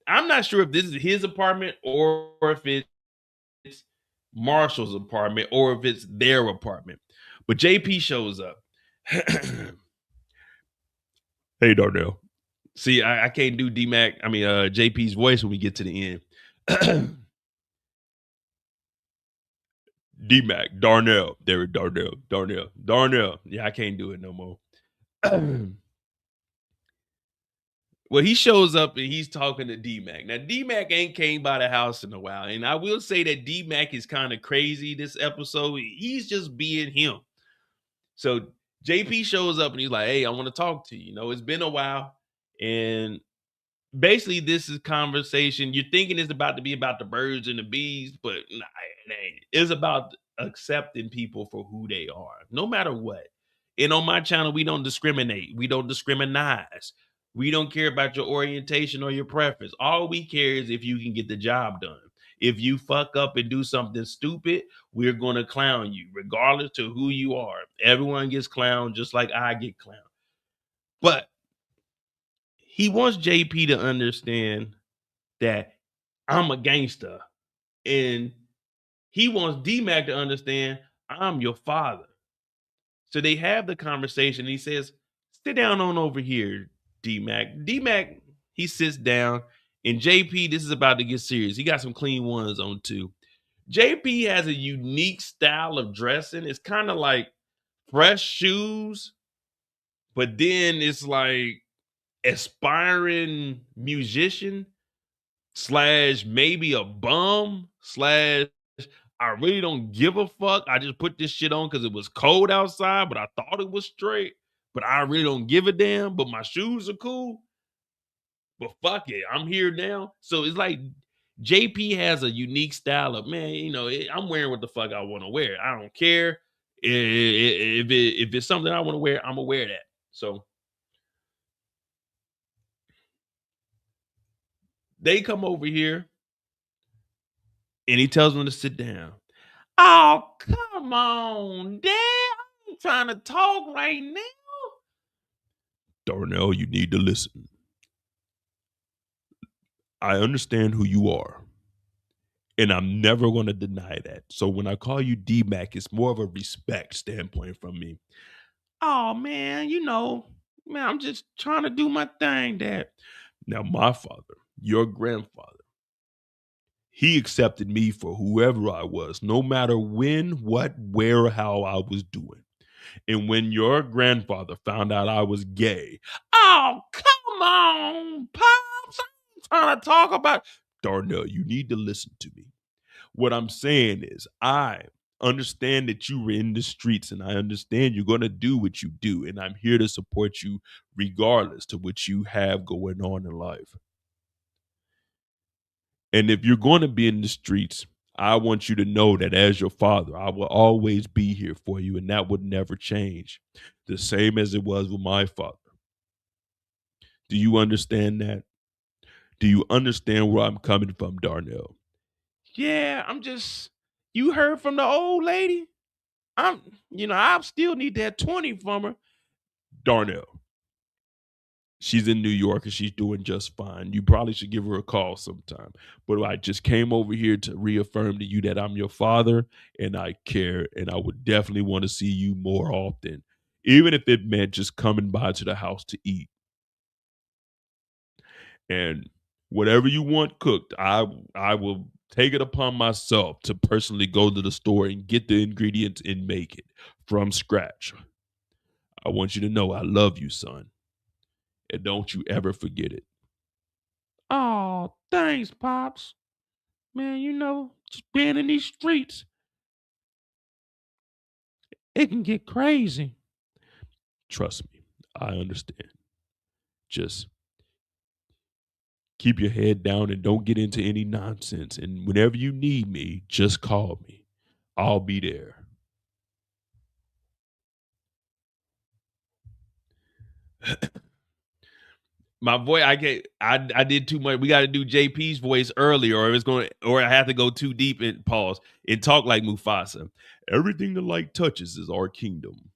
I'm not sure if this is his apartment or if it's Marshall's apartment or if it's their apartment. But JP shows up. Hey, Darnell. See, I can't do JP's voice when we get to the end. D-Mac, Darnell. There, Darnell. Yeah, I can't do it no more. Well, he shows up and he's talking to D-Mac. Now, D-Mac ain't came by the house in a while. And I will say that D-Mac is kind of crazy this episode. He's just being him. So JP shows up and he's like, hey, I want to talk to you. You know, it's been a while. And basically, this is conversation. You're thinking it's about to be about the birds and the bees, but nah, it ain't. It's about accepting people for who they are, no matter what. And on my channel, we don't discriminate. We don't discriminate. We don't care about your orientation or your preference. All we care is if you can get the job done. If you fuck up and do something stupid, we're going to clown you, regardless to who you are. Everyone gets clowned just like I get clowned. But he wants JP to understand that I'm a gangster. And he wants D-Mac to understand I'm your father. So they have the conversation. He says, sit down on over here, D-Mac. D-Mac, he sits down. And JP, this is about to get serious. He got some clean ones on too. JP has a unique style of dressing. It's kind of like fresh shoes, but then it's like aspiring musician / maybe a bum / I really don't give a fuck. I just put this shit on because it was cold outside, but I thought it was straight. But I really don't give a damn. But my shoes are cool. But fuck it, I'm here now. So it's like JP has a unique style of, man, I'm wearing what the fuck I want to wear. I don't care. If it's something I want to wear, I'm gonna wear that. So they come over here and he tells them to sit down. Oh, come on, Dad. I'm trying to talk right now. Darnell, you need to listen. I understand who you are. And I'm never going to deny that. So when I call you D-Mac, it's more of a respect standpoint from me. Oh, man, I'm just trying to do my thing, Dad. Now, my father, your grandfather, he accepted me for whoever I was, no matter when, what, where, or how I was doing. And when your grandfather found out I was gay, oh, come on, Pops. I'm trying to talk about. Darnell, you need to listen to me. What I'm saying is, I understand that you were in the streets and I understand you're going to do what you do. And I'm here to support you regardless to what you have going on in life. And if you're going to be in the streets, I want you to know that as your father, I will always be here for you. And that would never change. The same as it was with my father. Do you understand that? Do you understand where I'm coming from, Darnell? Yeah, you heard from the old lady? I still need that 20 from her. Darnell. She's in New York and she's doing just fine. You probably should give her a call sometime. But I just came over here to reaffirm to you that I'm your father and I care and I would definitely want to see you more often, even if it meant just coming by to the house to eat. And whatever you want cooked, I will take it upon myself to personally go to the store and get the ingredients and make it from scratch. I want you to know I love you, son. And don't you ever forget it. Oh, thanks, Pops. Man, just being in these streets, it can get crazy. Trust me, I understand. Just keep your head down and don't get into any nonsense. And whenever you need me, just call me. I'll be there. My voice, I did too much. We got to do JP's voice earlier, or I have to go too deep and pause and talk like Mufasa. Everything the light touches is our kingdom.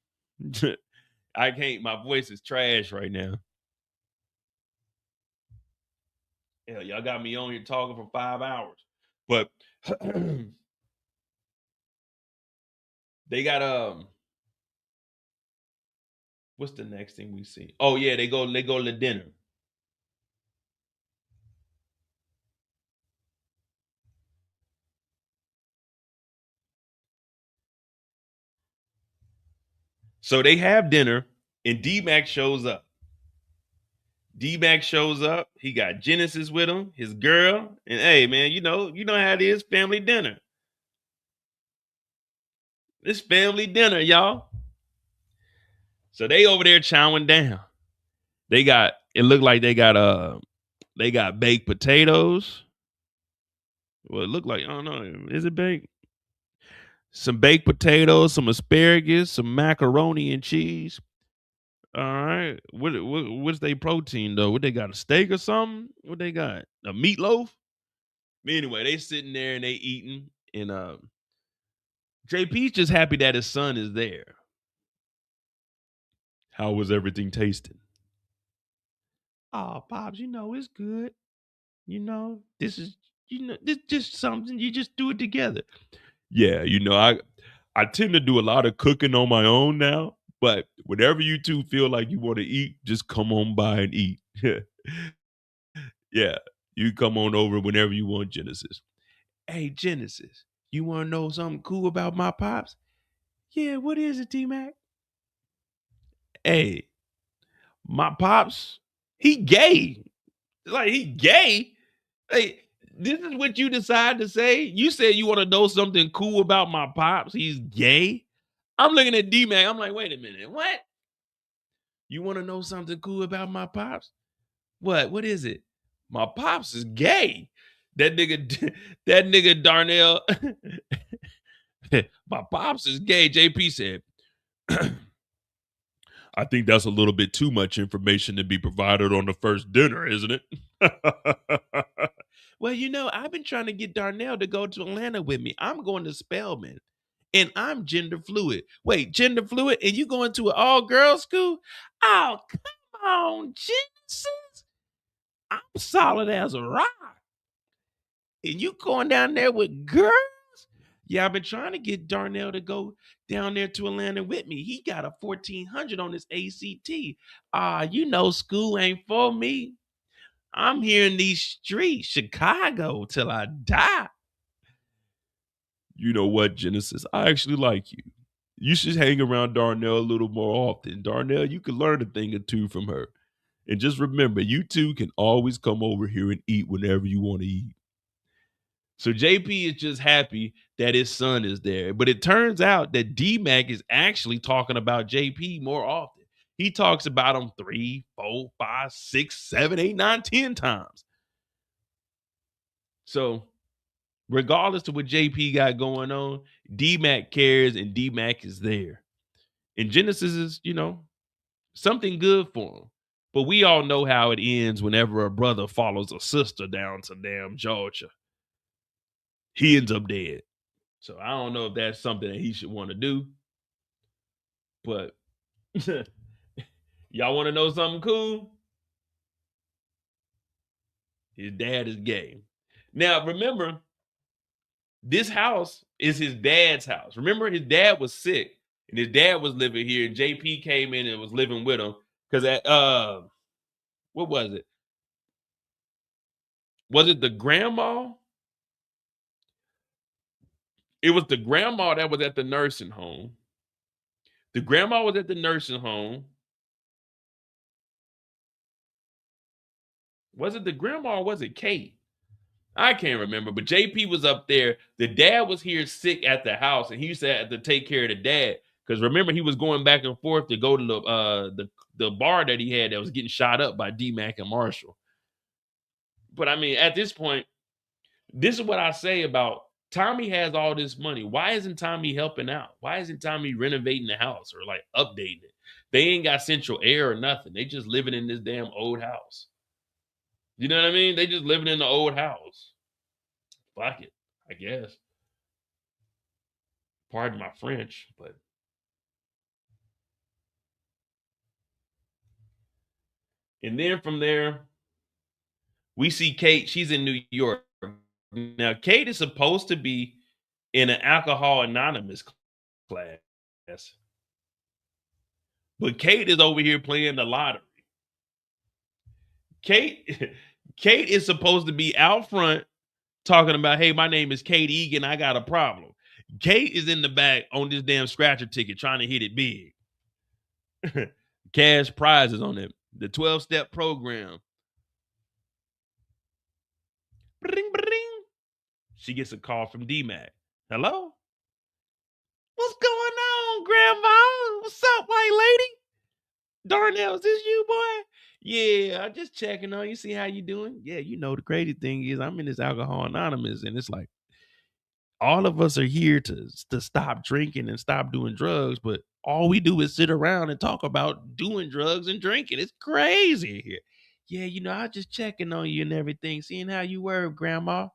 I can't. My voice is trash right now. Hell, y'all got me on here talking for 5 hours, but they got what's the next thing we see? Oh yeah, they go to dinner. So they have dinner, and D-Mac shows up. D-Mac shows up. He got Genesis with him, his girl, and hey, man, you know how it is, family dinner. It's family dinner, y'all. So they over there chowing down. It looked like they got baked potatoes. Well, it looked like, I don't know, is it baked? Some baked potatoes, some asparagus, some macaroni and cheese. All right. What's their protein though? What they got? A steak or something? What they got? A meatloaf? Anyway, they sitting there and they eating, and JP's just happy that his son is there. How was everything tasting? Oh, Pops, it's good. This is this just something you just do it together. Yeah, I tend to do a lot of cooking on my own now, But whenever you two feel like you want to eat, just come on by and eat. Yeah, you come on over whenever you want, Genesis. Hey, Genesis, you want to know something cool about my pops? Yeah, what is it, T-Mac? Hey, my pops, he gay. Like, he gay? Hey, this is what you decide to say? You said you want to know something cool about my pops? He's gay? I'm looking at D-Mac. I'm like, wait a minute. What? You want to know something cool about my pops? What? What is it? My pops is gay. That nigga Darnell. My pops is gay. JP said, I think that's a little bit too much information to be provided on the first dinner, isn't it? Well, you know, I've been trying to get Darnell to go to Atlanta with me. I'm going to Spelman, and I'm gender fluid. Wait, gender fluid? And you going to an all-girls school? Oh, come on, Genesis. I'm solid as a rock. And you going down there with girls? Yeah, I've been trying to get Darnell to go down there to Atlanta with me. He got a 1400 on his ACT. You know, school ain't for me. I'm here in these streets, Chicago, till I die. You know what, Genesis? I actually like you. You should hang around Darnell a little more often. Darnell, you can learn a thing or two from her. And just remember, you two can always come over here and eat whenever you want to eat. So JP is just happy that his son is there. But it turns out that D-Mac is actually talking about JP more often. He talks about him 3, 4, 5, 6, 7, 8, 9, 10 times. So regardless of what JP got going on, D-Mac cares and D-Mac is there. And Genesis is, you know, something good for him. But we all know how it ends whenever a brother follows a sister down to damn Georgia. He ends up dead. So I don't know if that's something that he should want to do. But y'all want to know something cool? His dad is gay. Now, remember, this house is his dad's house. Remember, his dad was sick, and his dad was living here, and JP came in and was living with him. Because at, what was it? Was it the grandma? It was the grandma that was at the nursing home. The grandma was at the nursing home. Was it the grandma or was it Kate? I can't remember, but JP was up there. The dad was here sick at the house, and he used to have to take care of the dad. Because remember, he was going back and forth to go to the bar that he had that was getting shot up by D-Mac and Marshall. But I mean, at this point, this is what I say about Tommy has all this money. Why isn't Tommy helping out? Why isn't Tommy renovating the house or like updating it? They ain't got central air or nothing. They just living in this damn old house. You know what I mean? They just living in the old house. Fuck it, I guess. Pardon my French, but. And then from there, we see Kate. She's in New York. Now, Kate is supposed to be in an Alcohol Anonymous class. But Kate is over here playing the lottery. Kate is supposed to be out front talking about, hey, my name is Kate Egan. I got a problem. Kate is in the back on this damn scratcher ticket trying to hit it big. Cash prizes on it. The 12-step program. Bring, bring. She gets a call from D-Mac. Hello? What's going on, Grandma? What's up, white lady? Darnell, is this you, boy? Yeah, I'm just checking on you, see how you doing. Yeah, you know, the crazy thing is I'm in this Alcohol Anonymous, and it's like all of us are here to stop drinking and stop doing drugs, but all we do is sit around and talk about doing drugs and drinking. It's crazy here. Yeah, you know, I was just checking on you and everything, seeing how you were, Grandma.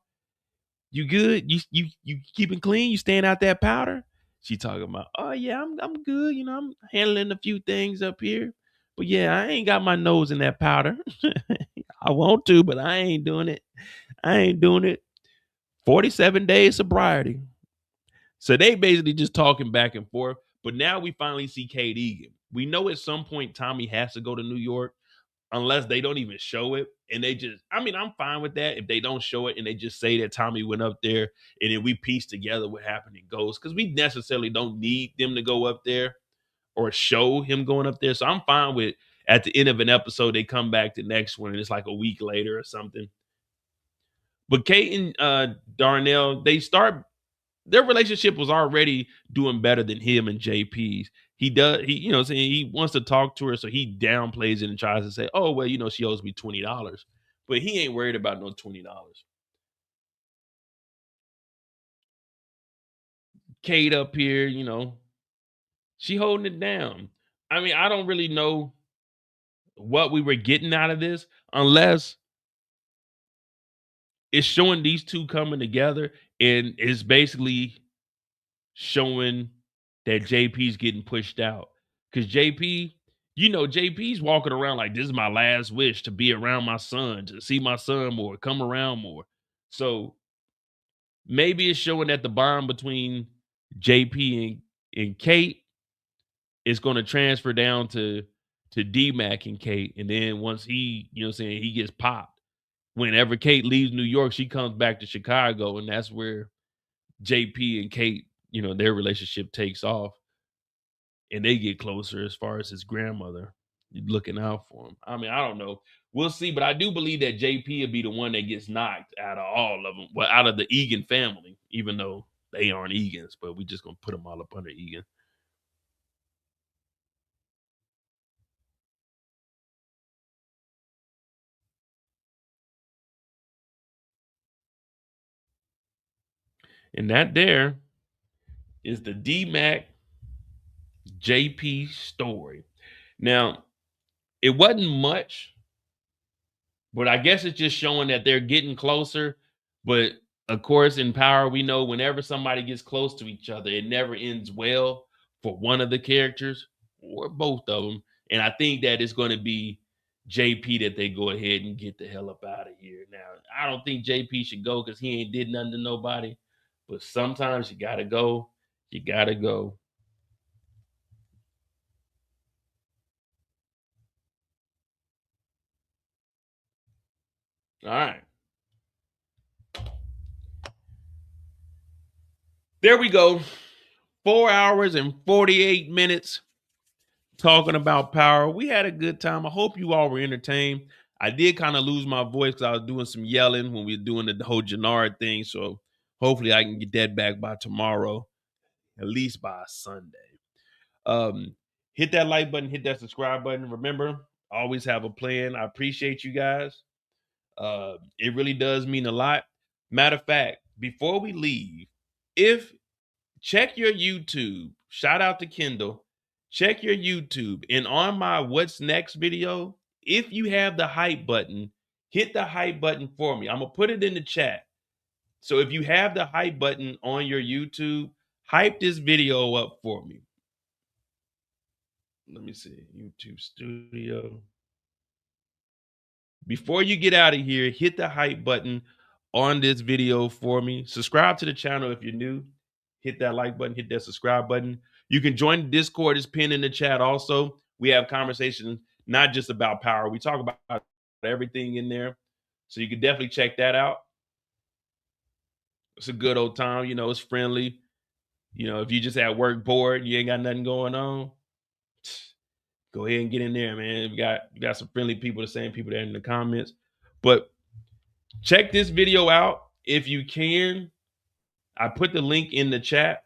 You good? You keeping clean? You staying out that powder? She talking about, oh yeah, I'm good. You know, I'm handling a few things up here. But yeah, I ain't got my nose in that powder. I want to, but I ain't doing it. 47 days sobriety. So they basically just talking back and forth. But now we finally see Kate Egan. We know at some point Tommy has to go to New York, unless they don't even show it. And they just, I mean, I'm fine with that if they don't show it and they just say that Tommy went up there and then we piece together what happened in Ghost, because we necessarily don't need them to go up there or show him going up there. So I'm fine with at the end of an episode, they come back the next one and it's like a week later or something. But Kate and Darnell, their relationship was already doing better than him and JP's. He wants to talk to her, so he downplays it and tries to say, oh, well, she owes me $20. But he ain't worried about no $20. Kate up here, she holding it down. I mean, I don't really know what we were getting out of this unless it's showing these two coming together and it's basically showing that JP's getting pushed out. Because JP's walking around like, this is my last wish, to be around my son, to see my son more, come around more. So maybe it's showing that the bond between JP and Kate is going to transfer down to D-Mac and Kate. And then once he gets popped, whenever Kate leaves New York, she comes back to Chicago, and that's where JP and Kate, their relationship takes off, and they get closer as far as his grandmother looking out for him. I mean, I don't know. We'll see, but I do believe that JP will be the one that gets knocked out of all of them. Well, out of the Egan family, even though they aren't Egans, but we just going to put them all up under Egan. And that there is the D-Mac JP story. Now, it wasn't much, but I guess it's just showing that they're getting closer. But of course, in Power, we know whenever somebody gets close to each other, it never ends well for one of the characters or both of them. And I think that it's going to be JP that they go ahead and get the hell up out of here. Now, I don't think JP should go because he ain't did nothing to nobody. But sometimes you got to go. You got to go. All right. There we go. 4 hours and 48 minutes talking about Power. We had a good time. I hope you all were entertained. I did kind of lose my voice because I was doing some yelling when we were doing the whole Jenard thing. So hopefully I can get that back by tomorrow, at least by Sunday. Hit that like button, hit that subscribe button. Remember, always have a plan. I appreciate you guys. It really does mean a lot. Matter of fact, before we leave, check your YouTube, shout out to Kendall, check your YouTube, and on my what's next video, if you have the hype button, hit the hype button for me. I'm gonna put it in the chat. So if you have the hype button on your YouTube, hype this video up for me. Let me see, YouTube Studio. Before you get out of here, hit the hype button on this video for me. Subscribe to the channel if you're new. Hit that like button, hit that subscribe button. You can join the Discord, it's pinned in the chat also. We have conversations not just about Power. We talk about everything in there. So you can definitely check that out. It's a good old time, it's friendly. If you just at work bored, you ain't got nothing going on, go ahead and get in there, man. We got some friendly people, the same people that are in the comments. But check this video out if you can. I put the link in the chat,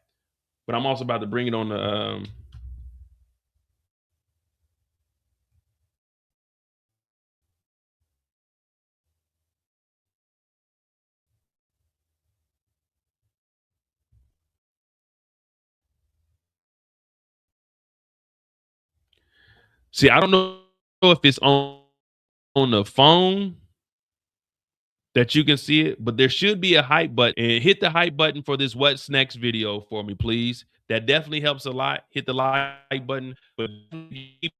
but I'm also about to bring it on the see, I don't know if it's on the phone that you can see it, but there should be a hype button. And hit the hype button for this What's Next video for me, please. That definitely helps a lot. Hit the like button. But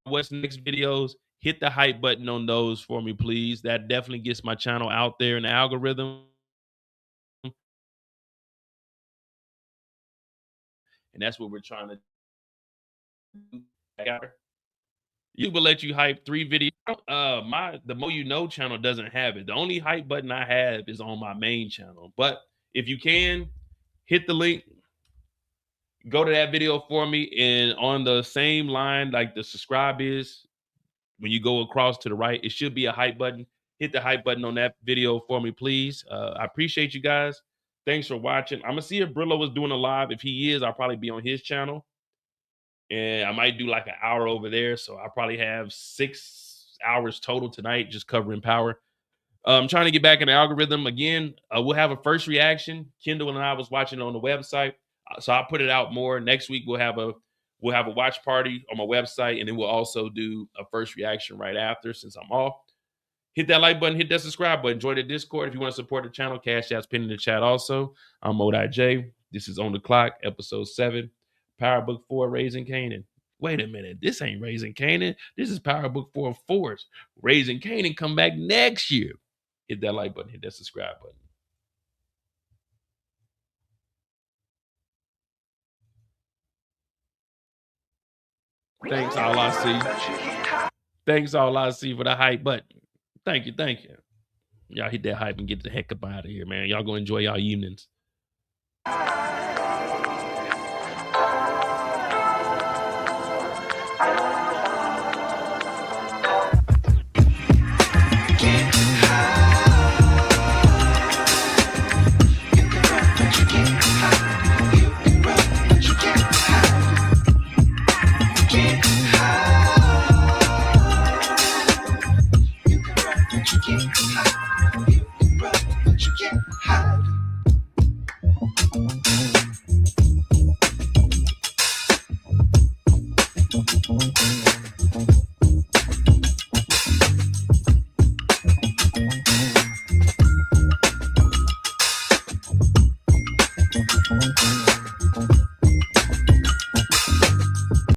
What's Next videos, hit the hype button on those for me, please. That definitely gets my channel out there in the algorithm. And that's what we're trying to You will let you hype 3 videos. The Mo You Know channel doesn't have it. The only hype button I have is on my main channel. But if you can, hit the link, go to that video for me, and on the same line like the subscribe is, when you go across to the right, it should be a hype button. Hit the hype button on that video for me, please. I appreciate you guys. Thanks for watching. I'm gonna see if Brillo is doing a live. If he is, I'll probably be on his channel. And I might do like an hour over there. So I'll probably have 6 hours total tonight just covering power. I'm trying to get back in the algorithm again. We'll have a first reaction. Kendall and I was watching on the website. So I'll put it out more. Next week we'll have a watch party on my website, and then we'll also do a first reaction right after since I'm off. Hit that like button, hit that subscribe button, join the Discord if you want to support the channel. Cash App's pinned in the chat also. I'm Mo.J. This is On the Clock, episode 7. Power Book 4, Raising Canaan. Wait a minute, this ain't Raising Canaan. This is Power Book 4 Force. Raising Canaan come back next year. Hit that like button, hit that subscribe button. Thanks, all I see. Thanks, all I see for the hype button. Thank you, thank you. Y'all hit that hype and get the heck up out of here, man. Y'all gonna enjoy y'all evenings. Get high.